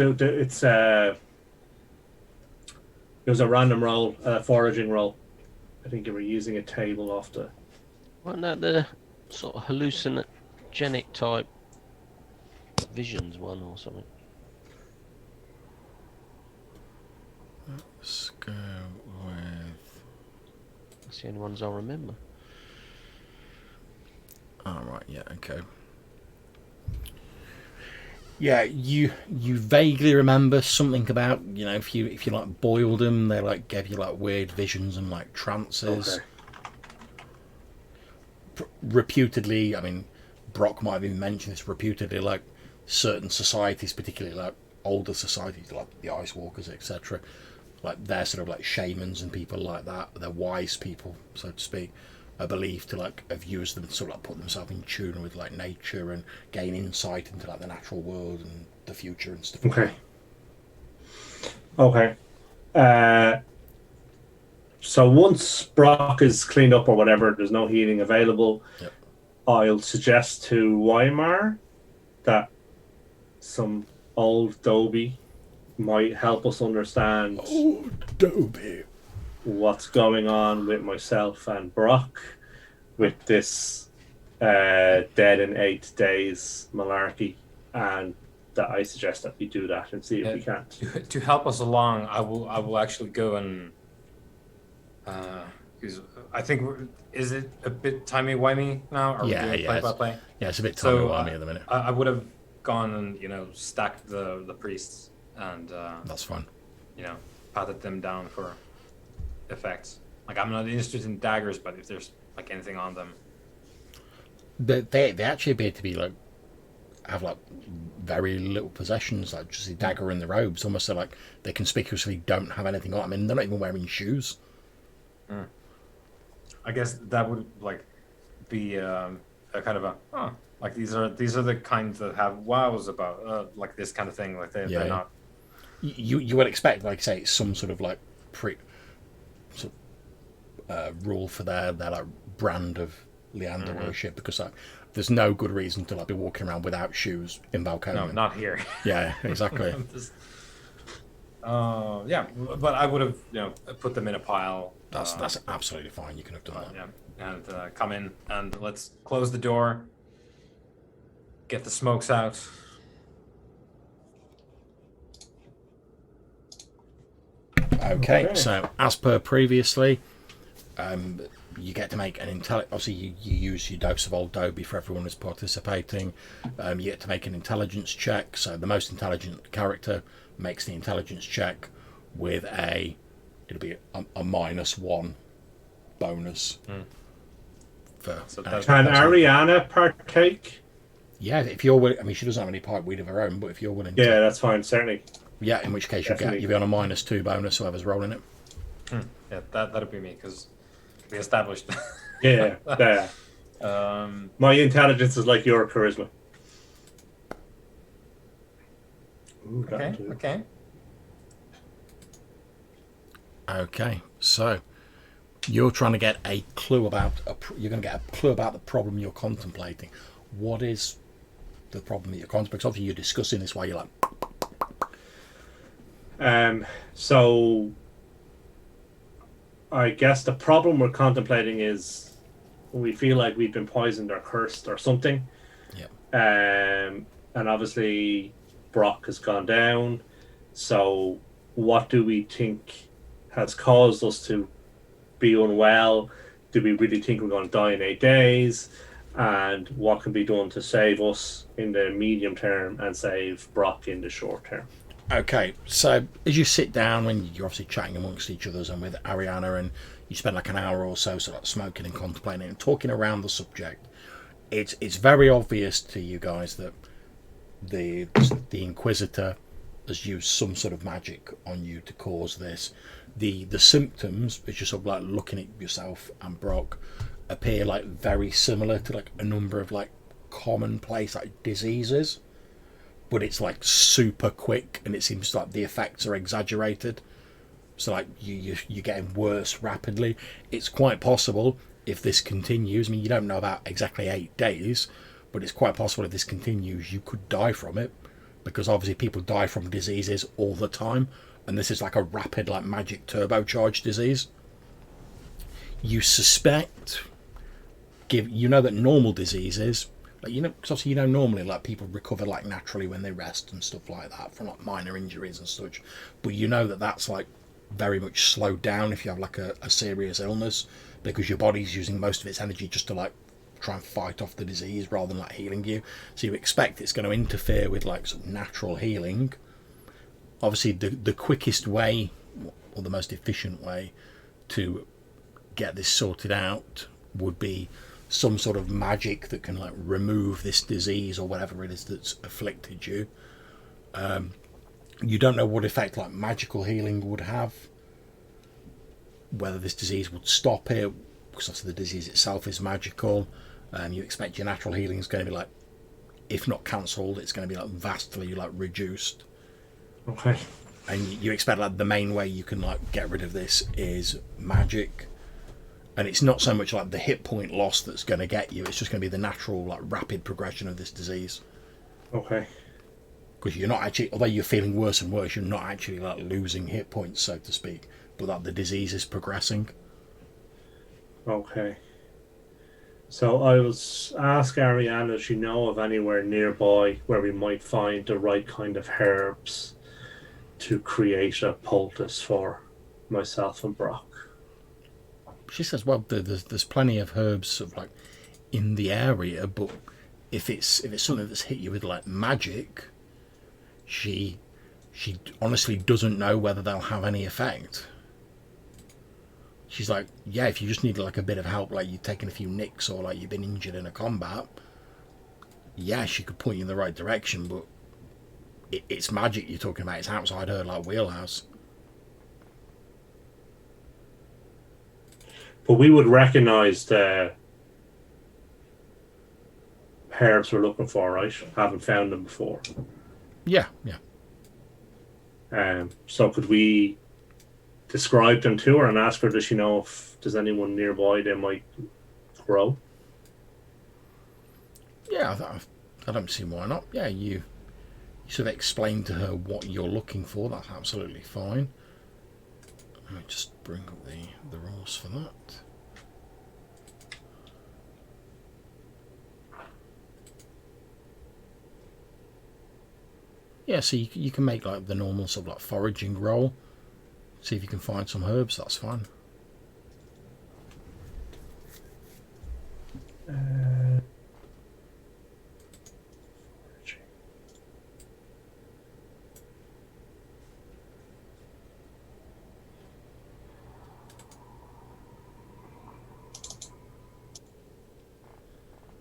Speaker 2: it was a random roll, foraging roll. I think you were using a table off the.
Speaker 3: Wasn't that the sort of hallucinogenic type visions one or something?
Speaker 1: Let's go with.
Speaker 3: That's the only ones I remember.
Speaker 1: Oh, right, yeah, okay. Yeah, you vaguely remember something about, if you like boiled them, they like gave you like weird visions and like trances.
Speaker 2: Okay.
Speaker 1: Reputedly, I mean, Brock might have even mentioned this. Reputedly, like certain societies, particularly like older societies, like the Ice Walkers, etc., like they're sort of like shamans and people like that. They're wise people, so to speak. are believed to like have used them to sort of like put themselves in tune with like nature and gain insight into like the natural world and the future and stuff.
Speaker 2: Okay.
Speaker 1: Like that.
Speaker 2: Okay. So once Brock is cleaned up or whatever, there's no healing available.
Speaker 1: Yep.
Speaker 2: I'll suggest to Weimar that some old Dobie might help us understand
Speaker 1: Dobie.
Speaker 2: what's going on with myself and Brock with this dead in 8 days malarkey, and that I suggest that we do that and see if we can.
Speaker 4: To help us along, I will actually go and because I think is it a bit timey-wimey now? Are we doing play-by-play?
Speaker 1: Yeah, it's a bit
Speaker 4: So,
Speaker 1: timey-wimey at the minute.
Speaker 4: I would have gone and stacked the priests and
Speaker 1: That's fine.
Speaker 4: patted them down for effects. Like, I'm not interested in daggers, but if there's like anything on them,
Speaker 1: They actually appear to be like have like very little possessions, like just the dagger and the robes. Almost like they conspicuously don't have anything on. I mean, they're not even wearing shoes.
Speaker 4: I guess that would like be a kind of like these are the kinds that have wows about like this kind of thing. Like they're not.
Speaker 1: You would expect, like say, some sort of like rule for their like brand of Leander worship, because like there's no good reason to like be walking around without shoes in Valkonen.
Speaker 4: No, not here.
Speaker 1: Yeah, exactly.
Speaker 4: Yeah, but I would have put them in a pile.
Speaker 1: That's absolutely fine. You can have done that.
Speaker 4: Yeah, and come in and let's close the door. Get the smokes out.
Speaker 1: Okay, so as per previously, you get to make an obviously you use your dose of old Dobie for everyone who's participating. You get to make an intelligence check, so the most intelligent character makes the intelligence check with it'll be a -1 bonus.
Speaker 2: Can Ariana partake?
Speaker 1: Yeah, if you're willing. I mean, she doesn't have any pipe weed of her own, but if you're willing
Speaker 2: Yeah, that's fine, certainly.
Speaker 1: Yeah, in which case you'll be on a -2 bonus, whoever's rolling it.
Speaker 4: Yeah, that'll be me, because we established.
Speaker 2: Yeah. My intelligence is like your charisma. Ooh,
Speaker 4: Okay.
Speaker 1: Okay, so you're trying to get a clue about you're going to get a clue about the problem you're contemplating. What is the problem that you're contemplating? Because obviously you're discussing this while you're like.
Speaker 2: So I guess the problem we're contemplating is we feel like we've been poisoned or cursed or something.
Speaker 1: Yeah.
Speaker 2: And obviously Brock has gone down. So what do we think has caused us to be unwell? Do we really think we're going to die in 8 days? And what can be done to save us in the medium term and save Brock in the short term?
Speaker 1: Okay, so as you sit down, when you're obviously chatting amongst each others and with Ariana, and you spend like an hour or so sort of smoking and contemplating and talking around the subject, it's very obvious to you guys that the Inquisitor has used some sort of magic on you to cause this. The symptoms, as you're sort of like looking at yourself and Brock, appear like very similar to like a number of like commonplace like diseases, but it's like super quick and it seems like the effects are exaggerated. So like you're getting worse rapidly. It's quite possible if this continues. I mean, you don't know about exactly 8 days, but it's quite possible if this continues, you could die from it, because obviously people die from diseases all the time, and this is like a rapid, like magic turbocharged disease. You suspect, that normal diseases, like because obviously normally like people recover like naturally when they rest and stuff like that from like minor injuries and such, but that's like very much slowed down if you have like a serious illness, because your body's using most of its energy just to like try and fight off the disease rather than like healing you. So you expect it's going to interfere with like sort of natural healing. Obviously the quickest way or the most efficient way to get this sorted out would be some sort of magic that can like remove this disease or whatever it is that's afflicted you. You don't know what effect like magical healing would have, whether this disease would stop it, because obviously the disease itself is magical. You expect your natural healing is going to be like, if not cancelled, it's going to be like vastly like reduced.
Speaker 2: Okay.
Speaker 1: And you expect like the main way you can like get rid of this is magic. And it's not so much like the hit point loss that's going to get you. It's just going to be the natural like rapid progression of this disease.
Speaker 2: Okay.
Speaker 1: Because you're not actually, although you're feeling worse and worse, you're not actually like losing hit points, so to speak, but that the disease is progressing.
Speaker 2: Okay. So I will ask Ariana if she know of anywhere nearby where we might find the right kind of herbs to create a poultice for myself and Brock.
Speaker 1: She says, well, there's plenty of herbs sort of like in the area, but if it's something that's hit you with like magic, she honestly doesn't know whether they'll have any effect. She's like, yeah, if you just need like a bit of help, like you've taken a few nicks or like you've been injured in a combat, yeah, she could point you in the right direction, but it's magic you're talking about. It's outside her like wheelhouse.
Speaker 2: But we would recognize the herbs we're looking for, right? Haven't found them before.
Speaker 1: Yeah.
Speaker 2: So could we describe them to her and ask her, does she know if there's anyone nearby they might grow?
Speaker 1: Yeah, I don't see why not. Yeah, you sort of explain to her what you're looking for. That's absolutely fine. Let me just bring up the rules for that. Yeah, so you can make like the normal sort of like foraging roll. See if you can find some herbs, that's fine.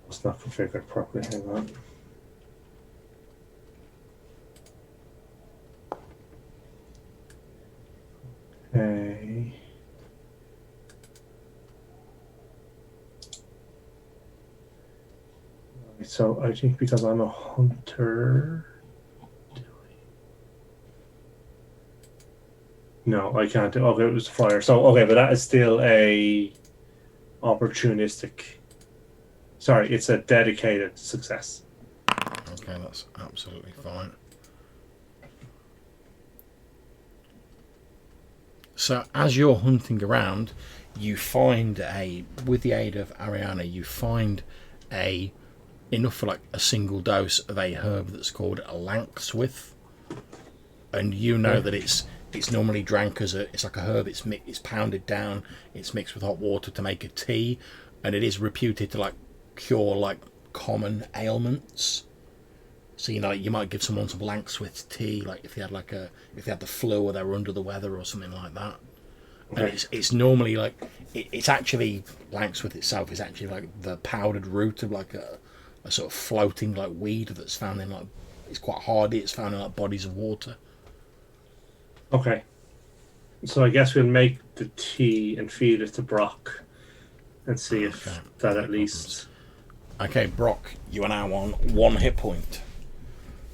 Speaker 2: It's not configured properly, hang on. Okay. So I think because I'm a hunter. No, I can't do. Okay, it was fire. So okay, but that is still a opportunistic. Sorry, it's a dedicated success.
Speaker 1: Okay, that's absolutely fine. So as you're hunting around, you find with the aid of Ariana, you find enough for like a single dose of a herb that's called a lankswith, and you know that it's normally drank as it's like a herb. It's pounded down. It's mixed with hot water to make a tea, and it is reputed to like cure like common ailments. So you might give someone some lankswith tea, like if they had the flu or they were under the weather or something like that. Okay. And it's normally like it's actually lankswith itself is actually like the powdered root of like a sort of floating like weed that's found in like, it's quite hardy. It's found in like bodies of water.
Speaker 2: Okay, so I guess we'll make the tea and feed it to Brock and see if that at least.
Speaker 1: Okay, Brock, you are now on 1 hit point.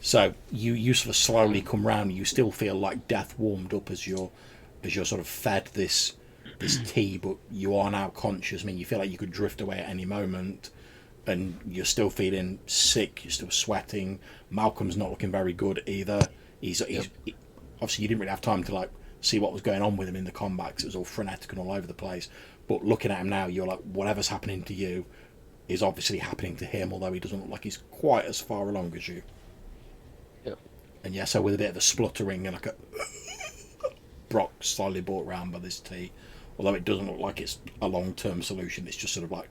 Speaker 1: So you sort of slowly come round. You still feel like death warmed up as you're sort of fed this tea, but you are now conscious. I mean, you feel like you could drift away at any moment, and you're still feeling sick. You're still sweating. Malcolm's not looking very good either. He's obviously you didn't really have time to like see what was going on with him in the combat because it was all frenetic and all over the place. But looking at him now, you're like, whatever's happening to you is obviously happening to him, although he doesn't look like he's quite as far along as you.
Speaker 3: Yep.
Speaker 1: And yeah, so with a bit of a spluttering and like a Brock slowly brought round by this tea, although it doesn't look like it's a long-term solution. It's just sort of like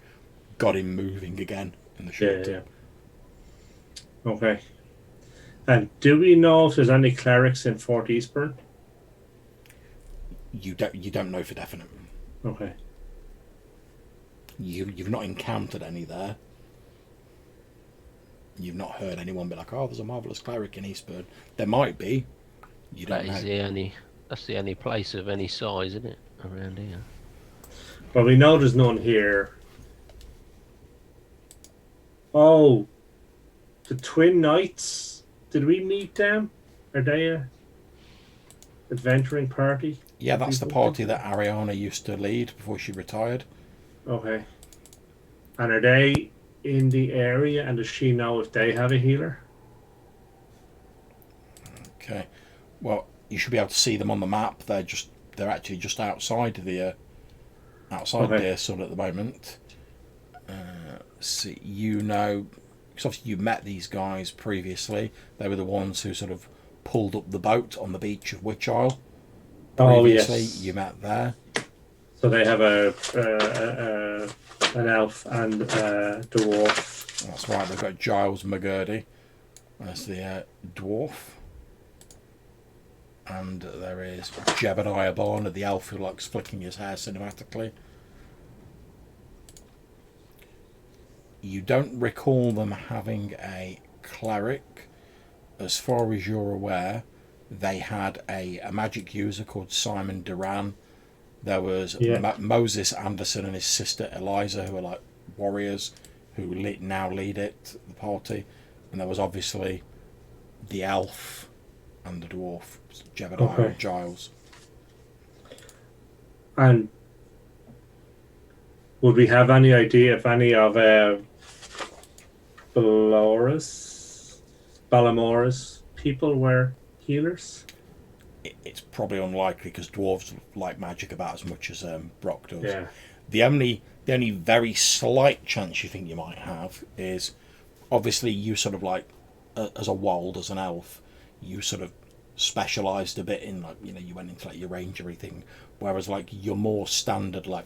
Speaker 1: got him moving again in the short term.
Speaker 2: Yeah. Okay. And do we know if there's any clerics in Fort Eastburn?
Speaker 1: You don't know for definite.
Speaker 2: Okay.
Speaker 1: You've not encountered any there. You've not heard anyone be like, "Oh, there's a marvelous cleric in Eastburn." There might be. You don't know.
Speaker 3: That's the only place of any size, isn't it, around here?
Speaker 2: Well, we know there's none here. Oh, the Twin Knights. Did we meet them? Are they a adventuring party?
Speaker 1: Yeah, that's the party that Ariana used to lead before she retired.
Speaker 2: Okay. And are they in the area? And does she know if they have a healer?
Speaker 1: Okay. Well, you should be able to see them on the map. They're actually just outside the
Speaker 2: Okay.
Speaker 1: Deersun at the moment. See, you know, because obviously you met these guys previously. They were the ones who sort of pulled up the boat on the beach of Witch Isle.
Speaker 2: Oh,
Speaker 1: Previously,
Speaker 2: yes.
Speaker 1: you met there.
Speaker 2: So they have an elf and a dwarf.
Speaker 1: That's right. They've got Giles McGurdy as the dwarf, and there is Jebediah Barnard, the elf who likes flicking his hair cinematically. You don't recall them having a cleric. As far as you're aware, they had a magic user called Simon Duran. There was Moses Anderson and his sister Eliza, who are like warriors who now lead it, the party. And there was obviously the elf and the dwarf, Jebediah and Giles.
Speaker 2: And would we have any idea if any of Balamora's people were healers?
Speaker 1: It's probably unlikely because dwarves like magic about as much as Brock does.
Speaker 2: Yeah.
Speaker 1: The only very slight chance you think you might have is obviously you sort of like as a wild, as an elf, you sort of specialised a bit in like, you know, you went into like your rangery thing, whereas like your more standard like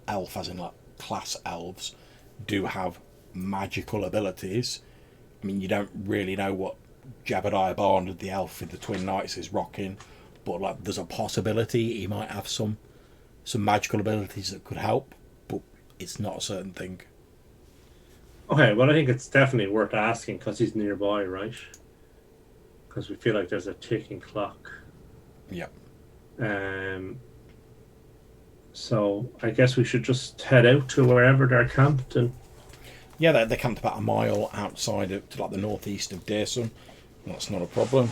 Speaker 1: elf, as in like class elves, do have magical abilities. I mean, you don't really know what Jebediah Barnard, the elf in the Twin Knights, is rocking, but like there's a possibility he might have some magical abilities that could help, but it's not a certain thing.
Speaker 2: Okay, well, I think it's definitely worth asking because he's nearby, right? Because we feel like there's a ticking clock.
Speaker 1: Yep.
Speaker 2: So I guess we should just head out to wherever they're camped and.
Speaker 1: Yeah, they camped about a mile outside of, to like the northeast of Deersun. That's not a problem.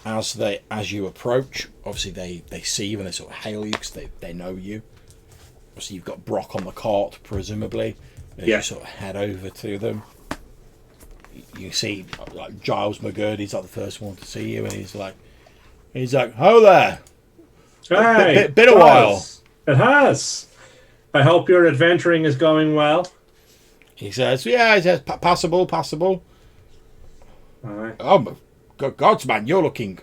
Speaker 1: As you approach, obviously they see you and they sort of hail you because they know you. Obviously you've got Brock on the cart, presumably. As you sort of head over to them, you see like Giles McGurdy's like the first one to see you, and he's like, "Ho there!
Speaker 2: Hey,
Speaker 1: been a while."
Speaker 2: It has. I hope your adventuring is going well.
Speaker 1: He says, "Yeah, he says, passable."
Speaker 2: Aye.
Speaker 1: Oh, God's man, you're looking.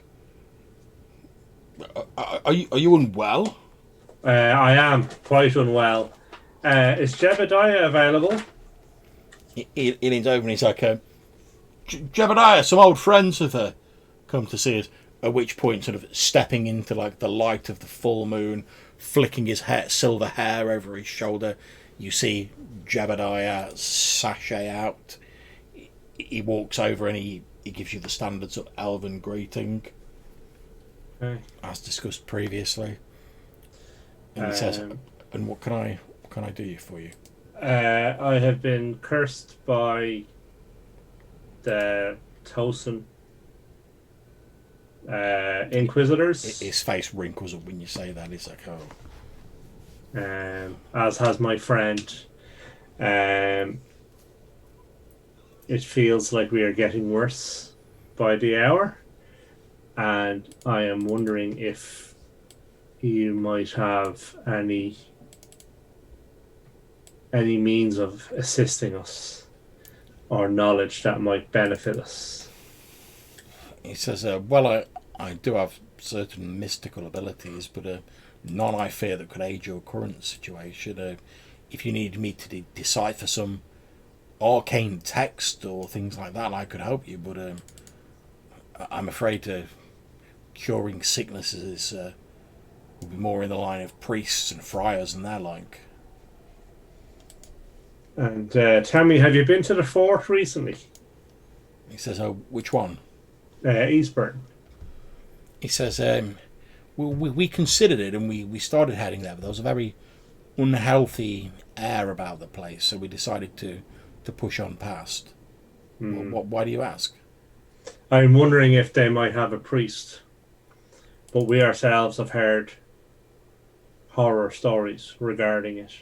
Speaker 1: Are you unwell?
Speaker 2: I am quite unwell. Is Jebediah available?
Speaker 1: He leans over and he's like, Jebediah, some old friends have come to see us. At which point, sort of stepping into like the light of the full moon, flicking his silver hair over his shoulder, you see Jebediah sashay out. He walks over and he gives you the standard sort of elven greeting, as discussed previously. And he says, "And what can I do for you?"
Speaker 2: I have been cursed by the Tosin Inquisitors.
Speaker 1: His face wrinkles up when you say that. He's like, "Oh."
Speaker 2: As has my friend. It feels like we are getting worse by the hour, and I am wondering if you might have any means of assisting us or knowledge that might benefit us.
Speaker 1: He says, "Well, I do have certain mystical abilities, but none I fear that could aid your current situation. If you need me to decipher some arcane text or things like that, I could help you, but I'm afraid curing sicknesses will be more in the line of priests and friars and their like."
Speaker 2: And tell me, have you been to the fort recently?
Speaker 1: He says, "Oh, which one?"
Speaker 2: Eastburn.
Speaker 1: He says, we considered it and we started heading there, but there was a very unhealthy air about the place, so we decided to push on past. Why do you ask?
Speaker 2: I'm wondering if they might have a priest, but we ourselves have heard horror stories regarding it.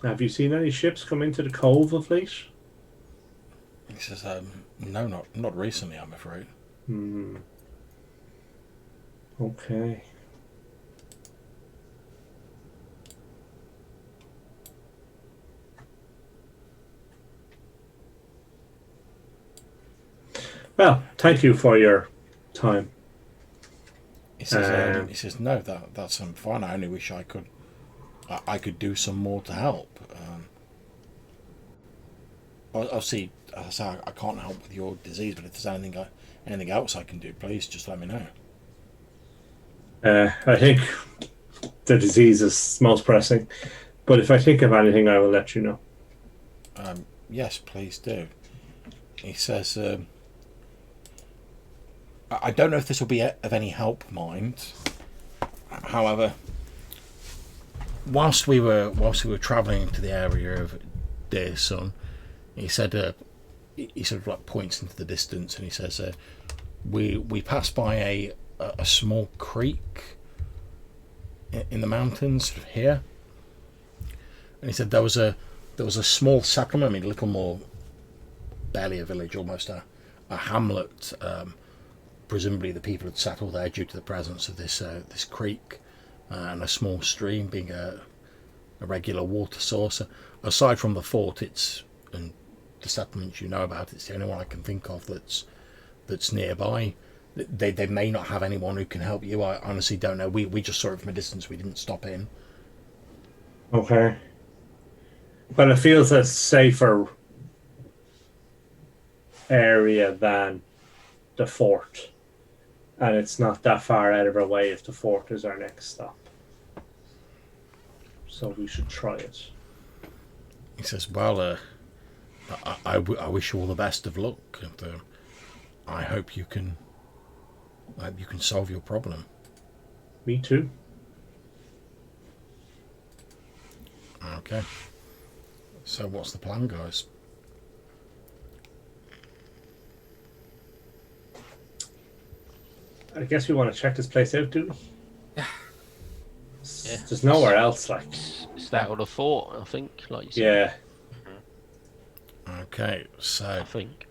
Speaker 2: Have you seen any ships come into the cove of late?
Speaker 1: He says, no, not recently, I'm afraid.
Speaker 2: Okay. Well, thank you for your time.
Speaker 1: He says, no, that's fine. I only wish I could do some more to help. I'll see. I can't help with your disease, but if there's anything else I can do, please just let me know.
Speaker 2: I think the disease is most pressing, but if I think of anything, I will let you know.
Speaker 1: Yes, please do. He says, I don't know if this will be of any help, mind. However, whilst we were travelling to the area of Dear Son, he said, he sort of like points into the distance, and he says, we passed by a small creek in the mountains here, and he said there was a small settlement. I mean, a little more, barely a village, almost a hamlet. Presumably the people had settled there due to the presence of this creek and a small stream being a regular water source. Aside from the fort, and the settlements you know about, it's the only one I can think of that's nearby. They may not have anyone who can help you. I honestly don't know. We just saw it from a distance. We didn't stop in.
Speaker 2: Okay. But it feels a safer area than the fort. And it's not that far out of our way if the fort is our next stop. So we should try it.
Speaker 1: He says, well, I wish you all the best of luck. And, I hope you can solve your problem.
Speaker 2: Me too.
Speaker 1: Okay. So what's the plan, guys?
Speaker 2: I guess we want to check this place out, do we?
Speaker 3: Yeah.
Speaker 2: There's nowhere else, like.
Speaker 3: It's that or the fort, I think, like you said.
Speaker 2: Yeah.
Speaker 1: Okay, so
Speaker 3: I think.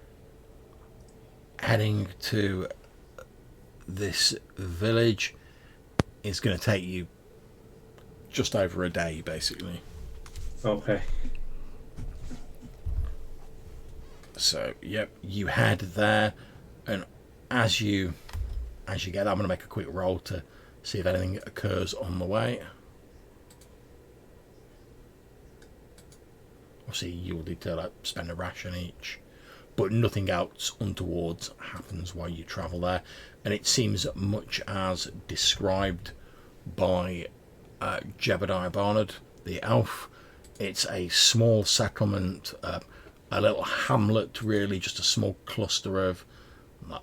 Speaker 1: Heading to this village is going to take you just over a day, basically.
Speaker 2: Okay.
Speaker 1: So, yep, you head there, and as you get there, I'm going to make a quick roll to see if anything occurs on the way. Obviously, you'll need to spend a ration each, but nothing else untoward happens while you travel there, and it seems much as described by Jebediah Barnard, the elf. It's a small settlement, a little hamlet, really, just a small cluster of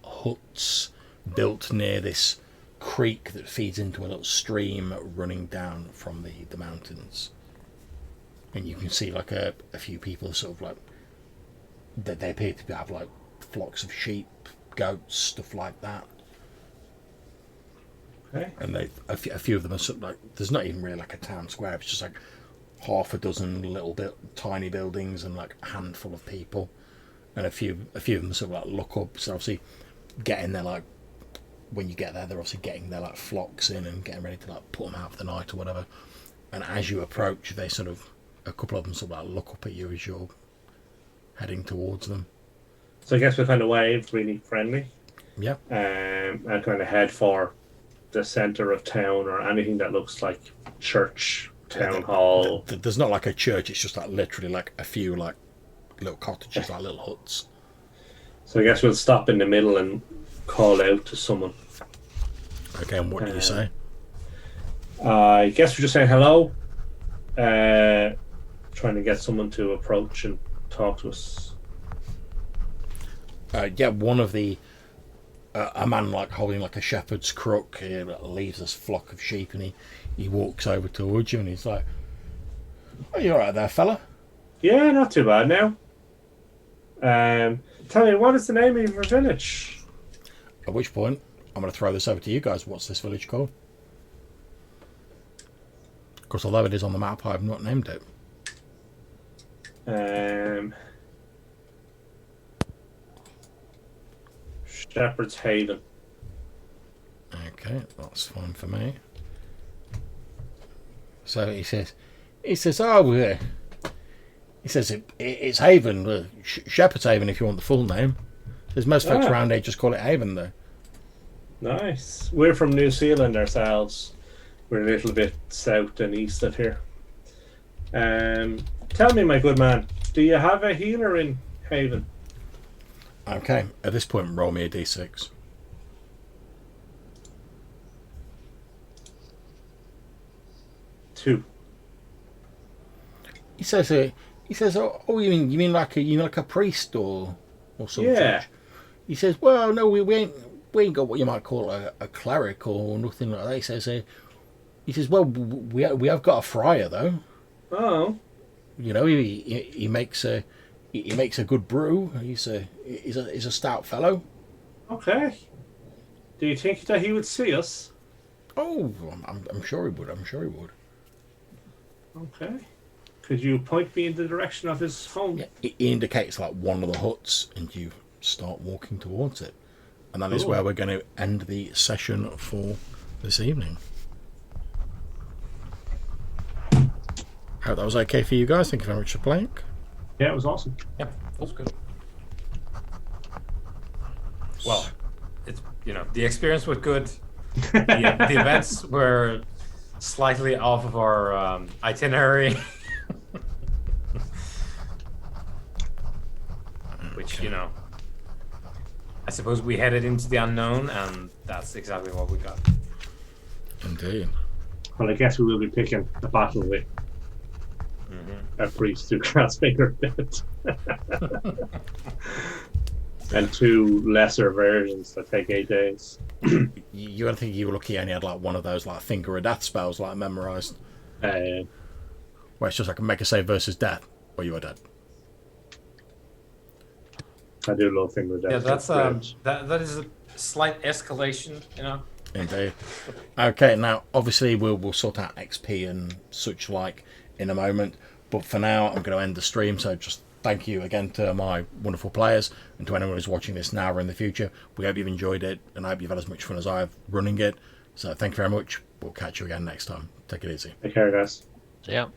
Speaker 1: huts built near this creek that feeds into a little stream running down from the mountains. And you can see like a few people sort of like, they appear to have like flocks of sheep, goats, stuff like that.
Speaker 2: Okay.
Speaker 1: And a few of them are sort of like, there's not even really like a town square, it's just like half a dozen little tiny buildings and like a handful of people. And a few of them sort of like look up, so obviously getting there, like when you get there, they're obviously getting their like flocks in and getting ready to like put them out for the night or whatever. And as you approach, they sort of, a couple of them sort of like look up at you as you're heading towards them.
Speaker 2: So I guess we kind of waved, really friendly.
Speaker 1: Yeah.
Speaker 2: And kind of head for the centre of town or anything that looks like church, town hall.
Speaker 1: There's not like a church, it's just like literally like a few like little cottages, like little huts.
Speaker 2: So I guess we'll stop in the middle and call out to someone.
Speaker 1: Okay, and what do you say?
Speaker 2: I guess we're just saying hello. trying to get someone to approach and talk to us.
Speaker 1: Yeah, one of the a man like holding like a shepherd's crook leaves this flock of sheep, and he walks over towards you, and he's like, "Are you all right there, fella?"
Speaker 2: Yeah, not too bad now. Tell me, what is the name of your village?
Speaker 1: At which point, I'm going to throw this over to you guys. What's this village called? Of course, although it is on the map, I have not named it.
Speaker 2: Shepherd's Haven.
Speaker 1: Okay, that's fine for me. So he says, "Oh, he says it's Haven, Shepherd's Haven, if you want the full name." There's most folks around here just call it Haven, though.
Speaker 2: Nice. We're from New Zealand ourselves. We're a little bit south and east of here. Tell me, my good man, do you have a healer in Haven?
Speaker 1: Okay, at this point, roll me a d6.
Speaker 2: Two.
Speaker 1: He says, "Oh, you mean like a priest or something?"
Speaker 2: Yeah.
Speaker 1: He says, "Well, no, we ain't got what you might call a cleric or nothing like that." He says, "Well, we have got a friar though.
Speaker 2: Oh.
Speaker 1: You know, he makes a good brew. He's a stout fellow."
Speaker 2: Okay. Do you think that he would see us?
Speaker 1: Oh, I'm sure he would. I'm sure he would.
Speaker 2: Okay. Could you point me in the direction of his home?
Speaker 1: Yeah, he indicates like one of the huts, and you start walking towards it, and that is where we're going to end the session for this evening. Hope that was okay for you guys. Thank you very much for playing.
Speaker 2: Yeah, it was awesome.
Speaker 4: Yeah, that was good. Well, it's the experience was good. The events were slightly off of our itinerary, which I suppose we headed into the unknown, and that's exactly what we got.
Speaker 1: Indeed.
Speaker 2: Well, I guess we will be picking a battle with a priest who can't speak her bit. And two lesser versions that take 8 days.
Speaker 1: You don't think you were lucky only had like one of those like finger of death spells like memorized,
Speaker 2: Uh,
Speaker 1: where it's just like a make a save versus death, or you are dead.
Speaker 2: I do love finger death.
Speaker 4: Yeah, that's that is a slight escalation,
Speaker 1: Indeed. Okay, now obviously we'll sort out XP and such like in a moment, but for now I'm going to end the stream. So just thank you again to my wonderful players, and to anyone who's watching this now or in the future. We hope you've enjoyed it, and I hope you've had as much fun as I have running it. So thank you very much. We'll catch you again next time. Take it easy.
Speaker 2: Take care, guys.
Speaker 3: Yeah.